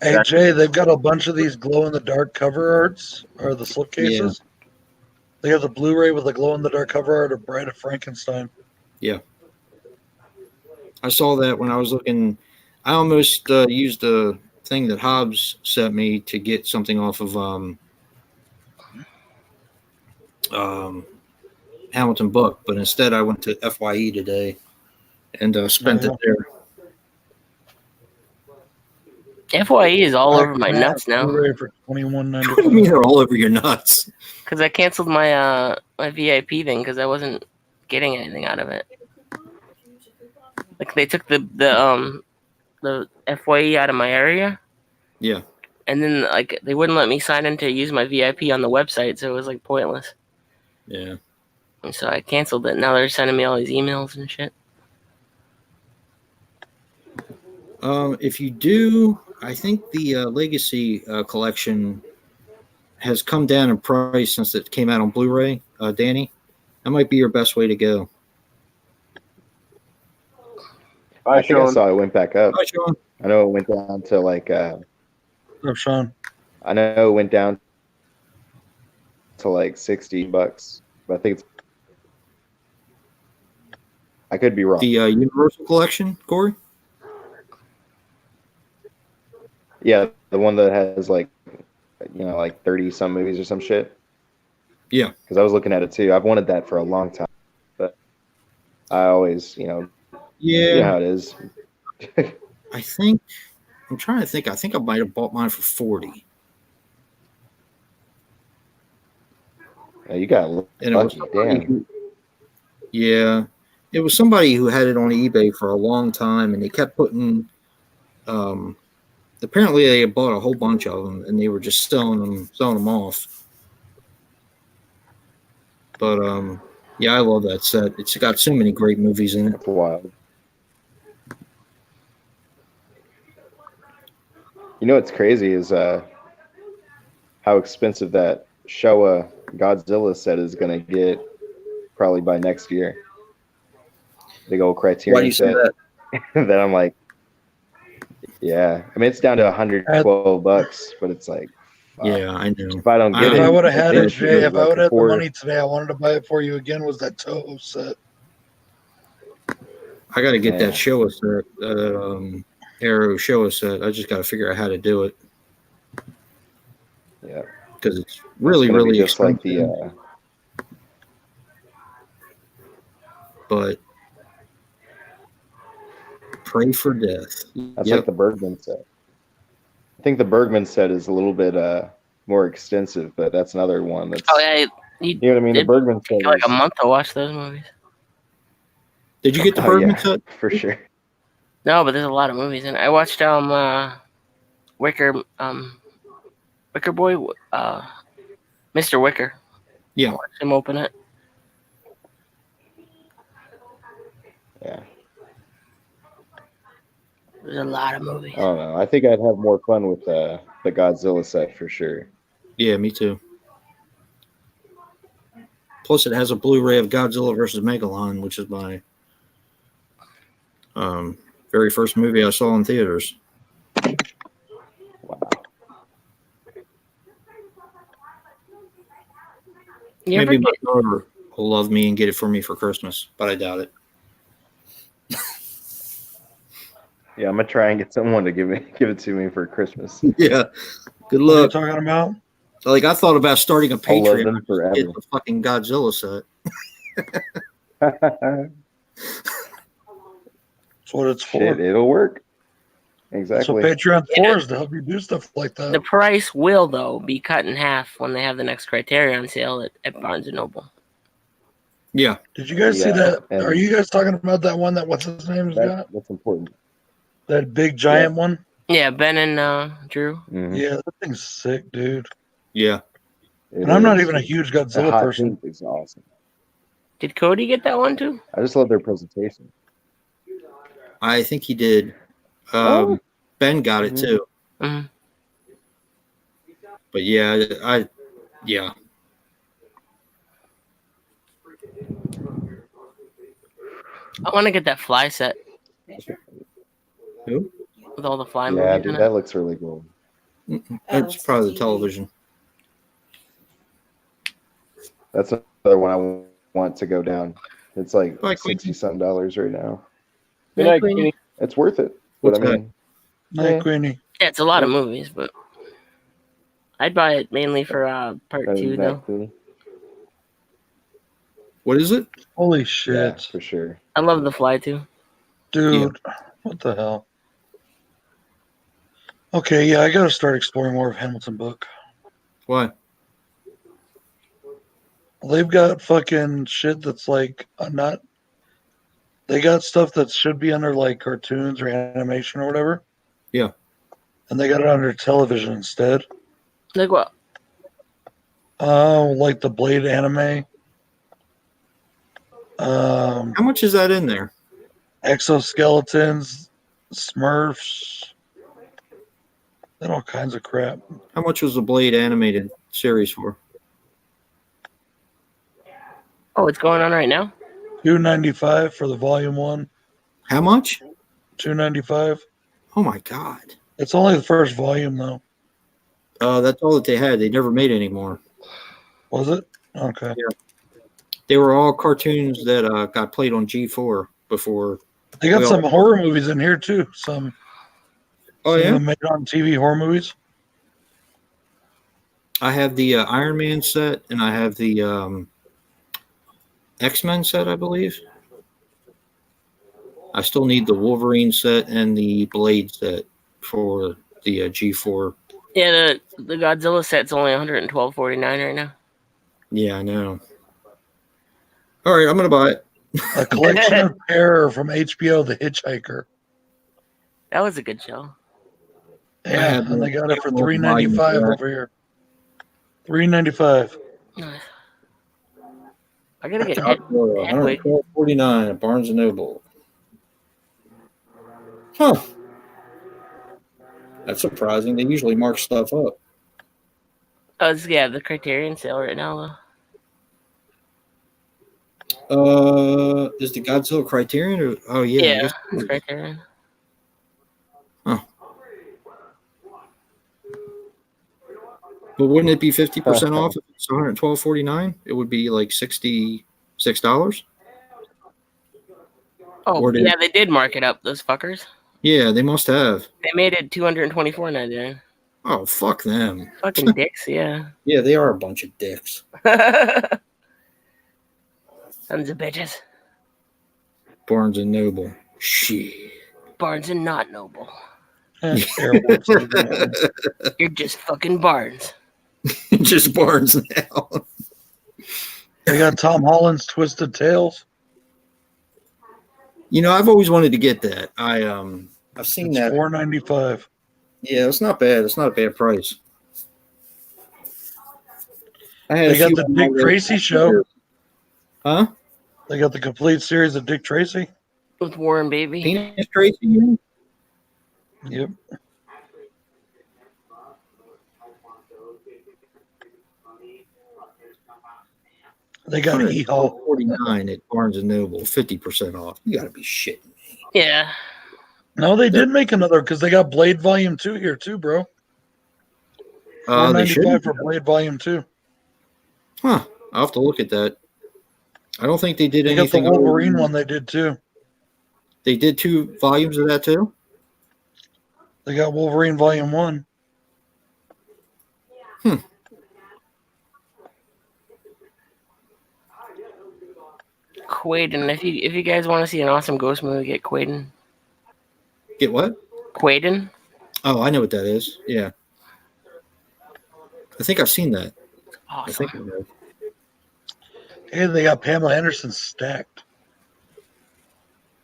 Speaker 5: Hey Jay, they've got a bunch of these glow in the dark cover arts or the slipcases. They have the Blu-ray with the glow in the dark cover art of Bride of Frankenstein.
Speaker 2: I saw that when I was looking. I almost used the thing that Hobbs sent me to get something off of Hamilton Book, but instead I went to FYE today and spent it there.
Speaker 6: FYE is all
Speaker 5: Black
Speaker 6: over my
Speaker 5: Mass
Speaker 6: nuts now
Speaker 5: Blu-ray for
Speaker 2: What do you mean
Speaker 5: $21.95.
Speaker 2: they're all over your nuts?
Speaker 6: because I canceled my my VIP thing because I wasn't getting anything out of it. Like they took the FYE out of my area.
Speaker 2: Yeah.
Speaker 6: And then like they wouldn't let me sign in to use my VIP on the website, so it was like pointless.
Speaker 2: Yeah.
Speaker 6: And so I canceled it. Now they're sending me all these emails and shit.
Speaker 2: If you do, I think the Legacy collection has come down in price since it came out on Blu-ray. Danny, that might be your best way to go.
Speaker 8: I think I saw it went back up.
Speaker 2: Hi, Sean.
Speaker 8: I know it went down to like.
Speaker 5: Oh, Sean.
Speaker 8: I know it went down to like $60, but I think it's. I could be wrong.
Speaker 2: The Universal collection, Corey?
Speaker 8: Yeah, the one that has like, like 30 some movies or some shit.
Speaker 2: Yeah.
Speaker 8: Because I was looking at it too. I've wanted that for a long time, but I always, you know how it is.
Speaker 2: I think I'm trying to think. I think I might have bought mine for $40.
Speaker 8: Yeah, you got
Speaker 2: And it was
Speaker 8: lucky, damn.
Speaker 2: Yeah, it was somebody who had it on eBay for a long time, and they kept putting. Apparently, they had bought a whole bunch of them, and they were just selling them off. But yeah, I love that set. It's got so many great movies in it.
Speaker 8: That's wild. You know what's crazy is how expensive that Showa Godzilla set is going to get probably by next year. Big old
Speaker 2: Why do
Speaker 8: Criterion
Speaker 2: you say
Speaker 8: set.
Speaker 2: that?
Speaker 8: That I'm like, yeah. I mean, it's down to $112, but it's like,
Speaker 2: Yeah, I know.
Speaker 8: If I don't get
Speaker 5: If
Speaker 8: it,
Speaker 5: I would have had it,
Speaker 8: it's
Speaker 5: Jay, if I
Speaker 8: like
Speaker 5: would have had the
Speaker 8: before-
Speaker 5: money today, I wanted to buy it for you again. Was that Toho set?
Speaker 2: I got to get
Speaker 8: Yeah.
Speaker 2: that Showa set, Arrow Showa set. I just got to figure out how to do it
Speaker 8: Yeah,
Speaker 2: because it's
Speaker 8: It's
Speaker 2: really,
Speaker 8: gonna be
Speaker 2: really
Speaker 8: just like
Speaker 2: expensive.
Speaker 8: the
Speaker 2: But pray for death.
Speaker 8: that's like the Bergman set. I think the Bergman set is a little bit more extensive, but that's another one that's.
Speaker 6: Oh yeah,
Speaker 8: You know what I mean? The
Speaker 6: it'd
Speaker 8: Bergman set
Speaker 6: take like a
Speaker 8: is-
Speaker 6: month to watch those movies.
Speaker 2: Did you get the
Speaker 8: Oh,
Speaker 2: Bergman
Speaker 8: yeah,
Speaker 2: set?
Speaker 8: for sure.
Speaker 6: No, but there's a lot of movies in it. I watched Wicker Boy, Mr. Wicker.
Speaker 2: Yeah.
Speaker 6: I watched him open it.
Speaker 8: Yeah.
Speaker 6: There's a lot of movies.
Speaker 8: I don't know. I think I'd have more fun with the Godzilla set for sure.
Speaker 2: Yeah, me too. Plus, it has a Blu-ray of Godzilla versus Megalon, which is my very first movie I saw in theaters.
Speaker 8: Wow.
Speaker 6: You ever
Speaker 2: Maybe my
Speaker 6: get,
Speaker 2: daughter will love me and get it for me for Christmas, but I doubt it.
Speaker 8: Yeah, I'm gonna try and get someone to give it to me for Christmas.
Speaker 2: Yeah. Good
Speaker 5: What are you
Speaker 2: luck.
Speaker 5: talking about?
Speaker 2: Like, I thought about starting a
Speaker 8: I'll love
Speaker 2: Patreon
Speaker 8: them
Speaker 2: to
Speaker 8: forever.
Speaker 2: get the fucking Godzilla set.
Speaker 5: That's what it's for.
Speaker 8: Shit, it'll work.
Speaker 5: That's what
Speaker 8: Exactly.
Speaker 5: Patreon's for, is to help you do stuff like that.
Speaker 6: the price will though be cut in half when they have the next Criterion sale at Barnes and Noble.
Speaker 2: Yeah.
Speaker 5: Did you guys see
Speaker 8: Yeah,
Speaker 5: that?
Speaker 8: and-
Speaker 5: Are you guys talking about that one that what's his name's got?
Speaker 8: That's important.
Speaker 5: That big giant one?
Speaker 6: Yeah, Ben and Drew.
Speaker 8: Mhm.
Speaker 5: Yeah, that thing's sick, dude.
Speaker 2: Yeah.
Speaker 8: It
Speaker 5: And I'm not
Speaker 8: is.
Speaker 5: even a huge
Speaker 8: The
Speaker 5: Godzilla
Speaker 8: hot
Speaker 5: person.
Speaker 8: pink is awesome.
Speaker 6: Did Cody get that one too?
Speaker 8: I just love their presentation.
Speaker 2: I think he did.
Speaker 8: Oh.
Speaker 2: Ben got it
Speaker 8: Mhm.
Speaker 2: too.
Speaker 6: hmm
Speaker 2: But yeah, yeah.
Speaker 6: I want to get that fly set
Speaker 2: Who?
Speaker 6: with all the fly
Speaker 8: Yeah,
Speaker 6: movies
Speaker 8: dude,
Speaker 6: in
Speaker 8: that
Speaker 6: it.
Speaker 8: looks really cool.
Speaker 2: It's probably the television.
Speaker 8: That's another one I want to go down. It's like
Speaker 2: Like, we-
Speaker 8: $60-something right now.
Speaker 6: Good night, Queenie.
Speaker 8: It's worth it. But
Speaker 2: What's
Speaker 8: I mean,
Speaker 5: Night,
Speaker 8: Yeah.
Speaker 5: Queenie.
Speaker 6: Yeah, it's a lot of movies, but I'd buy it mainly for part
Speaker 8: other
Speaker 6: 2
Speaker 8: than
Speaker 6: though.
Speaker 8: that, Queenie.
Speaker 2: What is it?
Speaker 5: Holy
Speaker 8: Yeah,
Speaker 5: shit.
Speaker 8: for sure.
Speaker 6: I love the fly too.
Speaker 5: Dude, what the hell? Okay, yeah, I gotta start exploring more of Hamilton book.
Speaker 2: Why?
Speaker 5: They've got fucking shit that's like not. They got stuff that should be under like cartoons or animation or whatever.
Speaker 2: Yeah.
Speaker 5: And they got it under television instead.
Speaker 6: Like what?
Speaker 5: Oh, like the Blade anime.
Speaker 2: How much is that in there?
Speaker 5: Exoskeletons, Smurfs, and all kinds of crap.
Speaker 2: How much was the Blade animated series for?
Speaker 6: Oh, it's going on right now.
Speaker 5: $2.95 for the volume 1.
Speaker 2: How much?
Speaker 5: $2.95.
Speaker 2: Oh my god.
Speaker 5: It's only the first volume though.
Speaker 2: That's all that they had. They never made any more.
Speaker 5: Was it? Okay.
Speaker 2: They were all cartoons that got played on G4 before.
Speaker 5: They got
Speaker 2: Well-
Speaker 5: some horror movies in here too. Some made on TV horror movies.
Speaker 2: I have the Iron Man set and I have the X-Men set, I believe. I still need the Wolverine set and the Blade set for the G4.
Speaker 6: Yeah, the Godzilla set's only $112.49 right now.
Speaker 2: Yeah, I know. All right, I'm gonna buy it.
Speaker 5: A collection of terror from HBO, The Hitchhiker.
Speaker 6: That was a good show.
Speaker 5: Yeah,
Speaker 2: have
Speaker 5: and they got it for
Speaker 2: more
Speaker 5: $3.95
Speaker 2: volume.
Speaker 5: over here. $3.95.
Speaker 6: Nice. I gotta get hit.
Speaker 2: $112.49 at Barnes and Noble. Huh. That's surprising. They usually mark stuff up.
Speaker 6: Oh, yeah, the Criterion sale right now
Speaker 2: Is the Godzilla Criterion? Or, oh
Speaker 6: though.
Speaker 2: yeah. I
Speaker 6: Yeah,
Speaker 2: guess it
Speaker 6: it's
Speaker 2: is.
Speaker 6: Criterion.
Speaker 2: But wouldn't it be 50% off if it's $112.49? It would be like $66.
Speaker 6: Oh, yeah, they did mark it up, those fuckers.
Speaker 2: Yeah, they must have.
Speaker 6: They made it $224.99.
Speaker 2: Oh, fuck them.
Speaker 6: Fucking dicks, yeah.
Speaker 2: Yeah, they are a bunch of dicks.
Speaker 6: Sons of bitches.
Speaker 2: Barnes and Noble. Shit.
Speaker 6: Barnes and not Noble.
Speaker 5: You're
Speaker 6: just fucking Barnes.
Speaker 2: Just Barnes now.
Speaker 5: They got Tom Holland's Twisted Tales.
Speaker 2: You know, I've always wanted to get that. I've seen that.
Speaker 5: $4.95.
Speaker 2: Yeah, it's not bad. It's not a bad price.
Speaker 5: They got the Dick Tracy show.
Speaker 2: Huh?
Speaker 5: They got the complete series of Dick Tracy.
Speaker 6: With Warren Beatty.
Speaker 2: Penis Tracy, you mean?
Speaker 5: Yep. They got an E-Haul.
Speaker 2: $49 at Barnes and Noble, 50% off. You gotta be shitting me.
Speaker 6: Yeah.
Speaker 5: No, they did make another because they got Blade Volume 2 here too, bro. $4.95 for Blade Volume 2.
Speaker 2: Huh. I'll have to look at that. I don't think they did anything.
Speaker 5: They got the Wolverine one they did too.
Speaker 2: They did 2 volumes of that too?
Speaker 5: They got Wolverine Volume 1.
Speaker 6: Quaiden. If you guys want to see an awesome ghost movie, get Quaiden.
Speaker 2: Get what?
Speaker 6: Quaiden.
Speaker 2: Oh, I know what that is. Yeah. I think I've seen that.
Speaker 6: Awesome.
Speaker 2: I think I know.
Speaker 5: Hey, they got Pamela Anderson stacked.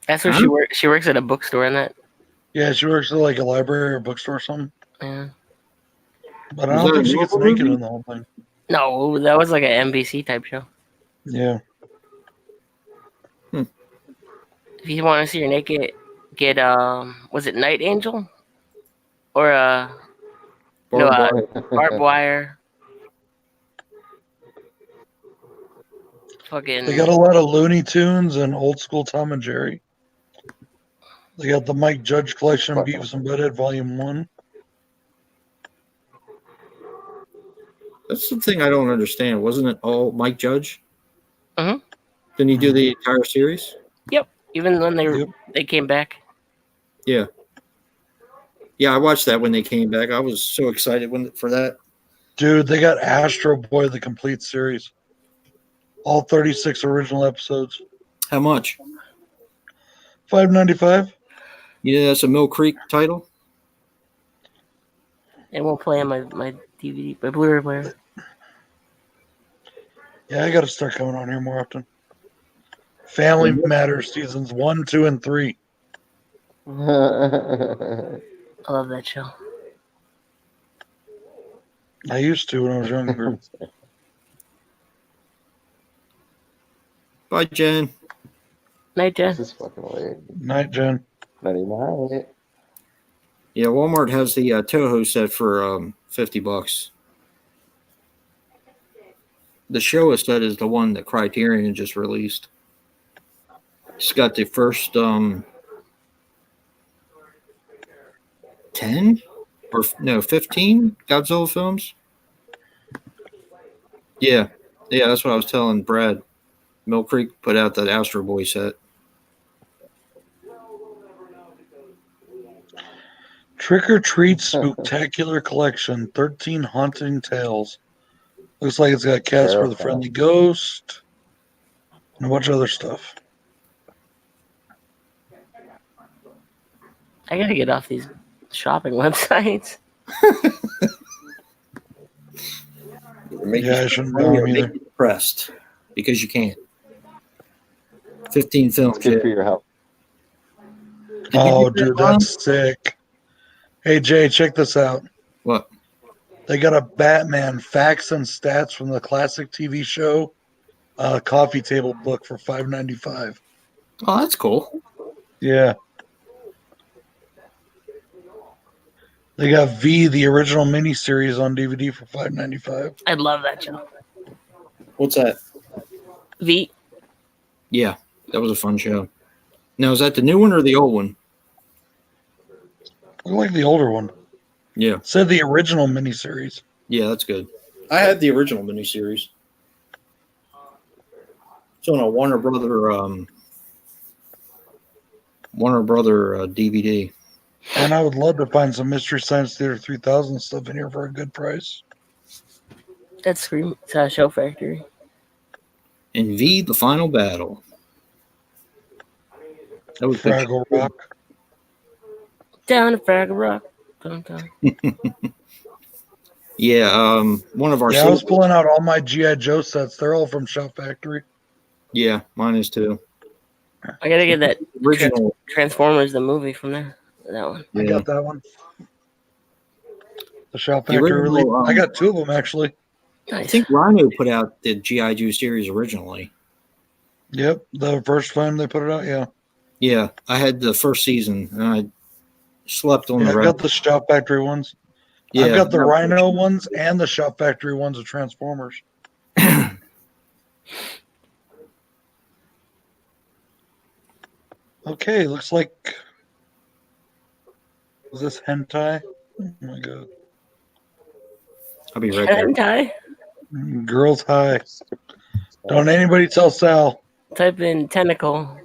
Speaker 6: That's where she works. She works at a bookstore, in that.
Speaker 5: Yeah, she works at like a library or a bookstore or something.
Speaker 6: Yeah.
Speaker 5: But I don't think she gets naked in the whole thing.
Speaker 6: No, that was like an NBC type show.
Speaker 5: Yeah.
Speaker 6: If you want to see her naked, get was it Night Angel? Or Barbed Wire. Fucking.
Speaker 5: They got a lot of Looney Tunes and old school Tom and Jerry. They got the Mike Judge collection, Beavis and Butthead Volume 1.
Speaker 2: That's the thing I don't understand. Wasn't it all Mike Judge?
Speaker 6: Uh-huh.
Speaker 2: Didn't he do the entire series?
Speaker 6: Yep. Even when they came back.
Speaker 2: Yeah. Yeah, I watched that when they came back. I was so excited for that.
Speaker 5: Dude, they got Astro Boy, the complete series. All 36 original episodes.
Speaker 2: How much?
Speaker 5: $5.95.
Speaker 2: Yeah, that's a Mill Creek title.
Speaker 6: It won't play on my DVD, my Blu-ray player.
Speaker 5: Yeah, I got to start coming on here more often. Family Matters seasons 1, 2, and 3.
Speaker 6: I love that show.
Speaker 5: I used to when I was younger.
Speaker 2: Bye, Jen.
Speaker 6: Night, Jen.
Speaker 8: This is fucking weird.
Speaker 5: Night, Jen.
Speaker 8: Night.
Speaker 2: Yeah, Walmart has the Toho set for $50. The Showa set is the one that Criterion just released. It's got the first 10 or no 15 Godzilla films. Yeah, that's what I was telling Brad. Mill Creek put out that Astro Boy set.
Speaker 5: Trick or Treat Spooktacular Collection, 13 Haunting Tales. Looks like it's got Casper the Friendly Ghost and a bunch of other stuff.
Speaker 6: I gotta get off these shopping websites.
Speaker 5: Yeah, I shouldn't buy them either.
Speaker 2: Depressed because you can't. 15 films.
Speaker 8: It's good for your health.
Speaker 5: Oh, dude, that's sick. Hey, Jay, check this out.
Speaker 2: What?
Speaker 5: They got a Batman facts and stats from the classic TV show coffee table book for $5.95.
Speaker 2: Oh, that's cool.
Speaker 5: Yeah. They got V, the original miniseries, on DVD for $5.95.
Speaker 6: I love that show.
Speaker 2: What's that?
Speaker 6: V.
Speaker 2: Yeah, that was a fun show. Now, is that the new one or the old one?
Speaker 5: I like the older one.
Speaker 2: Yeah.
Speaker 5: It said the original miniseries.
Speaker 2: Yeah, that's good. I had the original miniseries. It's on a Warner Brother DVD.
Speaker 5: And I would love to find some Mystery Science Theater 3000 stuff in here for a good price.
Speaker 6: That's Scream. It's Show Factory.
Speaker 2: And V, the final battle. That was
Speaker 5: Fraggle Rock.
Speaker 6: Down to Fraggle Rock. Downtown.
Speaker 2: Yeah, one of our.
Speaker 5: Yeah, I was pulling out all my G.I. Joe sets. They're all from Show Factory.
Speaker 2: Yeah, mine is too.
Speaker 6: I gotta get that
Speaker 2: original
Speaker 6: Transformers, the movie from there. That one.
Speaker 5: I got that one. The Show Factory release. I got 2 of them actually.
Speaker 2: Nice. I think Rhino put out the G.I. Joe series originally.
Speaker 5: Yep, the first time they put it out, yeah.
Speaker 2: Yeah, I had the first season, and I slept on the rest.
Speaker 5: I got the Shout Factory ones. Yeah, I've got the Rhino ones and the Shout Factory ones of Transformers. Okay, looks like... Is this hentai? Oh my god.
Speaker 2: I'll be right there.
Speaker 6: Hentai?
Speaker 5: Girls high. Don't anybody tell Sal.
Speaker 6: Type in tentacle.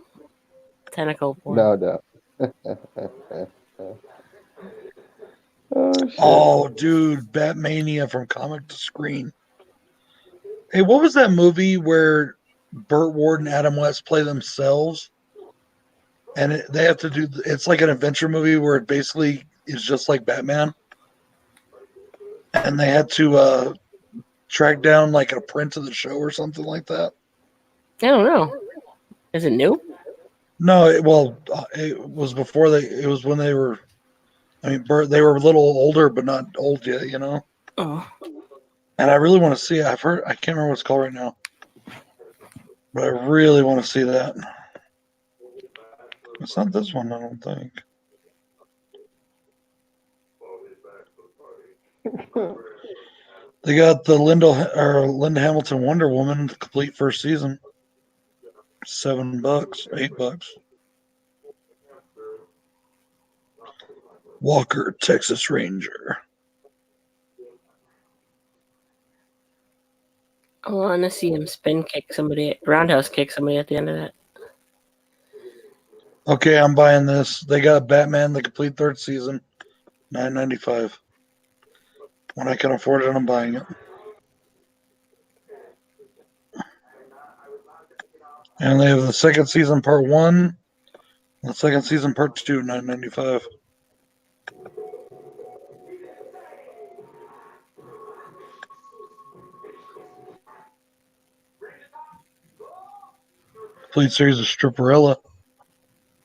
Speaker 6: Tentacle porn.
Speaker 8: No.
Speaker 5: Oh, dude, Batmania from comic to screen. Hey, what was that movie where Burt Ward and Adam West play themselves? And they have to do, it's like an adventure movie where it basically is just like Batman. And they had to track down like a print of the show or something like that.
Speaker 6: I don't know. Is it new?
Speaker 5: No, it was before it was when they were, I mean, they were a little older, but not old yet, you know?
Speaker 6: Oh.
Speaker 5: And I really want to see it. I can't remember what it's called right now. But I really want to see that. It's not this one, I don't think. They got the Linda Hamilton Wonder Woman, the complete first season. $7, $8. Walker, Texas Ranger.
Speaker 6: I want to see him roundhouse kick somebody at the end of that.
Speaker 5: Okay, I'm buying this. They got Batman, the complete third season, $9.95. When I can afford it, I'm buying it. And they have the second season, part 1, the second season, part 2, $9.95. Complete series of Stripperella.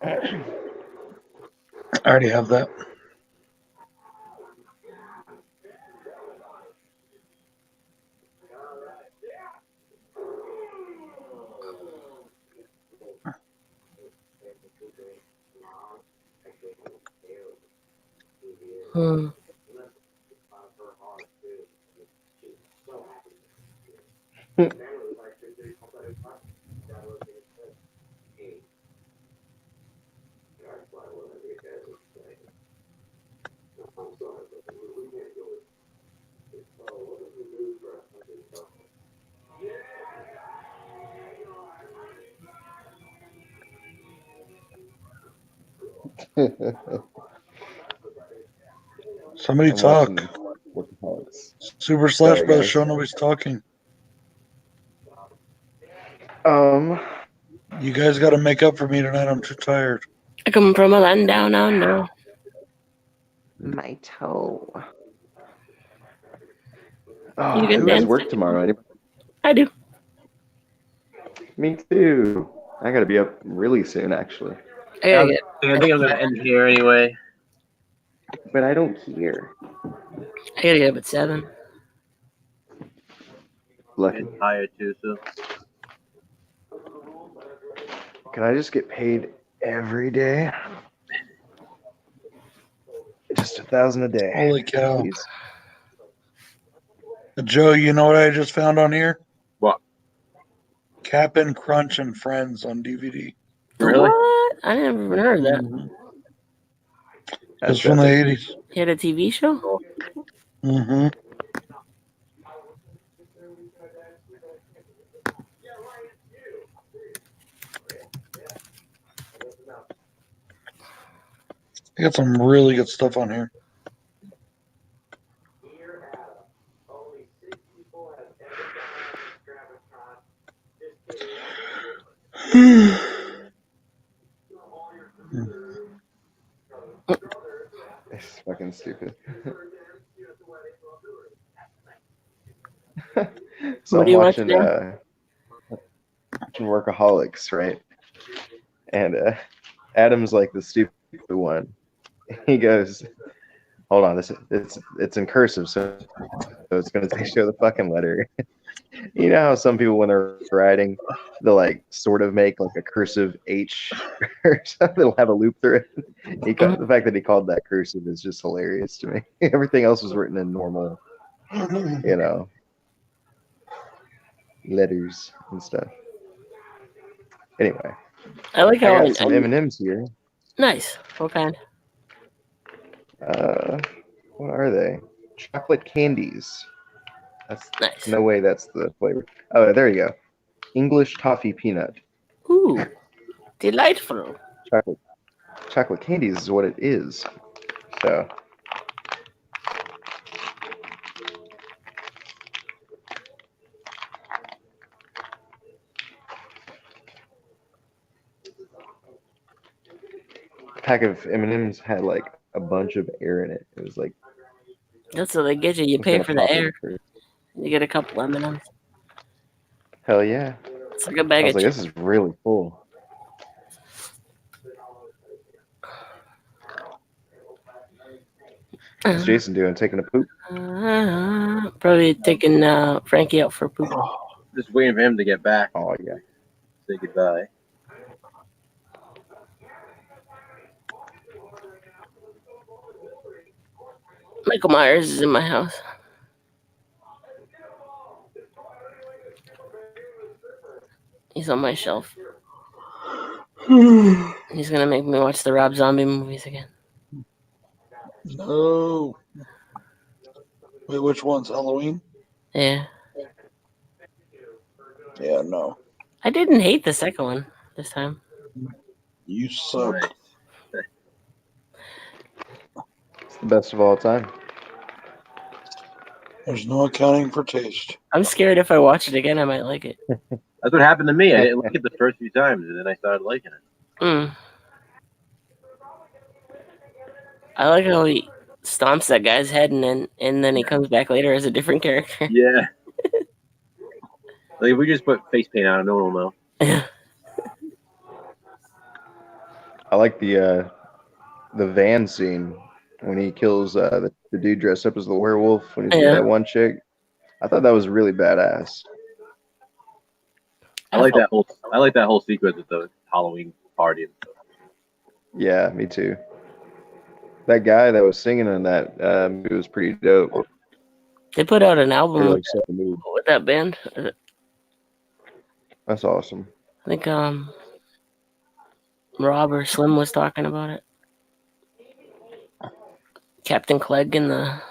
Speaker 5: I already have that. Somebody talk. Super Slash Bros. Show nobody's talking. You guys got to make up for me tonight. I'm too tired.
Speaker 6: I come from a land down under.
Speaker 8: My toe.
Speaker 6: You can
Speaker 8: who has
Speaker 6: dance
Speaker 8: work tomorrow?
Speaker 6: I do.
Speaker 8: Me too. I gotta be up really soon, actually.
Speaker 1: I think I'm gonna end here anyway.
Speaker 8: But I don't care.
Speaker 6: I gotta get up at 7.
Speaker 8: Lucky.
Speaker 1: I'm tired too, so.
Speaker 3: Can I just get paid every day? Just $1,000 a day.
Speaker 5: Holy cow.
Speaker 3: Please.
Speaker 5: Joe, you know what I just found on here?
Speaker 1: What?
Speaker 5: Cap'n Crunch and Friends on DVD.
Speaker 1: Really?
Speaker 6: What? I never even heard of that.
Speaker 5: Mm-hmm. It's from the 80s.
Speaker 6: He had a TV show?
Speaker 5: Mm-hmm. They got some really good stuff on here.
Speaker 8: It's fucking stupid. So
Speaker 6: What
Speaker 8: I'm
Speaker 6: do you watch
Speaker 8: watching
Speaker 6: now?
Speaker 8: Workaholics, right? And Adam's like the stupid one. He goes, "Hold on, it's in cursive, so it's gonna show the fucking letter." You know how some people when they're writing, they'll like sort of make like a cursive H or something. They'll have a loop through it. The fact that he called that cursive is just hilarious to me. Everything else was written in normal, letters and stuff. Anyway,
Speaker 6: I like
Speaker 8: I
Speaker 6: how
Speaker 8: got some M&Ms here.
Speaker 6: Nice. What kind?
Speaker 8: What are they? Chocolate candies. That's
Speaker 6: nice.
Speaker 8: No way that's the flavor. Oh, there you go. English toffee peanut.
Speaker 6: Ooh, delightful.
Speaker 8: Chocolate candies is what it is. So. Pack of M&Ms had like a bunch of air in it. It was like
Speaker 6: that's what they get you. You pay for the air. You get a couple M&Ms.
Speaker 8: Hell yeah!
Speaker 6: It's like a bag of
Speaker 8: this is really cool. What's Jason doing? Taking a poop?
Speaker 6: Probably taking Frankie out for a poop.
Speaker 1: Just waiting for him to get back.
Speaker 8: Oh yeah.
Speaker 1: Say goodbye.
Speaker 6: Michael Myers is in my house. He's on my shelf. He's gonna make me watch the Rob Zombie movies again.
Speaker 5: No. Wait, which one's Halloween?
Speaker 6: Yeah.
Speaker 5: Yeah, no.
Speaker 6: I didn't hate the second one this time.
Speaker 5: You suck.
Speaker 8: It's the best of all time.
Speaker 5: There's no accounting for taste.
Speaker 6: I'm scared if I watch it again, I might like it.
Speaker 1: That's what happened to me. I didn't like it the first few times, and then I started liking it.
Speaker 6: I like how he stomps that guy's head, and then he comes back later as a different character.
Speaker 1: Yeah. Like if we just put face paint on it, no one will know.
Speaker 8: I like the van scene when he kills the dude dressed up as the werewolf when he's with that one chick. I thought that was really badass.
Speaker 1: I like that whole sequence with the Halloween party and stuff.
Speaker 8: Yeah, me too. That guy that was singing in that movie was pretty dope.
Speaker 6: They put out an album
Speaker 8: like
Speaker 6: with that band.
Speaker 8: That's awesome.
Speaker 6: I think Rob or Slim was talking about it. Captain Clegg and the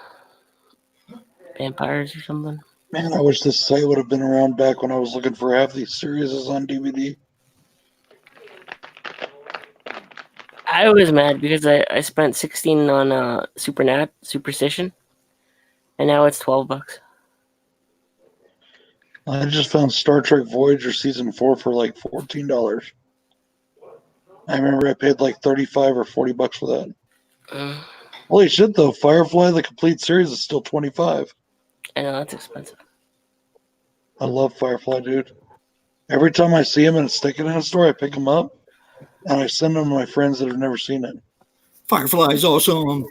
Speaker 6: Vampires or something.
Speaker 5: Man, I wish this site would have been around back when I was looking for half these series on DVD.
Speaker 6: I was mad because I spent $16 on Superstition, and now it's $12.
Speaker 5: I just found Star Trek Voyager Season 4 for like $14. I remember I paid like $35 or $40 for that. Holy shit, though. Firefly, the complete series, is still $25.
Speaker 6: I know, that's expensive.
Speaker 5: I love Firefly, dude. Every time I see him in a secondhand store, I pick him up, and I send them to my friends that have never seen it.
Speaker 2: Firefly is awesome.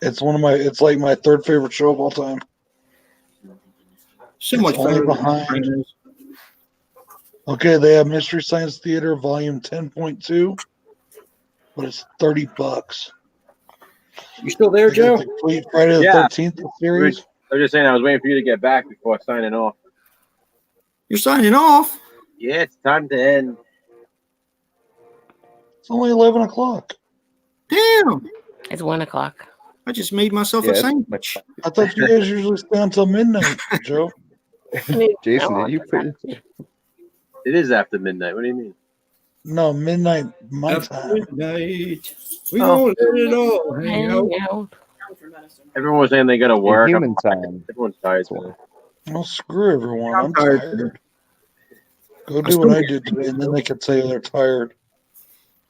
Speaker 5: It's like my third favorite show of all time.
Speaker 2: So much
Speaker 5: only behind. Okay, they have Mystery Science Theater Volume 10.2, but it's $30.
Speaker 3: You still there, Joe?
Speaker 5: The complete Friday the 13th series.
Speaker 1: I was just saying, I was waiting for you to get back before signing off.
Speaker 2: You're signing off?
Speaker 1: Yeah, it's time to end.
Speaker 5: It's only 11 o'clock.
Speaker 2: Damn.
Speaker 6: It's 1 o'clock.
Speaker 2: I just made myself a sandwich.
Speaker 5: I thought you guys usually stay until midnight, Joe.
Speaker 8: Jason, did you put
Speaker 1: it? Is after midnight. What do you mean?
Speaker 5: No, midnight My
Speaker 2: Have a
Speaker 5: time.
Speaker 2: good night. We gonna let it all hang out.
Speaker 1: Everyone was saying they got to work.
Speaker 3: Human time.
Speaker 1: Everyone's tired today.
Speaker 5: Well, screw everyone. I'm
Speaker 2: tired
Speaker 5: tired. Go do what I did today, and then they could say they're tired.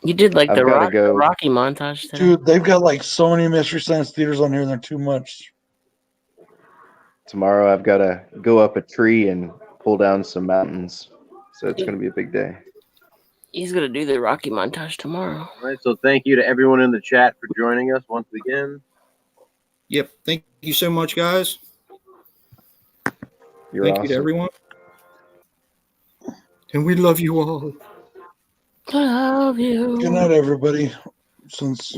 Speaker 6: You did like
Speaker 8: I've
Speaker 6: the
Speaker 8: gotta go.
Speaker 6: Rocky montage today.
Speaker 5: Dude, they've got like so many Mystery Science theaters on here, and they're too much.
Speaker 8: Tomorrow I've got to go up a tree and pull down some mountains. So it's going to be a big day.
Speaker 6: He's gonna do the Rocky montage tomorrow.
Speaker 1: All right, so thank you to everyone in the chat for joining us once again.
Speaker 2: Yep. Thank you so much, guys.
Speaker 8: You're
Speaker 2: Thank
Speaker 8: awesome.
Speaker 2: you to everyone. And we love you all.
Speaker 6: I love you.
Speaker 5: Good night, everybody. Since